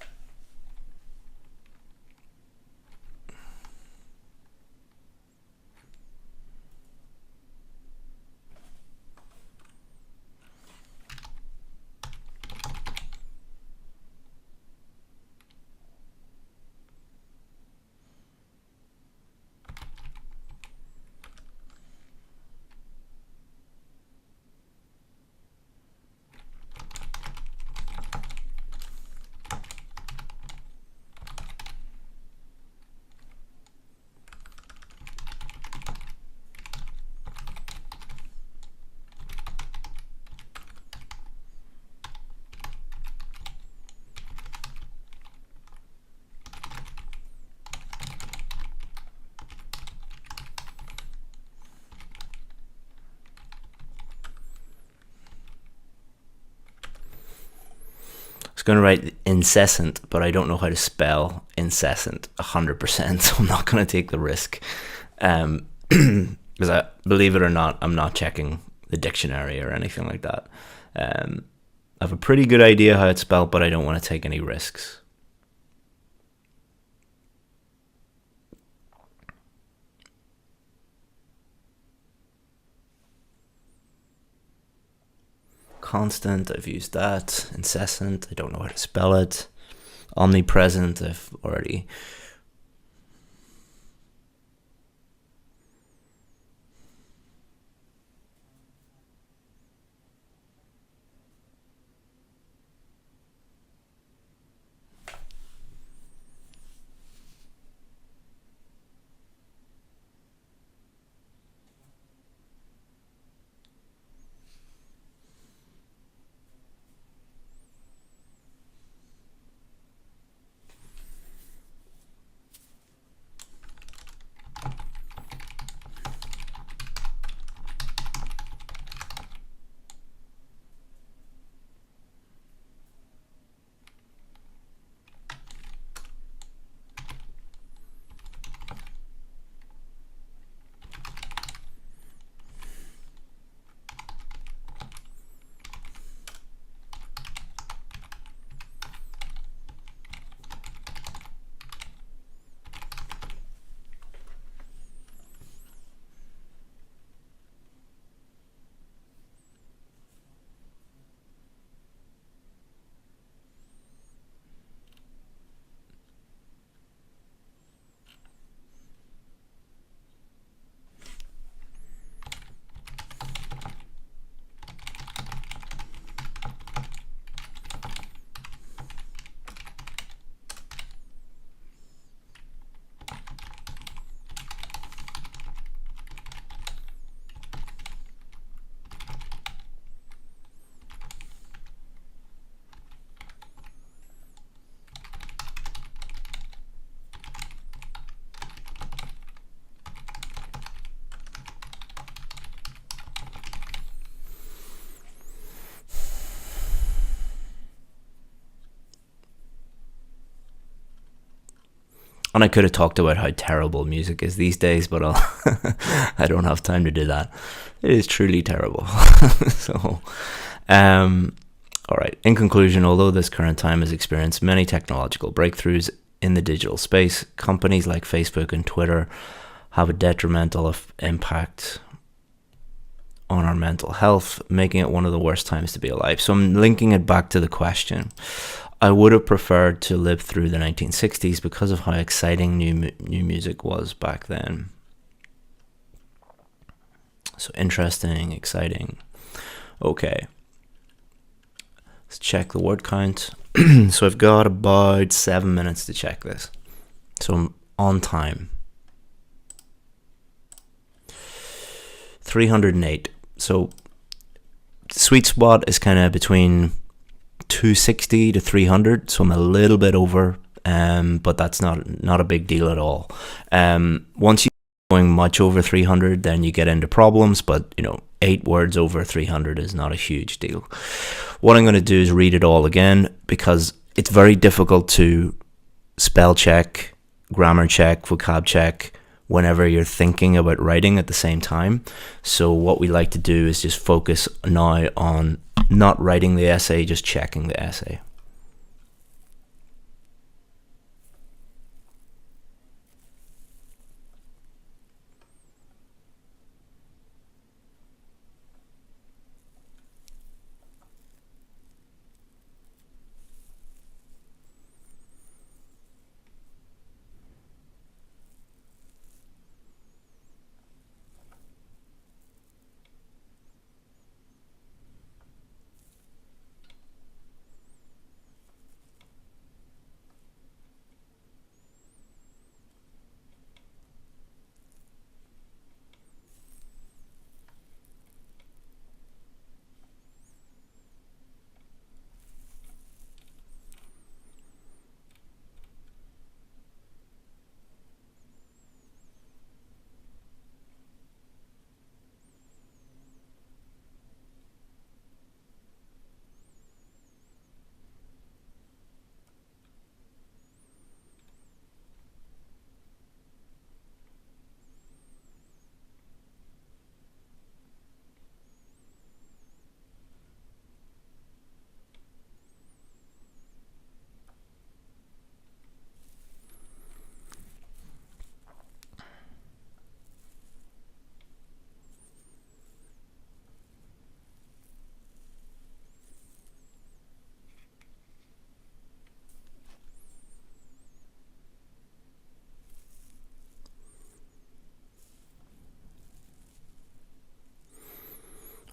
I was going to write incessant, but I don't know how to spell incessant 100%, so I'm not going to take the risk. Because believe it or not, I'm not checking the dictionary or anything like that. I have a pretty good idea how it's spelled, but I don't want to take any risks. Constant, I've used that. Incessant, I don't know how to spell it. Omnipresent, I've already. And I could have talked about how terrible music is these days, but I don't have time to do that. It is truly terrible. So, all right. In conclusion, although this current time has experienced many technological breakthroughs in the digital space, companies like Facebook and Twitter have a detrimental impact on our mental health, making it one of the worst times to be alive. So I'm linking it back to the question. I would have preferred to live through the 1960s because of how exciting new music was back then. So interesting, exciting. Okay. Let's check the word count. So I've got about 7 minutes to check this. So I'm on time. 308. So sweet spot is kind of between 260 to 300. So I'm a little bit over, but that's not a big deal at all. Once you're going much over 300, then you get into problems, but 8 words over 300 is not a huge deal. What I'm going to do is read it all again, because it's very difficult to spell check, grammar check, vocab check whenever you're thinking about writing at the same time. So what we like to do is just focus now on not writing the essay, just checking the essay.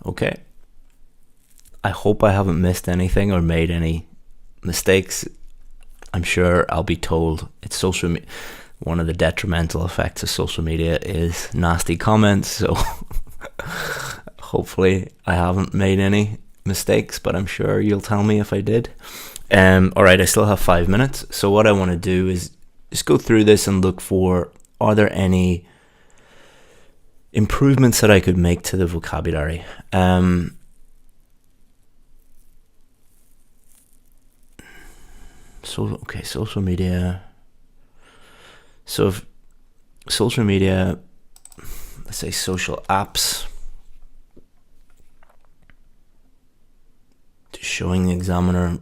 Okay. I hope I haven't missed anything or made any mistakes. I'm sure I'll be told. It's social media. One of the detrimental effects of social media is nasty comments. So hopefully I haven't made any mistakes, but I'm sure you'll tell me if I did. All right, I still have 5 minutes. So what I want to do is just go through this and look for, are there any improvements that I could make to the vocabulary? Social media. So if social media, let's say social apps, to showing the examiner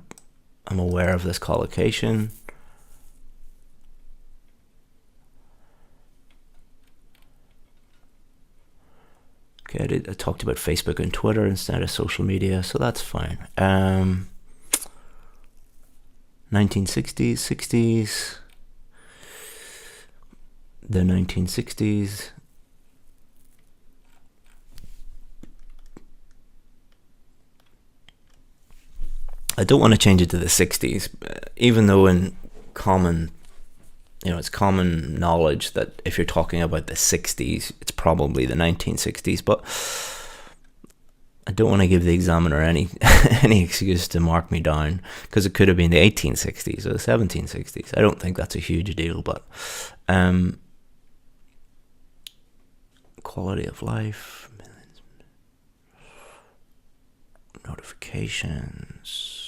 I'm aware of this collocation. Okay, I talked about Facebook and Twitter instead of social media, so that's fine. 1960s, 60s, the 1960s. I don't want to change it to the 60s, even though in common, it's common knowledge that if you're talking about the 60s, it's probably the 1960s, but I don't want to give the examiner any excuse to mark me down, because it could have been the 1860s or the 1760s. I don't think that's a huge deal, but quality of life, notifications.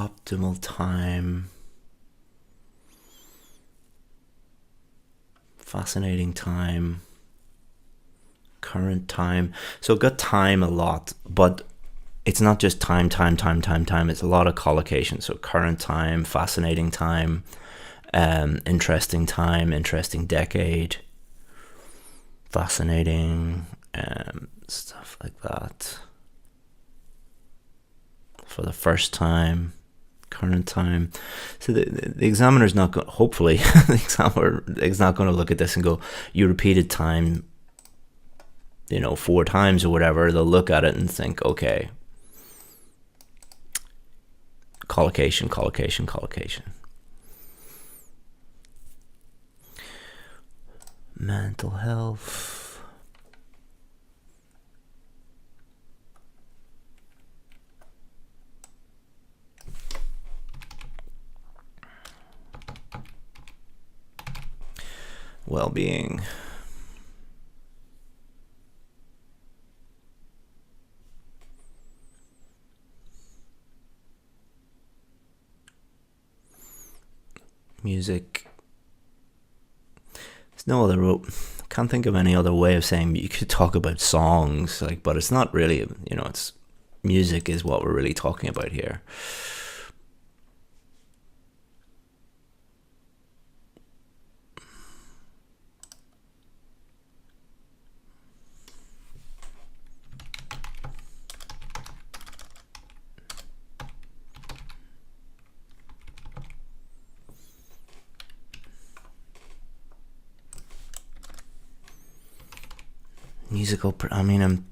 optimal time, fascinating time, current time. So I've got time a lot, but it's not just time. It's a lot of collocation. So current time, fascinating time, interesting time, interesting decade, fascinating, stuff like that. For the first time, current time. So the examiner's not going, hopefully, the examiner is not going to look at this and go, you repeated time, 4 times or whatever. They'll look at it and think, okay, collocation. Mental health. Well-being. Music. There's no other. Can't think of any other way of saying you could talk about songs, but it's not really. It's music is what we're really talking about here. Musical. I'm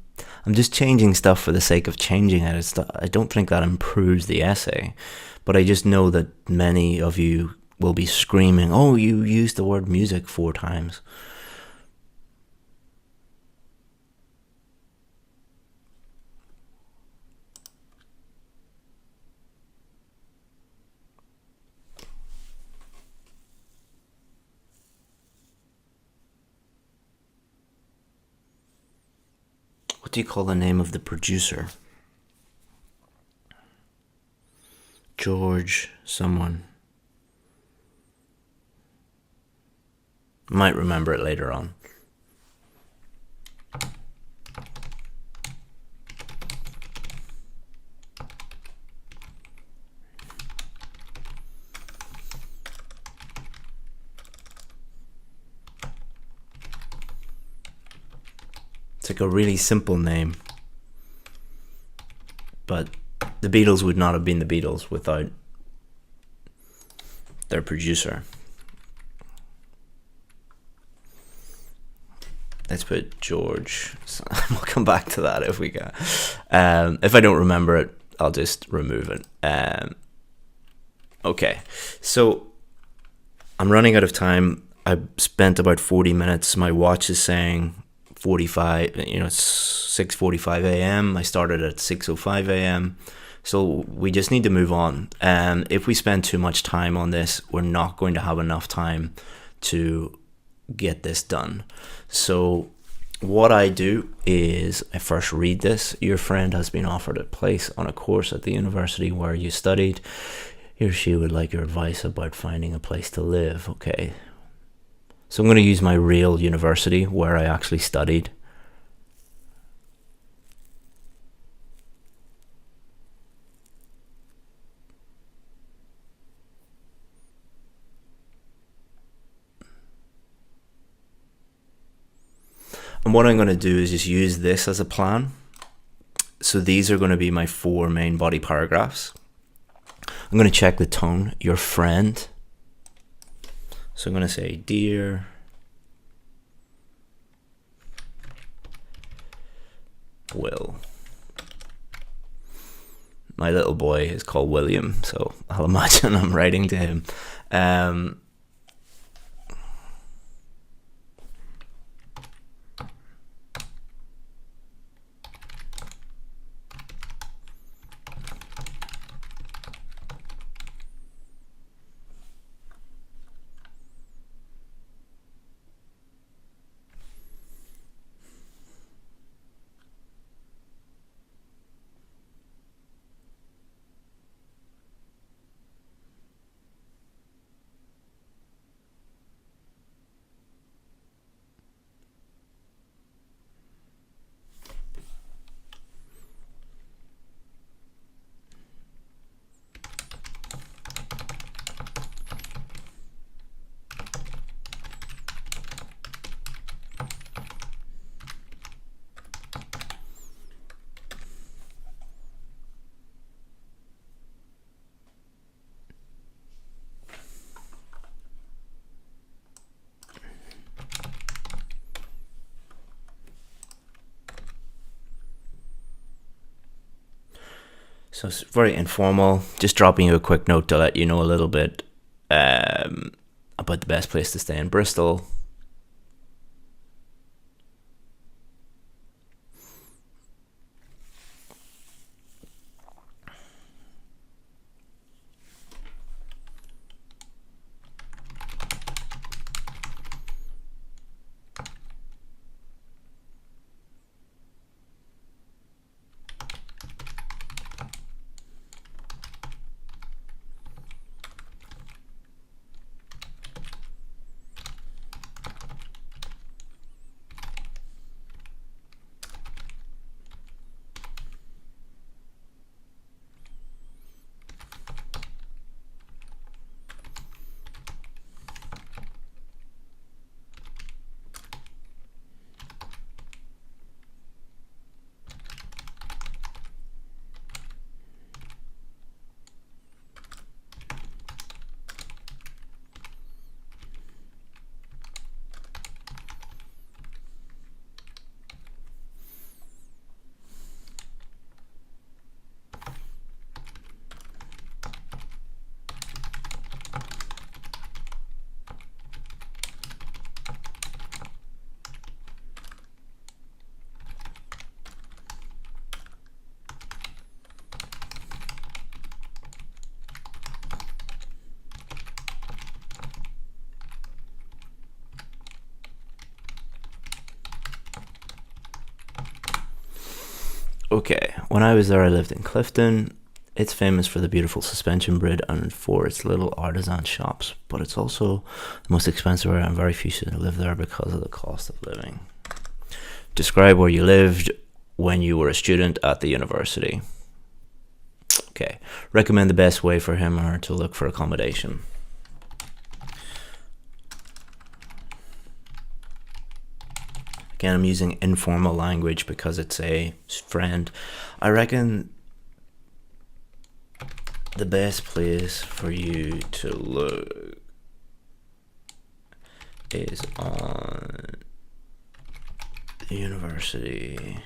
just changing stuff for the sake of changing it. I don't think that improves the essay, but I just know that many of you will be screaming, "Oh, you used the word music 4 times." What do you call the name of the producer? George someone. Might remember it later on. It's like a really simple name, but the Beatles would not have been the Beatles without their producer. Let's put George. We'll come back to that if we can. If I don't remember it, I'll just remove it. Okay, so I'm running out of time. I spent about 40 minutes. My watch is saying 45, it's 6:45 a.m. I started at 6:05 a.m. So we just need to move on. And if we spend too much time on this, we're not going to have enough time to get this done. So what I do is I first read this. Your friend has been offered a place on a course at the university where you studied. He or she would like your advice about finding a place to live. Okay. So I'm going to use my real university where I actually studied. And what I'm going to do is just use this as a plan. So these are going to be my 4 main body paragraphs. I'm going to check the tone. Your friend. So I'm going to say, dear Will. My little boy is called William, so I'll imagine I'm writing to him. So it's very informal, just dropping you a quick note to let you know a little bit about the best place to stay in Bristol. Okay, when I was there, I lived in Clifton. It's famous for the beautiful suspension bridge and for its little artisan shops, but it's also the most expensive area, and very few should live there because of the cost of living. Describe where you lived when you were a student at the university. Okay, recommend the best way for him or her to look for accommodation. Again, I'm using informal language because it's a friend. I reckon the best place for you to look is on the University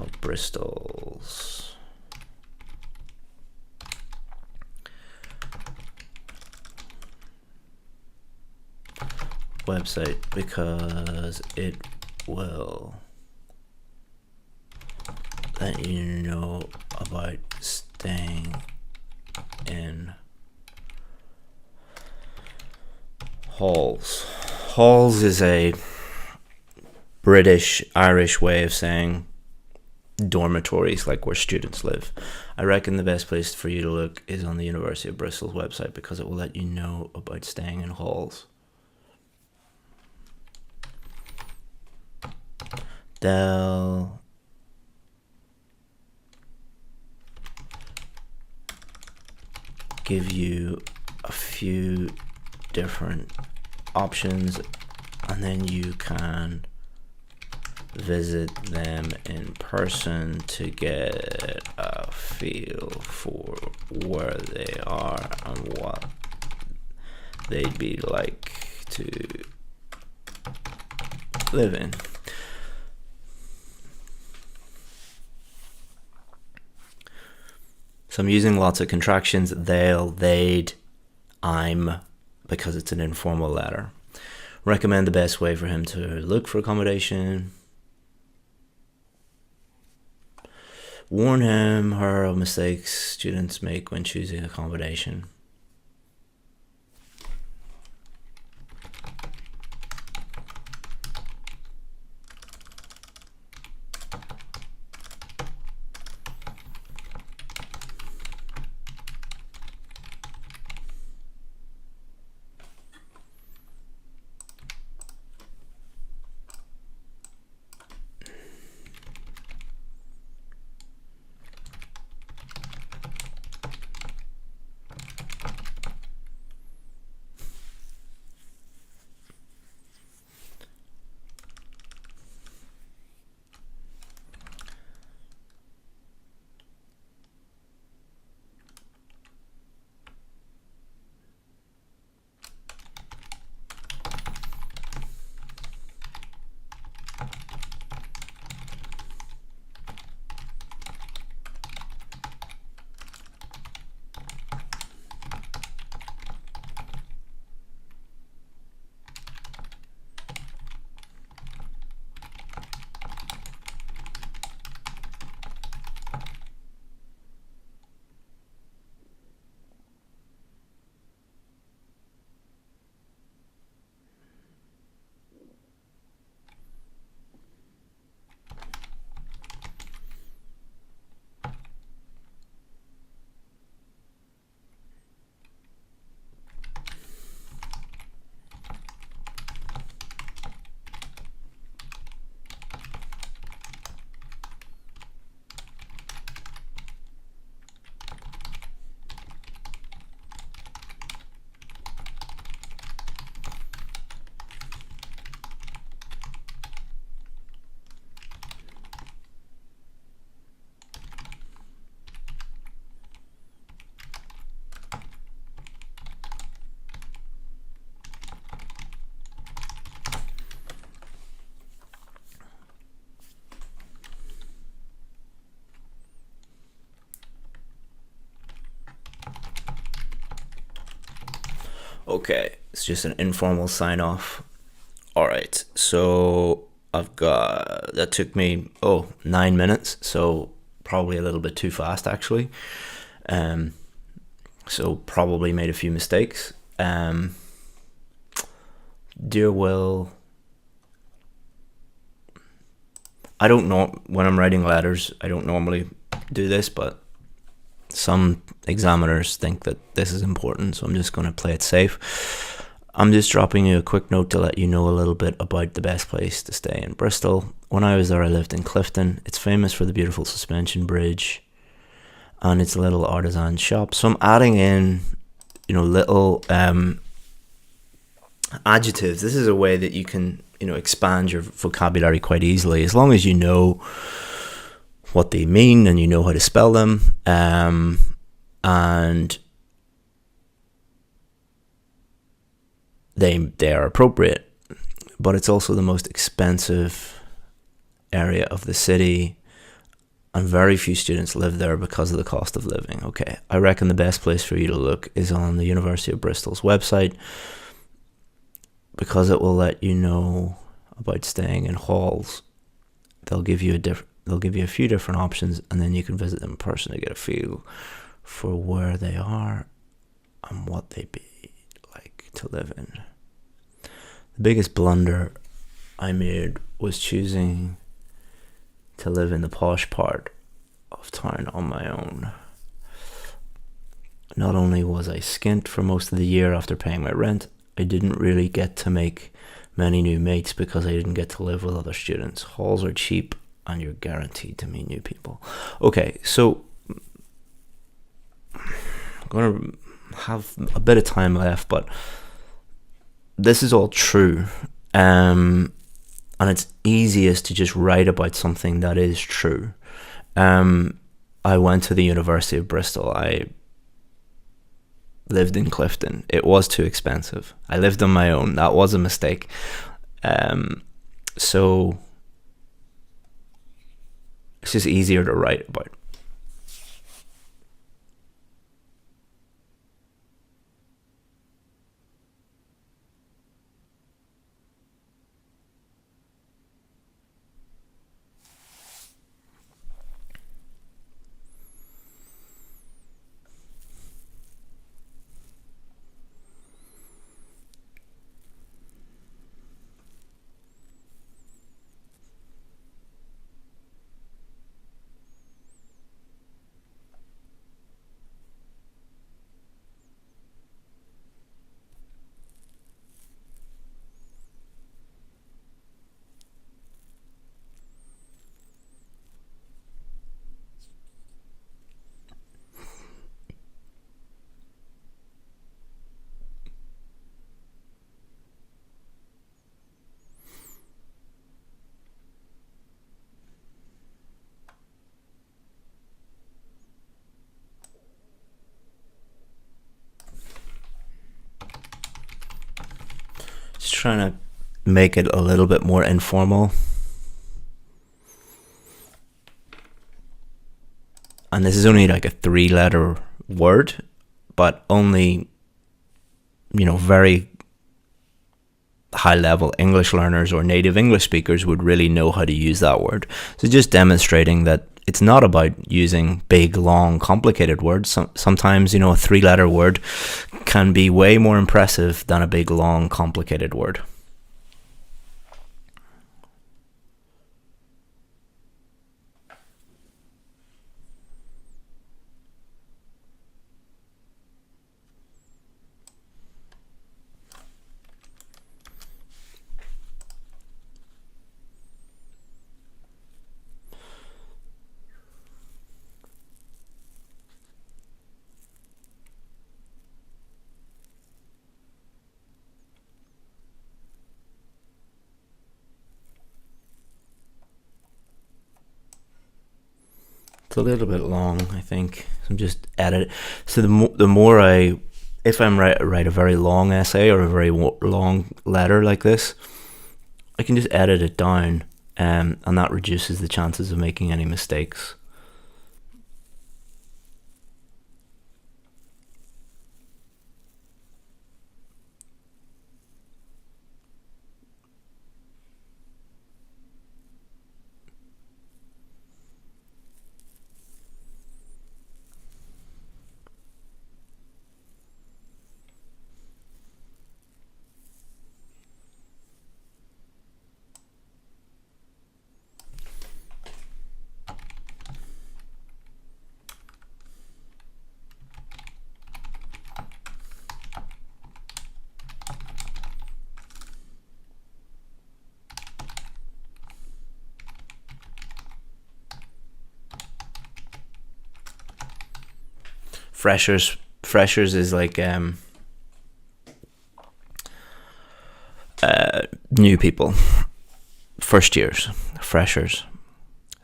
of Bristol's website because it will let you know about staying in halls. Halls is a British Irish way of saying dormitories, like where students live. I reckon the best place for you to look is on the University of Bristol's website because it will let you know about staying in halls. They'll give you a few different options and then you can visit them in person to get a feel for where they are and what they'd be like to live in. So I'm using lots of contractions, they'll, they'd, I'm, because it's an informal letter. Recommend the best way for him to look for accommodation. Warn him, her of mistakes students make when choosing accommodation. Okay, it's just an informal sign off. All right, so that took me 9 minutes, so probably a little bit too fast actually. So probably made a few mistakes. Dear Will, I don't know, when I'm writing letters, I don't normally do this, but some examiners think that this is important, so I'm just going to play it safe. I'm just dropping you a quick note to let you know a little bit about the best place to stay in Bristol. When I was there, I lived in Clifton. It's famous for the beautiful suspension bridge and its little artisan shop. So I'm adding in, little adjectives. This is a way that you can, expand your vocabulary quite easily, as long as you know what they mean and you know how to spell them. And they are appropriate, but it's also the most expensive area of the city, and very few students live there because of the cost of living. Okay, I reckon the best place for you to look is on the University of Bristol's website, because it will let you know about staying in halls. They'll give you a few different options, and then you can visit them in person to get a feel for where they are and what they'd be like to live in. The biggest blunder I made was choosing to live in the posh part of town on my own. Not only was I skint for most of the year after paying my rent, I didn't really get to make many new mates because I didn't get to live with other students. Halls are cheap and you're guaranteed to meet new people. Okay, so I'm going to have a bit of time left, but this is all true. And it's easiest to just write about something that is true. I went to the University of Bristol. I lived in Clifton. It was too expensive. I lived on my own. That was a mistake. So it's just easier to write about. Just trying to make it a little bit more informal. And this is only like a 3-letter word, but only, very high-level English learners or native English speakers would really know how to use that word. So just demonstrating that it's not about using big, long, complicated words. Sometimes, a 3-letter word can be way more impressive than a big, long, complicated word. It's a little bit long, I think. So I'm just edit it. So the more if I'm write a very long essay or a very long letter like this, I can just edit it down, and that reduces the chances of making any mistakes. Freshers is like new people, first years, freshers.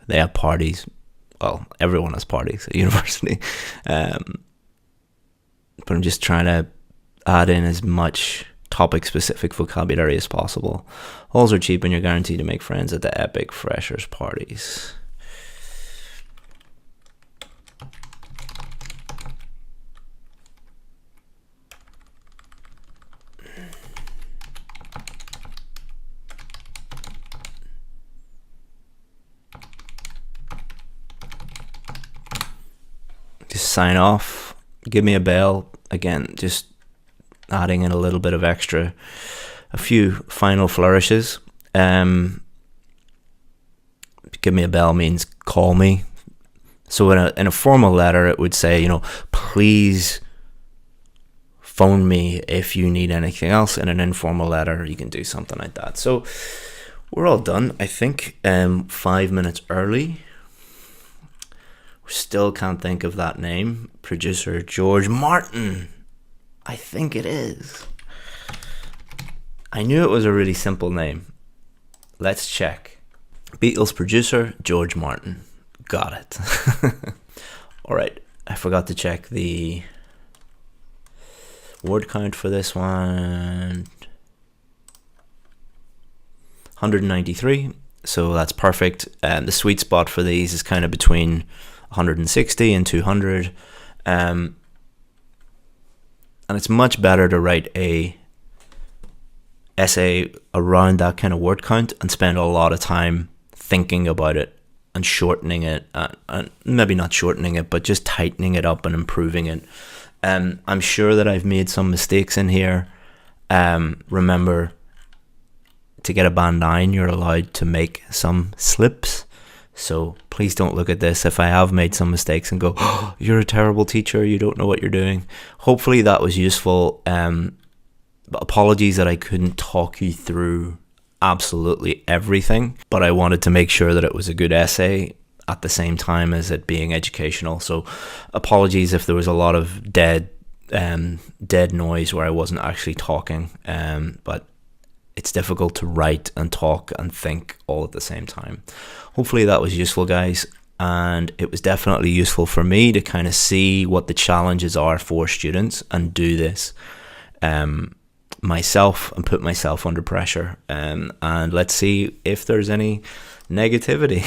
They have parties. Well, everyone has parties at university. But I'm just trying to add in as much topic-specific vocabulary as possible. Halls are cheap and you're guaranteed to make friends at the epic freshers parties. Just sign off, give me a bell. Again, just adding in a little bit of extra, a few final flourishes. Give me a bell means call me. So in a formal letter, it would say, please phone me if you need anything else. In an informal letter, you can do something like that. So we're all done, I think. 5 minutes early. Still can't think of that name. Producer George Martin. I think it is. I knew it was a really simple name. Let's check. Beatles producer George Martin. Got it. Alright, I forgot to check the word count for this one. 193. So that's perfect. The sweet spot for these is kind of between 160 and 200. And it's much better to write a essay around that kind of word count and spend a lot of time thinking about it and shortening it, and maybe not shortening it, but just tightening it up and improving it. I'm sure that I've made some mistakes in here. Remember, to get a band 9, you're allowed to make some slips. So please don't look at this if I have made some mistakes and go, oh, you're a terrible teacher, you don't know what you're doing. Hopefully that was useful. But apologies that I couldn't talk you through absolutely everything, but I wanted to make sure that it was a good essay at the same time as it being educational. So apologies if there was a lot of dead noise where I wasn't actually talking, but it's difficult to write and talk and think all at the same time. Hopefully that was useful, guys, and it was definitely useful for me to kind of see what the challenges are for students and do this myself and put myself under pressure, and let's see if there's any negativity.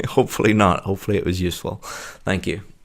Hopefully not. Hopefully it was useful. Thank you.